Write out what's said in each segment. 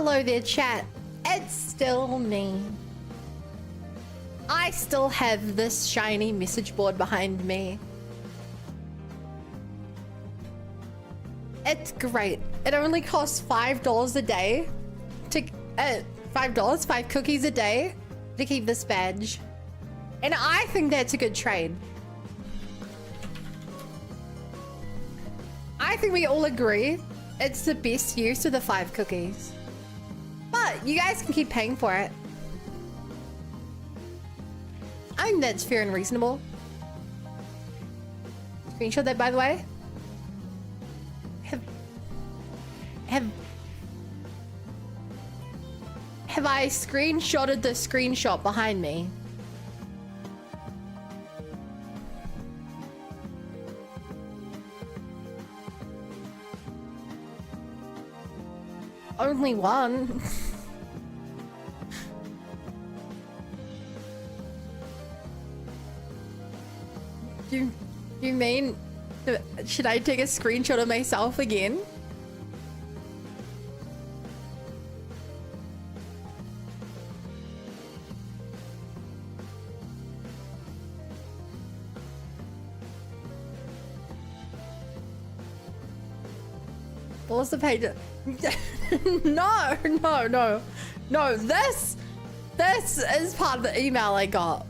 Hello there, chat. It's still me. I still have this shiny message board behind me. It's great. It only costs $5 a day to $5, 5 cookies a day to keep this badge. And I think that's a good trade. I think we all agree it's the best use of the 5 cookies. But you guys can keep paying for it. I think that's fair and reasonable. Screenshot that, by the way. Have I screenshotted the screenshot behind me? Only one. You mean, should I take a screenshot of myself again? What was the page? No, this is part of the email I got.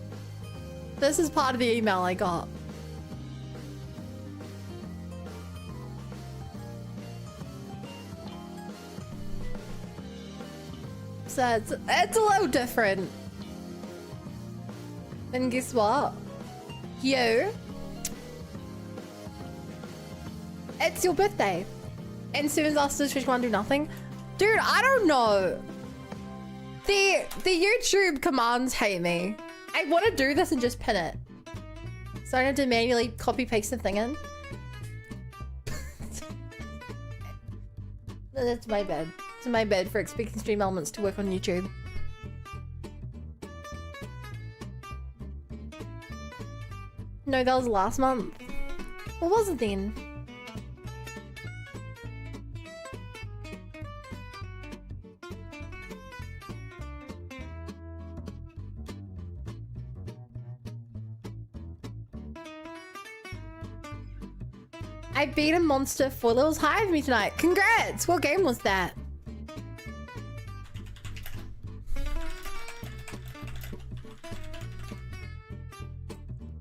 This is part of the email I got. So it's a little different. And guess what? It's your birthday. And Susan's asked us if want to do nothing. Dude, I don't know. The YouTube commands hate me. I want to do this and just pin it. So I don't have to manually copy paste the thing in. That's my bad. It's my bad for expecting stream elements to work on YouTube. No, that was last month. What was it then? I beat a monster 4 levels higher than me tonight. Congrats! What game was that?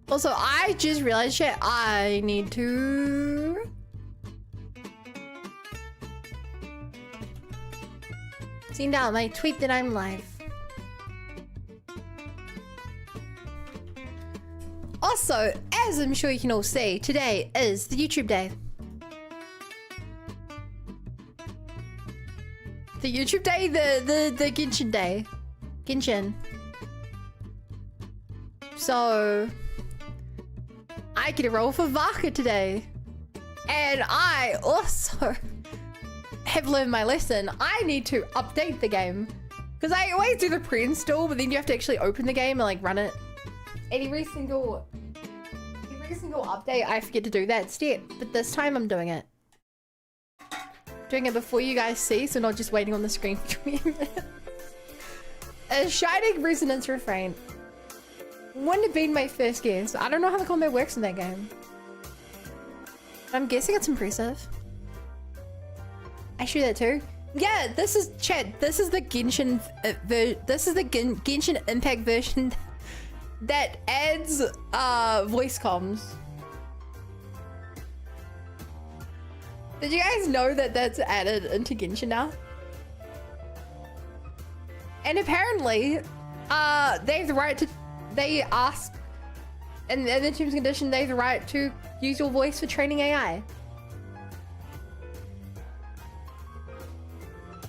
Also, I just realized shit. I need to send out my tweet that I'm live. Also, as I'm sure you can all see, today is the YouTube day. The YouTube day, the Genshin day. Genshin. So I get a roll for Vaka today. And I also have learned my lesson. I need to update the game. Because I always do the pre-install, but then you have to actually open the game and like run it. And every single update, I forget to do that step. But this time I'm doing it. Doing it before you guys see, so not just waiting on the screen for 20 minutes. A shining resonance refrain. Wouldn't have been my first guess. I don't know how the combat works in that game. I'm guessing it's impressive. I shoot that too. Yeah, this is chat. This is the Genshin Genshin Impact version that adds voice comms. Did you guys know that that's added into Genshin now? And apparently, they have the right to. They ask, in the terms and conditions, they have the right to use your voice for training AI.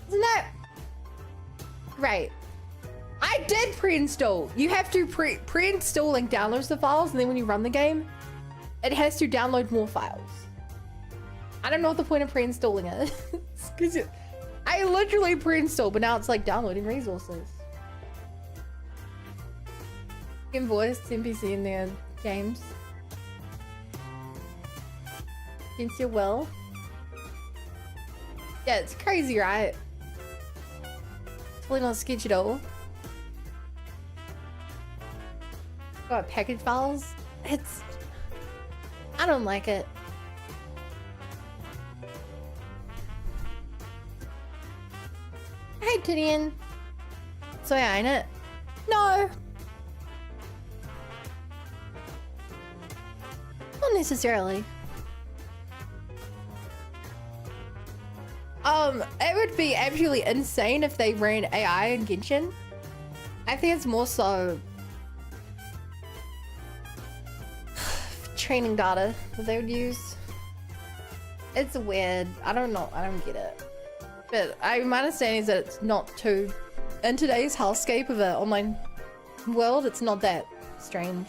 Isn't that great? I did pre-install. You have to pre-installing downloads the files, and then when you run the game, it has to download more files. I don't know what the point of pre-installing is. Because I literally pre-installed, but now it's like downloading resources. In voice NPC in their games. Against your will. Yeah, it's crazy, right? Totally not sketchy at all. Got package files. It's... I don't like it. Hey, Tinian. So yeah, ain't it? No. Not necessarily. It would be absolutely insane if they ran AI in Genshin. I think it's more so training data that they would use. It's weird. I don't know. I don't get it. But my understanding is that it's not too... In today's hellscape of an online world, it's not that strange.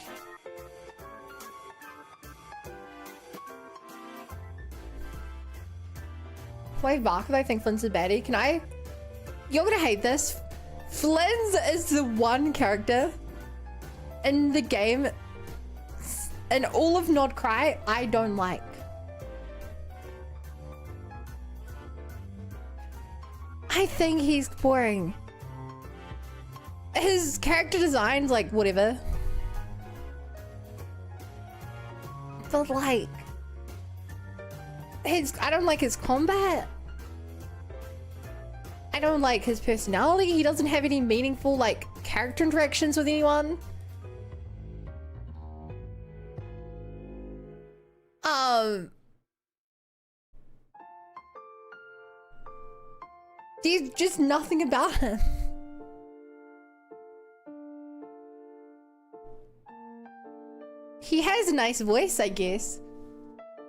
Why Vark, I think Flynn's a baddie. Can I... You're gonna hate this. Flynn's is the one character in the game, in all of Not Cry, I don't like. I think he's boring. His character design's like whatever. But like, I don't like his combat. I don't like his personality. He doesn't have any meaningful like character interactions with anyone. There's just nothing about him. He has a nice voice, I guess,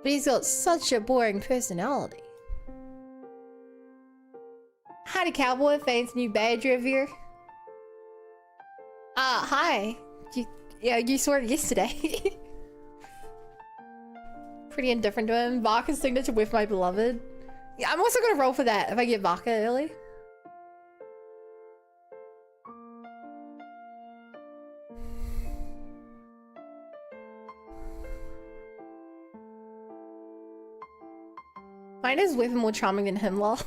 but he's got such a boring personality. Howdy, Cowboy fans, new badge over here. Hi. You saw it yesterday. Pretty indifferent to him. Varka's signature with my beloved. Yeah, I'm also gonna roll for that if I get Varka early. Mine is weapon more charming than him, lol.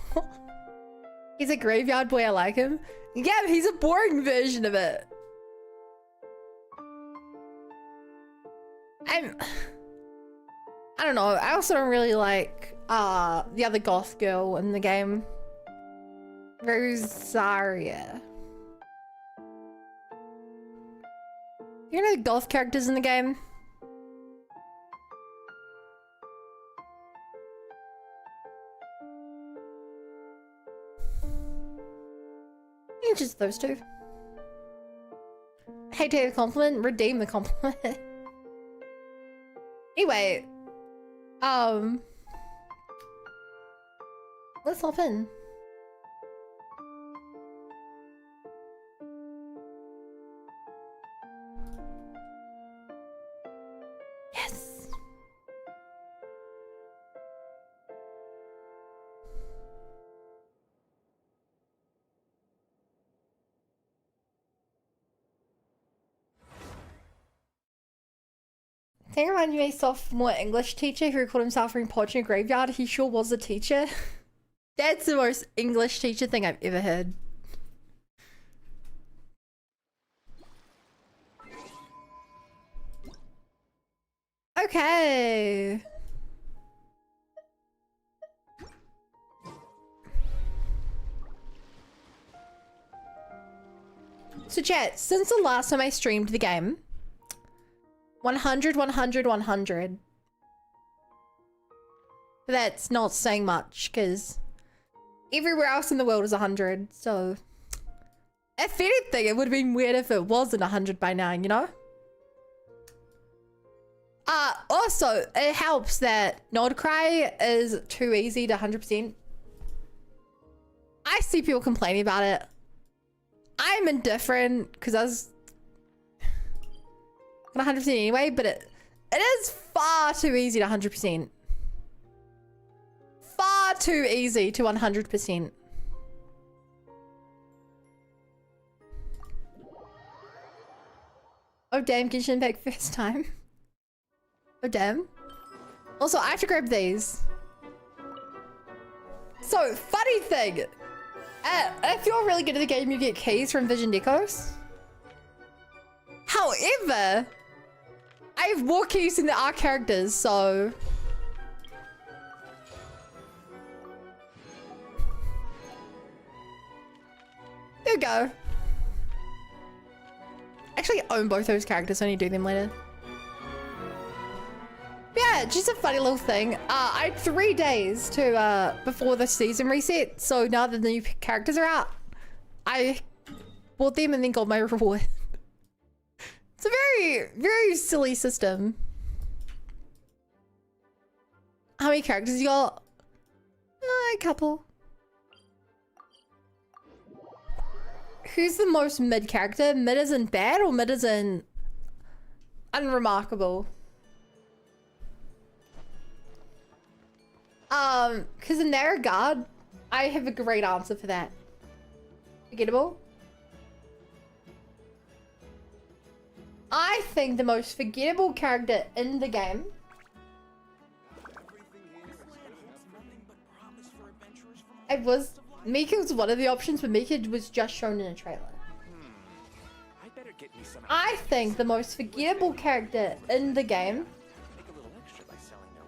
He's a graveyard boy, I like him. Yeah, but he's a boring version of it. I don't know, I also don't really like the other goth girl in the game. Rosaria. You know the goth characters in the game? Just those two. Hate to take the compliment, redeem the compliment. Anyway, let's hop in. Yes. I think it reminded me of a sophomore English teacher who called himself in Podge in a graveyard. He sure was a teacher. That's the most English teacher thing I've ever heard. Okay. So chat, since the last time I streamed the game, 100, 100, 100. That's not saying much, because everywhere else in the world is 100, so... If anything, it would have been weird if it wasn't 100 by now, you know? Also, it helps that Nod Cry is too easy to 100%. I see people complaining about it. I'm indifferent, because I was... 100% anyway, but it is far too easy to 100%. Far too easy to 100%. Oh damn, Genshin Impact first time. Oh damn. Also, I have to grab these. So, funny thing. If you're really good at the game, you get keys from Vision Decos. However, I have more keys than there are characters, so... There we go. Actually own both those characters, only do them later. Yeah, just a funny little thing. I had 3 days to before the season reset, so now that the new characters are out, I bought them and then got my reward. It's a very, very silly system. How many characters you got? A couple. Who's the most mid character? Mid isn't bad or mid isn't unremarkable? Because in that regard, I have a great answer for that. Forgettable? I think the most forgettable character in the game it was Mika was one of the options, but Mika was just shown in a trailer. I think the most forgettable character in the game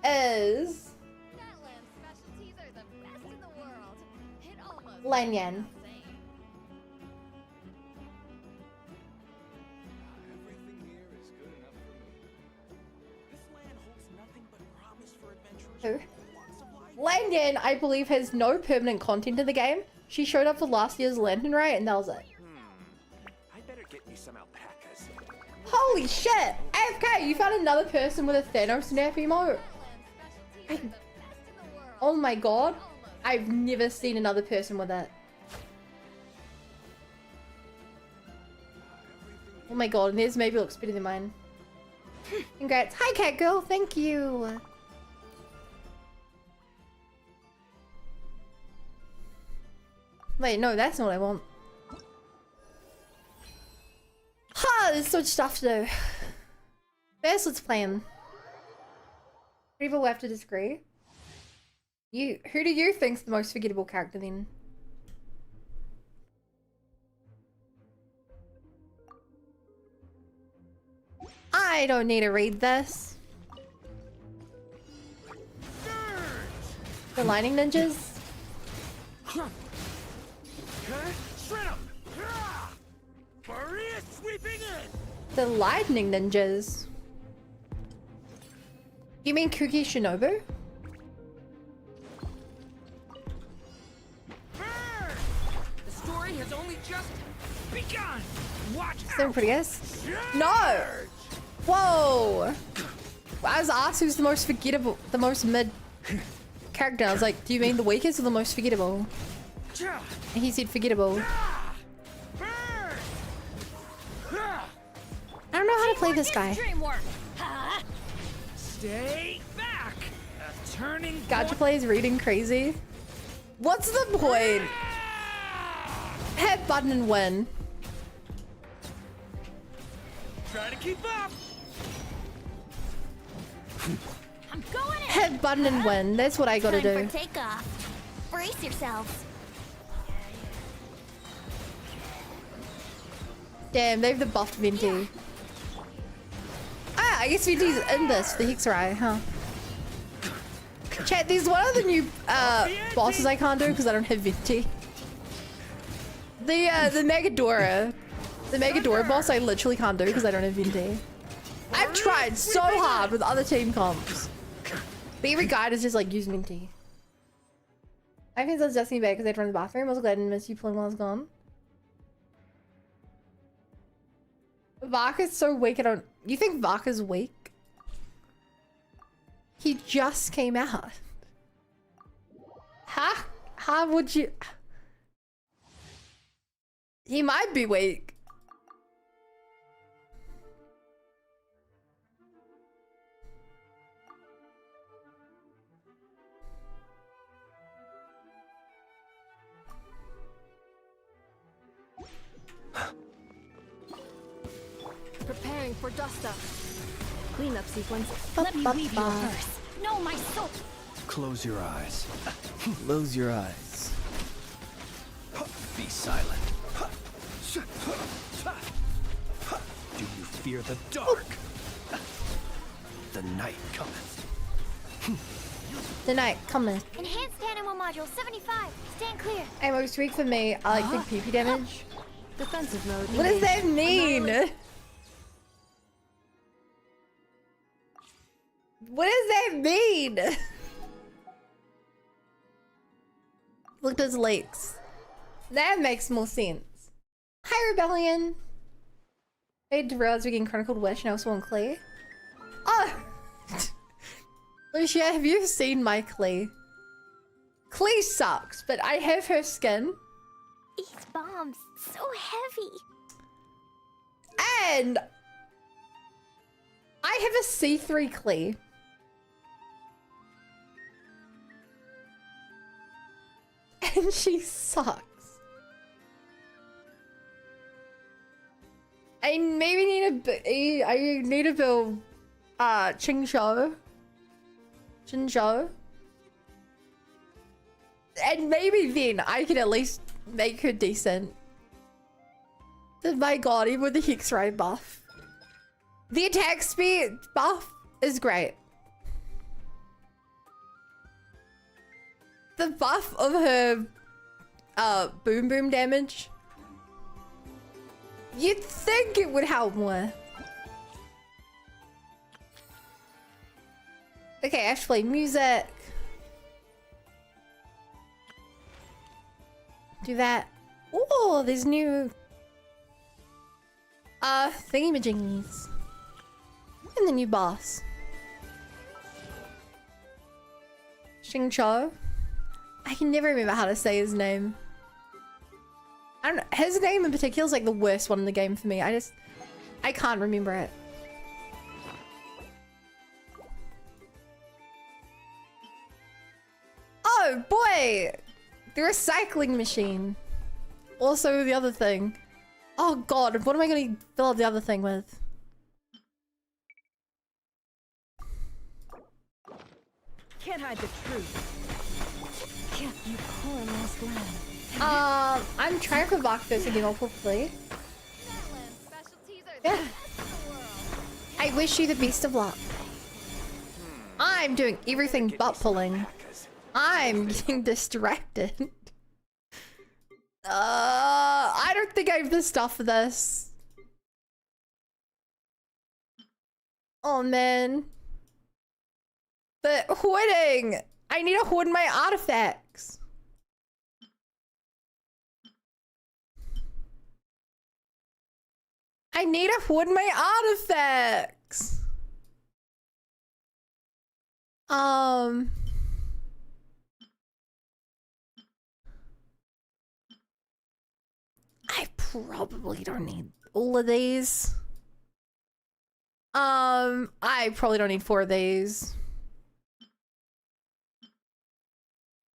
is Lanyan. Who? Lanyan, I believe, has no permanent content in the game. She showed up for last year's Lantern Rite, and that was it. I better get you some alpacas. Holy shit! AFK, you found another person with a Thanos snap emote. Oh my god. I've never seen another person with it. Oh my god, and theirs maybe looks better than mine. Congrats. Hi, cat girl. Thank you. Wait, no, that's not what I want. Ha! There's so much stuff to do. First, let's plan. People will have to disagree. Who do you think's the most forgettable character then? I don't need to read this. The Lightning Ninjas? The Lightning Ninjas? You mean Kuki Shinobu? The story has only just begun. Watch Still pretty good. No! Whoa! I was asked who's the most forgettable, the most mid character. I was like, do you mean the weakest or the most forgettable? And he said forgettable. I don't know how to play this guy. Stay back. Turning. Gacha play is reading crazy. What's the point? Hit button and win. Try to keep up. I'm going in. Hit button and win. That's what I gotta Time do. for takeoff. Brace yourselves. Damn, they've the buffed Venti. Ah, I guess Venti's in this, the Hexerai, huh? Chat, there's one of the new bosses I can't do because I don't have Venti. The Megadora. The Megadora boss I literally can't do because I don't have Venti. I've tried so hard with other team comps. But every guide is just like, use Venti. I think that's just me back because I'd run to the bathroom. I was glad I didn't miss you playing while I was gone. Vaka's so weak, I don't... You think Vaka's weak? He just came out. How would you... He might be weak. Preparing for dust up. Cleanup sequence. Let me leave you first. No, my soul. Close your eyes. Close your eyes. Be silent. Do you fear the dark? The night cometh. The night cometh. Enhanced animal module 75. Stand clear. Ammo is weak for me. I like big PP damage. Defensive mode. What does that mean? What does that mean? Look at those lakes. That makes more sense. Hi, Rebellion. Made to realize we're getting Chronicled Wish and I also want Clay. Oh! Lucia, have you seen my Clay? Clay sucks, but I have her skin. These bombs, so heavy. And I have a C3 Clay. And she sucks. I maybe need I need to build Chinzhou. And maybe then I can at least make her decent. But my god, even with the Hex Ray buff. The attack speed buff is great. The buff of her boom boom damage. You'd think it would help more. Okay, I have to play music. Do that. Oh, there's new thingy-majingies. And the new boss. Xingqiu. I can never remember how to say his name. I don't know. His name in particular is like the worst one in the game for me. I can't remember it. Oh boy! The recycling machine. Also the other thing. Oh god, what am I going to fill up the other thing with? Can't hide the truth. Yeah, you poor lost lamb. I'm trying for Bakfist again, hopefully. Yeah. I wish you the best of luck. I'm doing everything but pulling. I'm getting distracted. I don't think I have the stuff for this. Oh man. But hoarding! I need to hoard my artifacts. I need to hoard my artifacts. I probably don't need all of these. I probably don't need 4 of these.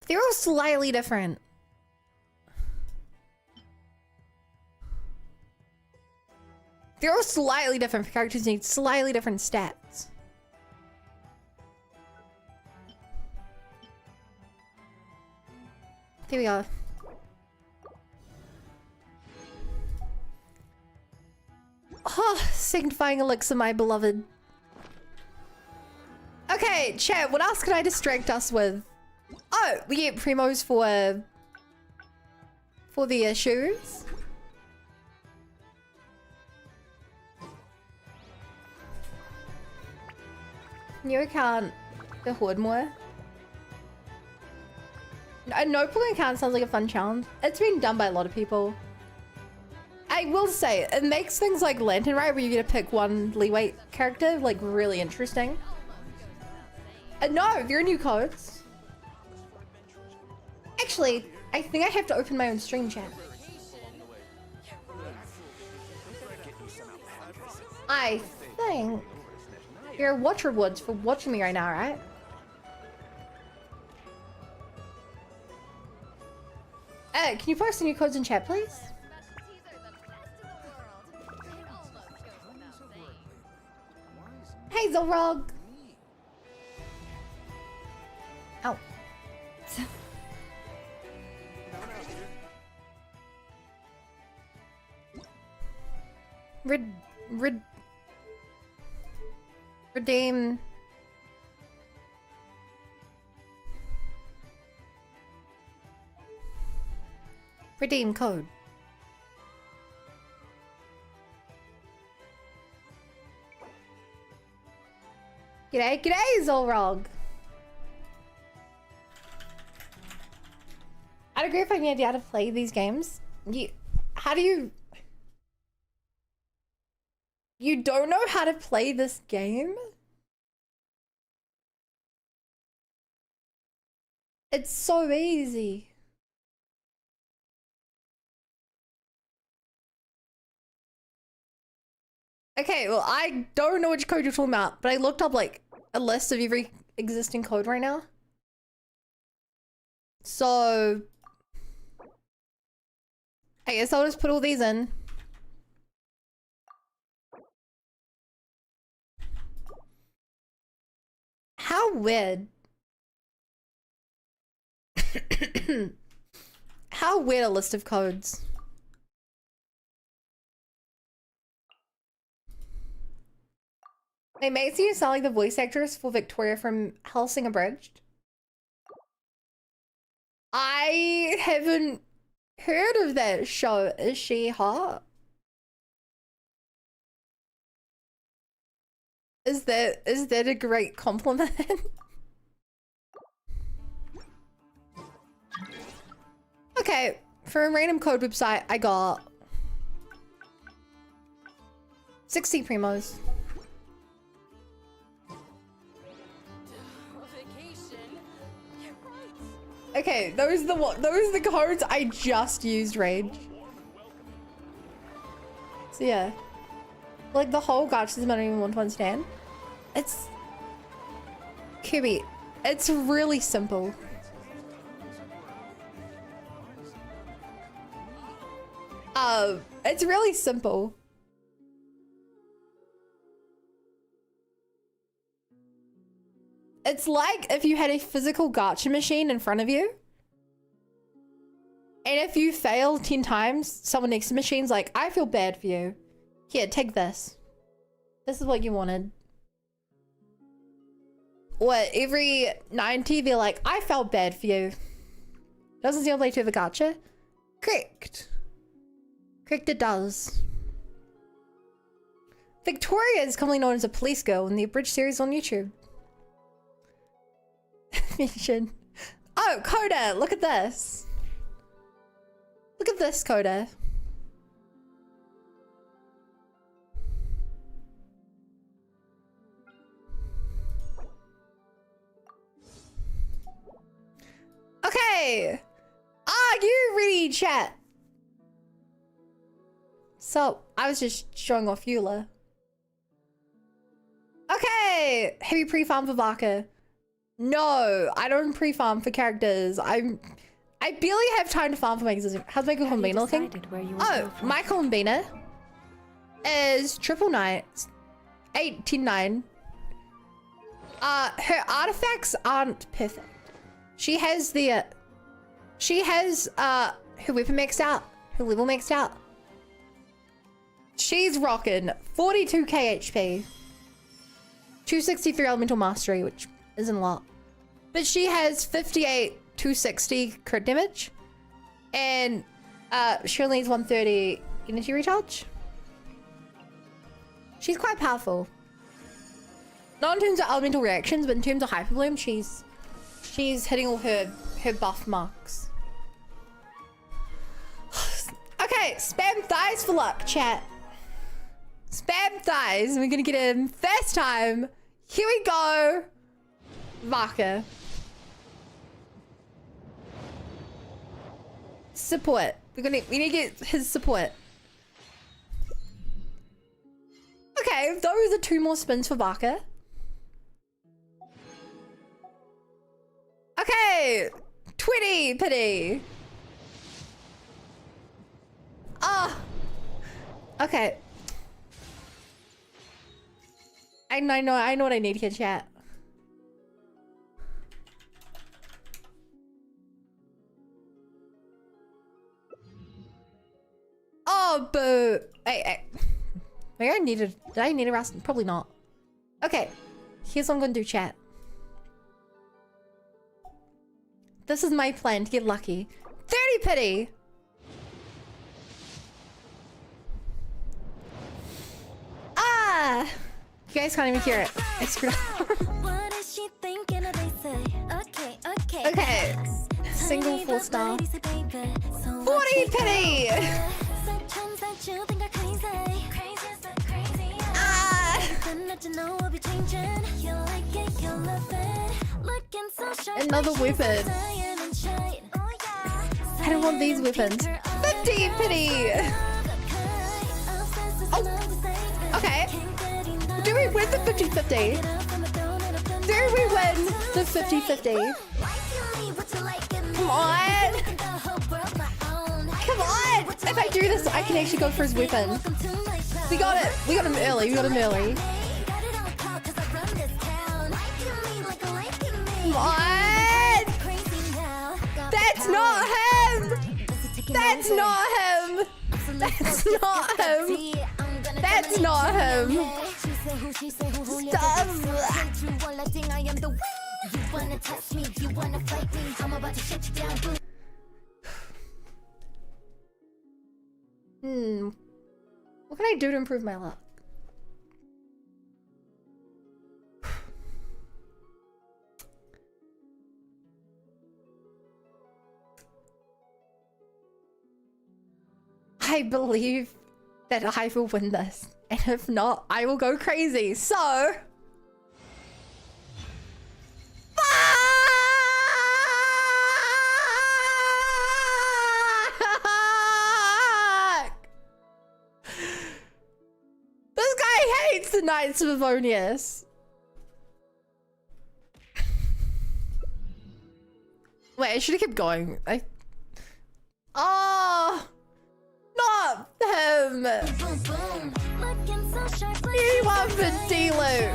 They're all slightly different. They're all slightly different. Characters need slightly different stats. Here we go. Oh, signifying elixir, my beloved. Okay, chat, what else can I distract us with? Oh, we get primos for the shoes. New account, the hoard more. A no pulling account sounds like a fun challenge. It's been done by a lot of people. I will say, it makes things like Lantern Ride, where you get to pick one leeway character, like really interesting. No, there are new codes. Actually, I think I have to open my own stream chat. I think there are watch rewards for watching me right now, right? Can you post the new codes in chat, please? Hey, Zolrog! Ow. Red, redeem. Redeem code. G'day, Zolrog. I'd agree if I knew how to play these games. How do you... You don't know how to play this game? It's so easy. Okay, well, I don't know which code you're talking about, but I looked up like a list of every existing code right now. So I guess I'll just put all these in. How weird. How weird a list of codes. It makes you sound like the voice actress for Victoria from Hellsing Abridged. I haven't heard of that show. Is she hot? Is that a great compliment? Okay, for a random code website, I got 60 primos. Okay, those are the codes I just used, Rage. So yeah. Like the whole gacha system I don't even want to understand. It's Kirby, it's really simple. It's really simple. It's like if you had a physical gacha machine in front of you. And if you fail 10 times, someone next to the machine's like, I feel bad for you. Here, take this. This is what you wanted. Or every 90, they're like, I felt bad for you. Doesn't seem like to have a gacha. Correct. Correct, it does. Victoria is commonly known as a police girl in the Abridged series on YouTube. Mention. Oh, Coda, look at this. Look at this, Coda. Okay. Are you ready, chat? So, I was just showing off Eula. Okay. Heavy pre-farm for Vaka. No, I don't pre-farm for characters. I barely have time to farm for my existing. How's my Columbina looking? Oh, my Columbina is 999, 899. Her artifacts aren't perfect. She has her weapon maxed out, her level maxed out. She's rocking 42k HP, 263 elemental mastery, which isn't a lot, but she has 58 260 crit damage, and she only needs 130 energy recharge. She's quite powerful, not in terms of elemental reactions, but in terms of hyper bloom, she's hitting all her buff marks. Okay, spam thighs for luck, chat. Spam thighs. We're gonna get him first time. Here we go. Vaka. Support. We need to get his support. Okay, those are 2 more spins for Vaka. Okay, 20 pity. Ah. Okay. I know what I need here, chat. Oh, boo. Hey. Maybe I needed... Did I need a rest? Probably not. Okay. Here's what I'm gonna do, chat. This is my plan to get lucky. 30 pity! Ah! You guys can't even hear it. I screwed up. What is she thinking? They say, okay. Okay. Single 4-star. 40 pity! Ah! Another weapon. I don't want these weapons. 50 pity! Oh. Okay. Do we win the 50-50? Do we win the 50-50? Come on! Come on! If I do this, I can actually go for his weapon. We got it! We got him early. We got him early. Come on! That's not him! That's not him! That's not him! That's not him! Stop! What can I do to improve my luck? I believe that I will win this. And if not, I will go crazy. So... This guy hates the Knights of Avonius. Wait, I should have kept going. Oh, not him. 81 for D-Loot.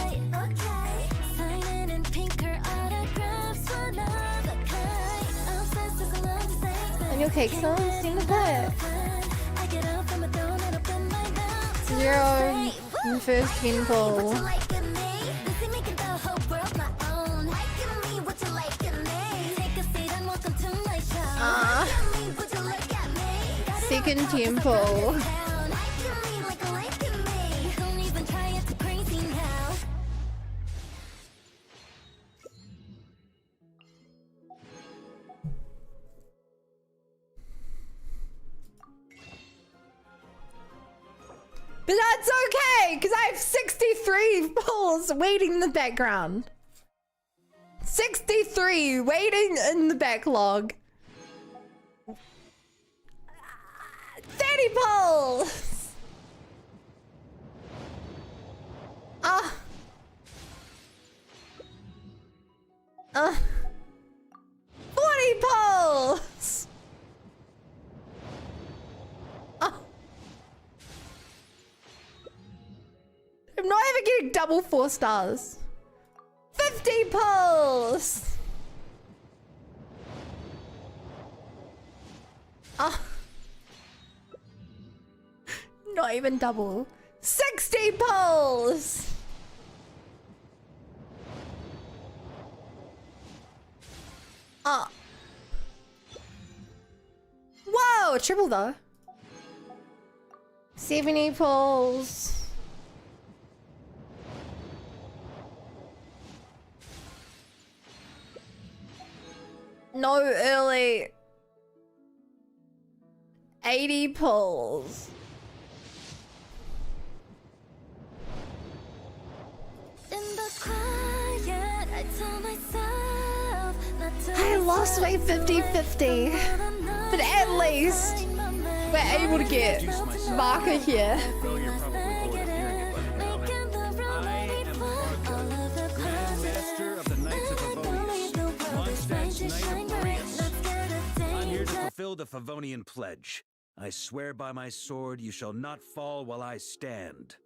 And your cake songs seem to play. 0 in first 10 pull. Second tempo. But that's okay, because I have 63 pulls waiting in the background. 63 waiting in the backlog. 30 pulls! 40 pulls! I'm not even getting double 4 stars. 50 pulls! Not even double. 60 pulls! Whoa, triple though. 70 pulls. No early. 80 pulls. I lost my 50-50, but at least we're able to get marker here. I'm here to fulfill the Favonian pledge. I swear by my sword, you shall not fall while I stand.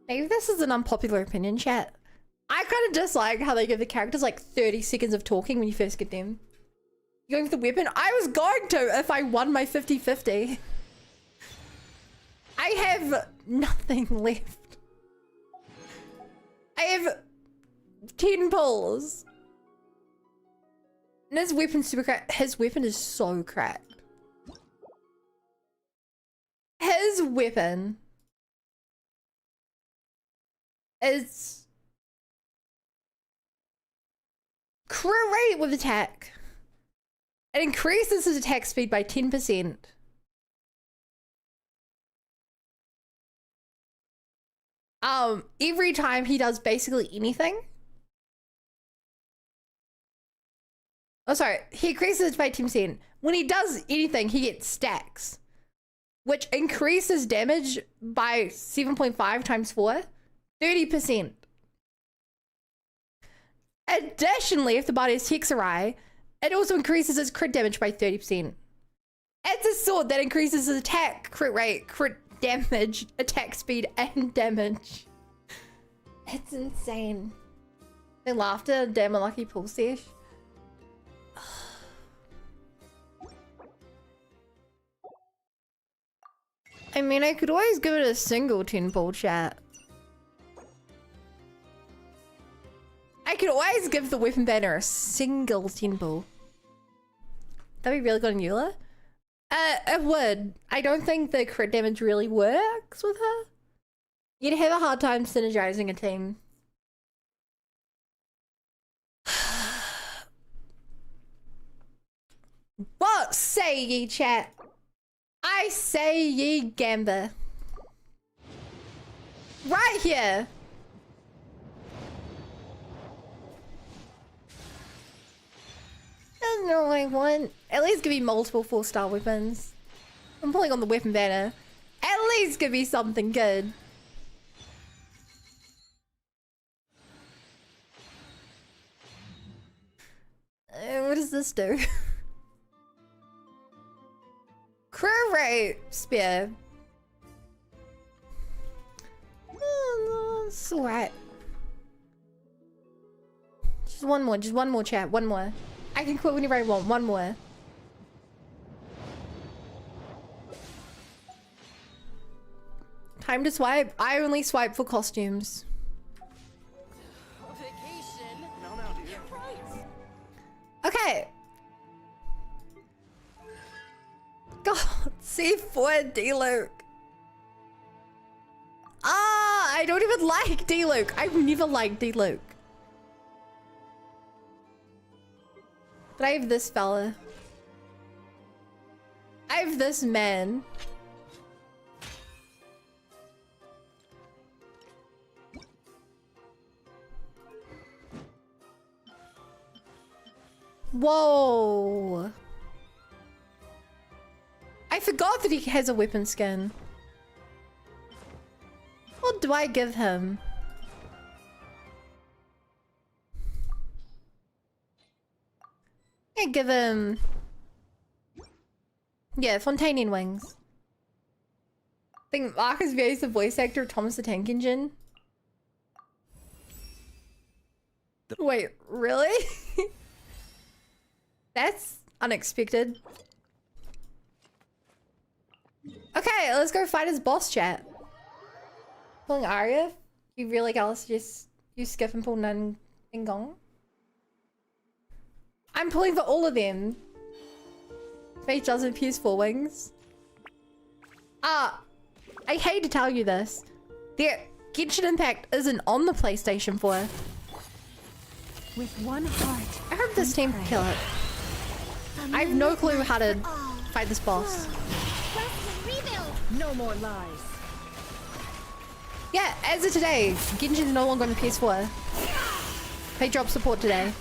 Maybe this is an unpopular opinion, chat. I kind of dislike how they give the characters like 30 seconds of talking when you first get them. You're going for the weapon? I was going to if I won my 50-50. I have nothing left. I have 10 pulls. And his weapon's super cracked. His weapon is so cracked. His weapon is crit rate with attack. It increases his attack speed by 10%. Every time he does basically anything. Oh, sorry. He increases it by 10%. When he does anything, he gets stacks, which increases damage by 7.5 times 4, 30%. Additionally, if the body is Hexerai, it also increases its crit damage by 30%. It's a sword that increases his attack, crit rate, crit damage, attack speed, and damage. It's insane. They laughed at a damn unlucky pull sesh. I mean, I could always give it a single 10 pull chat. I could always give the weapon banner a single 10 pull. That'd be really good on Eula. It would. I don't think the crit damage really works with her. You'd have a hard time synergizing a team. What say ye, chat? I say ye, Gamba. Right here. There's no way one. At least give me multiple 4-star weapons. I'm pulling on the weapon banner. At least give me something good. What does this do? Crew rate spear. It's alright. Just one more chat, one more. I can quit whenever I want, one more. Time to swipe. I only swipe for costumes. Vacation. Okay. God, C4 D-Luke. Ah, I don't even like D-Luke. I've never liked D-Luke. But I have this fella. I have this man. Whoa. I forgot that he has a weapon skin. What do I give him? I give him... yeah, Fontainian wings. I think Marcus V's the voice actor of Thomas the Tank Engine. Wait, really? That's unexpected. Okay, let's go fight his boss, chat. Pulling Arya? You really got us just you skip and pull Nun and Gong? I'm pulling for all of them. Fate doesn't pierce 4 wings. I hate to tell you this. The Genshin Impact isn't on the PlayStation 4. With one heart. I hope this team can kill it. I have no clue how to fight this boss. No more lies. Yeah, as of today, Genshin is no longer on the PS4. They dropped support today.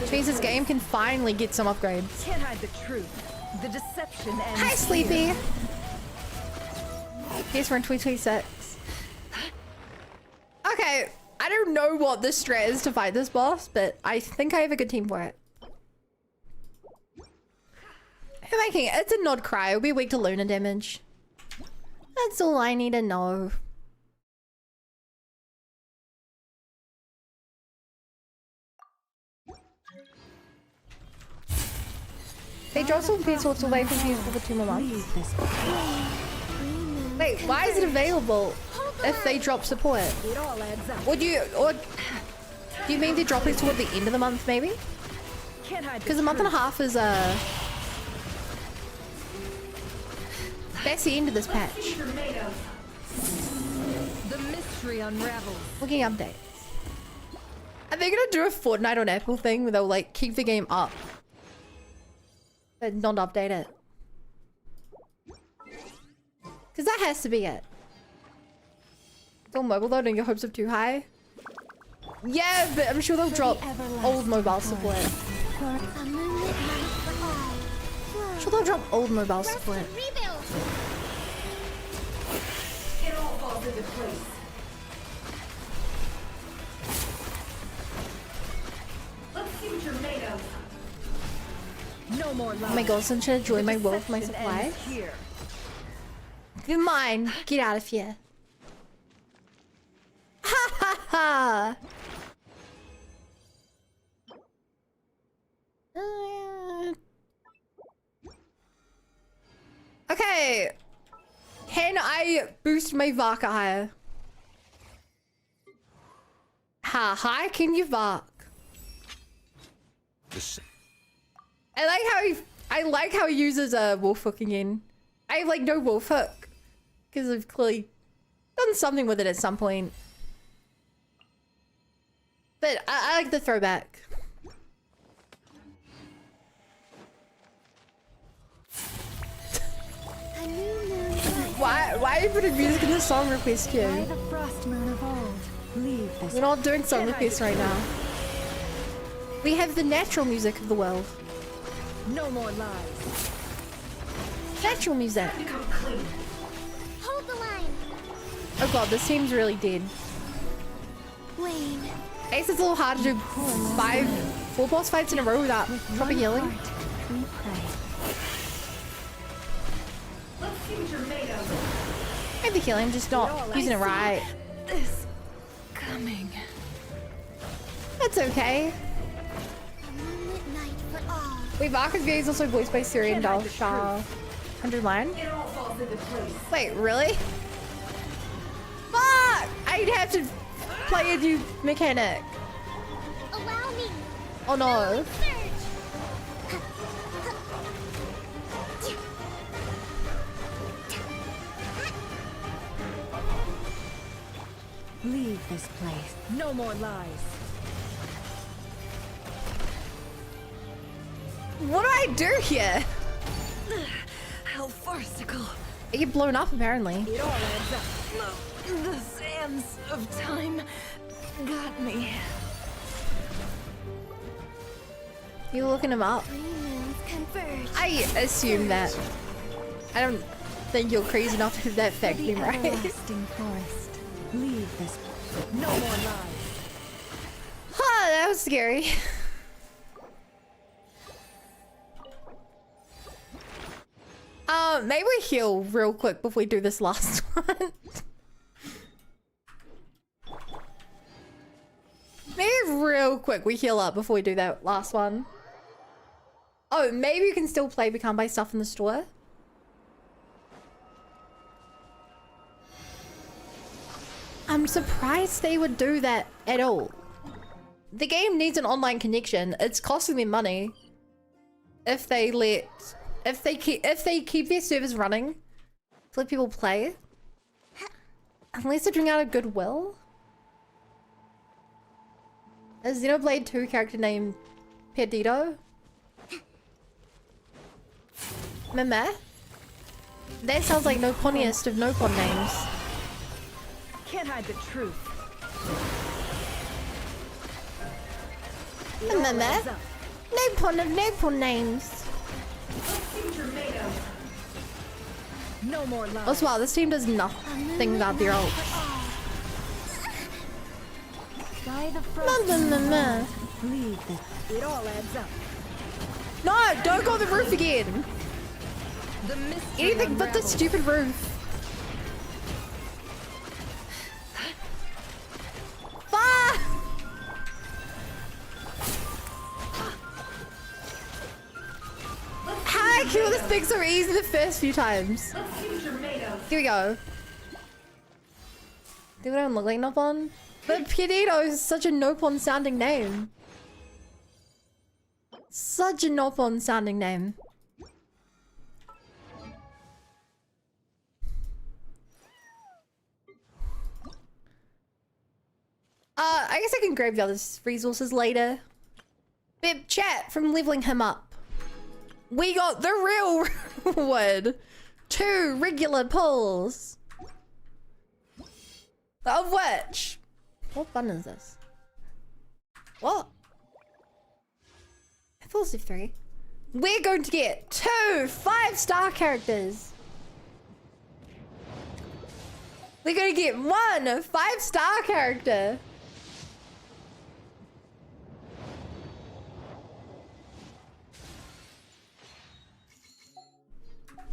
Which means this game can finally get some upgrades. Can't hide the truth. The deception ends. Hi, Sleepy! Yes, we're in 2026. Okay, I don't know what the strat is to fight this boss, but I think I have a good team for it. I'm making it. It's a Nod Cry. It'll be weak to Luna damage. That's all I need to know. They dropped some PS4 to wait for PS4 for 2 more months. Leave this place. Wait, why is it available if they drop support? It all adds up. Would you, or do you mean they're dropping toward the end of the month maybe? Can't hide Because a month and a half is that's the end of this patch. The mystery unravels. Looking updates. Are they gonna do a Fortnite on Apple thing where they'll like keep the game up but not update it? Because that has to be it. It's all mobile though, don't get hopes up too high. Yeah, but I'm sure they'll drop old mobile support. I'm sure they'll drop old mobile support. No more Oh my god, so I'm trying to join my world with my supply. Here. You're mine. Get out of here. Ha ha ha. Okay. Can I boost my Varka higher? How high can you Vark? I like how he uses a wolf hook again. I have like no wolf hook because I've clearly done something with it at some point. But I like the throwback. Why are you putting music in the song request By queue? the frost moon of old. Leave this. We're not doing song requests right now. We have the natural music of the world. No more lies. Natural music. Hold the line. Oh god, this team's really dead. Wayne. I guess it's a little hard to do 4 boss fights in a row without proper healing. We pray. I have the healing, I'm just not using it right. This coming. That's okay. A moonlit night for all. Wait, Varka's VA is also voiced by Syrian Doll Shah 100 line? Wait, really? Fuck! I'd have to play a new mechanic. Allow me. Oh no. Leave this place. No more lies. What do I do here? How farcical. I get blown up apparently. It all adds up. The sands of time got me. You looking him up? Three moons converge. I assume that. I don't think you're crazy enough to have that fact The be right. everlasting forest. Leave this. No more lies. Huh, that was scary. Maybe we heal real quick before we do this last one. Maybe real quick we heal up before we do that last one. Oh, maybe you can still play Become by stuff in the store. I'm surprised they would do that at all. The game needs an online connection. It's costing them money. If they keep their servers running to let people play. Unless they're doing out of goodwill. A Xenoblade 2 character named Perdido. Meme? That sounds like no punniest of no pun names. Can't hide the truth. Meme? No pun of no pun names. No more lies. Also, wow, this team does nothing about their ult. By the frost. Leave this. It all adds up. No, don't go on the roof again. The mystery Anything but the unravels. stupid roof. Ah! I kill this thing so easy the first few times. Here we go. Do we don't look like Nopon? But Piedito is such a Nopon sounding name. Such a Nopon sounding name. I guess I can grab the other resources later. Bib chat from leveling him up. We got the real reward. 2 regular pulls. Of which... What button is this? What? I thought it was F3. We're going to get 2 5-star characters. We're going to get 1 5-star character.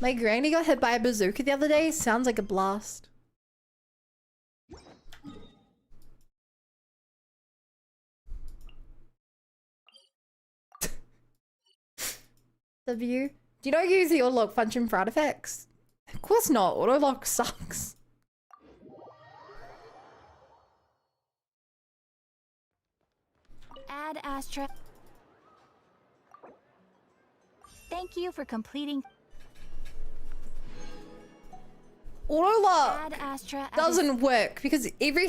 My granny got hit by a bazooka the other day. Sounds like a blast. W. Do you not use the autolock function for artifacts? Of course not. Autolock sucks. Add Astra. Thank you for completing. Autolock Add Astra. doesn't work because every...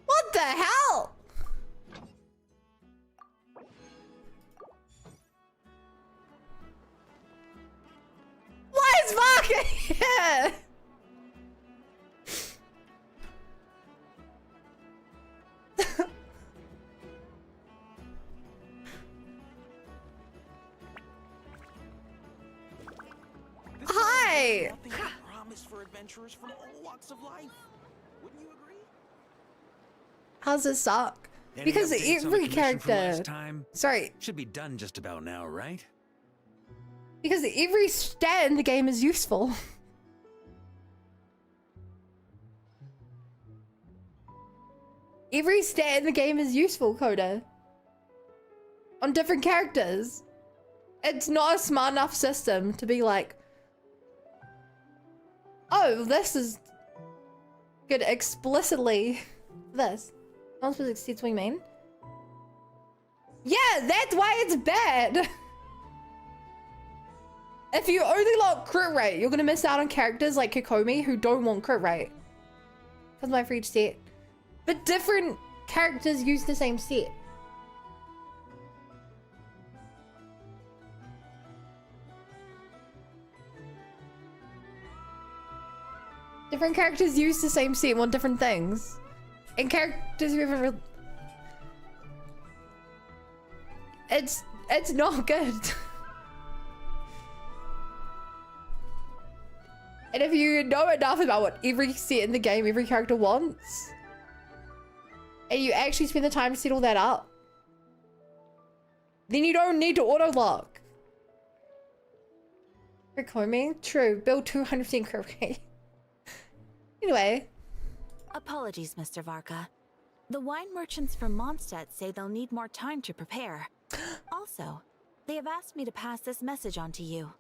What the hell? Why is Varka here? Hi! Nothing but promise for adventurers from all walks of life. Wouldn't you agree? How's this suck? Any Because updates on the every commission from character... last time? Sorry. Should be done just about now, right? Because every stat in the game is useful. Every stat in the game is useful, Coda. On different characters. It's not a smart enough system to be like, oh, this is good explicitly. This. I'm supposed to exceed what you mean? Yeah, that's why it's bad. If you only lock crit rate, you're gonna miss out on characters like Kikomi who don't want crit rate. Because my for each set. But different characters use the same set. Different characters use the same set and want different things. And characters who haven't It's not good. And if you know enough about what every set in the game every character wants, and you actually spend the time to set all that up, then you don't need to auto-lock. Kikomi? True. Build 200% crit rate. Anyway. Apologies, Mr. Varka. The wine merchants from Mondstadt say they'll need more time to prepare. Also, they have asked me to pass this message on to you.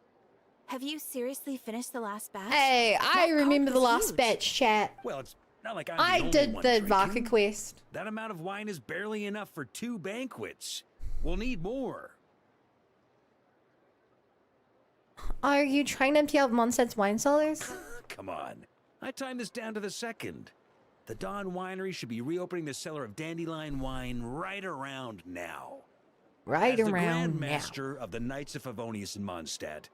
Have you seriously finished the last batch? Hey, I remember the last huge. batch, chat. Well, it's not like I'm I the only did one the drinking. Varka quest. That amount of wine is barely enough for 2 banquets. We'll need more. Are you trying to empty out Mondstadt's wine cellars? Come on. I timed this down to the second. The Dawn Winery should be reopening the cellar of Dandelion wine right around now. Right As the around Grand now. Master of the Knights of Favonius in Mondstadt,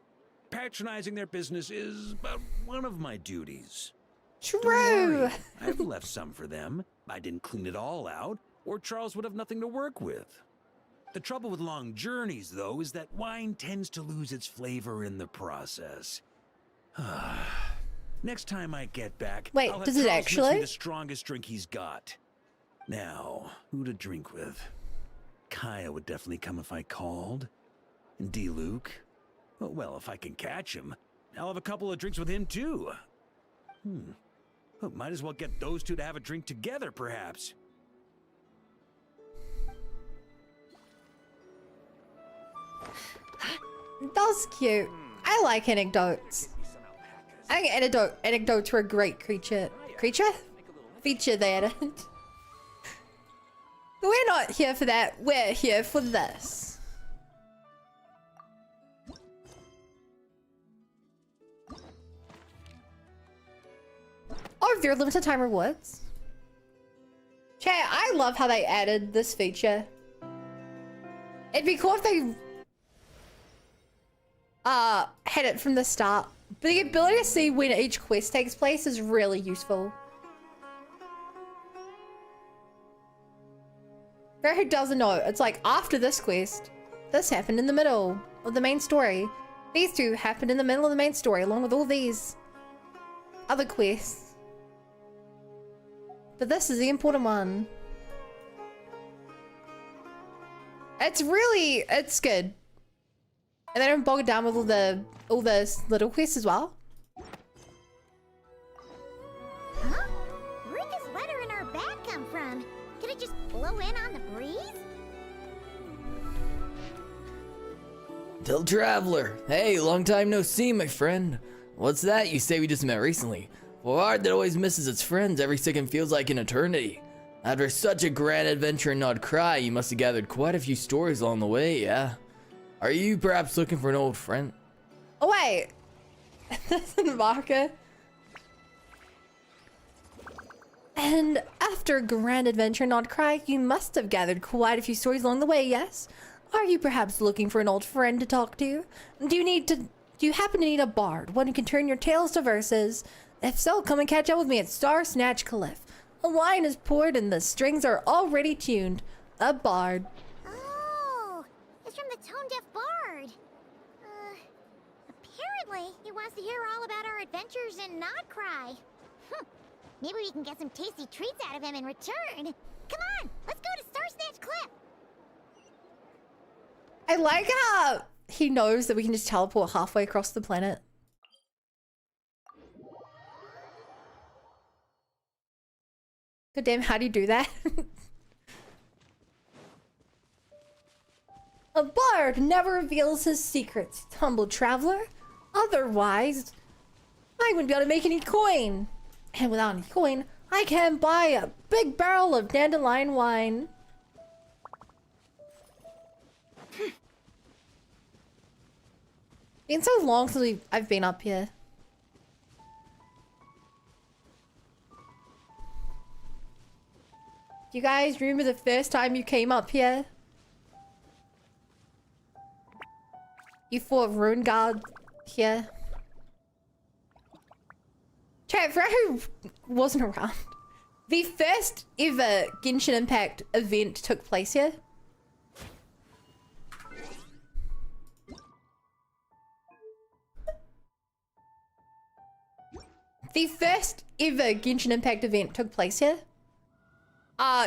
patronizing their business is about one of my duties. Don't True. worry, I've left some for them. I didn't clean it all out, or Charles would have nothing to work with. The trouble with long journeys, though, is that wine tends to lose its flavor in the process. Next time I get back, Wait, I'll have does it Charles mix me actually? the strongest drink he's got. Now, who to drink with? Kaya would definitely come if I called. And D-Luke? Well, if I can catch him, I'll have a couple of drinks with him, too. Well, might as well get those two to have a drink together, perhaps. That's cute. I like anecdotes. I think anecdotes were a great feature they added. We're not here for that. We're here for this. Oh, there are limited time rewards. Chat, I love how they added this feature. It'd be cool if they had it from the start. But the ability to see when each quest takes place is really useful. For who doesn't know, it's like after this quest, this happened in the middle of the main story. These two happened in the middle of the main story, along with all these other quests. But this is the important one. It's good. And they don't bog it down with all the little quests as well. Huh? Where'd this letter in our bag come from? Could it just blow in on the breeze? Tell Traveler. Hey, long time no see, my friend. What's that? You say we just met recently. For a heart that always misses its friends, every second feels like an eternity. After such a grand adventure in Nod Cry, you must have gathered quite a few stories along the way, yeah? Are you perhaps looking for an old friend? Oh wait, that's in Varka. And after a grand adventure in Nod Cry, you must have gathered quite a few stories along the way, yes? Are you perhaps looking for an old friend to talk to? Do you happen to need a bard, one who can turn your tales to verses? If so, come and catch up with me at Star Snatch Cliff. A wine is poured and the strings are already tuned. A bard. Oh, it's from the Tone Deaf Bard. Apparently, he wants to hear all about our adventures in Nod Cry. Maybe we can get some tasty treats out of him in return. Come on, let's go to Star Snatch Cliff. I like how he knows that we can just teleport halfway across the planet. God damn, how do you do that? A bard never reveals his secrets, humble traveler. Otherwise, I wouldn't be able to make any coin. And without any coin, I can't buy a big barrel of dandelion wine. Been so long since I've been up here. Do you guys remember the first time you came up here? You fought Rune Guard here. Chat, for who wasn't around, the first ever Genshin Impact event took place here. The first ever Genshin Impact event took place here.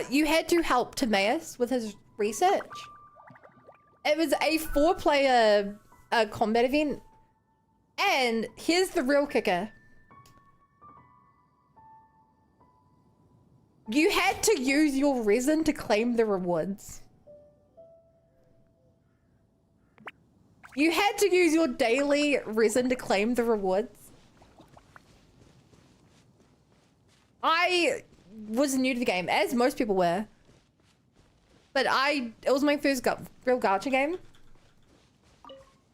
You had to help Timaeus with his research. It was a 4-player combat event. And here's the real kicker. You had to use your resin to claim the rewards. You had to use your daily resin to claim the rewards. I was new to the game, as most people were. But it was my first real gacha game.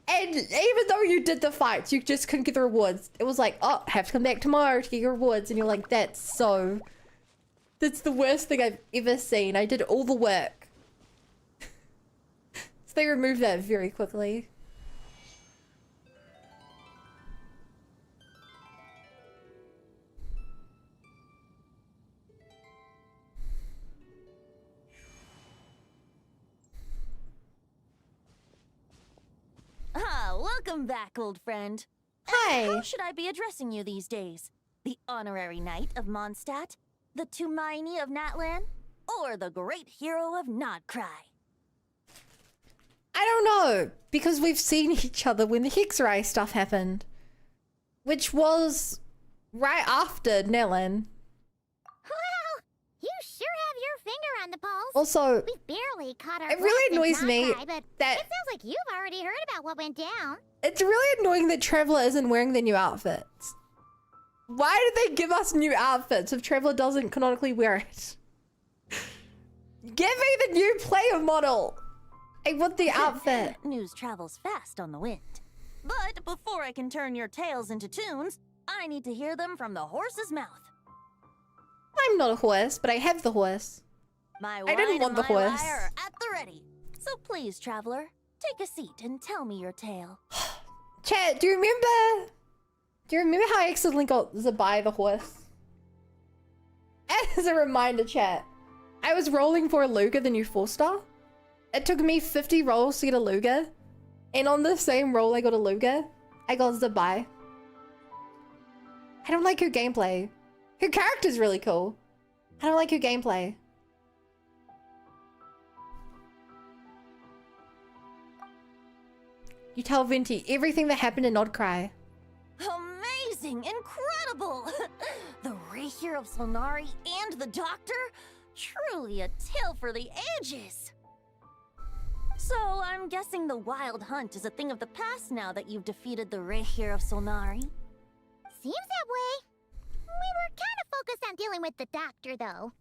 And even though you did the fights, you just couldn't get the rewards. It was like, oh, have to come back tomorrow to get your rewards. And you're like, that's the worst thing I've ever seen. I did all the work. So they removed that very quickly. Welcome back, old friend. Hi. How should I be addressing you these days? The honorary knight of Mondstadt? The Tumaini of Natlan? Or the great hero of Nodcry? I don't know, because we've seen each other when the Hexray stuff happened. Which was right after Nellen. Well, you sure have your finger on the pulse. Also, We've barely caught our it really breath annoys since me Mount Cry, but that- it sounds like you've already heard about what went down. it's really annoying that Traveler isn't wearing the new outfits. Why did they give us new outfits if Traveler doesn't canonically wear it? Give me the new player model! I want the outfit. News travels fast on the wind. But before I can turn your tales into tunes, I need to hear them from the horse's mouth. I'm not a horse, but I have the horse. My I didn't wine want and the my horse. lyre are at the ready. So please, traveler, take a seat and tell me your tale. Chat, do you remember how I accidentally got Zabai the horse? As a reminder, chat, I was rolling for a Luger, the new 4-star. It took me 50 rolls to get a Luger. And on the same roll I got a Luger, I got Zabai. I don't like her gameplay. Her character's really cool. I don't like her gameplay. You tell Venti everything that happened in Not Cry. Amazing! Incredible! The Rapier of Solnari and the Doctor? Truly a tale for the ages! So, I'm guessing the Wild Hunt is a thing of the past now that you've defeated the Rapier of Solnari? Seems that way. We were kind of focused on dealing with the Doctor, though.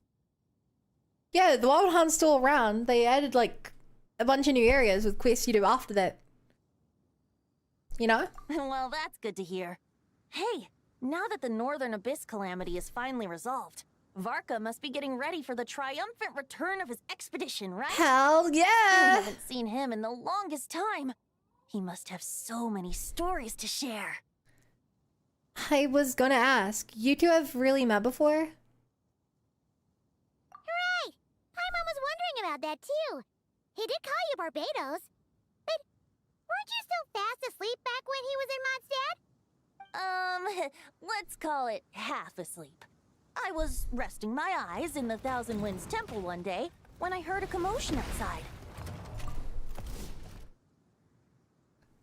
Yeah, the Wild Hunt's still around. They added, like, a bunch of new areas with quests you do after that. You know? Well, that's good to hear. Hey, now that the Northern Abyss calamity is finally resolved, Varka must be getting ready for the triumphant return of his expedition, right? Hell I yeah! haven't seen him in the longest time. He must have so many stories to share. I was gonna ask, you two have really met before? Hooray! Paimon was wondering about that, too. He did call you Barbados. But weren't you still fast asleep back when he was in Mondstadt? Let's call it half asleep. I was resting my eyes in the Thousand Winds Temple one day when I heard a commotion outside.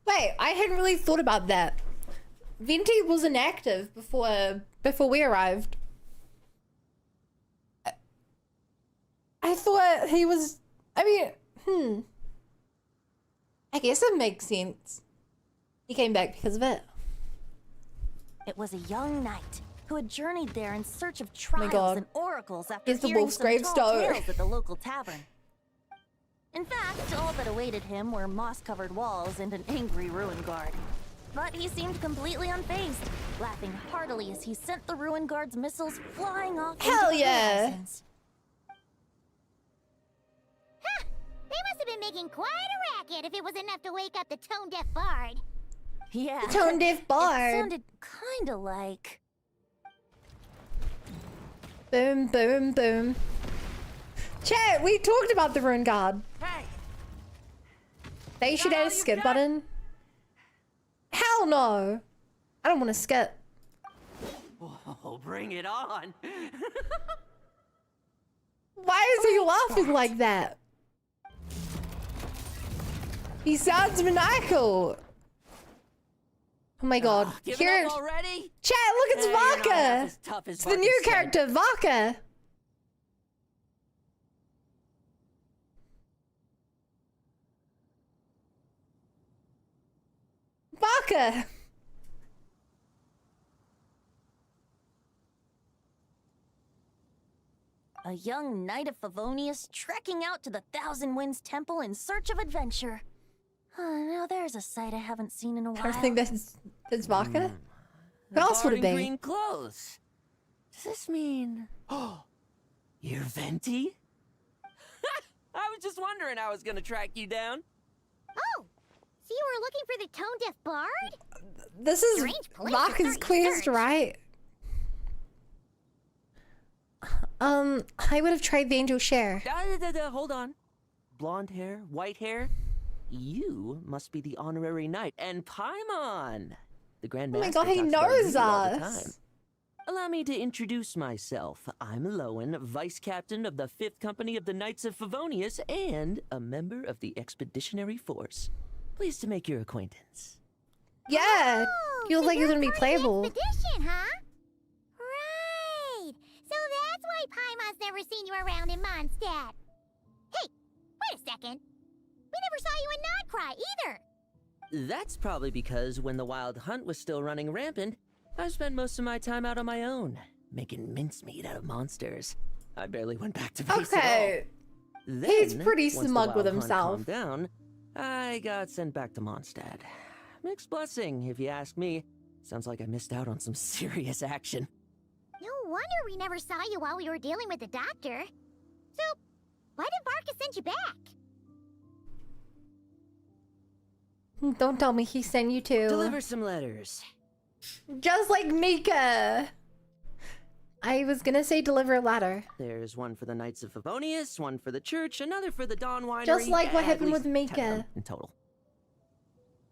Wait, I hadn't really thought about that. Venti was inactive before we arrived. I thought he was... I mean, I guess it makes sense. He came back because of it. It was a young knight who had journeyed there in search of my trials God. and oracles after Here's the hearing wolf's some tall gravestone. tales at the local tavern. In fact, all that awaited him were moss-covered walls and an angry ruin guard. But he seemed completely unfazed, laughing heartily as he sent the ruin guard's missiles flying off Hell into the yeah. horizons. Huh! They must have been making quite a racket if it was enough to wake up the tone-deaf bard. Yeah. The tone-deaf It bard. sounded kinda like... Boom, boom, boom. Chat, we talked about the Rune Guard. Hey, They should add a all you skip got? button. Hell no. I don't want to skip. oh, bring it on. Why is he laughing like that? He sounds maniacal. Oh my god. Give Here, it up already? chat, look, it's Hey, you're not half Varka. as tough as It's the new Varka said. character, Varka. Varka. A young knight of Favonius trekking out to the Thousand Winds Temple in search of adventure. Now there's a sight I haven't seen in a while. I think that's Varka. Who else would it Bard in be? green clothes. Does this mean... Oh, you're Venti? I was just wondering how I was gonna track you down. Oh! So you were looking for the tone-deaf bard? This is Strange place to Varka's start your quest, search. right? I would have tried the angel share. Hold on. Blonde hair, white hair. You must be the honorary knight. And Paimon, the Grand Oh my Master, god, he talks about knows you all the time. us. Allow me to introduce myself. I'm Lowen, Vice Captain of the 5th Company of the Knights of Favonius and a member of the Expeditionary Force. Pleased to make your acquaintance. Yeah, Oh, you look so like you're gonna be part of the playable. expedition, huh? Right. So that's why Paimon's never seen you around in Mondstadt. second. We never saw you in Nodcry either. That's probably because when the wild hunt was still running rampant, I spent most of my time out on my own, making mincemeat out of monsters. I barely went back to base at all. Okay. Then, He's pretty once the smug with wild hunt himself. calmed down, I got sent back to Mondstadt. Mixed blessing, if you ask me. Sounds like I missed out on some serious action. No wonder we never saw you while we were dealing with the doctor. So, why did Varka send you back? Don't tell me he sent you to. Deliver some letters. Just like Mika. I was gonna say deliver a letter. There's one for the Knights of Favonius, one for the church, another for the Dawn Winery. Just like what at happened least with 10 of Mika. them in total.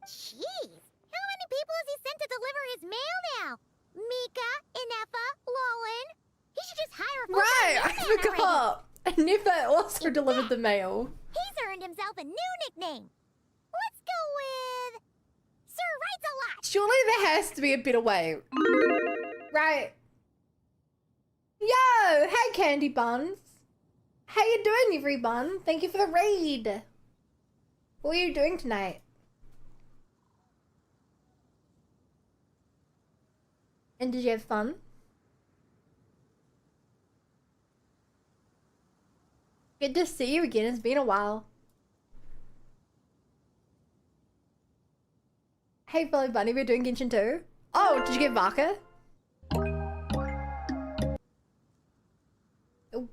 Jeez, how many people has he sent to deliver his mail now? Mika, Inefa, Lowen. He should just hire a Right, I full-time mailman forgot. Nifa also delivered the mail. already. He's earned himself a new nickname. Let's go with Sir Writes a Lot. Surely there has to be a better way. Right. Yo, hey Candy Buns. How you doing, everyone? Thank you for the raid. What are you doing tonight? And did you have fun? Good to see you again. It's been a while. Hey, Billy Bunny, we're doing Genshin too. Oh, did you get Vaka? Oh.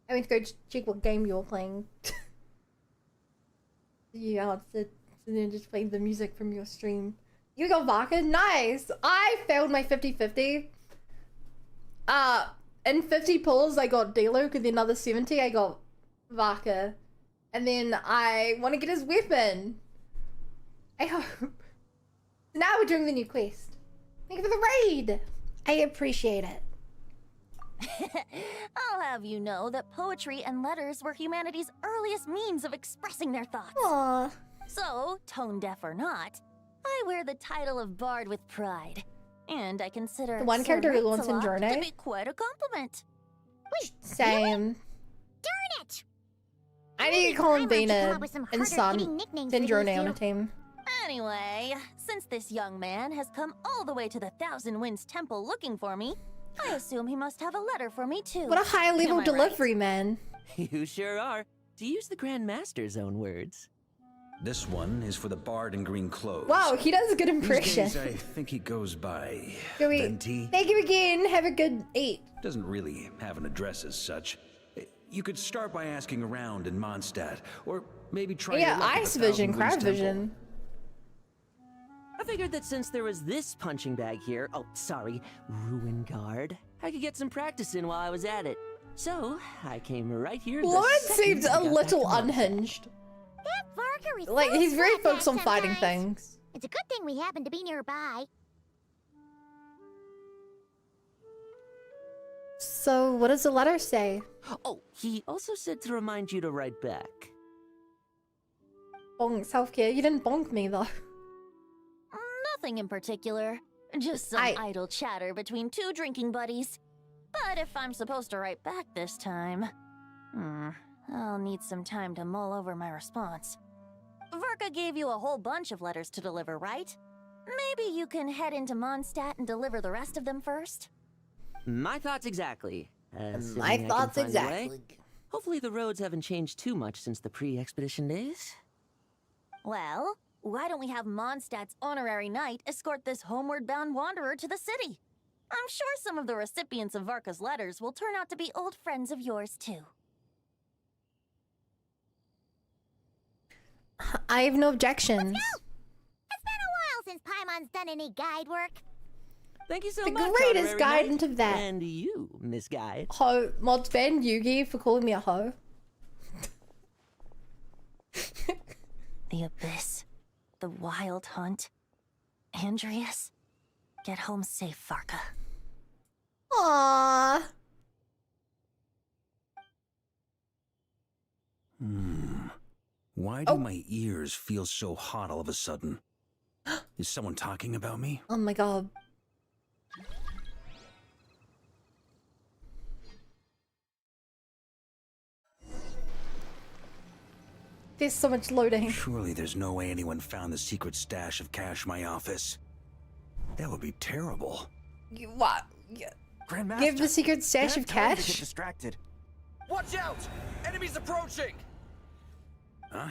I went to go check what game you were playing. You answered, and then just played the music from your stream. You got Vaka? Nice! I failed my 50-50. In 50 pulls, I got Diluc, and then another 70, I got Vaka. And then I want to get his weapon. I hope. Now we're doing the new quest. Thank you for the raid. I appreciate it. I'll have you know that poetry and letters were humanity's earliest means of expressing their thoughts. Aww. So, tone deaf or not, I wear the title of Bard with pride. And I consider The one Sir character who wants in Lancelot to Journey? be quite a compliment. Wait, Same. darn it! I need to Maybe call I want you to come Bina up with some and harder-hitting Sun nicknames and for Journey these on a two. team. Anyway, since this young man has come all the way to the Thousand Winds Temple looking for me, I assume he must have a letter for me too. What a high Am level I right? delivery, man. You sure are. To use the Grand Master's own words. This one is for the bard in green clothes. Wow, he does a good These impression. days, I think he goes by Go eat. Venti. Thank you again. Have a good eat. Doesn't really have an address as such. You could start by asking around in Mondstadt, or maybe try your Yeah, luck at the Ice Vision, Thousand Winds Crab Temple. Vision. I figured that since there was this punching bag here, oh, sorry, Ruin Guard, I could get some practice in while I was at it. So, I came right here. the Lauren second seems I a got little back to Mondstadt. unhinged. That Varka is Like, so he's very slapdash focused on fighting sometimes. things. It's a good thing we happen to be nearby. So, what does the letter say? Oh, he also said to remind you to write back. Bonk self-care. You didn't bonk me, though. Nothing in particular. Just some idle chatter between two drinking buddies. But if I'm supposed to write back this time, I'll need some time to mull over my response. Verka gave you a whole bunch of letters to deliver, right? Maybe you can head into Mondstadt and deliver the rest of them first? My thoughts exactly. Assuming My I can thoughts find a way. exactly. Hopefully the roads haven't changed too much since the pre-expedition days. Well, why don't we have Mondstadt's honorary knight escort this homeward-bound wanderer to the city? I'm sure some of the recipients of Varka's letters will turn out to be old friends of yours, too. I have no objections. It's been a while since Paimon's done any guide work. Thank you so The much, greatest Honorary guide Knight. into that. And you, Miss Guide. Ho, mods ban Yugi for calling me a hoe. The Abyss. The Wild Hunt. Andreas. Get home safe, Varka. Aww. Why do my ears feel so hot all of a sudden? Is someone talking about me? Oh my god. There's so much loading. Surely there's no way anyone found the secret stash of cash in my office. That would be terrible. What? Grandmaster, Give the secret stash you of have time to cash? get distracted. Watch out! Enemies approaching! Huh?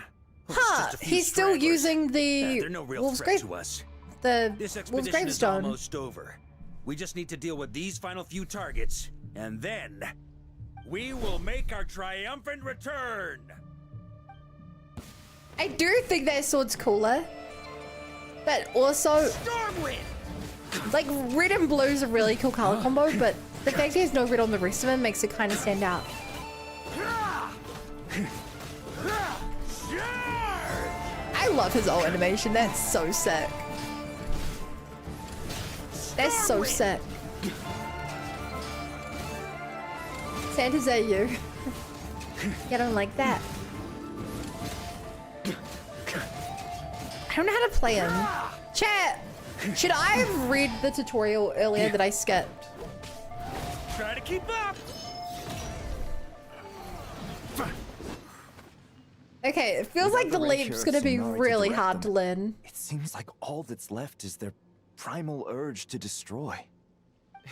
Huh, he's still using the They're no real Wolf's threat grave, to us. the This Wolf's expedition is gravestone. almost over. We just need to deal with these final few targets, and then we will make our triumphant return. I do think that sword's cooler, but also Stormwind! like red and blue is a really cool color combo, but the fact there's no red on the rest of it makes it kind of stand out. I love his ult animation. That's so sick. That's so sick. Santa's at you. I don't like that. I don't know how to play him. Chat! Should I have read the tutorial earlier that I skipped? Try to keep up. Okay, it feels like the leap's gonna be really hard to learn. It seems like all that's left is their primal urge to destroy.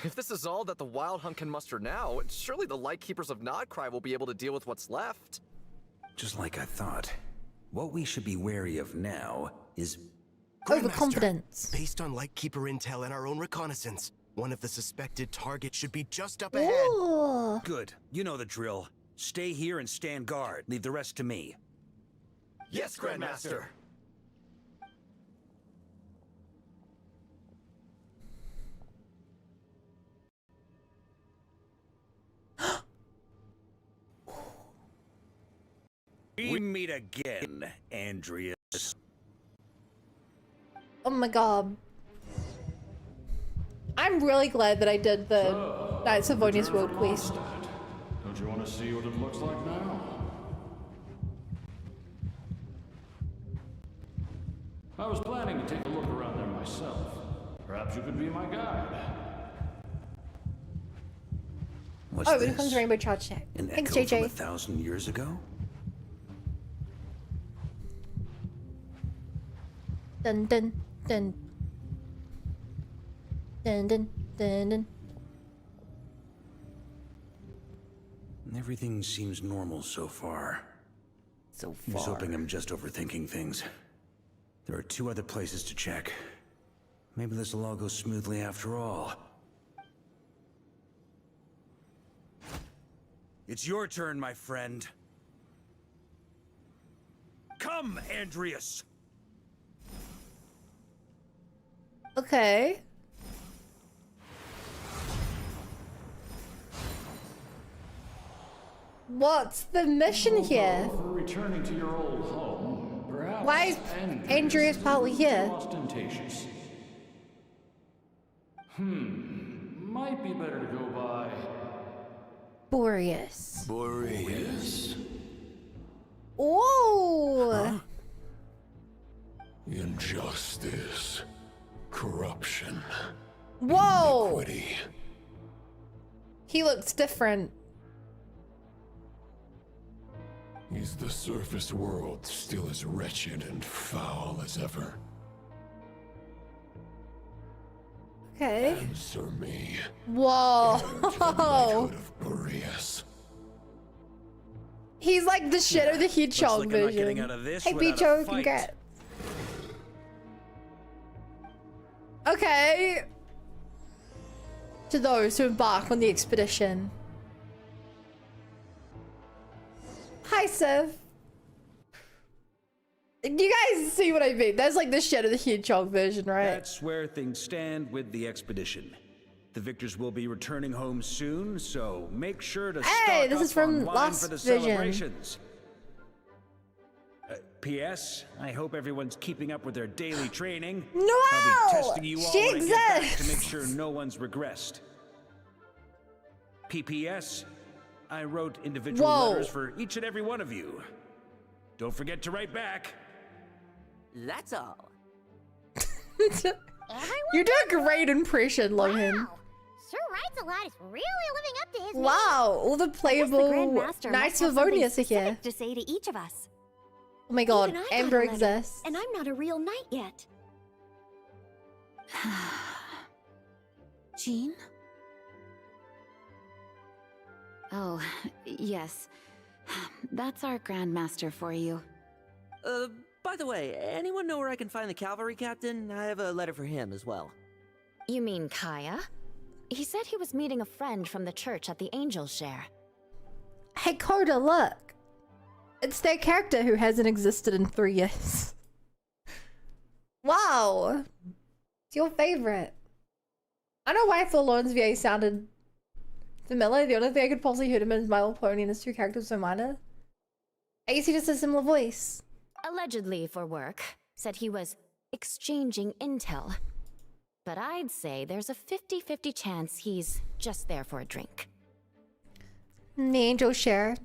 If this is all that the Wild Hunt can muster now, surely the Lightkeepers of Nodcry will be able to deal with what's left. Just like I thought. What we should be wary of now is Overconfidence. Based on Lightkeeper intel and our own reconnaissance, one of the suspected targets should be just up ahead. Ooh. good. You know the drill. Stay here and stand guard. Leave the rest to me. Yes, Grandmaster. We meet again, Andreas. Oh my god. I'm really glad that I did the Knights of Vonius World Quest. Don't you want to see what it looks like now? I was planning to take a look around there myself. Perhaps you could be my guide. What's Oh, this? here comes Rainbow Charge Tech. An Thanks, echo from JJ. 1,000 years ago? Dun dun dun. Dun dun dun dun. Everything seems normal so far. So Here's far. hoping I'm just overthinking things. There are 2 other places to check. Maybe this will all go smoothly after all. It's your turn, my friend. Come, Andreas! Okay. What's the mission here? For returning to your old home, perhaps. Why is Andreas partly here? Ostentatious. Might be better to go by. Boreas. Boreas. Oh. Injustice. Corruption. Whoa. Iniquity. He looks different. Is the surface world still as wretched and foul as ever? Okay. Answer me. Whoa. Knighthood of Boreas. He's like the Shadow the Hedgehog like I'm not getting version. out of this Hey, without a Bicho, fight. congrats. Okay. To those who embark on the expedition. Hi, Sev. You guys see what I mean? That's like the Shadow the Hedgehog version, right? That's where things stand with the expedition. The victors will be returning home soon, so make sure to Hey, stock this up is from on wine Last for the Vision. celebrations. P.S. I hope everyone's keeping up with their daily training. No! I'll be testing you all She when I get back to exists! make sure no one's regressed. P.P.S. I wrote individual Whoa. letters for each and every one of you. Don't forget to write back. That's all. Everyone? You do a great impression, Lohan. Wow. Sir Wrights a Lot is really living up to his Wow, all the I guess the playable Grandmaster Knights must of have something Vonius are here. specific to say to each of us. Oh my god, Even I got Amber a letter, exists. and I'm not a real knight yet. Jean? Oh, yes. That's our Grandmaster for you. By the way, anyone know where I can find the cavalry captain? I have a letter for him as well. You mean Kaya? He said he was meeting a friend from the church at the Angel Share. Hey Coda, look. It's their character who hasn't existed in 3 years. Wow. It's your favorite. I don't know why I thought Lawrence VA sounded familiar. The only thing I could possibly hear him in is My Little Pony and his 2 characters so minor. I guess he just has a similar voice. Allegedly for work. Said he was exchanging intel. But I'd say there's a 50-50 chance he's just there for a drink. The Angel Share.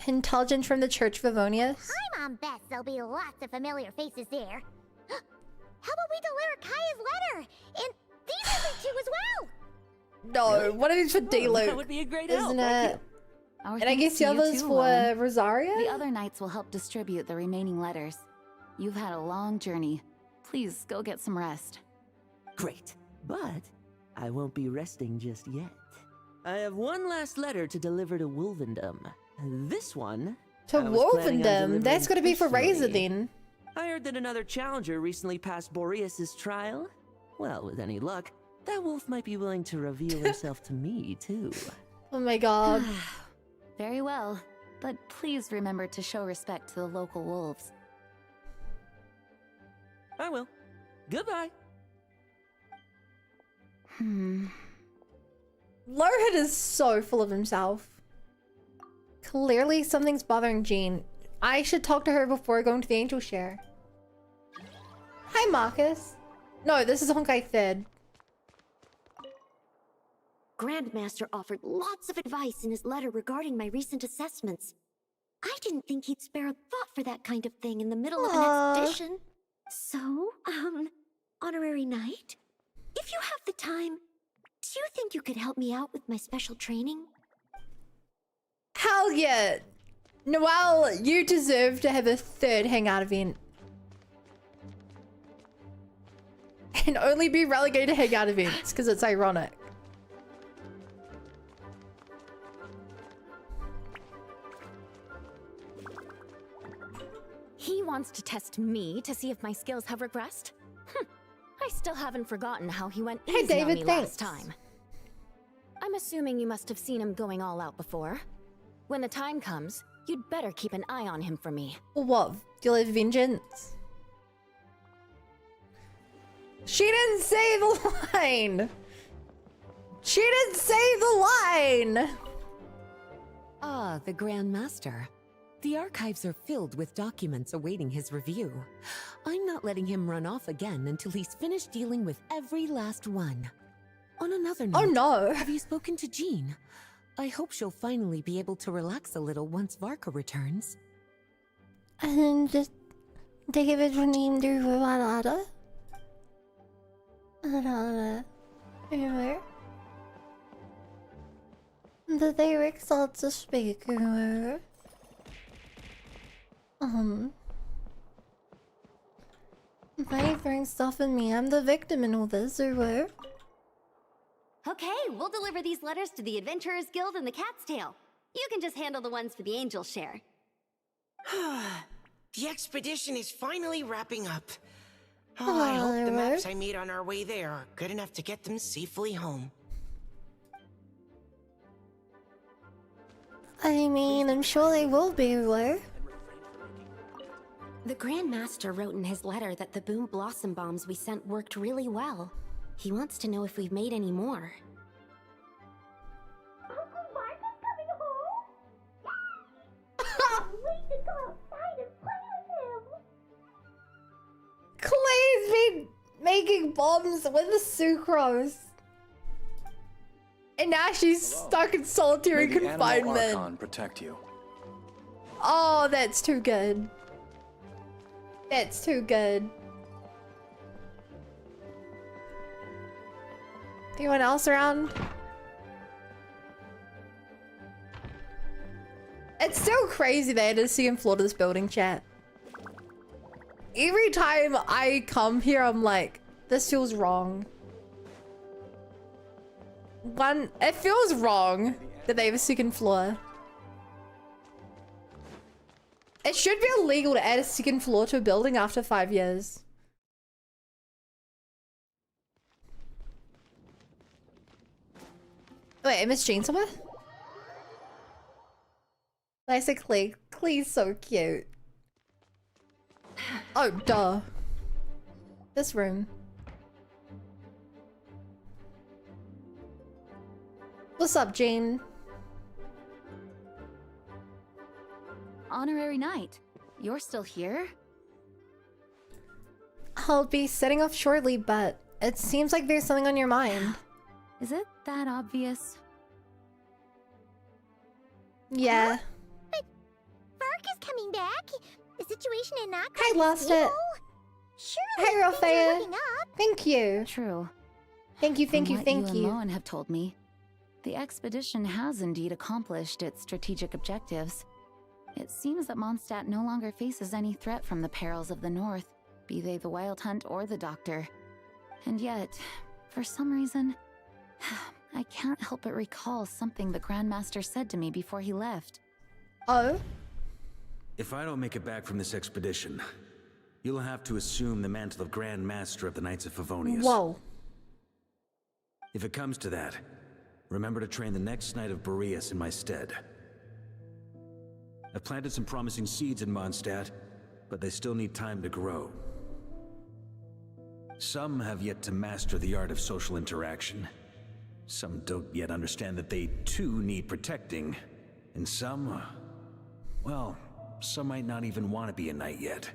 Intelligence from the Church of Favonius. I'm on Beth. There'll be lots of familiar faces there. How about we deliver Kaya's letter? And these other 2 as well? No, one of these for D-Luke. That would be a great Isn't help. it? And I guess the others for Rosaria? The other knights will help distribute the remaining letters. You've had a long journey. Please go get some rest. Great, but I won't be resting just yet. I have one last letter to deliver to Wolvendom. This one... To I was planning on Wolvendom? That's gonna be for Razor personally. then. I heard that another challenger recently passed Boreas's trial. Well, with any luck, that wolf might be willing to reveal himself to me, too. Oh my god. Very well, but please remember to show respect to the local wolves. I will. Goodbye. Lohan is so full of himself. Clearly something's bothering Jean. I should talk to her before going to the Angel Share. Hi, Marcus. No, this is Honkai Third. Grandmaster offered lots of advice in his letter regarding my recent assessments. I didn't think he'd spare a thought for that kind of thing in the middle of an expedition. So, honorary knight, if you have the time, do you think you could help me out with my special training? Hell yeah. Noelle, you deserve to have a 3rd hangout event. And only be relegated to hangout events, because it's ironic. He wants to test me to see if my skills have regressed? I still haven't forgotten how he went easy David, on me thanks. last time. I'm assuming you must have seen him going all out before. When the time comes, you'd better keep an eye on him for me. What? You'll have vengeance? She didn't say the line! She didn't say the line! Ah, the Grand Master. The archives are filled with documents awaiting his review. I'm not letting him run off again until he's finished dealing with every last one. On another note, oh no! Have you spoken to Jean? I hope she'll finally be able to relax a little once Varka returns. And just take it from him to Valada. Anywhere. The lyrics also speak. Why are you throwing stuff at me? I'm the victim in all this, or what? Okay, we'll deliver these letters to the Adventurers Guild and the Cat's Tail. You can just handle the ones for the Angel Share. The expedition is finally wrapping up. Oh, I hope the maps I made on our way there are good enough to get them safely home. I mean, I'm sure they will be, where? The Grand Master wrote in his letter that the Boom Blossom bombs we sent worked really well. He wants to know if we've made any more. Uncle Martha's coming home? Can't wait to go outside and play with him. Clay's been making bombs with the sucrose. And now she's stuck in solitary May the Animal confinement. Archon protect you. Oh, that's too good. That's too good. Anyone else around? It's so crazy they had to see him floor to this building, chat. Every time I come here, I'm like, this feels wrong. It feels wrong that they have a second floor. It should be illegal to add a second floor to a building after 5 years. Wait, I missed Jean somewhere? Basically, Clee's so cute. Oh, duh. This room. What's up, Jean? Honorary Knight, you're still here? I'll be setting off shortly, but it seems like there's something on your mind. Is it that obvious? Yeah. But Vark is coming back. The situation in Knock. I lost it. Surely Hey, things are Ralphia. looking up. Thank you. True. Thank you, thank From you, what thank you you. and Lowen have told me, the expedition has indeed accomplished its strategic objectives. It seems that Mondstadt no longer faces any threat from the perils of the North, be they the Wild Hunt or the Doctor. And yet, for some reason, I can't help but recall something the Grandmaster said to me before he left. Oh? If I don't make it back from this expedition, you'll have to assume the mantle of Grand Master of the Knights of Favonius. Whoa. If it comes to that, remember to train the next Knight of Boreas in my stead. I've planted some promising seeds in Mondstadt, but they still need time to grow. Some have yet to master the art of social interaction. Some don't yet understand that they too need protecting. And some, well, some might not even want to be a knight yet.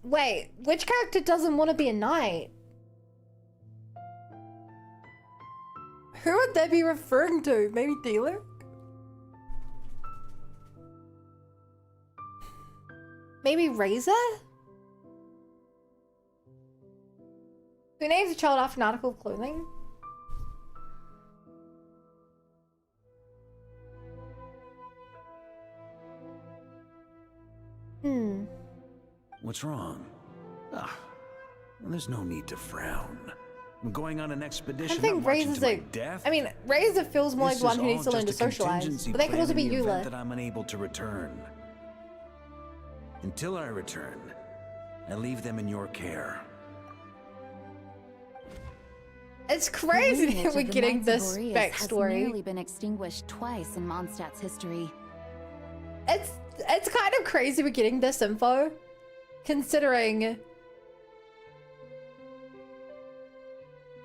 Wait, which character doesn't want to be a knight? Who would they be referring to? Maybe Dealer? Maybe Razor? Who names a child after an article of clothing? What's wrong? Well, there's no need to frown. I'm going on an expedition. I think not marching Razor's to my a... death. I mean, Razor feels more like This the one is who needs to all learn to just a socialize. contingency But that could plan also in be the event Eula. that I'm unable to return. Until I return, I leave them in your care. It's crazy The lineage that of we're the getting Knights of this Boreas backstory. has nearly been extinguished twice in Mondstadt's history. It's kind of crazy we're getting this info, considering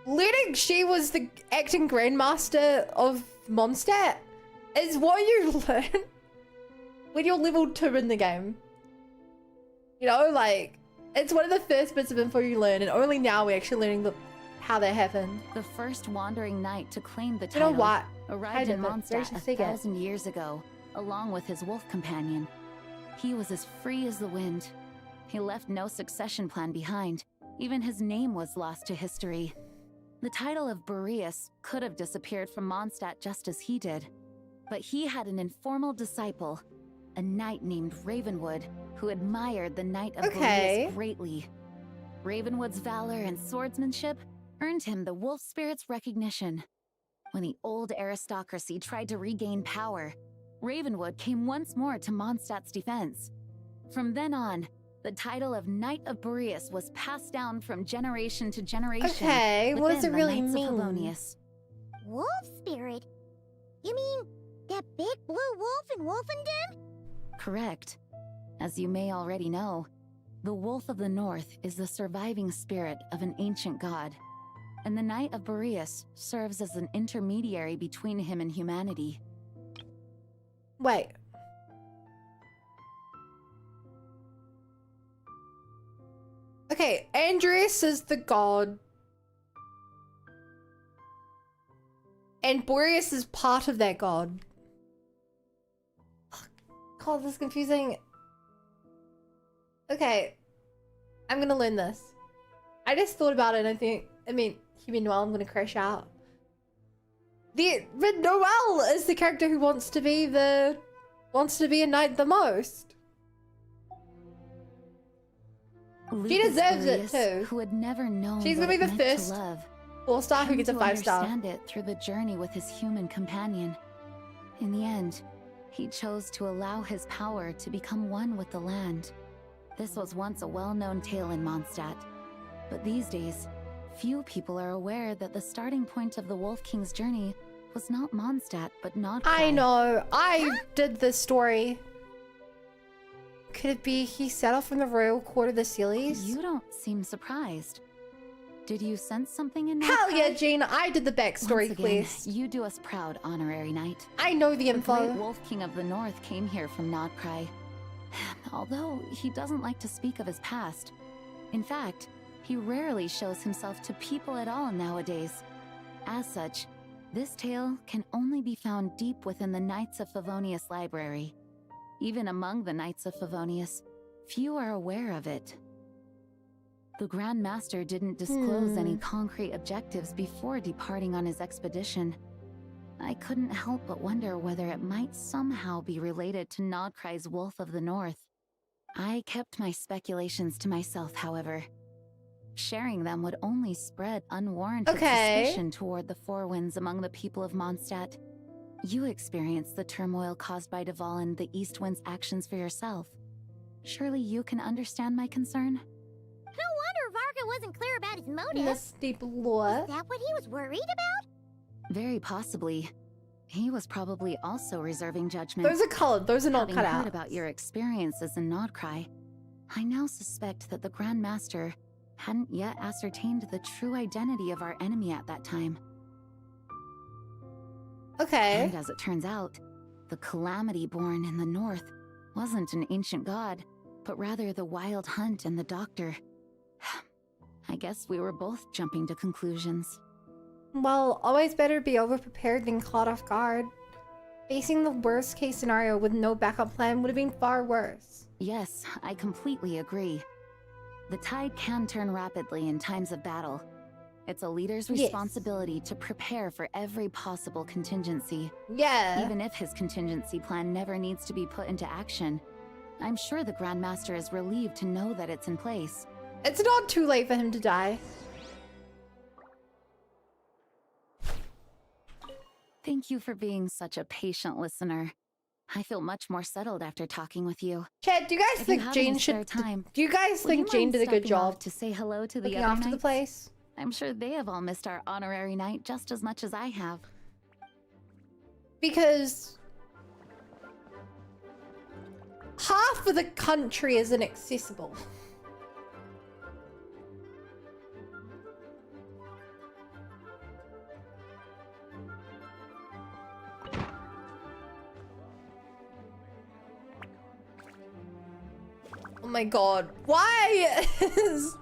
learning she was the acting grandmaster of Mondstadt is what you learn when you're level 2 in the game. You know, like, it's one of the first bits of info you learn, and only now we're actually learning how that happened. The first wandering knight to claim the You title know what? arrived in There's Mondstadt a 1,000 years ago, along with his wolf companion. He was as free as the wind. He left no succession plan behind. Even his name was lost to history. The title of Boreas could have disappeared from Mondstadt just as he did. But he had an informal disciple, a knight named Ravenwood, who admired the Knight of Boreas greatly. Ravenwood's valor and swordsmanship earned him the wolf spirit's recognition. When the old aristocracy tried to regain power, Ravenwood came once more to Mondstadt's defense. From then on, the title of Knight of Boreas was passed down from generation to generation. Okay, what does it within the really Knights of mean? Favonius. Wolf spirit? You mean that big blue wolf in Wolfenden? Correct. As you may already know, the Wolf of the North is the surviving spirit of an ancient god, and the Knight of Boreas serves as an intermediary between him and humanity. Wait. Okay, Andreas is the god. And Boreas is part of that god. God, this is confusing. Okay. I'm gonna learn this. I just thought about it and I think, I mean, human well, I'm gonna crash out. But Noelle is the character who wants to be a knight the most. She deserves it too. Who had never known She's gonna what be it the meant first to love, 4-star who came gets a to 5-star. understand it through the journey with his human companion. In the end, he chose to allow his power to become one with the land. This was once a well-known tale in Mondstadt, but these days, few people are aware that the starting point of the Wolf King's journey was not Mondstadt, but Nodcry. I know. I did this story. Could it be he set off from the royal court of the Sealies? You don't seem surprised. Did you sense something in Hell Nodcry? yeah, Jean. I did the backstory Once again, quest. you do us proud, honorary knight. I know the info. The great Wolf King of the North came here from Nodcry. Although he doesn't like to speak of his past. In fact, he rarely shows himself to people at all nowadays. As such, this tale can only be found deep within the Knights of Favonius library. Even among the Knights of Favonius, few are aware of it. The Grand Master didn't disclose any concrete objectives before departing on his expedition. I couldn't help but wonder whether it might somehow be related to Nodcry's Wolf of the North. I kept my speculations to myself, however. Sharing them would only spread unwarranted suspicion toward the Four Winds among the people of Mondstadt. You experienced the turmoil caused by Duval and the East Wind's actions for yourself. Surely you can understand my concern? No wonder Varga wasn't clear about his motive. This deep lore. Is that what he was worried about? Very possibly. He was probably also reserving judgment. Those are colored. Those are not cut Having out. heard about your experiences in Nodcry, I now suspect that the Grand Master hadn't yet ascertained the true identity of our enemy at that time. Okay. And as it turns out, the Calamity born in the north wasn't an ancient god, but rather the Wild Hunt and the Doctor. I guess we were both jumping to conclusions. Well, always better be overprepared than caught off guard. Facing the worst case scenario with no backup plan would have been far worse. Yes, I completely agree. The tide can turn rapidly in times of battle. It's a leader's responsibility to prepare for every possible contingency. Yeah. Even if his contingency plan never needs to be put into action, I'm sure the Grand Master is relieved to know that it's in place. It's not too late for him to die. Thank you for being such a patient listener. I feel much more settled after talking with you. Chad, do you guys If think you have Jane any spare should... time, Do you guys would think you Jane mind did a good stepping off job to say hello to the looking other after the knights? place? I'm sure they have all missed our honorary knight just as much as I have. Because half of the country is inaccessible. Oh my god. Why is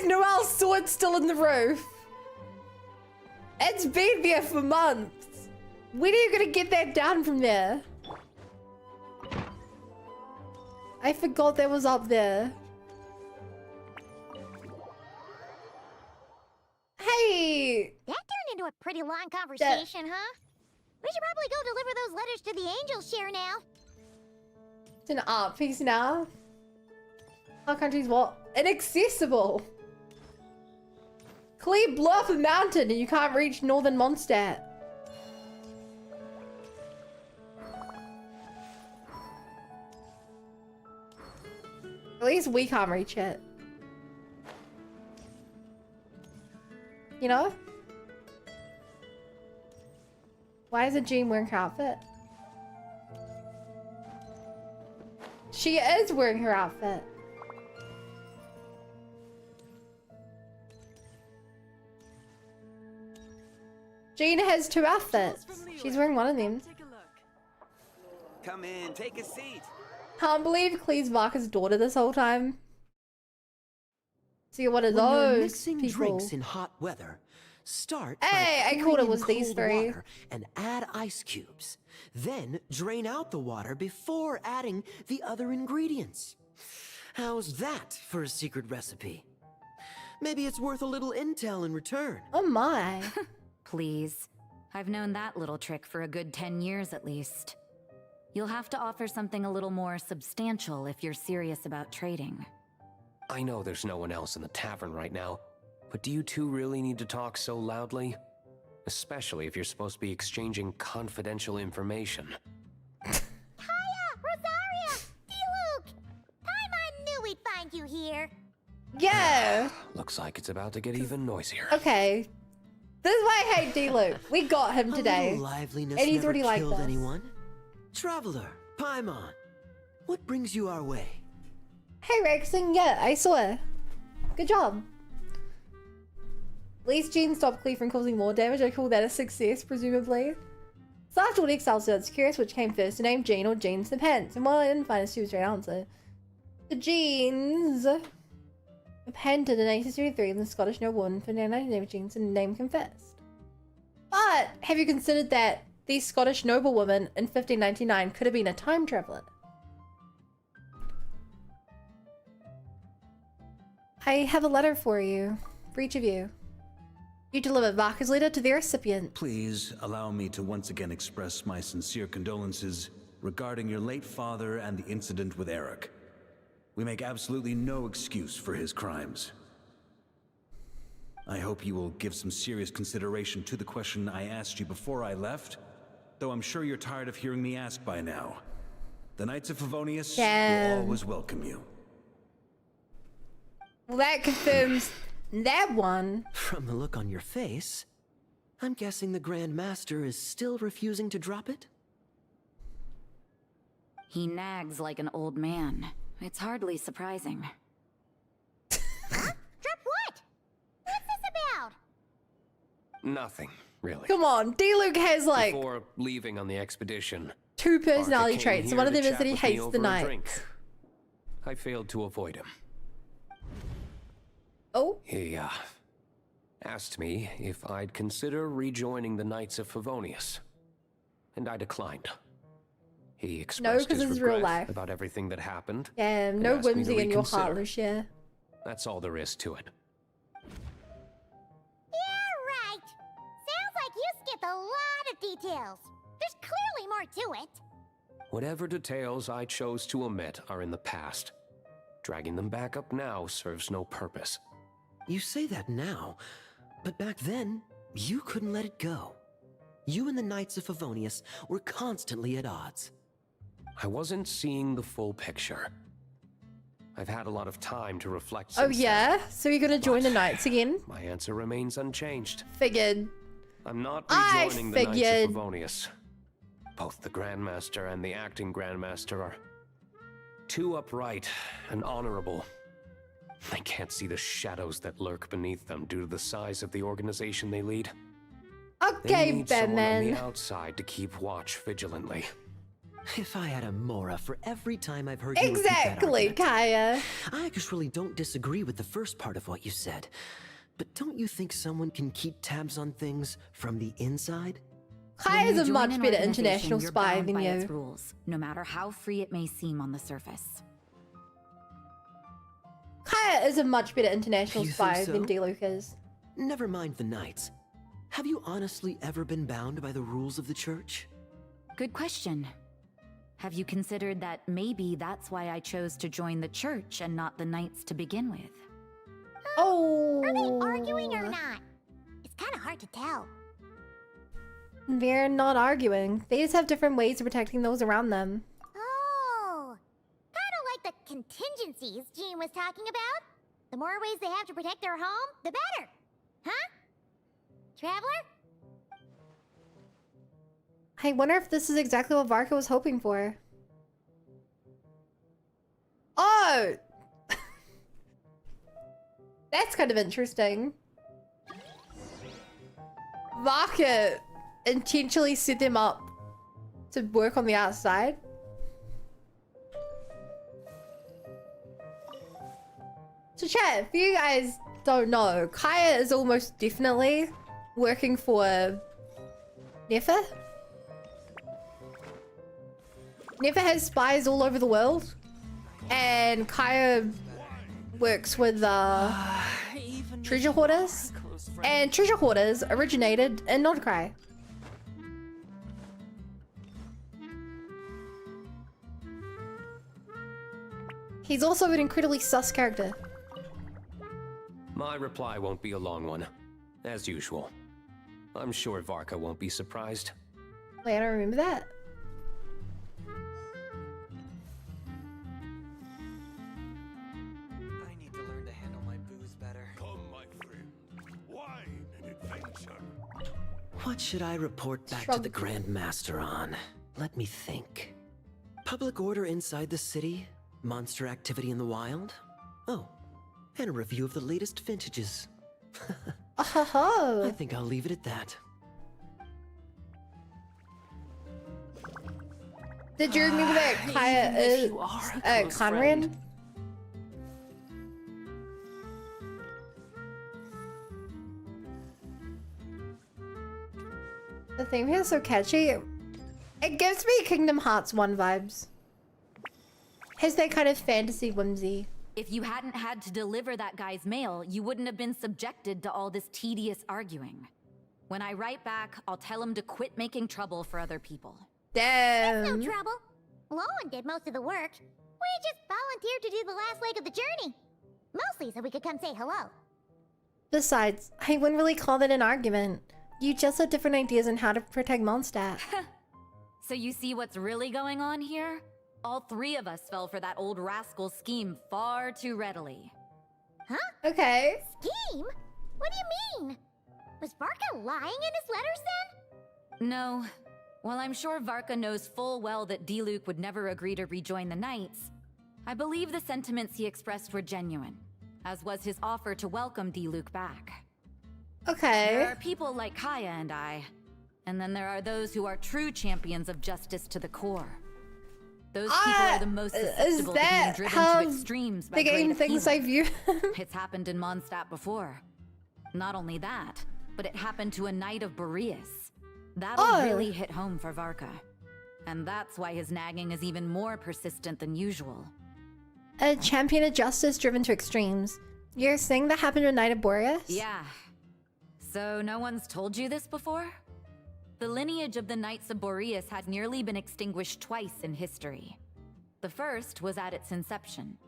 Noelle's sword still in the roof? It's been there for months. When are you gonna get that down from there? I forgot that was up there. Hey! That turned into a pretty long conversation, huh? We should probably go deliver those letters to the Angels share now. It's an art piece now. Our country's what? Inaccessible. Cleve blew off a mountain and you can't reach northern Mondstadt. At least we can't reach it. You know? Why isn't Jean wearing her outfit? She is wearing her outfit. Jean has two outfits. She's wearing one of them. Come in, take a seat. Can't believe Clee's Varka's daughter this whole time. See, what are When you're those mixing people? drinks in hot weather, start by Hey, I pouring called it in was these cold three. water and add ice cubes. Then drain out the water before adding the other ingredients. How's that for a secret recipe? Maybe it's worth a little intel in return. Oh my. Please. I've known that little trick for a good 10 years at least. You'll have to offer something a little more substantial if you're serious about trading. I know there's no one else in the tavern right now, but do you two really need to talk so loudly? Especially if you're supposed to be exchanging confidential information. Kaya! Rosaria! D-Luke! Paimon knew we'd find you here. Yeah. Looks like it's about to get even noisier. Okay. This is why I hate D-Luke. We got him today. A little liveliness and he's never already like killed this. anyone. Traveler, Paimon, what brings you our way? Hey Rexon, yeah, I saw it. Good job. At least Jean stopped Clee from causing more damage. I call that a success, presumably. So after all the Exile Studs, curious which came first, to name Jean or Jeans the Pants. And while I didn't find a super straight answer, the Jeans appended in 1873 in the Scottish noblewoman for their name Jeans and name confessed. But have you considered that the Scottish noblewoman in 1599 could have been a time traveler? I have a letter for you, for each of you. You deliver Varka's letter to the recipient. Please allow me to once again express my sincere condolences regarding your late father and the incident with Eric. We make absolutely no excuse for his crimes. I hope you will give some serious consideration to the question I asked you before I left, though I'm sure you're tired of hearing me ask by now. The Knights of Favonius will always welcome you. Well, that confirms that one. From the look on your face, I'm guessing the Grand Master is still refusing to drop it? He nags like an old man. It's hardly surprising. Drop what? What's this about? Nothing, really. Come on, D-Luke has like Before leaving on the expedition, two personality Barker came traits. here One of to them is chat that he with me hates the over a Knights. drink. I failed to avoid him. Oh? He asked me if I'd consider rejoining the Knights of Favonius, and I declined. He expressed because his this is real regret life. about everything that happened. Yeah, and no asked me to whimsy in your reconsider. heart, Lucia. That's all there is to it. Yeah, right. Sounds like you skipped a lot of details. There's clearly more to it. Whatever details I chose to omit are in the past. Dragging them back up now serves no purpose. You say that now, but back then, you couldn't let it go. You and the Knights of Favonius were constantly at odds. I wasn't seeing the full picture. I've had a lot of time to reflect Oh since yeah? So you're gonna join the Knights again? then. My answer remains unchanged. Figured. I'm not I rejoining the Knights figured. of Favonius. Both the Grandmaster and the acting Grandmaster are too upright and honorable. I can't see the shadows that lurk beneath them due to the size of the organization they lead. They Okay, need someone on Batman. the outside to keep watch vigilantly. If I had a Mora for every time I've heard you repeat that Exactly, argument. Kaya. I actually don't disagree with the first part of what you said. But don't you think someone can keep tabs on things from the inside? Kaya's When you a join much an better organization, international you're spy bound than by you. its rules, no matter how free it may seem on the surface. Kaya is a much better international You spy think so? than D-Luke is. Never mind the Knights. Have you honestly ever been bound by the rules of the Church? Good question. Have you considered that maybe that's why I chose to join the church and not the Knights to begin with? Oh. Are they arguing or not? It's kind of hard to tell. They're not arguing. They just have different ways of protecting those around them. Oh, kind of like the contingencies Jean was talking about. The more ways they have to protect their home, the better. Huh? Traveler? I wonder if this is exactly what Varka was hoping for. Oh! That's kind of interesting. Varka intentionally set them up to work on the outside. So chat, if you guys don't know, Kaya is almost definitely working for Nefa. Nefa has spies all over the world, and Kaya works with treasure hoarders, and treasure hoarders originated in Nordcry. He's also an incredibly sus character. My reply won't be a long one, as usual. I'm sure Varka won't be surprised. Wait, I don't remember that. I need to learn to handle my booze better. Come, my friend. Wine and adventure. What should I report back to the Grand Master on? Let me think. Public order inside the city, monster activity in the wild. Oh, and a review of the latest vintages. I think I'll leave it at that. Did you remember that Kaya is Conrad? The theme here is so catchy. It gives me Kingdom Hearts 1 vibes. Has that kind of fantasy whimsy. If you hadn't had to deliver that guy's mail, you wouldn't have been subjected to all this tedious arguing. When I write back, I'll tell him to quit making trouble for other people. Damn. That's no trouble. Lowen did most of the work. We just volunteered to do the last leg of the journey. Mostly so we could come say hello. Besides, I wouldn't really call that an argument. You just have different ideas on how to protect Mondstadt. So you see what's really going on here? All three of us fell for that old rascal's scheme far too readily. Huh? Okay. Scheme? What do you mean? Was Varka lying in his letters then? No. While I'm sure Varka knows full well that Diluc would never agree to rejoin the Knights, I believe the sentiments he expressed were genuine, as was his offer to welcome Diluc back. Okay. There are people like Kaya and I, and then there are those who are true champions of justice to the core. Those people are the most susceptible to being driven to extremes by the game great thinks I view? It's happened in Mondstadt before. Not only that, but it happened to a Knight of Boreas. That'll really hit home for Varka. And that's why his nagging is even more persistent than usual. A champion of justice driven to extremes. You're saying that happened to a Knight of Boreas? Yeah. So no one's told you this before? The lineage of the Knights of Boreas had nearly been extinguished twice in history. The first was at its inception.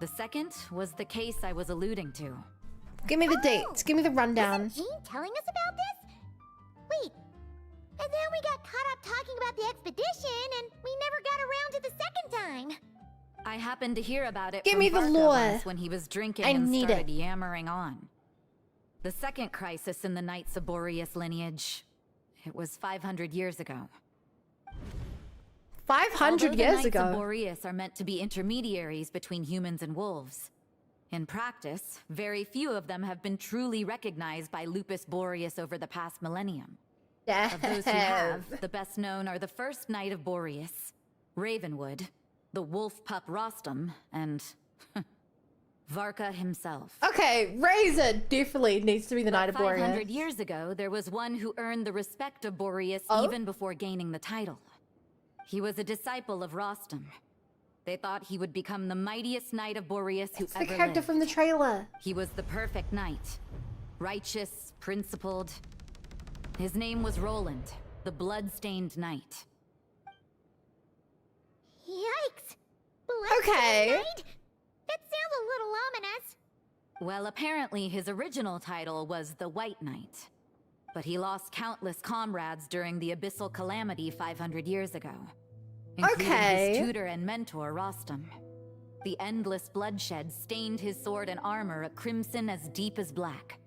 The second was the case I was alluding to. Give me the dates. Give me the rundown. Wasn't Jean telling us about this? Wait. And then we got caught up talking about the expedition, and we never got around to the second time. I happened to hear about it Give from me the Varka lore. once when he was drinking I and need started it. yammering on. The second crisis in the Knights of Boreas lineage. It was 500 years ago. 500 years the Knights ago. of Boreas are meant to be intermediaries between humans and wolves. In practice, very few of them have been truly recognized by Lupus Boreas over the past millennium. Of those who have, the best known are the first Knight of Boreas, Ravenwood, the wolf pup Rostam, and Varka himself. Okay, Razor definitely needs to be the Knight of Boreas. 500 years ago, there was one who earned the respect of Boreas even before gaining the title. He was a disciple of Rostam. They thought he would become the mightiest Knight of Boreas who The ever character lived. from the trailer. He was the perfect knight. Righteous, principled. His name was Roland, the blood-stained knight. Yikes! Okay. Knight? That sounds a little ominous. Well, apparently his original title was the White Knight. But he lost countless comrades during the Abyssal Calamity 500 years ago. Including his tutor and mentor, Rostam. The endless bloodshed stained his sword and armor a crimson as deep as black,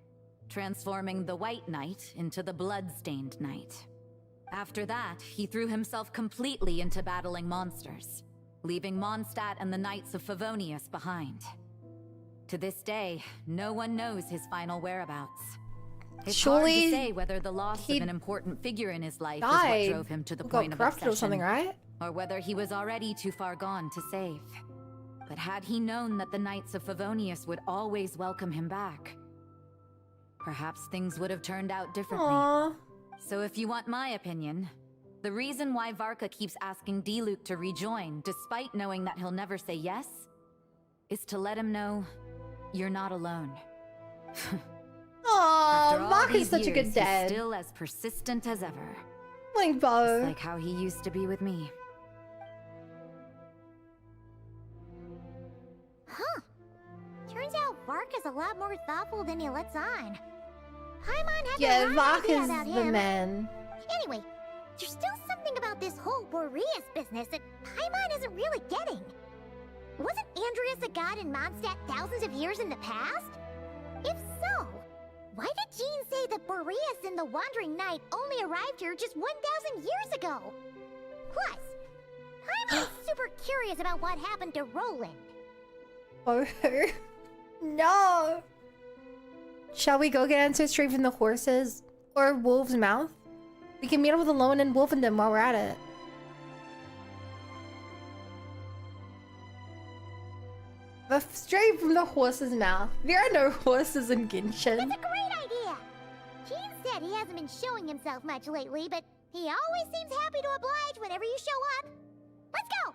transforming the White Knight into the blood-stained knight. After that, he threw himself completely into battling monsters, leaving Mondstadt and the Knights of Favonius behind. To this day, no one knows his final whereabouts. It's hard to say whether the loss of an important figure in his life is what drove him to the point of obsession, or something, right? or whether he was already too far gone to save. But had he known that the Knights of Favonius would always welcome him back, perhaps things would have turned out differently. Aww. So if you want my opinion, the reason why Varka keeps asking Diluc to rejoin, despite knowing that he'll never say yes, is to let him know you're not alone. Aww, Mark is such a good He's dad. still as persistent as ever. Rainbow. Just like how he used to be with me. a lot more thoughtful than he lets on. Paimon had Yeah, the Vach right idea is about the him. man. Anyway, there's still something about this whole Boreas business that Paimon isn't really getting. Wasn't Andreas a god in Mondstadt thousands of years in the past? If so, why did Jean say that Boreas and the Wandering Knight only arrived here just 1,000 years ago? Plus, I'm super curious about what happened to Roland. Oh, no. Shall we go get answers straight from the horses or Wolf's mouth? We can meet up with Alone and Wolfendom while we're at it. But straight from the horse's mouth. There are no horses in Genshin. That's a great idea! Jean said he hasn't been showing himself much lately, but he always seems happy to oblige whenever you show up. Let's go!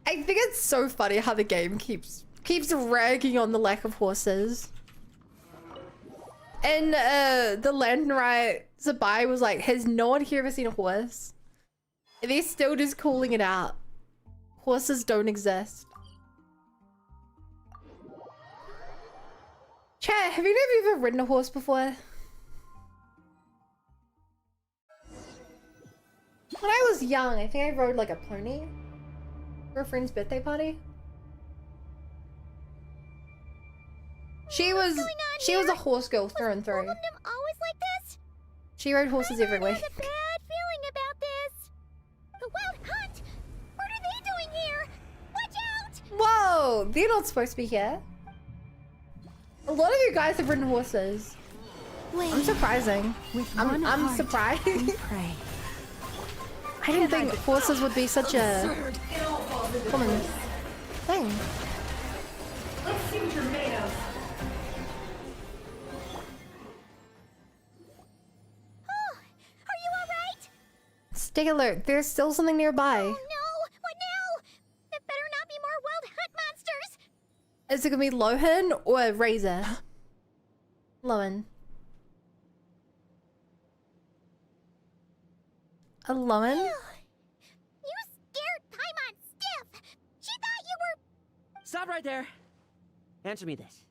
I think it's so funny how the game keeps ragging on the lack of horses. And the Landnright Zabai was like, has no one here ever seen a horse? And they're still just calling it out. Horses don't exist. Chat, have you ever ridden a horse before? When I was young, I think I rode like a pony for a friend's birthday party. She was a horse girl through and through. Always like this? She rode horses every week. I have a bad feeling about this. The Wild Hunt? What are they doing here? Watch out! Whoa, they're not supposed to be here. A lot of you guys have ridden horses. Wait. I'm surprising. I'm surprised. I didn't think horses would be such a common thing. Let's see what you're made of. Oh, are you alright? Stay alert. There's still something nearby. Oh no! What now? There better not be more Wild Hunt monsters! Is it gonna be Lohan or Razor? Lohan. A Lohan? You scared Paimon stiff! She thought you were... Stop right there. Answer me this.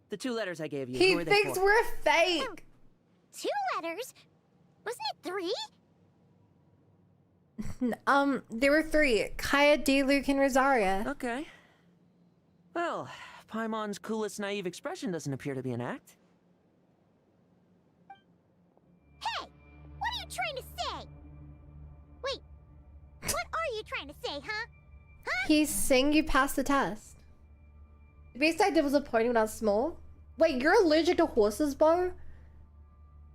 The 2 letters I gave you, He who are they thinks for? we're fake! 2 letters? Wasn't it 3? There were 3. Kaya, D, Luke, and Rosaria. Okay. Well, Paimon's coolest naive expression doesn't appear to be an act. Hey! What are you trying to say? Wait, what are you trying to say, huh? He's saying you passed the test. The best I did was a pony when I was small. Wait, you're allergic to horses, Bo?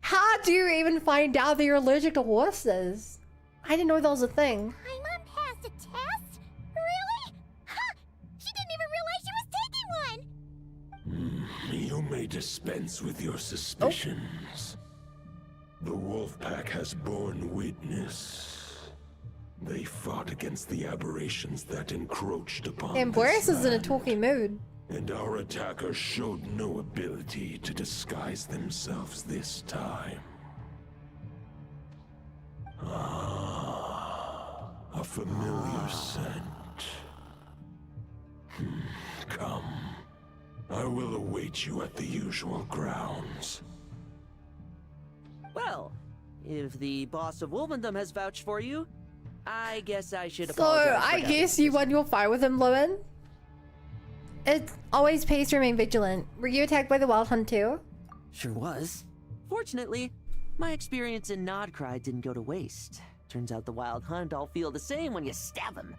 How do you even find out that you're allergic to horses? I didn't know that was a thing. Paimon passed a test? Really? Huh! She didn't even realize she was taking one! You may dispense with your suspicions. The wolf pack has borne witness. They fought against the aberrations that encroached upon And this Boris is in a land, talking mood. and our attackers showed no ability to disguise themselves this time. Ah, a familiar scent. Come. I will await you at the usual grounds. Well, if the boss of Wolvendom has vouched for you, I guess I should So, apologize. I guess you won your fight with him, Lowen. It always pays to remain vigilant. Were you attacked by the Wild Hunt too? Sure was. Fortunately, my experience in Nodcry didn't go to waste. Turns out the Wild Hunt all feel the same when you stab them.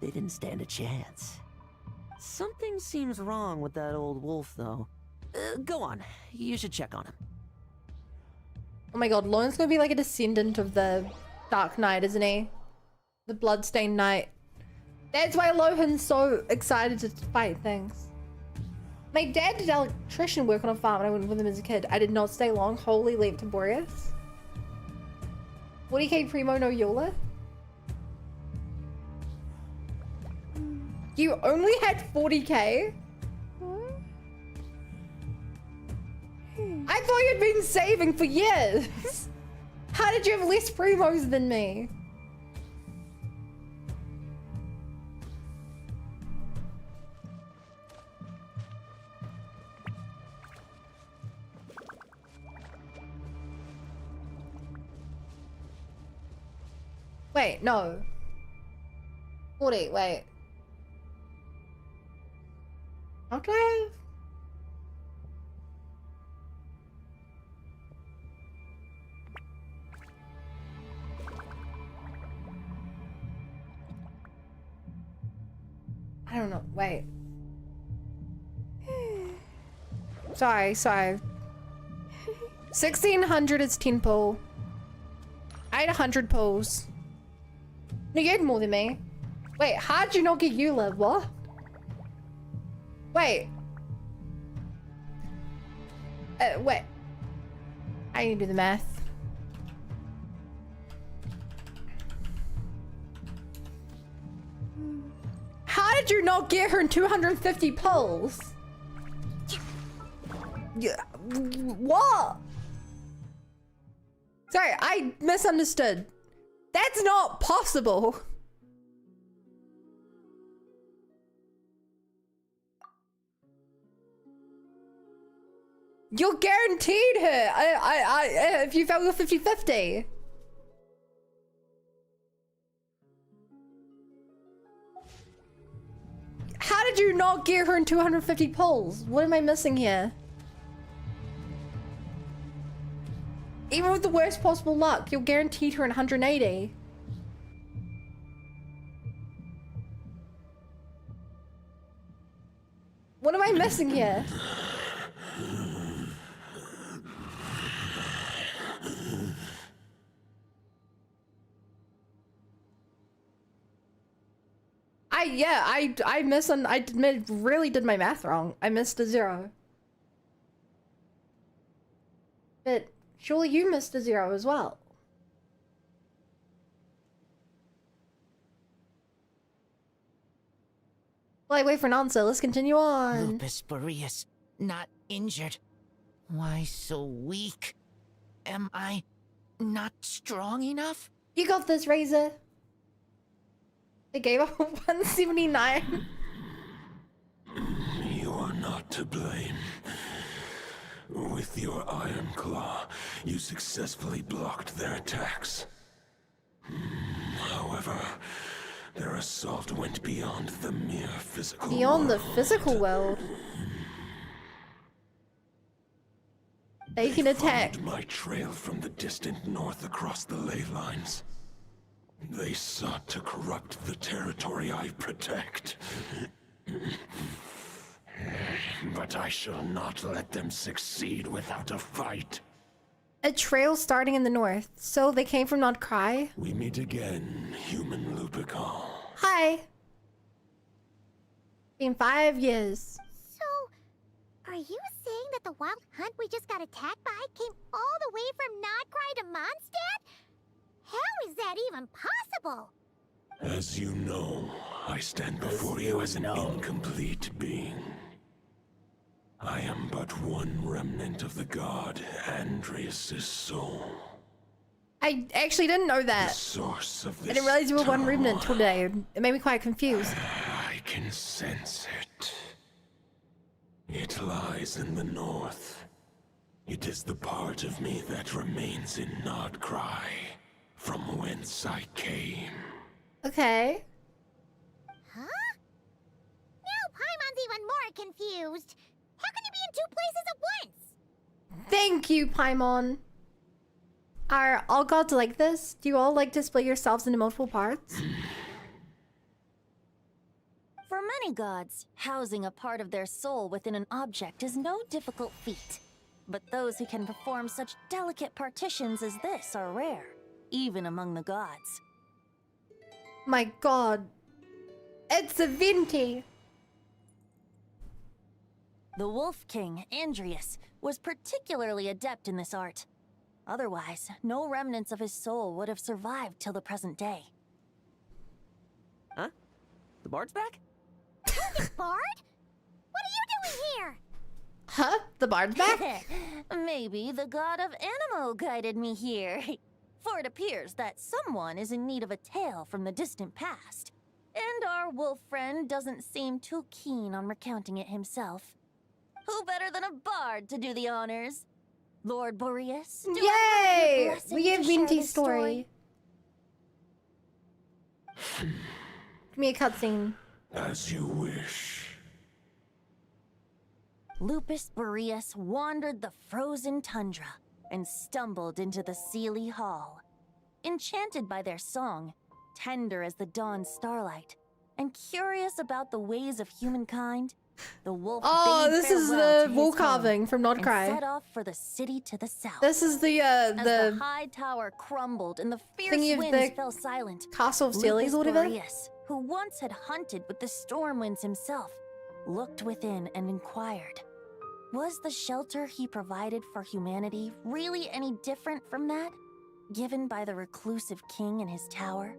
They didn't stand a chance. Something seems wrong with that old wolf, though. Go on. You should check on him. Oh my god, Lowen's gonna be like a descendant of the Dark Knight, isn't he? The Bloodstained Knight. That's why Lohan's so excited to fight things. My dad did electrician work on a farm when I went with him as a kid. I did not stay long. Holy leap to Boreas. 40k Primo no Yola? You only had 40k? I thought you'd been saving for years. How did you have less primos than me? Wait, no. 40, wait. Okay. I don't know, wait. Sorry. 1600 is 10 pull. I had 100 pulls. No, you had more than me. Wait, how'd you not get you live? What? Wait. Wait. I need to do the math. How did you not get her in 250 pulls? Yeah. What? Sorry, I misunderstood. That's not possible. You're guaranteed her. If you fell with 50-50. How did you not get her in 250 pulls? What am I missing here? Even with the worst possible luck, you're guaranteed her in 180. What am I missing here? I really did my math wrong. I missed a 0. But surely you missed a 0 as well. Well, I wait for an answer. Let's continue on. Lupus Boreas, not injured. Why so weak? Am I not strong enough? You got this, Razor. They gave up 179. You are not to blame. With your Iron Claw, you successfully blocked their attacks. However, their assault went beyond the mere physical Beyond the world. physical world. They can attack. Followed my trail from the distant north across the ley lines. They sought to corrupt the territory I protect. But I shall not let them succeed without a fight. A trail starting in the north. So they came from Not Cry? We meet again, human Lupical. Hi. Been 5 years. So, are you saying that the wild hunt we just got attacked by came all the way from Nodcry to Mondstadt? How is that even possible? As you know, I stand before you as an incomplete being. I am but one remnant of the god Andreas's soul. I actually didn't know that. The source of this I didn't realize you were one turmoil. remnant today. It made me quite confused. I can sense it. It lies in the north. It is the part of me that remains in Nodcry, from whence I came. Okay. Huh? Now Paimon's even more confused. How can you be in 2 places at once? Thank you, Paimon. Are all gods like this? Do you all like to split yourselves into multiple parts? For many gods, housing a part of their soul within an object is no difficult feat. But those who can perform such delicate partitions as this are rare, even among the gods. My god. It's a Venti. The Wolf King, Andreas, was particularly adept in this art. Otherwise, no remnants of his soul would have survived till the present day. Huh? The bard's back? Bard? What are you doing here? Huh? The bard's back? Maybe the god of Animo guided me here. For it appears that someone is in need of a tale from the distant past. And our wolf friend doesn't seem too keen on recounting it himself. Who better than a bard to do the honors? Lord Boreas? Do I have your Yay! blessing We to have share Venti's this story. Give me a cutscene. As you wish. Lupus Boreas wandered the frozen tundra and stumbled into the Sealy Hall. Enchanted by their song, tender as the dawn starlight, and curious about the ways of humankind, the wolf Oh, bade this is farewell the to wall his home carving from Not and Cry. set off for the city to the south. This is the As the high tower crumbled and the fierce thingy of winds the fell silent, Castle of Sealy's or Lupus whatever. Boreas, who once had hunted with the storm winds himself, looked within and inquired, was the shelter he provided for humanity really any different from that given by the reclusive king in his tower?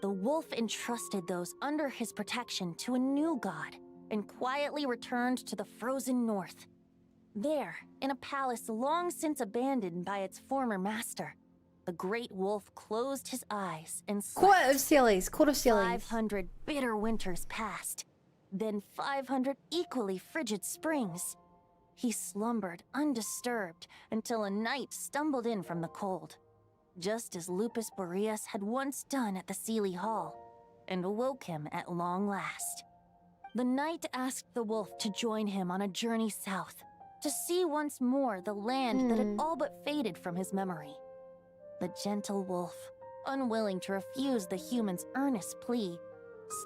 The wolf entrusted those under his protection to a new god and quietly returned to the frozen north. There, in a palace long since abandoned by its former master, the great wolf closed his eyes and slept. Court of Sealy's. 500 bitter winters passed, then 500 equally frigid springs. He slumbered undisturbed until a night stumbled in from the cold, just as Lupus Boreas had once done at the Sealy Hall, and awoke him at long last. The night asked the wolf to join him on a journey south, to see once more the land that had all but faded from his memory. The gentle wolf, unwilling to refuse the human's earnest plea,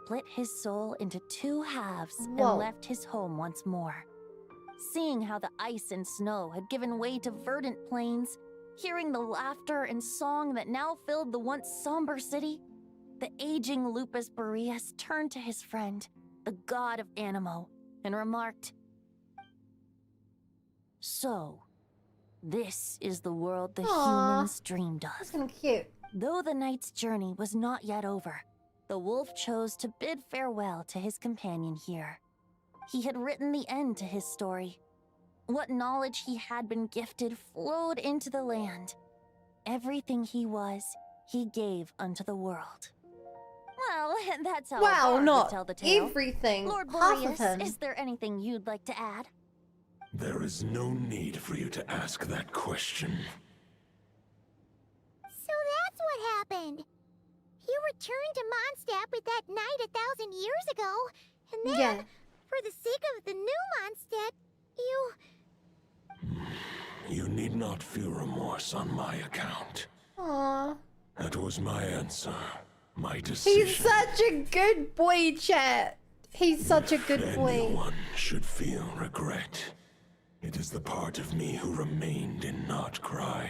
split his soul into two halves and left his home once more. Seeing how the ice and snow had given way to verdant plains, hearing the laughter and song that now filled the once somber city, the aging Lupus Boreas turned to his friend, the god of Animo, and remarked, "So, this is the world the humans dreamed of." That's kind of cute. Though the night's journey was not yet over, the wolf chose to bid farewell to his companion here. He had written the end to his story. What knowledge he had been gifted flowed into the land. Everything he was, he gave unto the world. Well, that's how a Well, bard not would tell the tale. everything. Lord Half of Boreas, him. is there anything you'd like to add? There is no need for you to ask that question. So that's what happened. You returned to Mondstadt with that knight 1,000 years ago, and then, for the sake of the new Mondstadt, you... You need not feel remorse on my account. Aww. That was my answer. My decision. He's such a good boy, chat. He's such a good boy. If anyone should feel regret, it is the part of me who remained in Not Cry.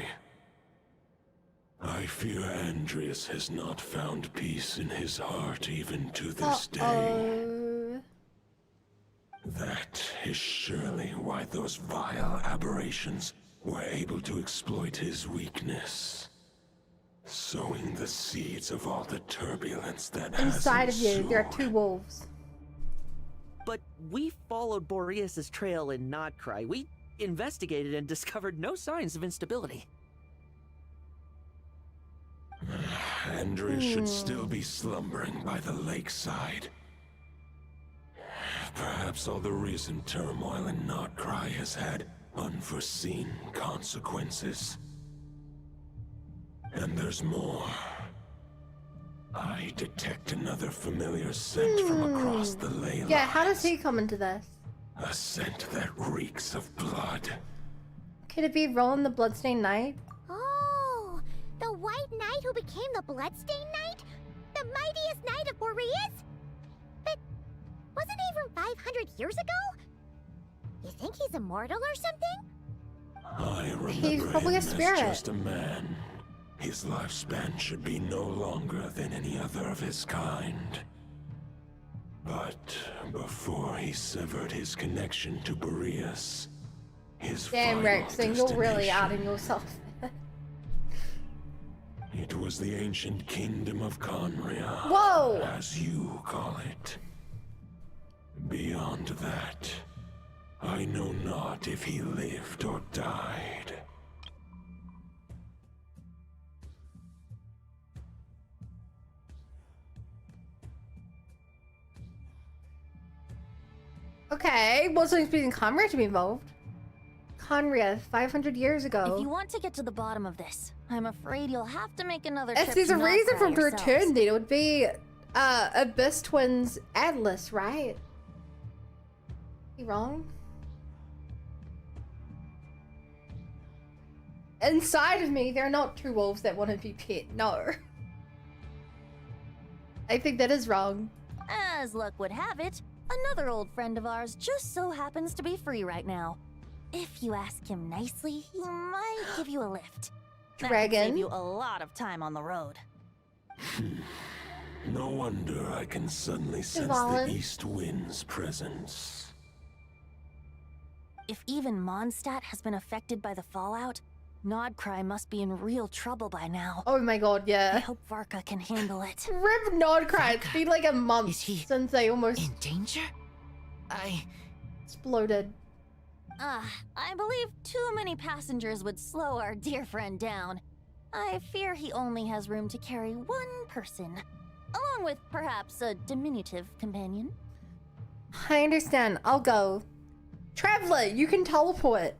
I fear Andreas has not found peace in his heart even to this day. That is surely why those vile aberrations were able to exploit his weakness, sowing the seeds of all the turbulence that has Inside of you, ensued. there are two wolves. But we followed Boreas' trail in Nodcry. We investigated and discovered no signs of instability. Andreas should still be slumbering by the lakeside. Perhaps all the recent turmoil in Nodcry has had unforeseen consequences. And there's more. I detect another familiar scent from across the ley line. Yeah, how does he come into this? A scent that reeks of blood. Could it be Roland the Bloodstained Knight? Oh, the White Knight who became the Bloodstained Knight? The mightiest knight of Boreas? But wasn't he from 500 years ago? You think he's immortal or something? I remember He's probably a him spirit. as just a man. His lifespan should be no longer than any other of his kind. But before he severed his connection to Boreas, his Damn, final Rexing, you're really destination, outing yourself. it was the ancient kingdom of Conria. Whoa! As you call it. Beyond that, I know not if he lived or died. Okay, what's the experience Conrad to be involved? Conria 500 years ago. If you want to get to the bottom of this, I'm afraid you'll have to make another If trip there's to a reason Notcry for him to yourselves. return, then it would be Abyss Twins Atlas, right? You wrong? Inside of me, there are not two wolves that want to be pet. No. I think that is wrong. As luck would have it, another old friend of ours just so happens to be free right now. If you ask him nicely, he might give you a lift. That could Dragon? save you a lot of time on the road. No wonder I can suddenly sense Valen. the east wind's presence. If even Mondstadt has been affected by the fallout, Nodcry must be in real trouble by now. Oh my god, I yeah. hope Varka can handle it. Rip Nodcry. It's been like a month since they almost In danger? exploded. I believe too many passengers would slow our dear friend down. I fear he only has room to carry one person, along with perhaps a diminutive companion. I understand. I'll go. Traveler, you can teleport.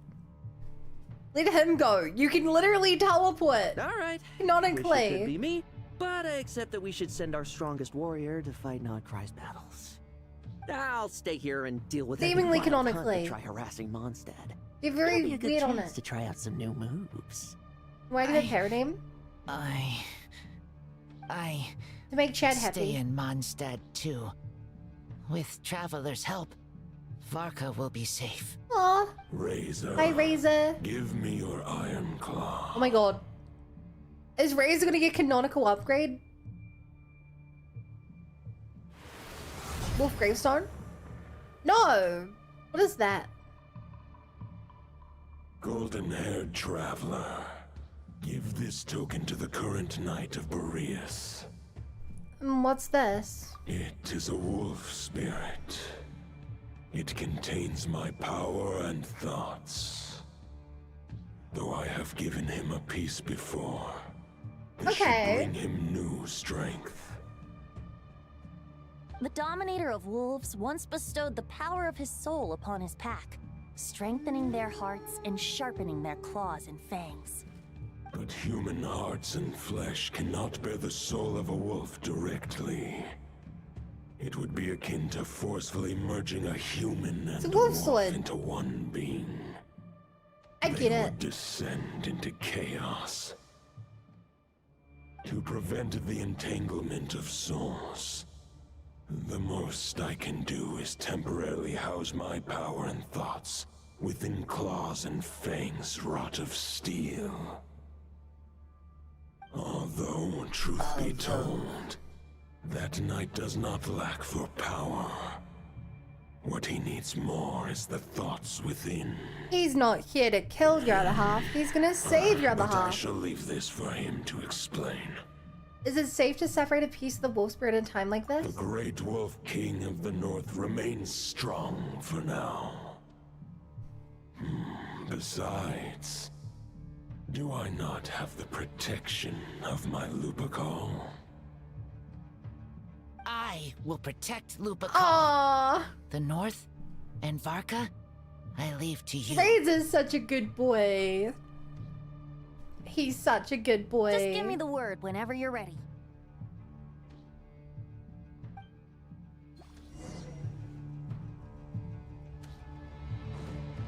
Let him go. You can literally teleport. All right. Not in Wish it clay. could be me, but I accept that we should send our strongest warrior to fight Nodcry's battles. I'll stay here and deal with Seemingly any wild hunt canonically. that try harassing Mondstadt. You're It'll very be a good weird on chance it. to try out some new moves. Why do you have paradigm? I To make Chad stay happy. in Mondstadt too. With Traveler's help, Varka will be safe. Aw. Razor. Hi, Razor. Give me your iron claw. Oh my god. Is Razor gonna get canonical upgrade? Wolf Gravestone? No! What is that? Golden-haired traveler. Give this token to the current knight of Boreas. What's this? It is a wolf spirit. It contains my power and thoughts. Though I have given him a piece before, this Okay. should bring him new strength. The Dominator of Wolves once bestowed the power of his soul upon his pack, strengthening their hearts and sharpening their claws and fangs. But human hearts and flesh cannot bear the soul of a wolf directly. It would be akin to forcefully merging a human and a a wolf wolf sword. into one being. I They get it. would descend into chaos. To prevent the entanglement of souls, the most I can do is temporarily house my power and thoughts within claws and fangs wrought of steel. Although, truth be told, that knight does not lack for power. What he needs more is the thoughts within. He's not here to kill your other half. He's gonna save your other But I half. shall leave this for him to explain. Is it safe to separate a piece of the wolf spirit in time like The this? great wolf king of the north remains strong for now. Besides, do I not have the protection of my Lupical? I will protect Lupical. Aww. The North and Varka, I leave to you. Razor's such a good boy. He's such a good boy. Just give me the word whenever you're ready.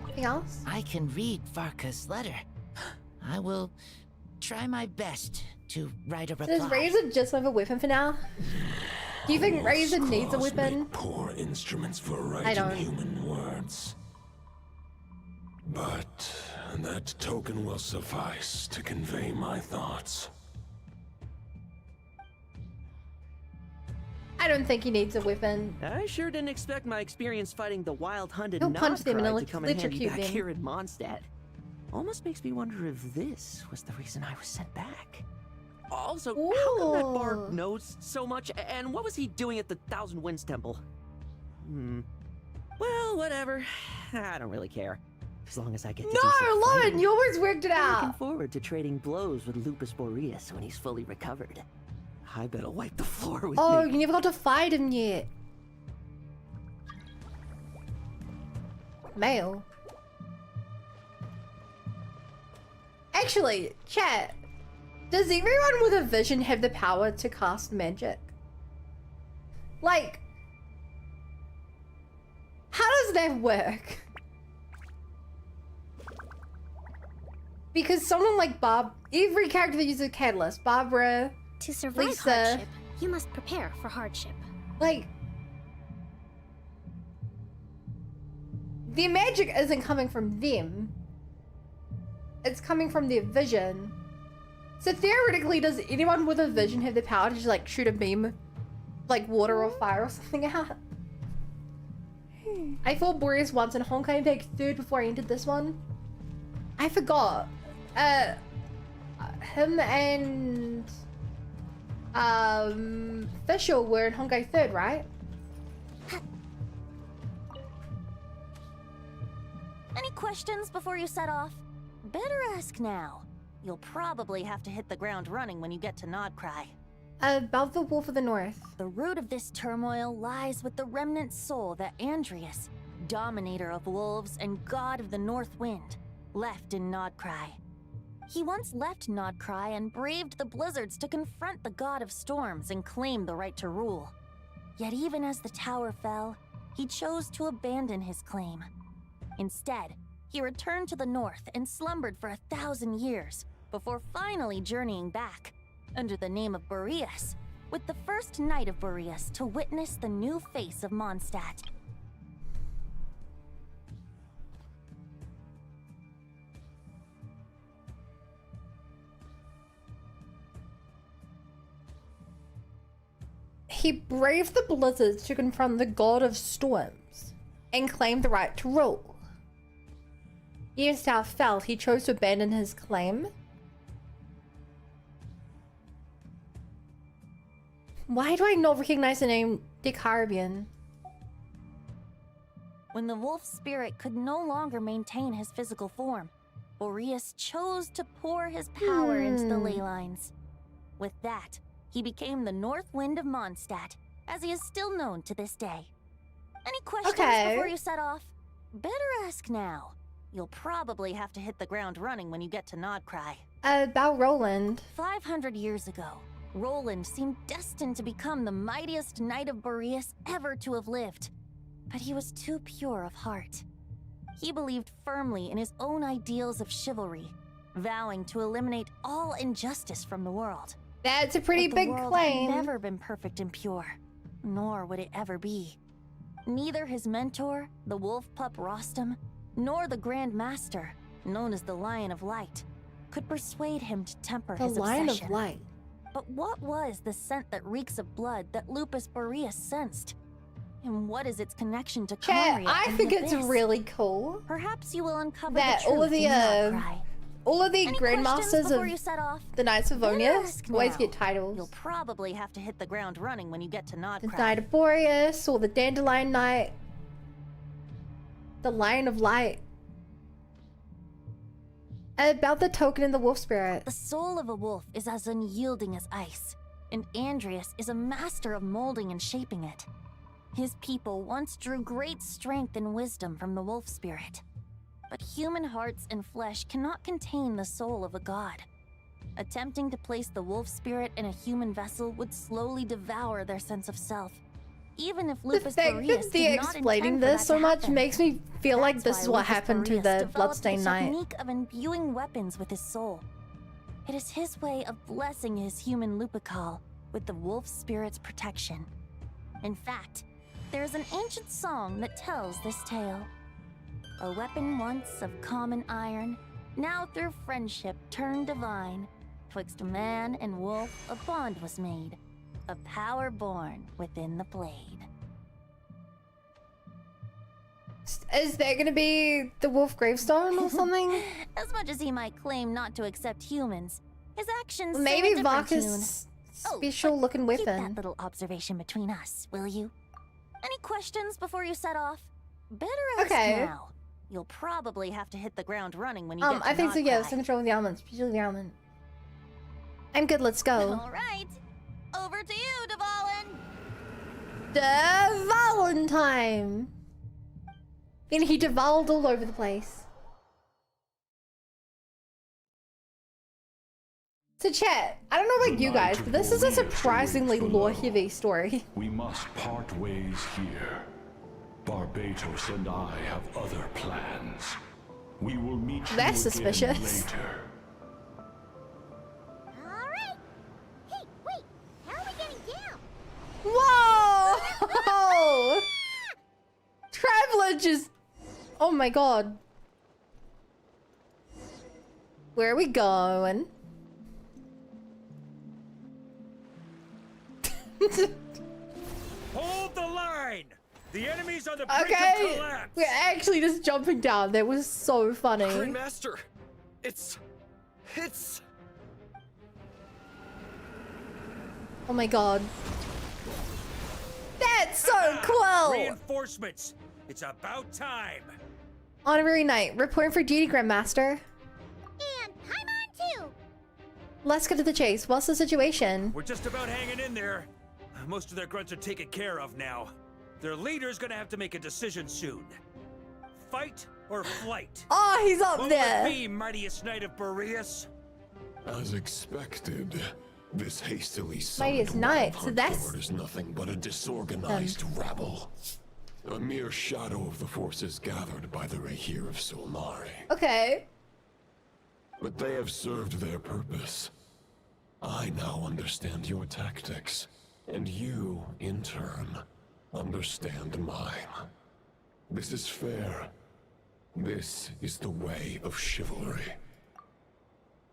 Anything else? I can read Varka's letter. I will try my best to write a reply. Does Razor just have a weapon for now? Do you think Razor needs a Claws weapon? make poor instruments for I writing don't. human words. But that token will suffice to convey my thoughts. I don't think he needs a weapon. I sure didn't expect my experience fighting the wild-hunted He'll punch them and Nodcry to come in handy electrocute back them. here in Mondstadt. Almost makes me wonder if this was the reason I was sent back. Also, how come that bard knows so much, and what was he doing at the Thousand Winds Temple? Well, whatever. I don't really care. As long as I get to do some No, Lauren, fighting. you always worked it I'm looking out. forward to trading blows with Lupus Boreas when he's fully recovered. I better wipe the floor with Oh, me. you never got to fight him yet. Mail. Actually, chat. Does everyone with a vision have the power to cast magic? Like, how does that work? Because someone like every character that uses a catalyst, Barbara, To survive Lisa, hardship, you must prepare for hardship. like, their magic isn't coming from them. It's coming from their vision. So theoretically, does anyone with a vision have the power to just like shoot a beam, like water or fire or something out? I fought Boreas once and Honkai picked third before I entered this one. I forgot. Him and Fisher were in Honkai third, right? Any questions before you set off? Better ask now. You'll probably have to hit the ground running when you get to Nodcry. About the Wolf of the North. The root of this turmoil lies with the remnant soul that Andreas, dominator of wolves and god of the North Wind, left in Nodcry. He once left Nodcry and braved the blizzards to confront the god of storms and claim the right to rule. Yet even as the tower fell, he chose to abandon his claim. Instead, he returned to the north and slumbered for 1,000 years before finally journeying back, under the name of Boreas, with the first knight of Boreas to witness the new face of Mondstadt. He braved the blizzards to confront the god of storms and claimed the right to rule. Years how fell, he chose to abandon his claim. Why do I not recognize the name Decarabian? When the wolf spirit could no longer maintain his physical form, Boreas chose to pour his power into the ley lines. With that, he became the North Wind of Mondstadt, as he is still known to this day. Any questions before you set off? Better ask now. You'll probably have to hit the ground running when you get to Nodcry. About Roland. 500 years ago, Roland seemed destined to become the mightiest knight of Boreas ever to have lived. But he was too pure of heart. He believed firmly in his own ideals of chivalry, vowing to eliminate all injustice from the world. That's a pretty big claim. Had never been perfect and pure, nor would it ever be. Neither his mentor, the wolf pup Rostam, nor the Grand Master, known as the Lion of Light, could persuade him to temper his obsession. The Lion of Light. But what was the scent that reeks of blood that Lupus Boreas sensed? And what is its connection to Kamaria? I think it's really cool. Perhaps you will uncover that the truth all of the Grandmasters of the Knights of Favonius always get titles. You'll probably have to hit the ground running when you get to Nodcry. The Knight of Boreas or the Dandelion Knight. The Lion of Light. About the token in the wolf spirit. The soul of a wolf is as unyielding as ice, and Andreas is a master of molding and shaping it. His people once drew great strength and wisdom from the wolf spirit. But human hearts and flesh cannot contain the soul of a god. Attempting to place the wolf spirit in a human vessel would slowly devour their sense of self. Even if Lupus The fact that they're explaining this so much makes me feel like this is what happened to the Bloodstained Knight. Technique of imbuing weapons with his soul. It is his way of blessing his human Lupical with the wolf spirit's protection. In fact, there is an ancient song that tells this tale. A weapon once of common iron, now through friendship turned divine. Twixt man and wolf a bond was made, a power born within the blade. Is that gonna be the wolf gravestone or something? As much as he might claim not to accept humans, his actions maybe sing a different Varka's tune. special looking Keep weapon. that little observation between us, will you? Any questions before you set off? Better ask now. You'll probably have to hit the ground running when you get to I think so, yeah, Nodcry. it's in control of the elements. Usually the element. I'm good, let's go. All right. Over to you, Dvalin. Dvalin time! And he devolved all over the place. So chat, I don't know about you guys, but this is a surprisingly lore-heavy story. We must part ways here. Barbatos and I have other plans. We will meet That's you suspicious. again later. Alright. Hey, wait! How are we getting down? Whoa! Traveler just... Oh my god. Where are we going? Hold the line! The enemy's on the brink of Okay, collapse! we're actually just jumping down. That was so funny. Grandmaster! It's... Oh my god. That's so cool! Reinforcements! It's about time! Honorary Knight, reporting for duty, Grandmaster. And Paimon too! Let's get to the chase. What's the situation? We're just about hanging in there. Most of their grunts are taken care of now. Their leader's gonna have to make a decision soon. Fight or flight? Oh, he's up what there. What will it be, mightiest knight of Boreas? As expected, this hastily Mightiest Knight, so that's... horde is nothing but a disorganized rabble. A mere shadow of the forces gathered by the Rahir of Solnari. Okay. But they have served their purpose. I now understand your tactics, and you, in turn, understand mine. This is fair. This is the way of chivalry.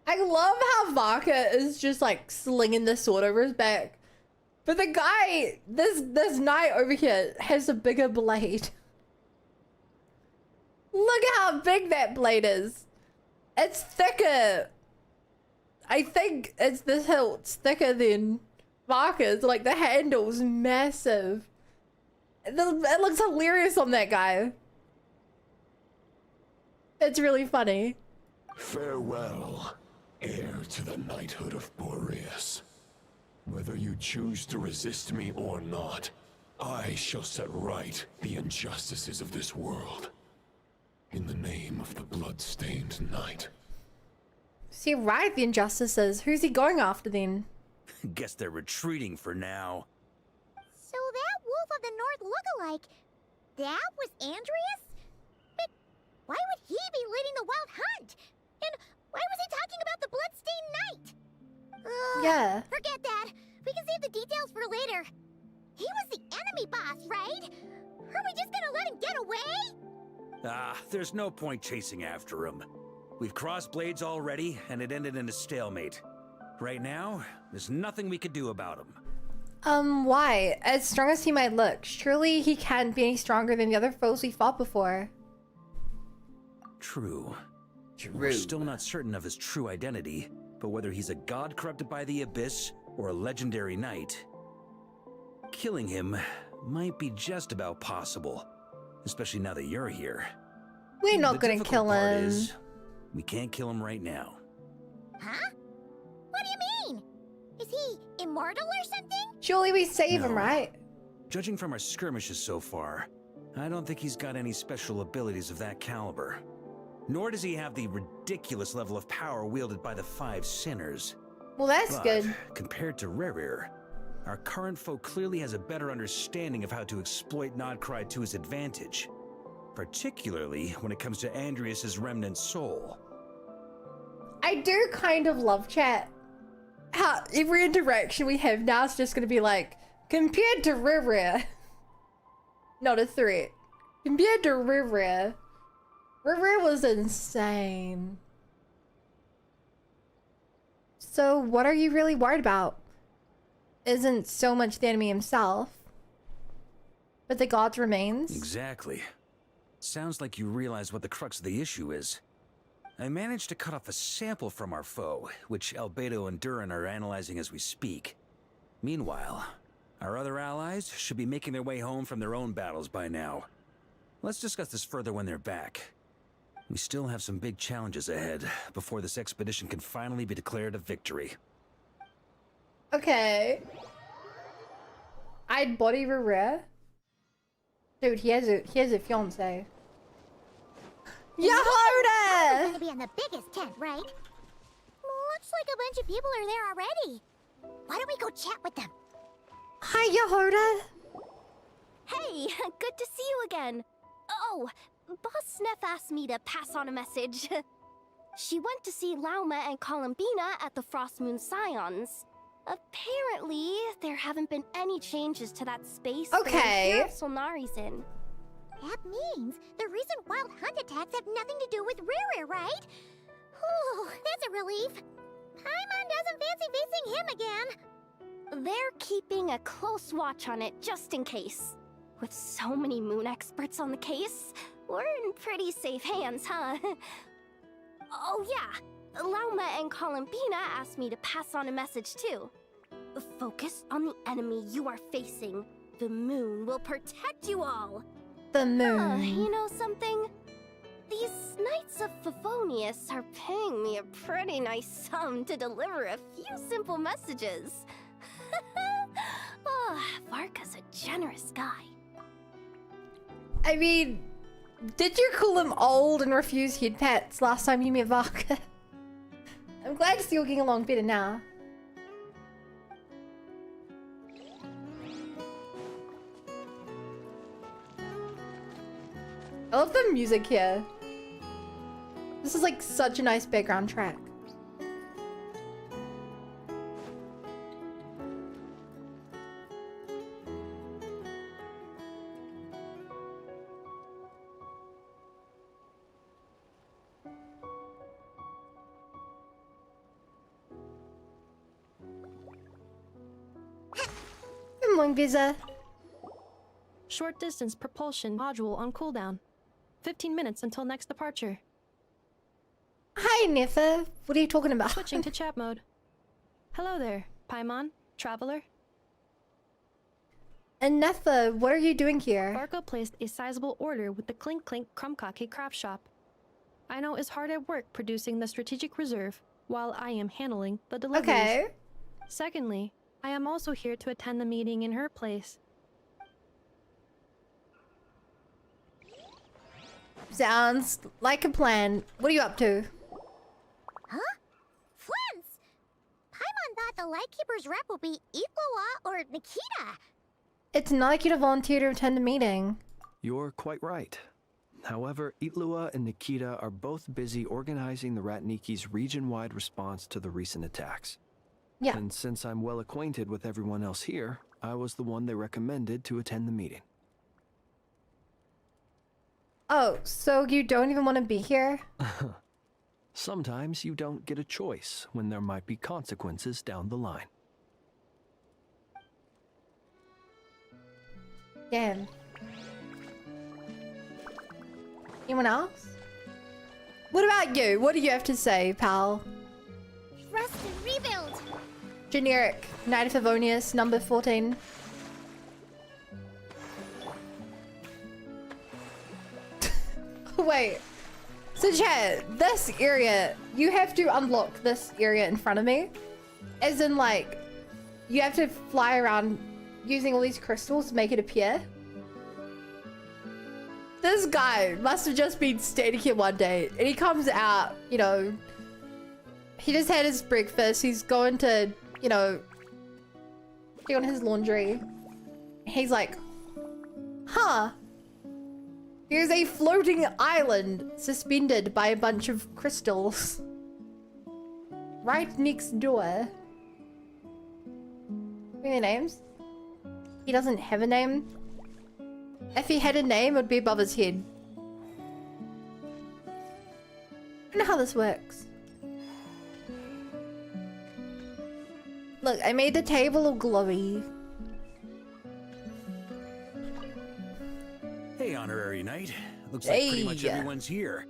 I love how Varka is just like slinging the sword over his back. But the guy, this knight over here has a bigger blade. Look how big that blade is. It's thicker. I think it's the hilt's thicker than Varka's. Like the handle's massive. It looks hilarious on that guy. It's really funny. Farewell, heir to the knighthood of Boreas. Whether you choose to resist me or not, I shall set right the injustices of this world. In the name of the blood-stained knight. See, right, the injustices. Who's he going after then? Guess they're retreating for now. So that Wolf of the North lookalike, that was Andreas? But why would he be leading the wild hunt? And why was he talking about the bloodstained knight? Yeah. Forget that. We can save the details for later. He was the enemy boss, right? Are we just gonna let him get away? There's no point chasing after him. We've crossed blades already, and it ended in a stalemate. Right now, there's nothing we could do about him. Why? As strong as he might look, surely he can't be any stronger than the other foes we fought before. True. We're still not certain of his true identity, but whether he's a god corrupted by the abyss or a legendary knight, killing him might be just about possible, especially now that you're here. We're not gonna kill him. Is, we can't kill him right now. Huh? What do you mean? Is he immortal or something? Surely we save him, right? Judging from our skirmishes so far, I don't think he's got any special abilities of that caliber. Nor does he have the ridiculous level of power wielded by the 5 sinners. Well, that's good. Compared to Rerir, our current foe clearly has a better understanding of how to exploit Nodcry to his advantage. Particularly when it comes to Andreas's remnant soul. I do kind of love chat. How every interaction we have now is just gonna be like, compared to Rerir. Not a threat. Compared to Rerir. Rerir was insane. So what are you really worried about? Isn't so much the enemy himself, but the gods remains? Exactly. Sounds like you realize what the crux of the issue is. I managed to cut off a sample from our foe, which Albedo and Durin are analyzing as we speak. Meanwhile, our other allies should be making their way home from their own battles by now. Let's discuss this further when they're back. We still have some big challenges ahead before this expedition can finally be declared a victory. Okay. I'd body Rerir. Dude, he has a fiance. We're Yehoda! gonna be in the biggest tent, right? Looks like a bunch of people are there already. Why don't we go chat with them? Hi, Yehoda. Hey, good to see you again. Oh, Boss Sneff asked me to pass on a message. She went to see Lauma and Columbina at the Frost Moon Scions. Apparently, there haven't been any changes to that space Okay. Solnari's in. That means the recent wild hunt attacks have nothing to do with Riri, right? Whew, that's a relief. Paimon doesn't fancy facing him again. They're keeping a close watch on it just in case. With so many moon experts on the case, we're in pretty safe hands, huh? Oh yeah, Lauma and Columbina asked me to pass on a message too. Focus on the enemy you are facing. The moon will protect you all. The moon. You know something? These Knights of Favonius are paying me a pretty nice sum to deliver a few simple messages. Varka's a generous guy. I mean, did you call him old and refuse head pats last time you met Varka? I'm glad to see you're getting along better now. I love the music here. This is like such a nice background track. Good morning, Biza. Short distance propulsion module on cooldown. 15 minutes until next departure. Hi, Niffa. What are you talking about? Switching to chat mode. Hello there, Paimon, traveler. And Neffa, what are you doing here? Varka placed a sizable order with the Clink Clink Krumkake craft shop. I is hard at work producing the strategic reserve, while I am handling the deliveries. Okay. Secondly, I am also here to attend the meeting in her place. Sounds like a plan. What are you up to? Huh? Flint's! Paimon thought the Lightkeeper's rep will be Iqua or Nikita. It's not like you to volunteer to attend a meeting. You're quite right. However, Itlua and Nikita are both busy organizing the Ratniki's region-wide response to the recent attacks. Yeah. And since I'm well acquainted with everyone else here, I was the one they recommended to attend the meeting. Oh, so you don't even want to be here? Sometimes you don't get a choice when there might be consequences down the line. Damn. Anyone else? What about you? What do you have to say, pal? Rest and rebuild. Generic, Knight of Favonius, number 14. Wait. So chat, this area, you have to unlock this area in front of me. As in like, you have to fly around using all these crystals to make it appear. This guy must have just been standing here one day and he comes out, you know, he just had his breakfast, he's going to, you know, put on his laundry. He's like, huh, here's a floating island suspended by a bunch of crystals right next door. What are their names? He doesn't have a name. If he had a name, it would be above his head. I don't know how this works. Look, I made the table all glowy. Hey, Honorary Knight. Looks like pretty much everyone's here.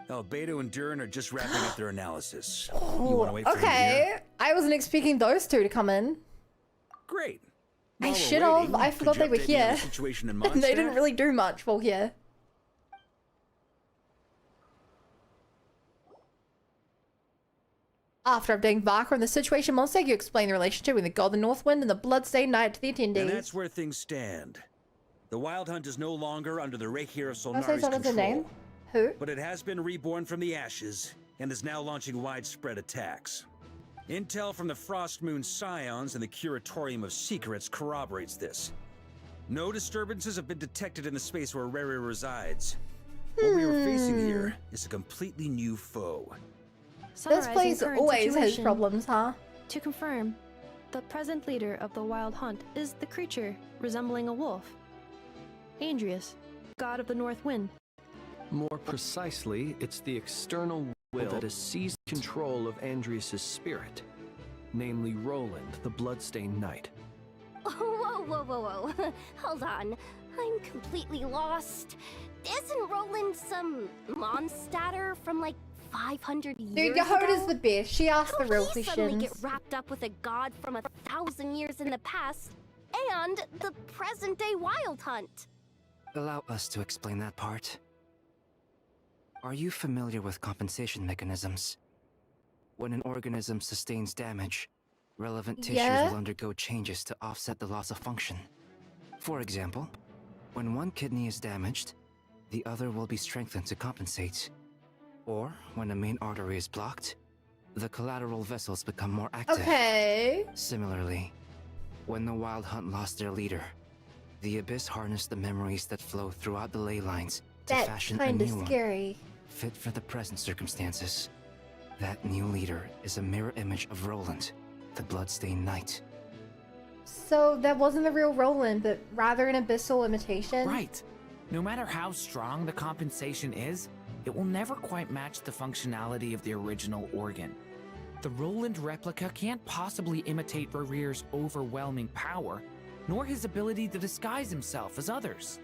Albedo and Durin are just wrapping up their analysis. You wanna wait for them to hear? I wasn't expecting those two to come in. Great. I While we're should have. waiting, I forgot could they you were update me on here. the situation in They Mondstadt? didn't really do much while here. After updating Varka on the situation, Mondstadt, you explain the relationship with the Golden Northwind and the Bloodstained Knight to the attendees. And that's where things stand. The Wild Hunt is no longer under the Reikir of Can I say Solnari's someone's control. name? Who? But it has been reborn from the ashes, and is now launching widespread attacks. Intel from the Frostmoon Scions and the Curatorium of Secrets corroborates this. No disturbances have been detected in the space where Rere resides. What we are facing here is a completely new foe. This place always has problems, huh? To confirm, the present leader of the Wild Hunt is the creature resembling a wolf. Andrius, god of the North Wind. More precisely, it's the external will that has seized control of Andrius' spirit, namely Roland, the Bloodstained Knight. Whoa, whoa, whoa, whoa. Hold on. I'm completely lost. Isn't Roland some Mondstadter from like 500 years Dude, Yehoda's ago? the best. She asked the real How he suddenly questions. get wrapped up with a god from 1,000 years in the past and the present-day Wild Hunt? Allow us to explain that part. Are you familiar with compensation mechanisms? When an organism sustains damage, relevant tissues will undergo changes to offset the loss of function. For example, when one kidney is damaged, the other will be strengthened to compensate. Or, when a main artery is blocked, the collateral vessels become more active. Okay. Similarly, when the Wild Hunt lost their leader, the Abyss harnessed the memories that flow throughout the ley lines to That's fashion a kinda new scary. one, fit for the present circumstances. That new leader is a mirror image of Roland, the Bloodstained Knight. So that wasn't the real Roland, but rather an abyssal imitation? Right. No matter how strong the compensation is, it will never quite match the functionality of the original organ. The Roland replica can't possibly imitate Rere's overwhelming power, nor his ability to disguise himself as others.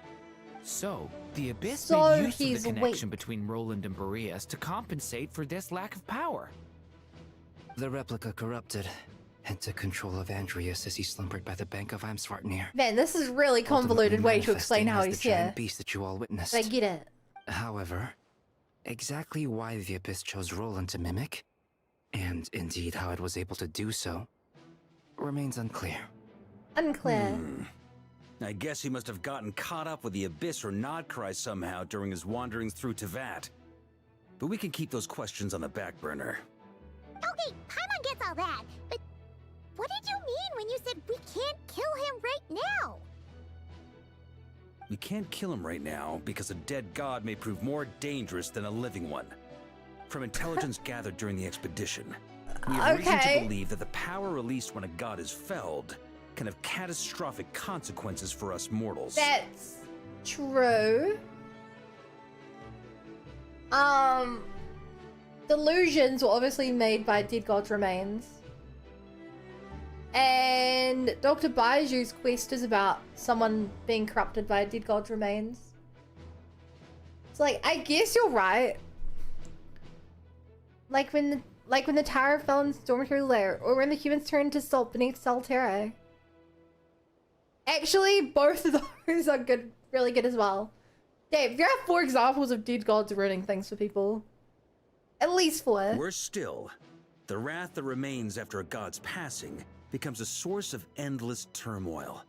So, the Abyss made use of the connection between Roland and Boreas to compensate for this lack of power. The replica corrupted and took control of Andrius as he slumbered by the bank of Amsvartnir. Man, this is really convoluted way to explain how manifesting he's as the giant here. beast that you all witnessed. But I get it. However, exactly why the Abyss chose Roland to mimic, and indeed how it was able to do so, remains unclear. Unclear. I guess he must have gotten caught up with the Abyss or Nodcry somehow during his wanderings through Tevat. But we can keep those questions on the back burner. Okay, Paimon gets all that, but what did you mean when you said we can't kill him right now? We can't kill him right now because a dead god may prove more dangerous than a living one. From intelligence gathered during the expedition, we have reason to believe that the power released when a god is felled can have catastrophic consequences for us mortals. That's true. Delusions were obviously made by dead god's remains. And Dr. Baiju's quest is about someone being corrupted by a dead god's remains. It's like, I guess you're right. Like when the tower fell in Stormtree Lair, or when the humans turned to salt beneath Salterra. Actually, both of those are good, really good as well. Dave, you have 4 examples of dead gods ruining things for people. At least 4. Worse still, the wrath that remains after a god's passing becomes a source of endless turmoil.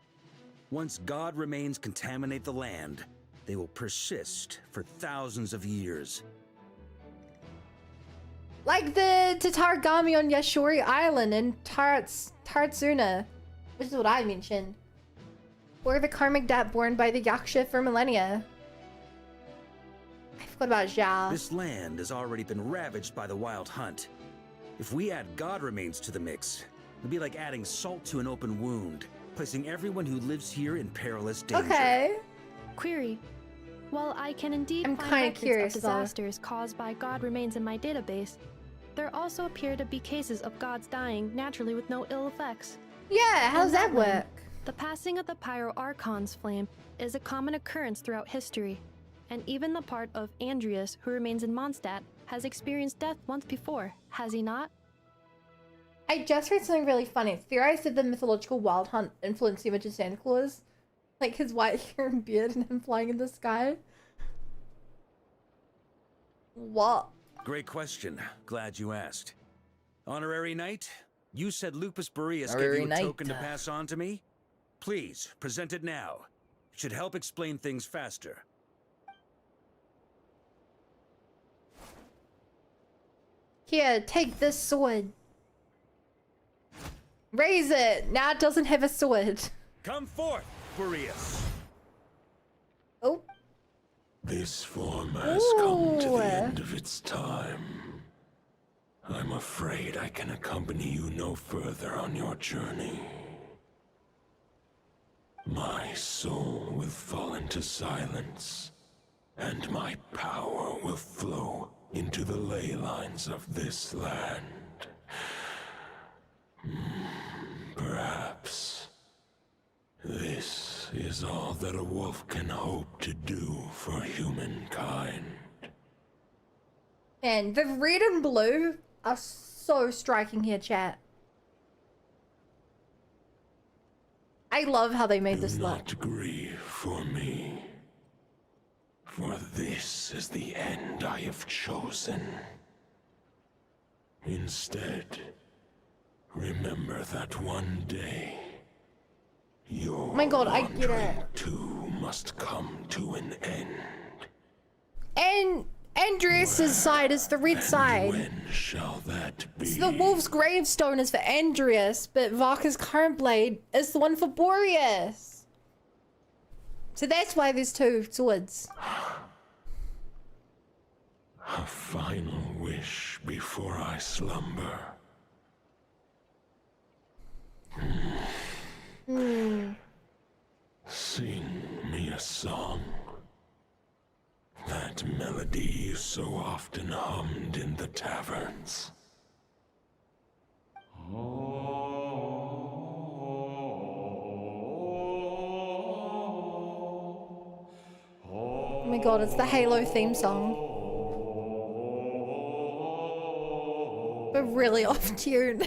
Once god remains contaminate the land, they will persist for thousands of years. Like the Tatarigami on Yashori Island and Taratsuna, which is what I mentioned. Or the karmic debt borne by the Yaksha for millennia. I forgot about Jia. This land has already been ravaged by the Wild Hunt. If we add god remains to the mix, it'd be like adding salt to an open wound, placing everyone who lives here in perilous danger. Okay. Query. While I can indeed I'm find kinda records curious, of though. disasters caused by god remains in my database, there also appear to be cases of gods dying naturally with no ill effects. Yeah, how's that work? The passing of the Pyro Archon's flame is a common occurrence throughout history, and even the part of Andrius who remains in Mondstadt has experienced death once before, has he not? I just heard something really funny. It's theorized that the mythological Wild Hunt influenced the image of Santa Claus. Like his white hair and beard and him flying in the sky. What? Great question. Glad you asked. Honorary Knight, you said Lupus Boreas gave Honorary you a Knight. token to pass on to me? Please, present it now. It should help explain things faster. Here, take this sword. Raise it. Now it doesn't have a sword. Come forth, Boreas. Oh. This form has come to the end of its time. I'm afraid I can accompany you no further on your journey. My soul will fall into silence, and my power will flow into the ley lines of this land. Perhaps this is all that a wolf can hope to do for humankind. And the red and blue are so striking here, chat. I love how they made this look. Do not grieve for me, for this is the end I have chosen. Instead, remember that one day, your Oh my god, I get it. too must come to an end. And Andreas's side is the red side. When shall that be? So the wolf's gravestone is for Andreas, but Varka's current blade is the one for Boreas. So that's why there's two swords. A final wish before I slumber. Sing me a song. That melody you so often hummed in the taverns. Oh my god, it's the Halo theme song. But really off tune.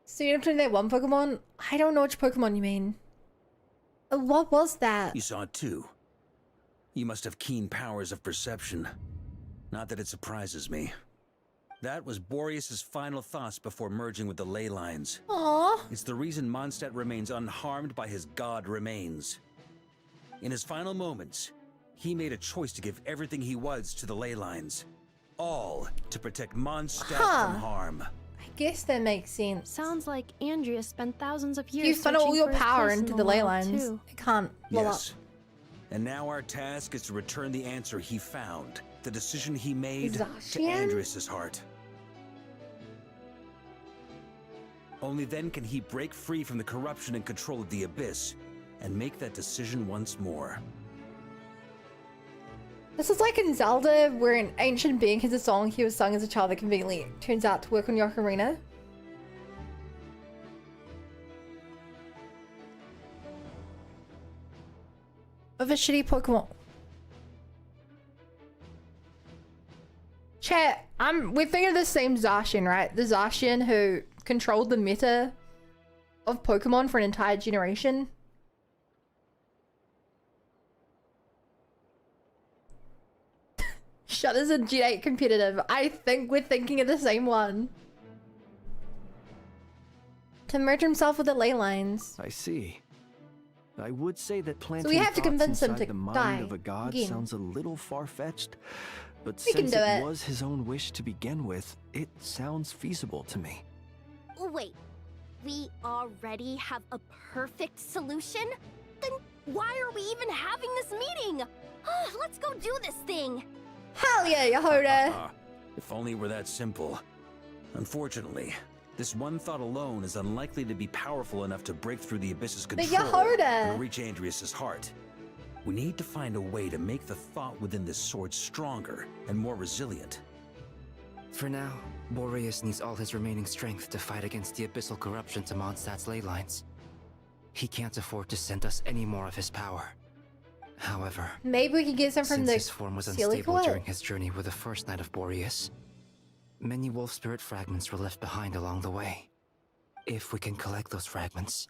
So you're between that one Pokemon? I don't know which Pokemon you mean. What was that? You saw it too. You must have keen powers of perception. Not that it surprises me. That was Boreas' final thoughts before merging with the ley lines. Aww. It's the reason Mondstadt remains unharmed by his god remains. In his final moments, he made a choice to give everything he was to the ley lines. All to protect Mondstadt from harm. I guess that makes sense. Sounds like Andrea spent thousands of years You funnel all searching your for his power place in into the ley wild, lines. too. It can't blow Yes. up. And now our task is to return the answer he found, the decision he made to Zacian? Andreas' heart. Only then can he break free from the corruption and control of the Abyss and make that decision once more. This is like in Zelda, where an ancient being has a song he was sung as a child that conveniently turns out to work on your ocarina. Of a shitty Pokemon. Chat, we're thinking of the same Zacian, right? The Zacian who controlled the meta of Pokemon for an entire generation. Shutter's a G8 competitive. I think we're thinking of the same one. To merge himself with the ley lines. I see. I would say that planting So we have to thoughts convince him inside to the mind die of a god again. sounds a little far-fetched, but We can since do it it. was his own wish to begin with, it sounds feasible to me. Wait, we already have a perfect solution? Then why are we even having this meeting? Let's go do this thing! Hell yeah, Yehoda! If only it were that simple. Unfortunately, this one thought alone is unlikely to be powerful enough to break through the Abyss's But control Yehoda! and reach Andreas' heart. We need to find a way to make the thought within this sword stronger and more resilient. For now, Boreas needs all his remaining strength to fight against the abyssal corruption to Mondstadt's ley lines. He can't afford to send us any more of his power. However, Maybe we can get some from since the his form was unstable Silicoid? during his journey with the first Knight of Boreas, many wolf spirit fragments were left behind along the way. If we can collect those fragments,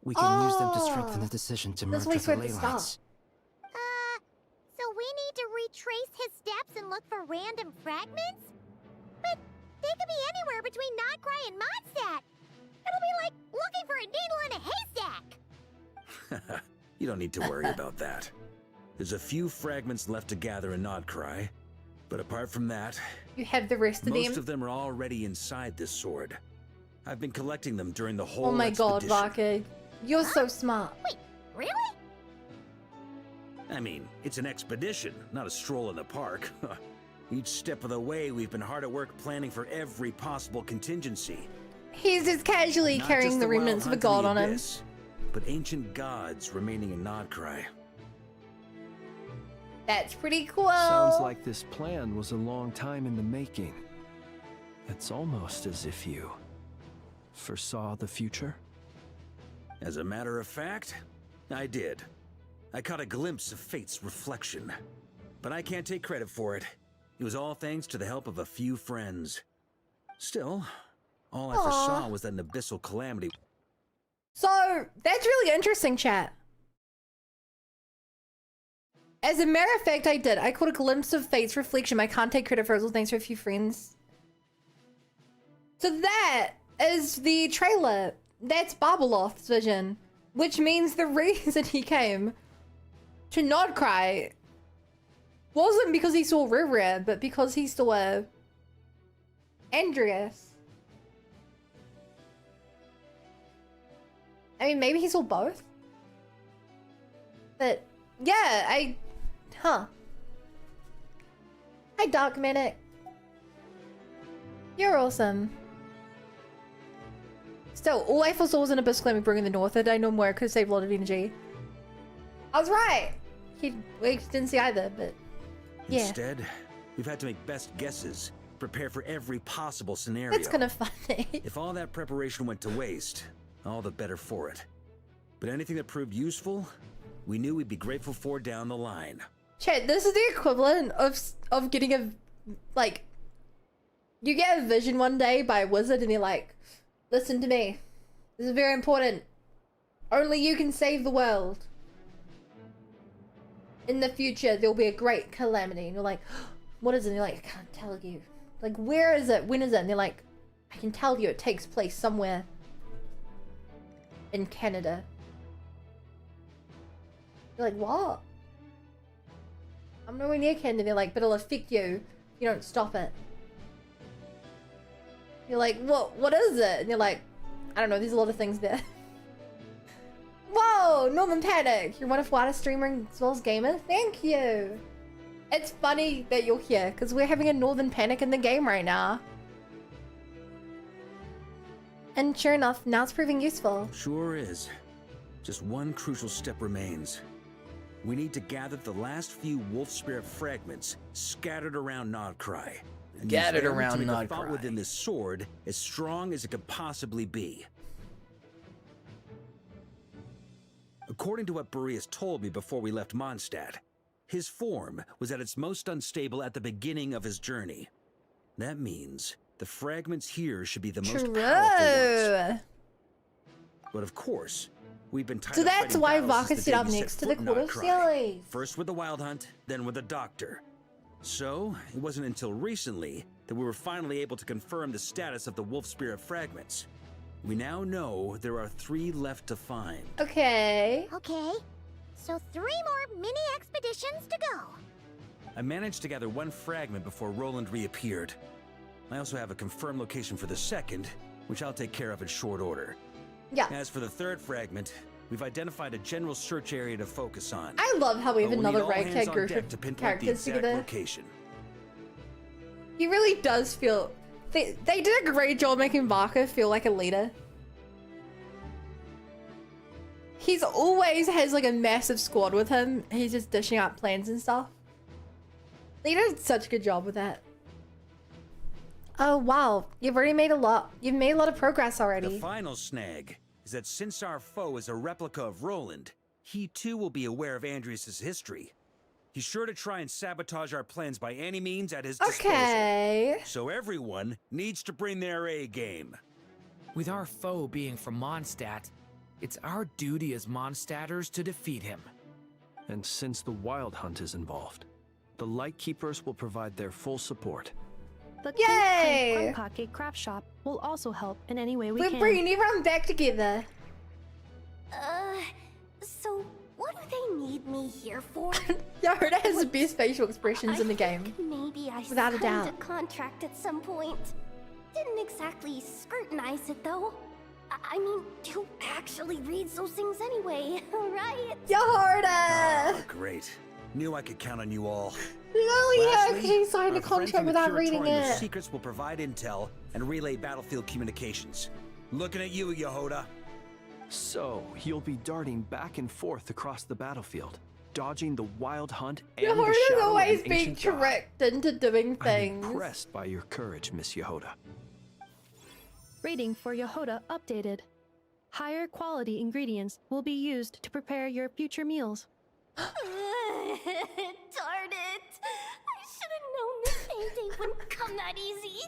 we can use them to strengthen the decision to merge That's with why the he ley started to lines. So we need to retrace his steps and look for random fragments? But they could be anywhere between Nodcry and Mondstadt. It'll be like looking for a needle in a haystack. You don't need to worry about that. There's a few fragments left to gather in Nodcry, But apart from that, you have the rest of them. Most of them are already inside this sword. I've been collecting them during the whole Oh my god, expedition. Varka. You're so smart. Wait, really? I mean, it's an expedition, not a stroll in the park. Each step of the way, we've been hard at work planning for every possible contingency. He's just casually Not carrying just the wild remnants of a hunt in god the on him. abyss, but ancient gods remaining in Nodcry. That's pretty cool. Sounds like this plan was a long time in the making. It's almost as if you foresaw the future. As a matter of fact, I did. I caught a glimpse of fate's reflection. But I can't take credit for it. It was all thanks to the help of a few friends. Still, all I foresaw was that an abyssal calamity. So, that's really interesting, chat. As a matter of fact, I did. I caught a glimpse of fate's reflection. I can't take credit for it. It was thanks to a few friends. So that is the trailer. That's Barbeloth's vision. Which means the reason he came to Nodcry wasn't because he saw Rivria, but because he saw Andreas. I mean, maybe he saw both. But yeah, Hi, Dark Manic. You're awesome. Still, all I foresaw was an abyss climbing bringing the north. I know more, could save a lot of energy. I was right. We didn't see either, but yeah. Instead, we've had to make best guesses, prepare for every possible scenario. That's kind of funny. If all that preparation went to waste, all the better for it. But anything that proved useful, we knew we'd be grateful for down the line. Chat, this is the equivalent of getting a, like, you get a vision one day by a wizard and you're like, listen to me. This is very important. Only you can save the world. In the future, there'll be a great calamity. And you're like, what is it? And you're like, I can't tell you. Like, where is it? When is it? And they're like, I can tell you it takes place somewhere in Canada. You're like, what? I'm nowhere near Canada. They're like, but it'll affect you if you don't stop it. You're like, what is it? And you're like, I don't know, there's a lot of things there. Whoa, Norman Panic! You're one of Wada streamer as well as gamer? Thank you! It's funny that you're here, because we're having a Northern Panic in the game right now. And sure enough, now it's proving useful. Sure is. Just one crucial step remains. We need to gather the last few wolf spirit fragments scattered around Nodcry. And Scattered use them around to make the thought Nodcry. within this sword as strong as it could possibly be. According to what Boreas told me before we left Mondstadt, his form was at its most unstable at the beginning of his journey. That means the fragments here should be the most powerful ones. But of course, we've been tied So up that's fighting why battles Vaka since the sit day up we next set to the foot in Court of Nodcry. Sealies. First with the Wild Hunt, then with the Doctor. So, it wasn't until recently that we were finally able to confirm the status of the Wolf Spirit fragments. We now know there are 3 left to find. Okay. Okay. So 3 more mini expeditions to go. I managed to gather 1 fragment before Roland reappeared. I also have a confirmed location for the second, which I'll take care of in short order. Yeah. As for the 3rd fragment, we've identified a general search area to focus on. I love how we have But we'll another need all hands ragtag on group deck to of pinpoint the characters exact together. location. He really does feel... They did a great job making Vaka feel like a leader. He's always has like a massive squad with him. He's just dishing out plans and stuff. They did such a good job with that. Oh wow, you've already made a lot. You've made a lot of progress already. The final snag is that since our foe is a replica of Roland, he too will be aware of Andreas' history. He's sure to try and sabotage our plans by any means at his disposal. Okay. So everyone needs to bring their A game. With our foe being from Mondstadt, it's our duty as Mondstadters to defeat him. And since the Wild Hunt is involved, the Lightkeepers will provide their full support. The Yay! Krankake craft shop will also help in any way we We're can. bringing everyone back together. So what do they need need me here for? Yehoda has the best facial expressions in the game. Maybe I Without a signed doubt. a contract at some point. Didn't exactly scrutinize it though. I mean, who actually reads those things anyway, right? Yehoda! Oh, great. Knew I could count on you all. He signed a our friend contract from the without reading Curatorium of it. Secrets will provide intel and relay battlefield communications. Looking at you, Yehoda. So, you'll be darting back and forth across the battlefield, dodging the wild hunt and the Yehoda's shadow of always an being ancient god. tricked into doing I'm things. impressed by your courage, Miss Yehoda. Rating for Yehoda updated. Higher quality ingredients will be used to prepare your future meals. Darn it! I should have known this payday wouldn't come that easy.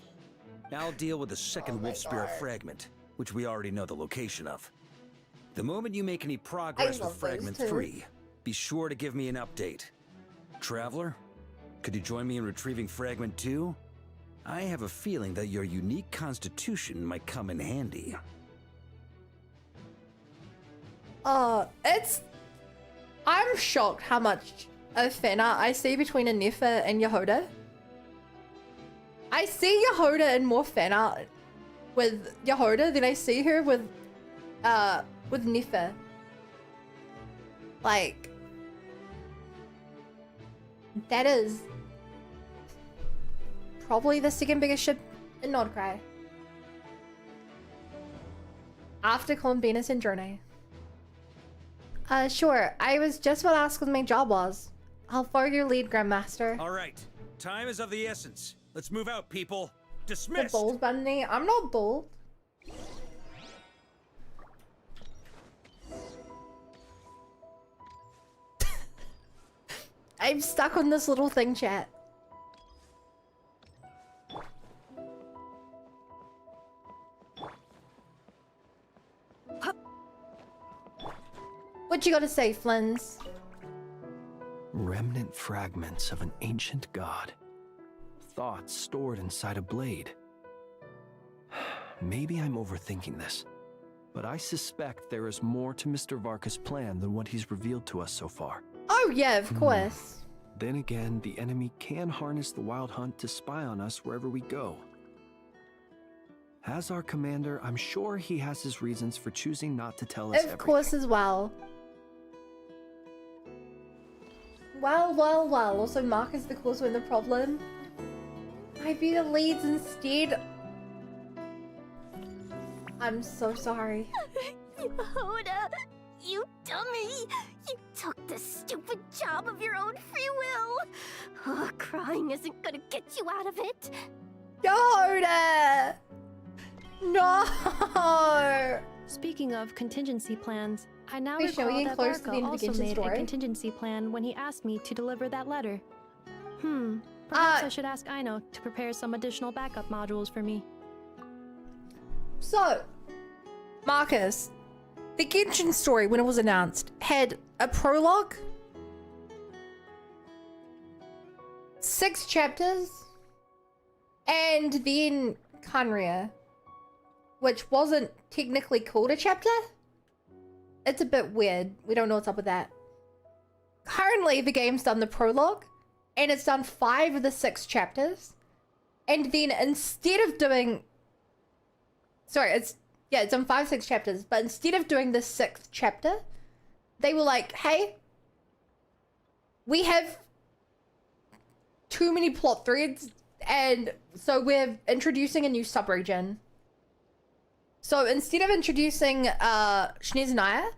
I'll deal with the second wolf spirit fragment, which we already know the location of. The moment you make any progress with fragment 3, be sure to give me an update. Traveler, could you join me in retrieving fragment 2? I have a feeling that your unique constitution might come in handy. I'm shocked how much of fan art I see between Anefa and Yehoda. I see Yehoda in more fan art with Yehoda than I see her with Nefa. Like, that is probably the second biggest ship in Nordcry. After Columbinus and Journey. Sure. I was just about to ask what my job was. I'll follow your lead, Grandmaster. All right. Time is of the essence. Let's move out, people. The Dismissed. bold bunny. I'm not bold. I'm stuck on this little thing, chat. What you gotta say, Flins? Remnant fragments of an ancient god. Thoughts stored inside a blade. Maybe I'm overthinking this, but I suspect there is more to Mr. Varka's plan than what he's revealed to us so far. Oh yeah, of course. Then again, the enemy can harness the Wild Hunt to spy on us wherever we go. As our commander, I'm sure he has his reasons for choosing not to tell us everything. Of course as well. Well. Also, Mark is the cause when the problem. I be the leads instead. I'm so sorry. Yehoda, you dummy! You took this stupid job of your own free will. Oh, crying isn't gonna get you out of it. Yehoda! No! Speaking of contingency plans, I now Wait, shall recall we that get close to the Varka end of the also Genshin made story? a contingency plan when he asked me to deliver that letter. Perhaps I should ask Aino to prepare some additional backup modules for me. So, Marcus, the Genshin story, when it was announced, had a prologue, 6 chapters, and then Kanria, which wasn't technically called a chapter. It's a bit weird. We don't know what's up with that. Currently, the game's done the prologue, and it's done 5 of the 6 chapters. And then instead of doing... Sorry, it's done 5, 6 chapters, but instead of doing the 6th chapter, they were like, hey, we have too many plot threads, and so we're introducing a new subregion. So instead of introducing Snezhnaya,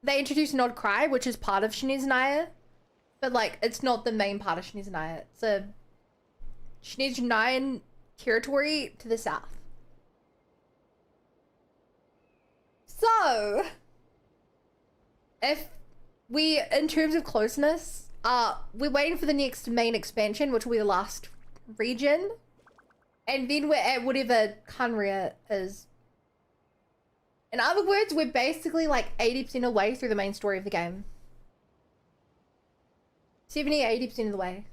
they introduced Nordcry, which is part of Snezhnaya, but like it's not the main part of Snezhnaya. It's a Snezhnayan territory to the south. So, if we, in terms of closeness, we're waiting for the next main expansion, which will be the last region, and then we're at whatever Kanria is. In other words, we're basically like 80% of the way through the main story of the game. 70-80% of the way.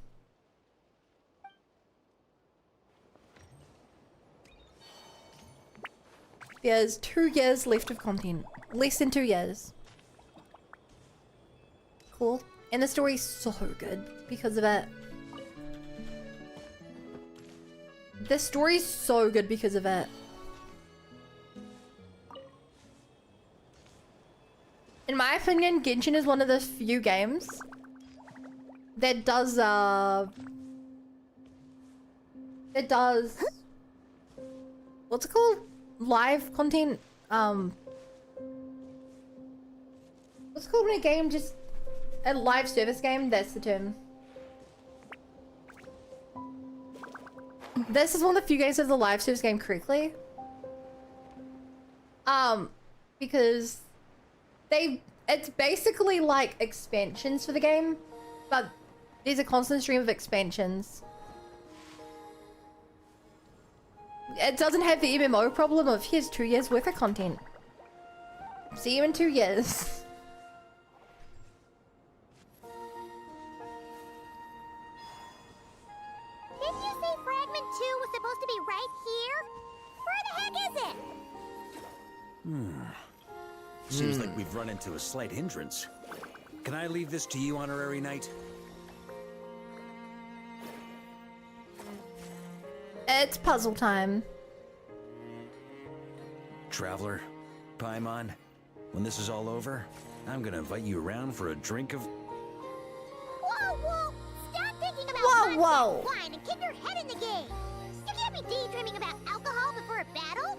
There's 2 years left of content. Less than 2 years. Cool. And the story's so good because of it. The story's so good because of it. In my opinion, Genshin is one of the few games that does, what's it called? Live content, what's it called when a game just, a live service game? That's the term. This is one of the few games of the live service game correctly. Because it's basically like expansions for the game, but there's a constant stream of expansions. It doesn't have the MMO problem of here's 2 years worth of content. See you in 2 years. Didn't you say Fragment 2 was supposed to be right here? Where the heck is it? Seems like we've run into a slight hindrance. Can I leave this to you, Honorary Knight? It's puzzle time. Traveler, Paimon, when this is all over, I'm gonna invite you around for a drink of... Whoa, whoa! Stop thinking about whoa. wine and keep your head in the game! You can't be daydreaming about alcohol before a battle!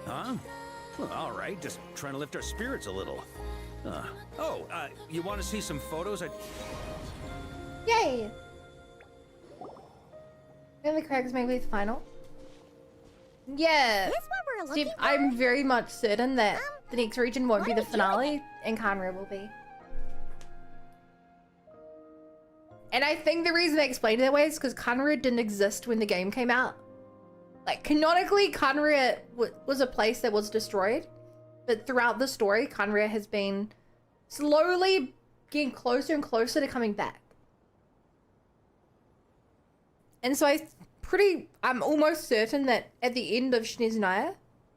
Huh? Well, all right, just trying to lift our spirits a little. You want to see some photos? Yay! And the Craig's maybe the final. Yeah. This what we're Steve, looking for? I'm very much certain that the next region won't be the finale, and Conrad will be. And I think the reason they explained it that way is because Conrad didn't exist when the game came out. Like, canonically, Conrad was a place that was destroyed. But throughout the story, Conrad has been slowly getting closer and closer to coming back. And so I'm almost certain that at the end of Snezhnaya,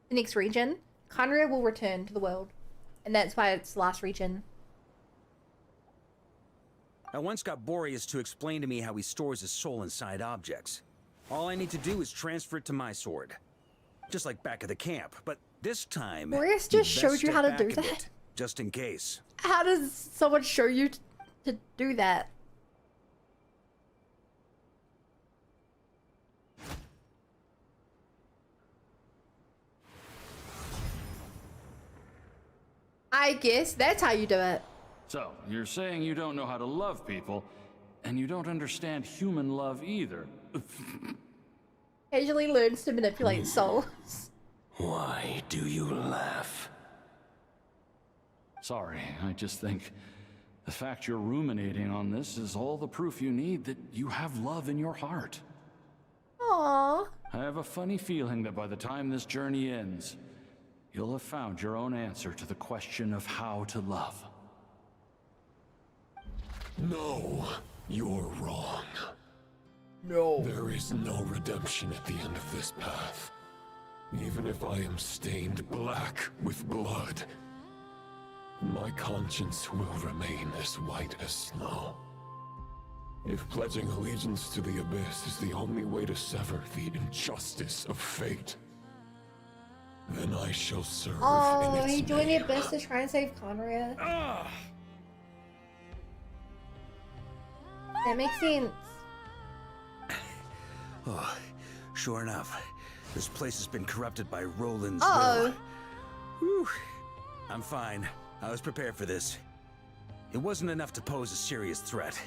the next region, Conrad will return to the world. And that's why it's the last region. I once got Boreas to explain to me how he stores his soul inside objects. All I need to do is transfer it to my sword. Just like back at the camp, but this time... Boreas just showed you how to do that? Bit, just in case. How does someone show you to do that? I guess that's how you do it. So, you're saying you don't know how to love people, and you don't understand human love either. Occasionally learns to manipulate souls. Why do you laugh? Sorry, I just think the fact you're ruminating on this is all the proof you need that you have love in your heart. Aww. I have a funny feeling that by the time this journey ends, you'll have found your own answer to the question of how to love. No, you're wrong. No. There is no redemption at the end of this path. Even if I am stained black with blood, my conscience will remain as white as snow. If pledging allegiance to the Abyss is the only way to sever the injustice of fate, then I shall serve in its he joined the name. Abyss to try and save Conrad. That makes sense. Oh, sure enough, this place has been corrupted by Roland's Uh-oh. will. Whew. I'm fine. I was prepared for this. It wasn't enough to pose a serious threat.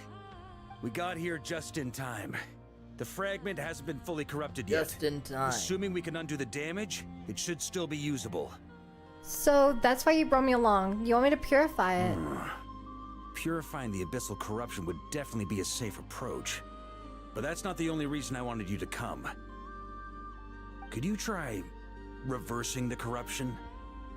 We got here just in time. The fragment hasn't been fully corrupted yet. Just in time. Assuming we can undo the damage, it should still be usable. So that's why you brought me along. You want me to purify it? Purifying the abyssal corruption would definitely be a safe approach. But that's not the only reason I wanted you to come. Could you try reversing the corruption?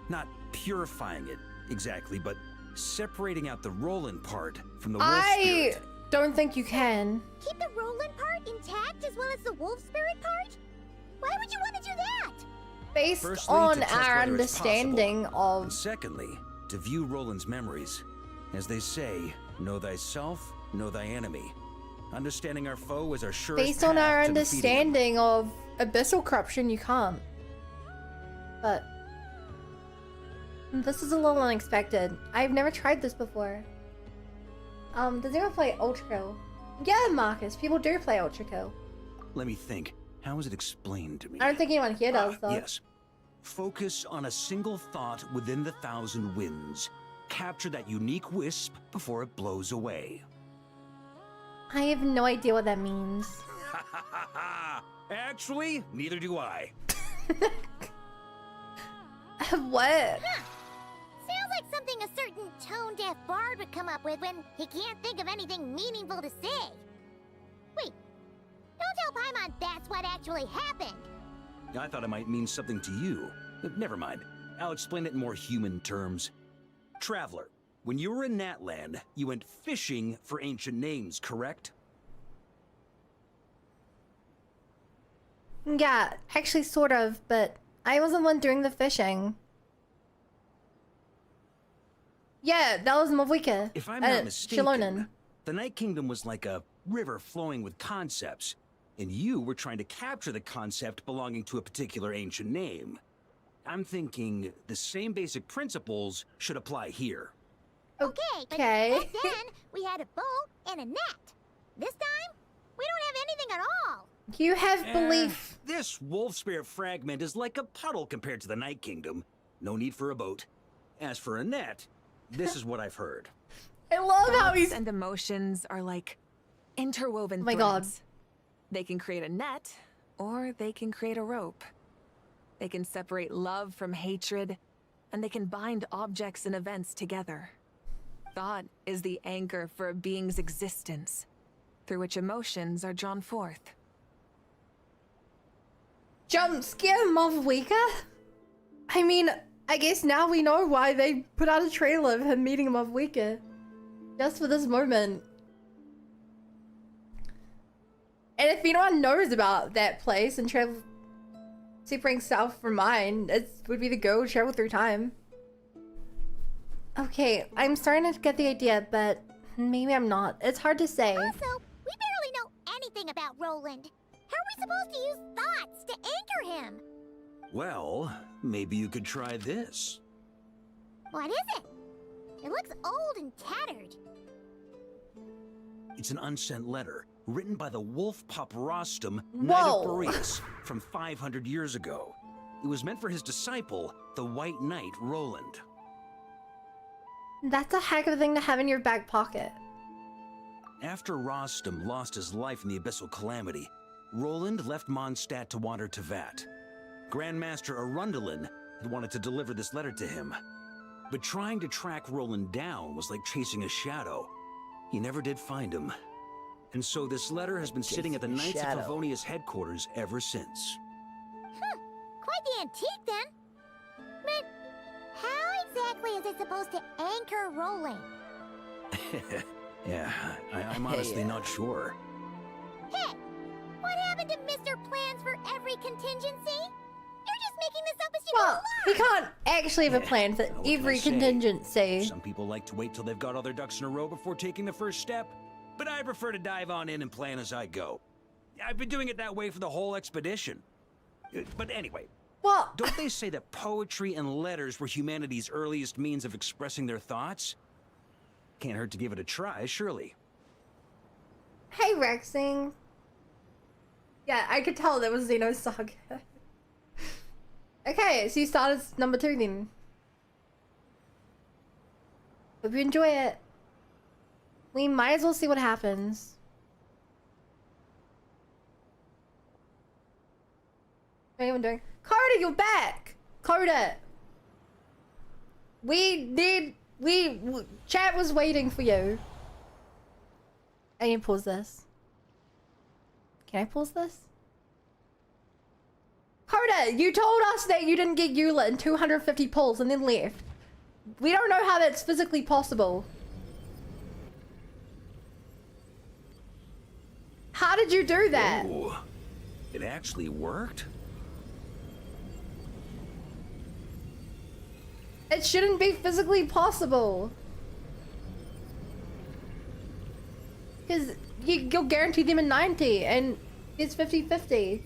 Not purifying it, exactly, but separating out the Roland part from the wolf spirit. Don't think you can. Keep the Roland part intact as well as the wolf spirit part? Why would you want to do that? Based Firstly, on to test our whether it's understanding possible. of... And secondly, to view Roland's memories. As they say, Know thyself, know thy enemy. Understanding our foe is our surest Based on path our to defeating him. understanding of abyssal corruption, you can't. But this is a little unexpected. I've never tried this before. Does anyone play Ultra Kill? Yeah, Marcus, people do play Ultra Kill. Let me think. How is it explained to me? I don't think anyone here does, though. Yes. Focus on a single thought within the 1,000 winds. Capture that unique wisp before it blows away. I have no idea what that means. Actually, neither do I. What? Sounds like something a certain tone-deaf bard would come up with when he can't think of anything meaningful to say. Wait, don't tell Paimon that's what actually happened. I thought it might mean something to you. Never mind. I'll explain it in more human terms. Traveler, when you were in Natland, you went fishing for ancient names, correct? Yeah, actually sort of, but I wasn't the one doing the fishing. Yeah, that was Mavwika. If I'm not mistaken, Shilonen. the Night Kingdom was like a river flowing with concepts, and you were trying to capture the concept belonging to a particular ancient name. I'm thinking the same basic principles should apply here. Okay, but back then we had a boat and a net. This time, we don't have anything at all. You have belief. This wolf spirit fragment is like a puddle compared to the Night Kingdom. No need for a boat. As for a net, this is what I've heard. I love how Thoughts he's... and emotions are like interwoven Oh my God. threads. They can create a net, or they can create a rope. They can separate love from hatred, and they can bind objects and events together. Thought is the anchor for a being's existence, through which emotions are drawn forth. Jump scare Mavwika? I mean, I guess now we know why they put out a trailer of him meeting Mavwika. Just for this moment. And if anyone knows about that place and travel separating south from mine, it would be the go travel through time. Okay, I'm starting to get the idea, but maybe I'm not. It's hard to say. Also, we barely know anything about Roland. How are we supposed to use thoughts to anchor him? Well, maybe you could try this. What is it? It looks old and tattered. It's an unsent letter, written by the wolf pup Rostam, Knight of Boreas, from 500 years ago. It was meant for his disciple, the White Knight Roland. That's a heck of a thing to have in your back pocket. After Rostam lost his life in the Abyssal Calamity, Roland left Mondstadt to wander to Vat. Grandmaster Arundelen had wanted to deliver this letter to him. But trying to track Roland down was like chasing a shadow. He never did find him. And so this letter has been sitting at the Knights of Favonius headquarters ever since. Quite the antique then. But how exactly is it supposed to anchor Roland? Yeah, I'm honestly not sure. Hey, what happened to Mr. Plans for every contingency? You're just making this up as you go along. He can't actually have a plan for What can every I say? contingency. Some people like to wait till they've got all their ducks in a row before taking the first step, but I prefer to dive on in and plan as I go. I've been doing it that way for the whole expedition. But anyway, what? Don't they say that poetry and letters were humanity's earliest means of expressing their thoughts? Can't hurt to give it a try, surely. Hey, Rexing. Yeah, I could tell that was Xeno's saga. Okay, so you started number 2 then. Hope you enjoy it. We might as well see what happens. What are you doing? Carter, you're back! Carter! Chat was waiting for you. I can pause this. Can I pause this? Carter, you told us that you didn't get Eula in 250 pulls and then left. We don't know how that's physically possible. How did you do that? Ooh, it actually worked? It shouldn't be physically possible. Because you'll guarantee them a 90 and it's 50-50.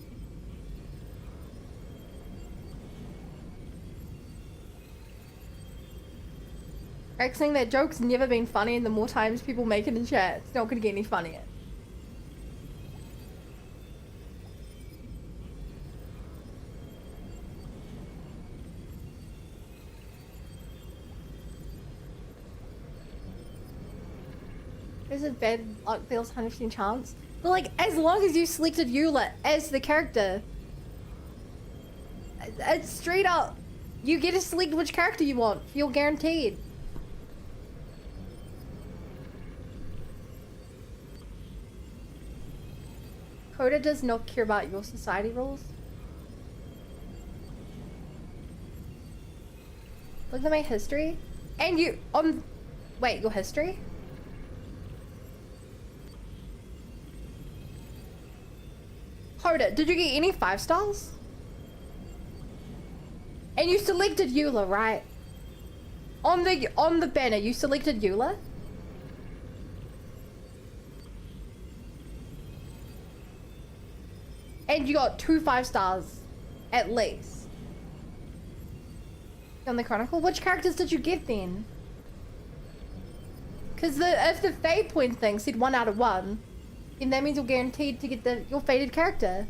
Like saying that joke's never been funny, and the more times people make it in chat, it's not gonna get any funnier. There's a bad luck feels 100% chance. But like, as long as you selected Eula as the character, it's straight up, you get to select which character you want. You're guaranteed. Coda does not care about your society rules. Look at my history. And you, wait, your history? Coda, did you get any 5 stars? And you selected Eula, right? On the banner, you selected Eula? And you got 2 5 stars, at least. On the Chronicle? Which characters did you get then? Because if the fate point thing said 1 out of 1, then that means you're guaranteed to get your fated character.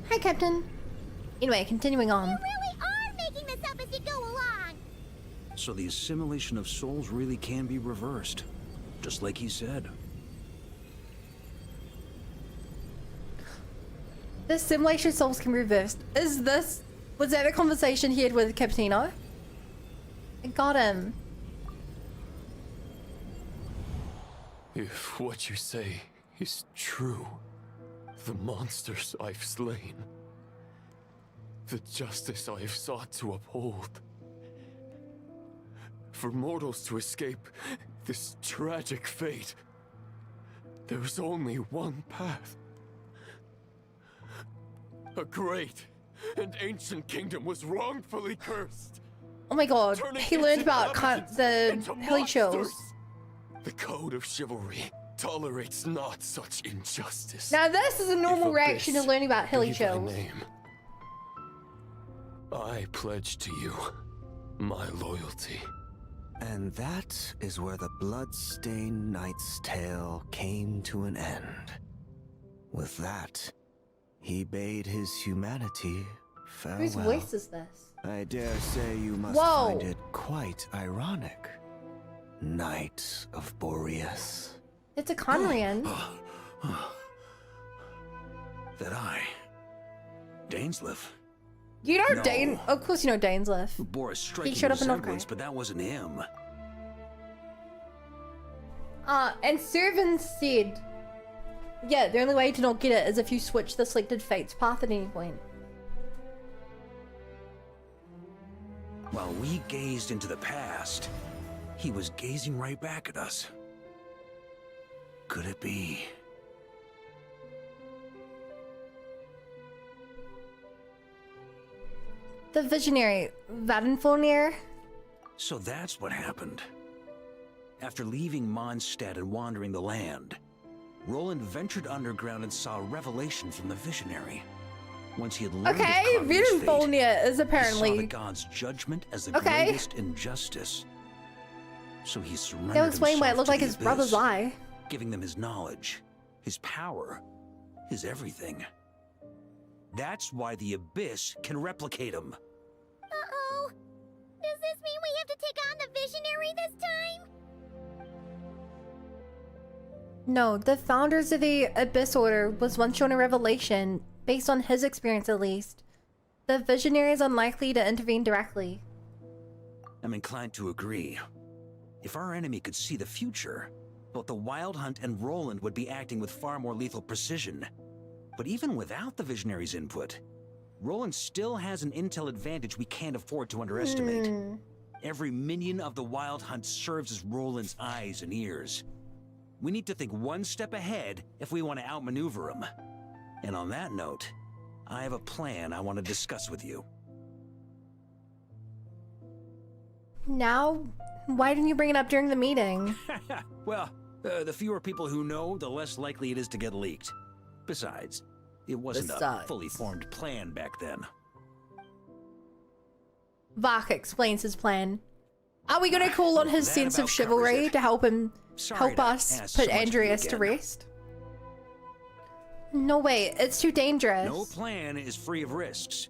Hi, Captain. Anyway, continuing on. You really are making this up as you go along. So the assimilation of souls really can be reversed, just like he said. The assimilation of souls can be reversed. Was that the conversation he had with Capitino? I got him. If what you say is true, the monsters I've slain, the justice I have sought to uphold, for mortals to escape this tragic fate, there's only one path. A great and ancient kingdom was wrongfully cursed. Oh my god, he learned about the Hilly Chills. The code of chivalry tolerates not such injustice. Now this is a normal reaction to learning about Hilly Chills. I pledge to you my loyalty. And that is where the blood-stained knight's tale came to an end. With that, he bade his humanity farewell. Whose voice is this? I dare say you must find it quite ironic, Knight of Boreas. It's a Conrian. That Dainsleif. You know Dane. Of course you know Dainsleif. Bore a striking He showed up in resemblance, but that wasn't him. And Servan said, yeah, the only way to not get it is if you switch the selected fate's path at any point. While we gazed into the past, he was gazing right back at us. Could it be? The visionary, Vadenfulnir? So that's what happened. After leaving Mondstadt and wandering the land, Roland ventured underground and saw a revelation from the visionary. Once he had learned of Carvia's fate, Vadenfulnir is apparently... he saw the gods' judgment as the greatest injustice. So he surrendered that was Wayne where it looked like his abyss, brother's eye. giving them his knowledge, his power, his everything. That's why the Abyss can replicate him. Uh-oh. Does this mean we have to take on the Visionary this time? No, the founders of the Abyss Order was once shown a revelation, based on his experience at least. The Visionary is unlikely to intervene directly. I'm inclined to agree. If our enemy could see the future, both the Wild Hunt and Roland would be acting with far more lethal precision. But even without the Visionary's input, Roland still has an intel advantage we can't afford to underestimate. Every minion of the Wild Hunt serves as Roland's eyes and ears. We need to think one step ahead if we want to outmaneuver him. And on that note, I have a plan I want to discuss with you. Now, why didn't you bring it up during the meeting? Well, the fewer people who know, the less likely it is to get leaked. Besides, it wasn't a fully formed plan back then. Vach explains his plan. Are we gonna call on his sense of chivalry to help us put Andreas to rest? No way, it's too dangerous. No plan is free of risks.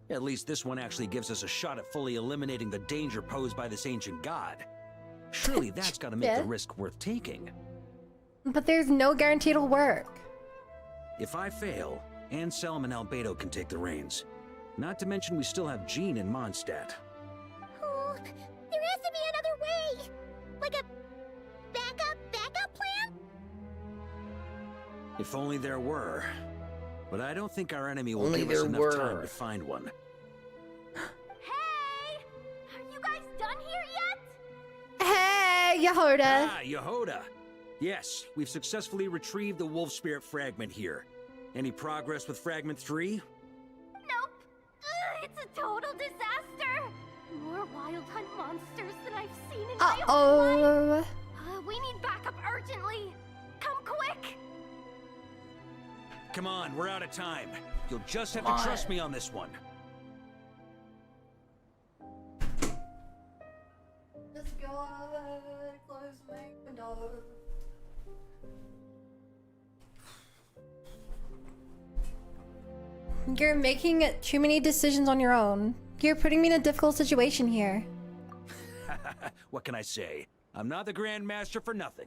At least this one actually gives us a shot at fully eliminating the danger posed by this ancient god. Surely that's gotta make the risk worth taking. But there's no guarantee it'll work. If I fail, Anselm and Albedo can take the reins. Not to mention we still have Jean in Mondstadt. Oh, there has to be another way! Like a backup plan? If only there were. But I don't think our enemy will give us enough time to find one. Hey! Are you guys done here yet? Hey, Yehoda! Ah, Yehoda! Yes, we've successfully retrieved the Wolf Spirit fragment here. Any progress with Fragment 3? Nope. It's a total disaster. More Wild Hunt monsters than I've seen in my whole life. We need backup urgently. Come quick. Come on, we're out of time. You'll just have to trust me on this one. Just go close my window. You're making too many decisions on your own. You're putting me in a difficult situation here. What can I say? I'm not the Grand Master for nothing.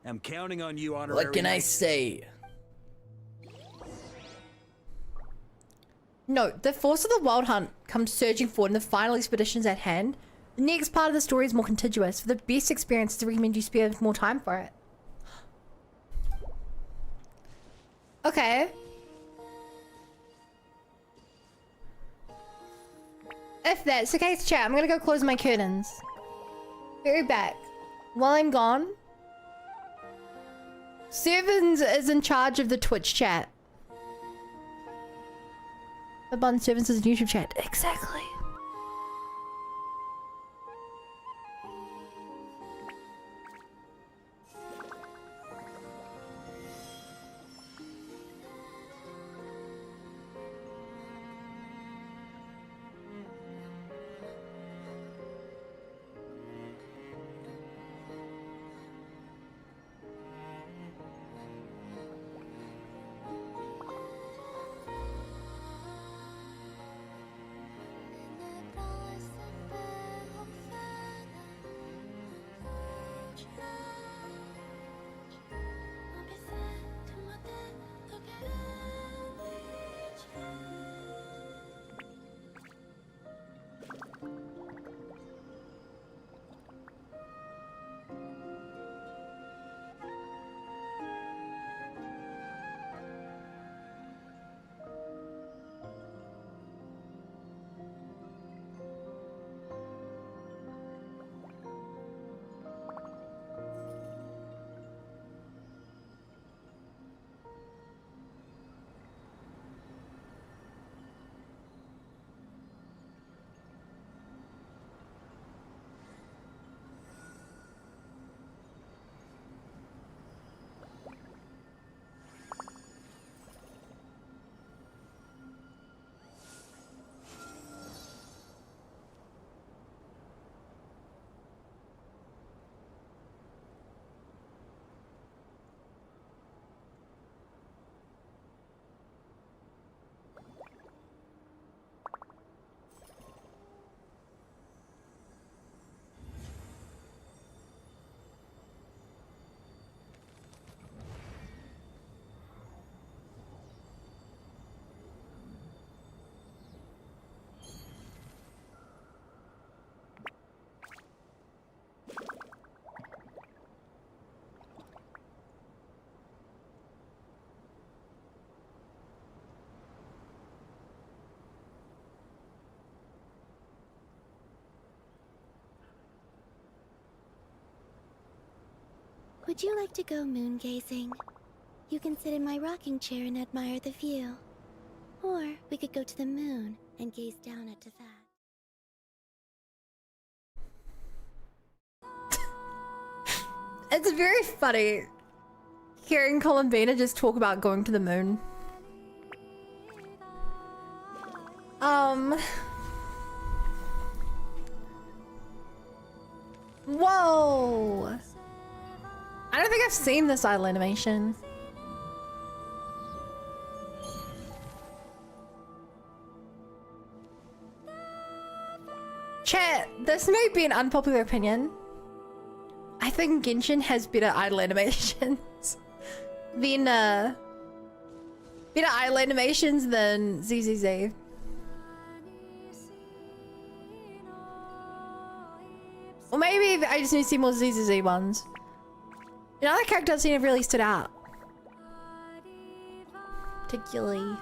I'm counting on you, honorary. What can I say? No, the force of the Wild Hunt comes surging forward and the final expedition's at hand. The next part of the story is more contiguous. For the best experience, I recommend you spare more time for it. Okay. If that's the case, chat, I'm gonna go close my curtains. Be right back. While I'm gone, Sevens is in charge of the Twitch chat. The Bun Sevens is in YouTube chat. Exactly. Would you like to go moon gazing? You can sit in my rocking chair and admire the view. Or we could go to the moon and gaze down at that. It's very funny hearing Columbina just talk about going to the moon. Whoa! I don't think I've seen this idle animation. Chat, this may be an unpopular opinion. I think Genshin has better idle animations. better idle animations than ZZZ. Or maybe I just need to see more ZZZ ones. You know, other characters seem to have really stood out. Particularly.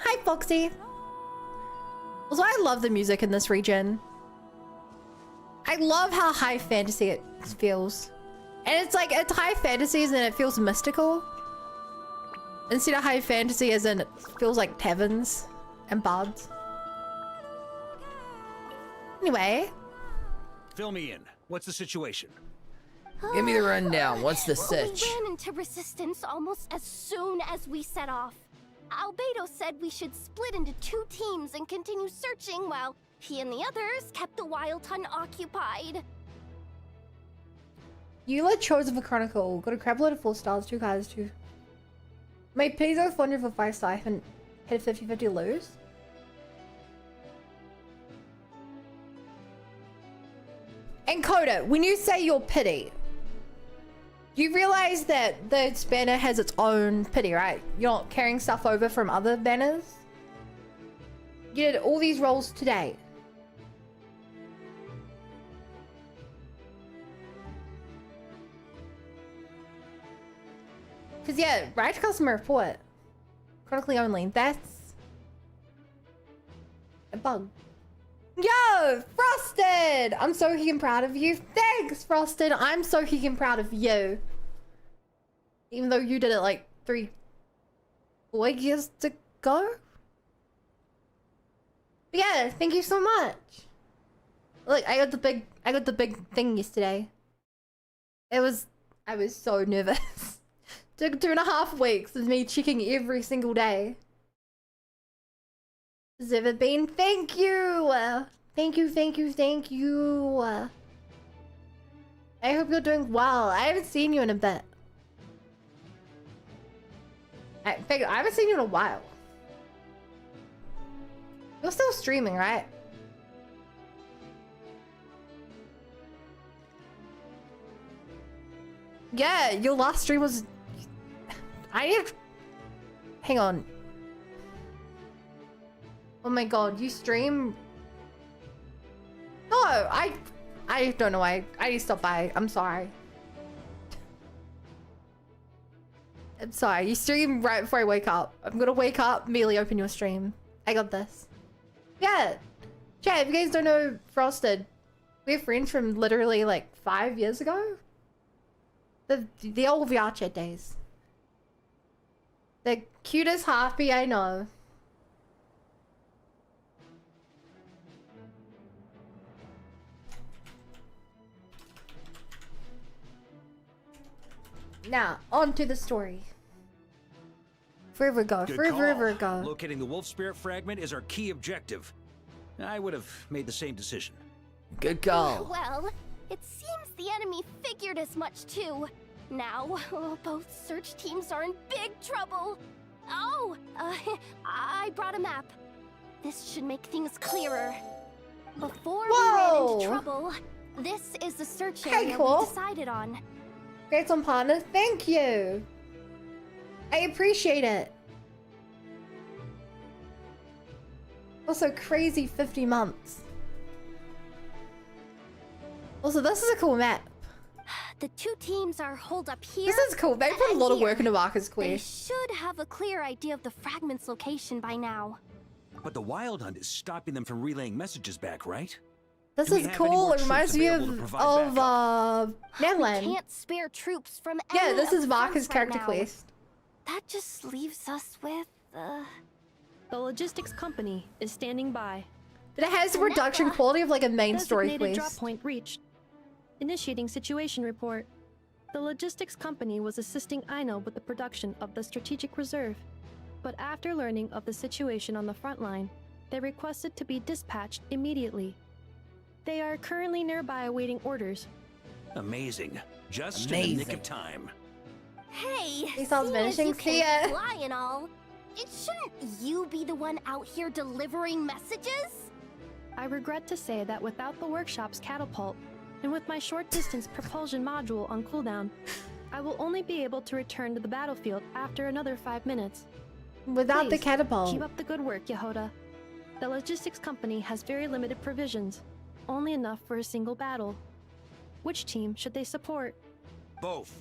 Hi, Foxy. Also, I love the music in this region. I love how high fantasy it feels. And it's like, it's high fantasy and it feels mystical. Instead of high fantasy as in it feels like taverns and bards. Anyway. Fill me in. What's the situation? Give me the rundown. What's the sitch? We ran into resistance almost as soon as we set off. Albedo said we should split into 2 teams and continue searching while he and the others kept the Wild Hunt occupied. Eula chose of a Chronicle. Got a crab load of 4 stars, 2 cards, 2. Made Pizzo 400 for 5 star and hit a 50-50 lose. And Coda, when you say your pity, you realize that the banner has its own pity, right? You're not carrying stuff over from other banners. You did all these rolls today. Cause yeah, right to customer report. Chronically only. That's a bug. Yo, Frosted! I'm so heckin' proud of you. Thanks, Frosted. I'm so heckin' proud of you. Even though you did it like 4 years ago. But yeah, thank you so much. Look, I got the big thing yesterday. I was so nervous. Took 2.5 weeks of me checking every single day. Has ever been? Thank you! Thank you, thank you, thank you. I hope you're doing well. I haven't seen you in a bit. In fact, I haven't seen you in a while. You're still streaming, right? Yeah, your last stream was... Hang on. Oh my god, you stream? No, I don't know why. I need to stop by. I'm sorry. I'm sorry. You stream right before I wake up. I'm gonna wake up, immediately open your stream. I got this. Yeah. Chat, if you guys don't know Frosted, we're friends from literally like 5 years ago. The old VR chat days. The cutest harpy I know. Now, on to the story. Forever go, forever go. Locating the wolf spirit fragment is our key objective. I would have made the same decision. Good call. Well, it seems the enemy figured as much too. Now, both search teams are in big trouble. Oh, I brought a map. This should make things clearer. Before we ran into trouble, this is the search area we decided on. Great on partner, thank you. I appreciate it. Also, crazy 50 months. Also, this is a cool map. The 2 teams are holed up here. This is cool. They put a lot of work into Marcus Quest. They should have a clear idea of the fragment's location by now. But the Wild Hunt is stopping them from relaying messages back, right? This is cool. It reminds me of Neverland. We can't spare troops from yeah, this is Marcus' character quest. That just leaves us with The logistics company is standing by. But it has the production quality of like a main story Designated quest. drop point reached. Initiating situation report. The logistics company was assisting Aino with the production of the strategic reserve, but after learning of the situation on the front line, they requested to be dispatched immediately. They are currently nearby awaiting orders. Amazing. Just in the nick of time. Hey, He sounds seeing as menacing. you can Kia. fly and all, shouldn't you be the one out here delivering messages? I regret to say that without the workshop's catapult, and with my short-distance propulsion module on cooldown, I will only be able to return to the battlefield after another 5 minutes. Without the Please, catapult. keep up the good work, Yehoda. The logistics company has very limited provisions, only enough for a single battle. Which team should they support? Both.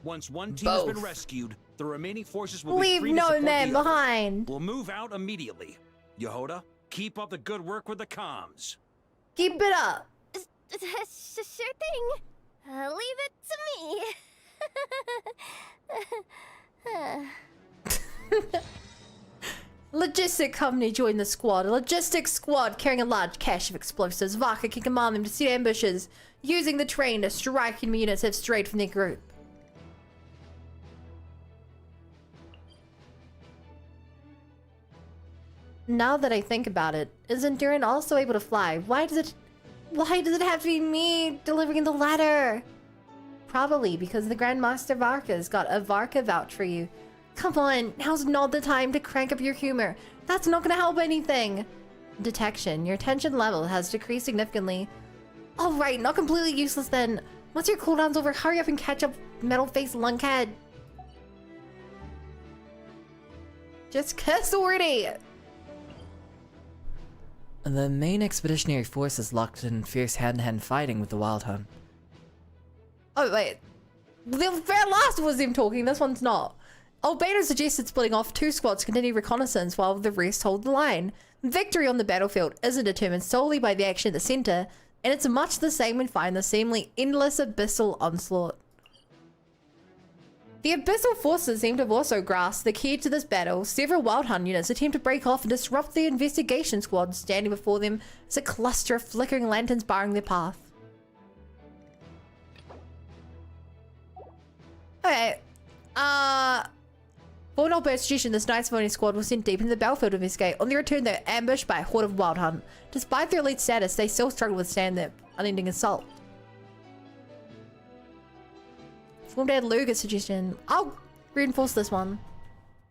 Once one team has been rescued, the remaining forces will be Leave free to no support man the other. behind. We'll move out immediately. Yehoda, keep up the good work with the comms. Keep it up. Sure thing. Leave it to me. Logistic company joined the squad. A logistics squad carrying a large cache of explosives. Vaka can command them to set ambushes, using the terrain to strike enemy units have strayed from their group. Now that I think about it, isn't Duran also able to fly? Why does it have to be me delivering the letter? Probably because the Grandmaster Varka's got a Varka vouch for you. Come on, now's not the time to crank up your humor. That's not gonna help anything. Detection. Your tension level has decreased significantly. Alright, not completely useless then. Once your cooldown's over, hurry up and catch up, metal-faced lunkhead. Just kiss already! The main expeditionary force is locked in fierce hand-to-hand fighting with the Wild Hunt. Oh, wait. The very last was them talking, this one's not. Albedo suggested splitting off 2 squads to continue reconnaissance while the rest hold the line. Victory on the battlefield isn't determined solely by the action at the center, and it's much the same when fighting the seemingly endless abyssal onslaught. The abyssal forces seem to have also grasped the key to this battle. Several Wild Hunt units attempt to break off and disrupt the investigation squad standing before them as a cluster of flickering lanterns barring their path. Okay, for an suggestion, this Knights of Oni squad was sent deep into the battlefield to investigate. On their return, they were ambushed by a horde of Wild Hunt. Despite their elite status, they still struggle to withstand their unending assault. Formed Dad Luger's suggestion. I'll reinforce this one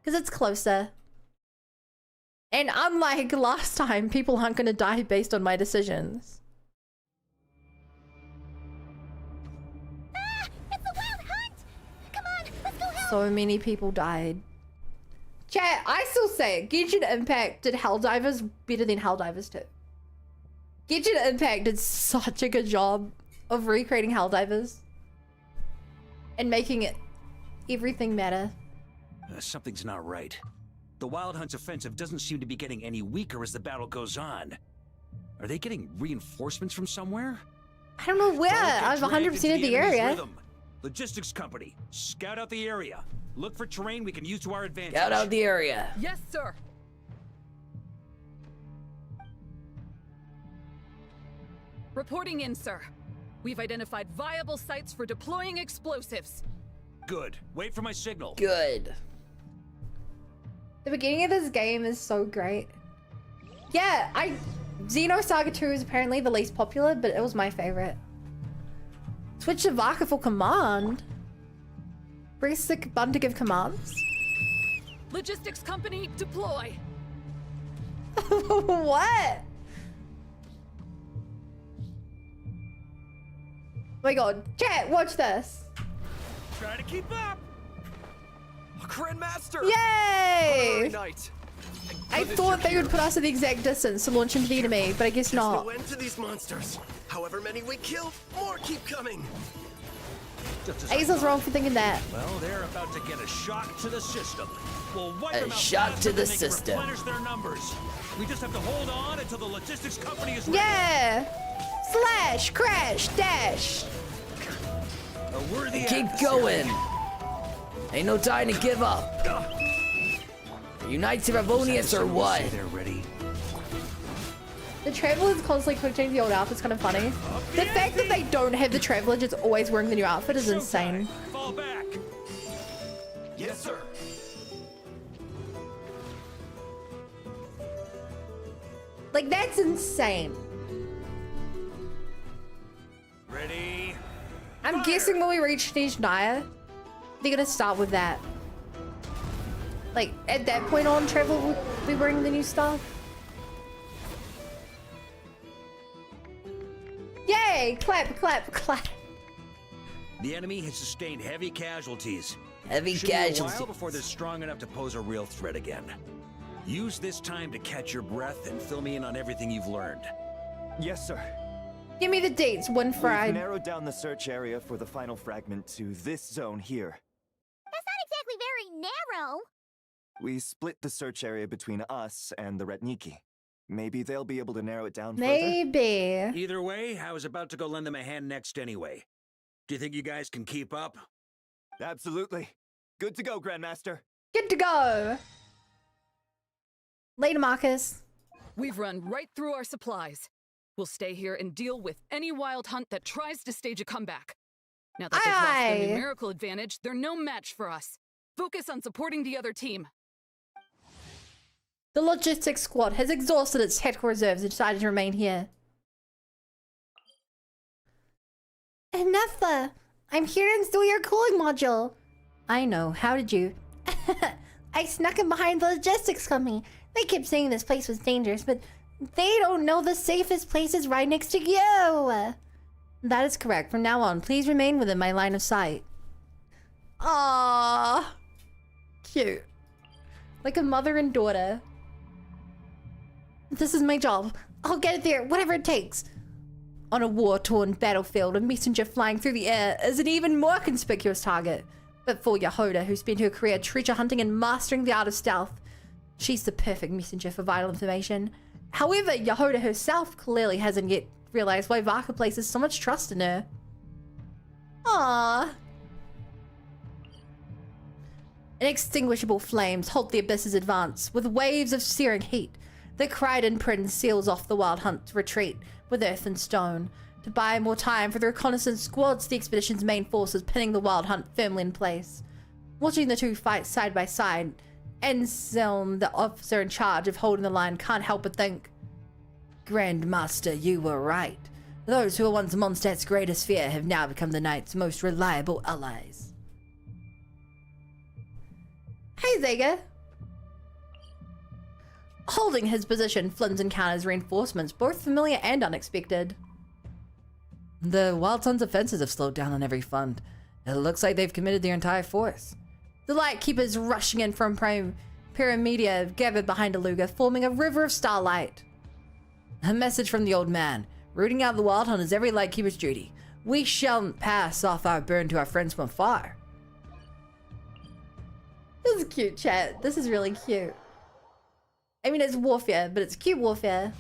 because it's closer. And unlike last time, people aren't going to die based on my decisions. It's a wild hunt! Come on, let's go help! So many people died. Chat, I still say it. Genshin Impact did Helldivers better than Helldivers 2. Genshin Impact did such a good job of recreating Helldivers. And making it everything matter. Something's not right. The Wild Hunt's offensive doesn't seem to be getting any weaker as the battle goes on. Are they getting reinforcements from somewhere? I don't know where. I've 100% of the area. Logistics company, scout out the area. Look for terrain we can use to our advantage. Scout out the area. Yes, sir. Reporting in, sir. We've identified viable sites for deploying explosives. Good. Wait for my signal. Good. The beginning of this game is so great. Yeah, Xenosaga 2 is apparently the least popular, but it was my favorite. Switch to Vaka for command. Press the button to give commands. Logistics company, deploy. What? Oh my god, chat, watch this. Try to keep up. Grandmaster! Yay! Night. I thought they would put us at the exact distance to launch into the enemy, but I guess not. No end to these monsters. However many we kill, more keep coming. Azel's wrong for thinking that. Well, they're about to get a shock to the system. We'll wipe A them out shock faster to the than they can system. replenish their numbers. We just have to hold on until the logistics company is ready. Yeah! Slash, crash, dash. A worthy Keep adversary. going. Ain't no time to give up. Are you Knights of Avonius or what? They're ready. The Traveler's constantly switching the old outfit's kind of funny. The fact that they don't have the Traveler just always wearing the new outfit is insane. Fall back. Yes, sir. Like, that's insane. Ready? I'm guessing when we reach Stage Naya, they're gonna start with that. Like, at that point on, Traveler will be wearing the new stuff. Yay! Clap, clap, clap. The enemy has sustained heavy casualties. Heavy Should be a while casualties. before they're strong enough to pose a real threat again. Use this time to catch your breath and fill me in on everything you've learned. Yes, sir. Give me the dates, Winfried. We've narrowed down the search area for the final fragment to this zone here. That's not exactly very narrow. We split the search area between us and the Retniki. Maybe they'll be able to narrow it down Maybe. Either way, I was about to go lend them a hand next anyway. Do you think you guys can keep up? Absolutely. Good to go, Grandmaster. Good to go. Later, Marcus. We've run right through our supplies. We'll stay here and deal with any wild hunt that tries to stage a comeback. Now that they've lost their numerical advantage, they're no match for us. Focus on supporting the other team. The logistics squad has exhausted its tactical reserves and decided to remain here. Enough! I'm here to install your cooling module. I know. How did you? I snuck in behind the logistics company. They kept saying this place was dangerous, but they don't know the safest place is right next to you. That is correct. From now on, please remain within my line of sight. Aww. Cute. Like a mother and daughter. This is my job. I'll get it there, whatever it takes. On a war-torn battlefield, a messenger flying through the air is an even more conspicuous target. But for Yehoda, who spent her career treasure hunting and mastering the art of stealth, she's the perfect messenger for vital information. However, Yehoda herself clearly hasn't yet realized why Varka places so much trust in her. Aww. Inextinguishable flames halt the Abyss's advance, with waves of searing heat. The Kryden Prince seals off the Wild Hunt's retreat with earth and stone. To buy more time for the reconnaissance squads, the expedition's main force is pinning the Wild Hunt firmly in place. Watching the two fight side by side, Anselm, the officer in charge of holding the line, can't help but think, Grandmaster, you were right. Those who were once Mondstadt's greatest fear have now become the Knight's most reliable allies. Hey, Zega. Holding his position, Flynn encounters reinforcements, both familiar and unexpected. The Wild Hunt's offenses have slowed down on every front. It looks like they've committed their entire force. The Lightkeepers rushing in from Pyramedia gathered behind Aluga, forming a river of starlight. A message from the old man. Rooting out the Wild Hunt is every Lightkeeper's duty. We shall pass off our burden to our friends from afar. This is cute, chat. This is really cute. I mean, it's warfare, but it's cute warfare.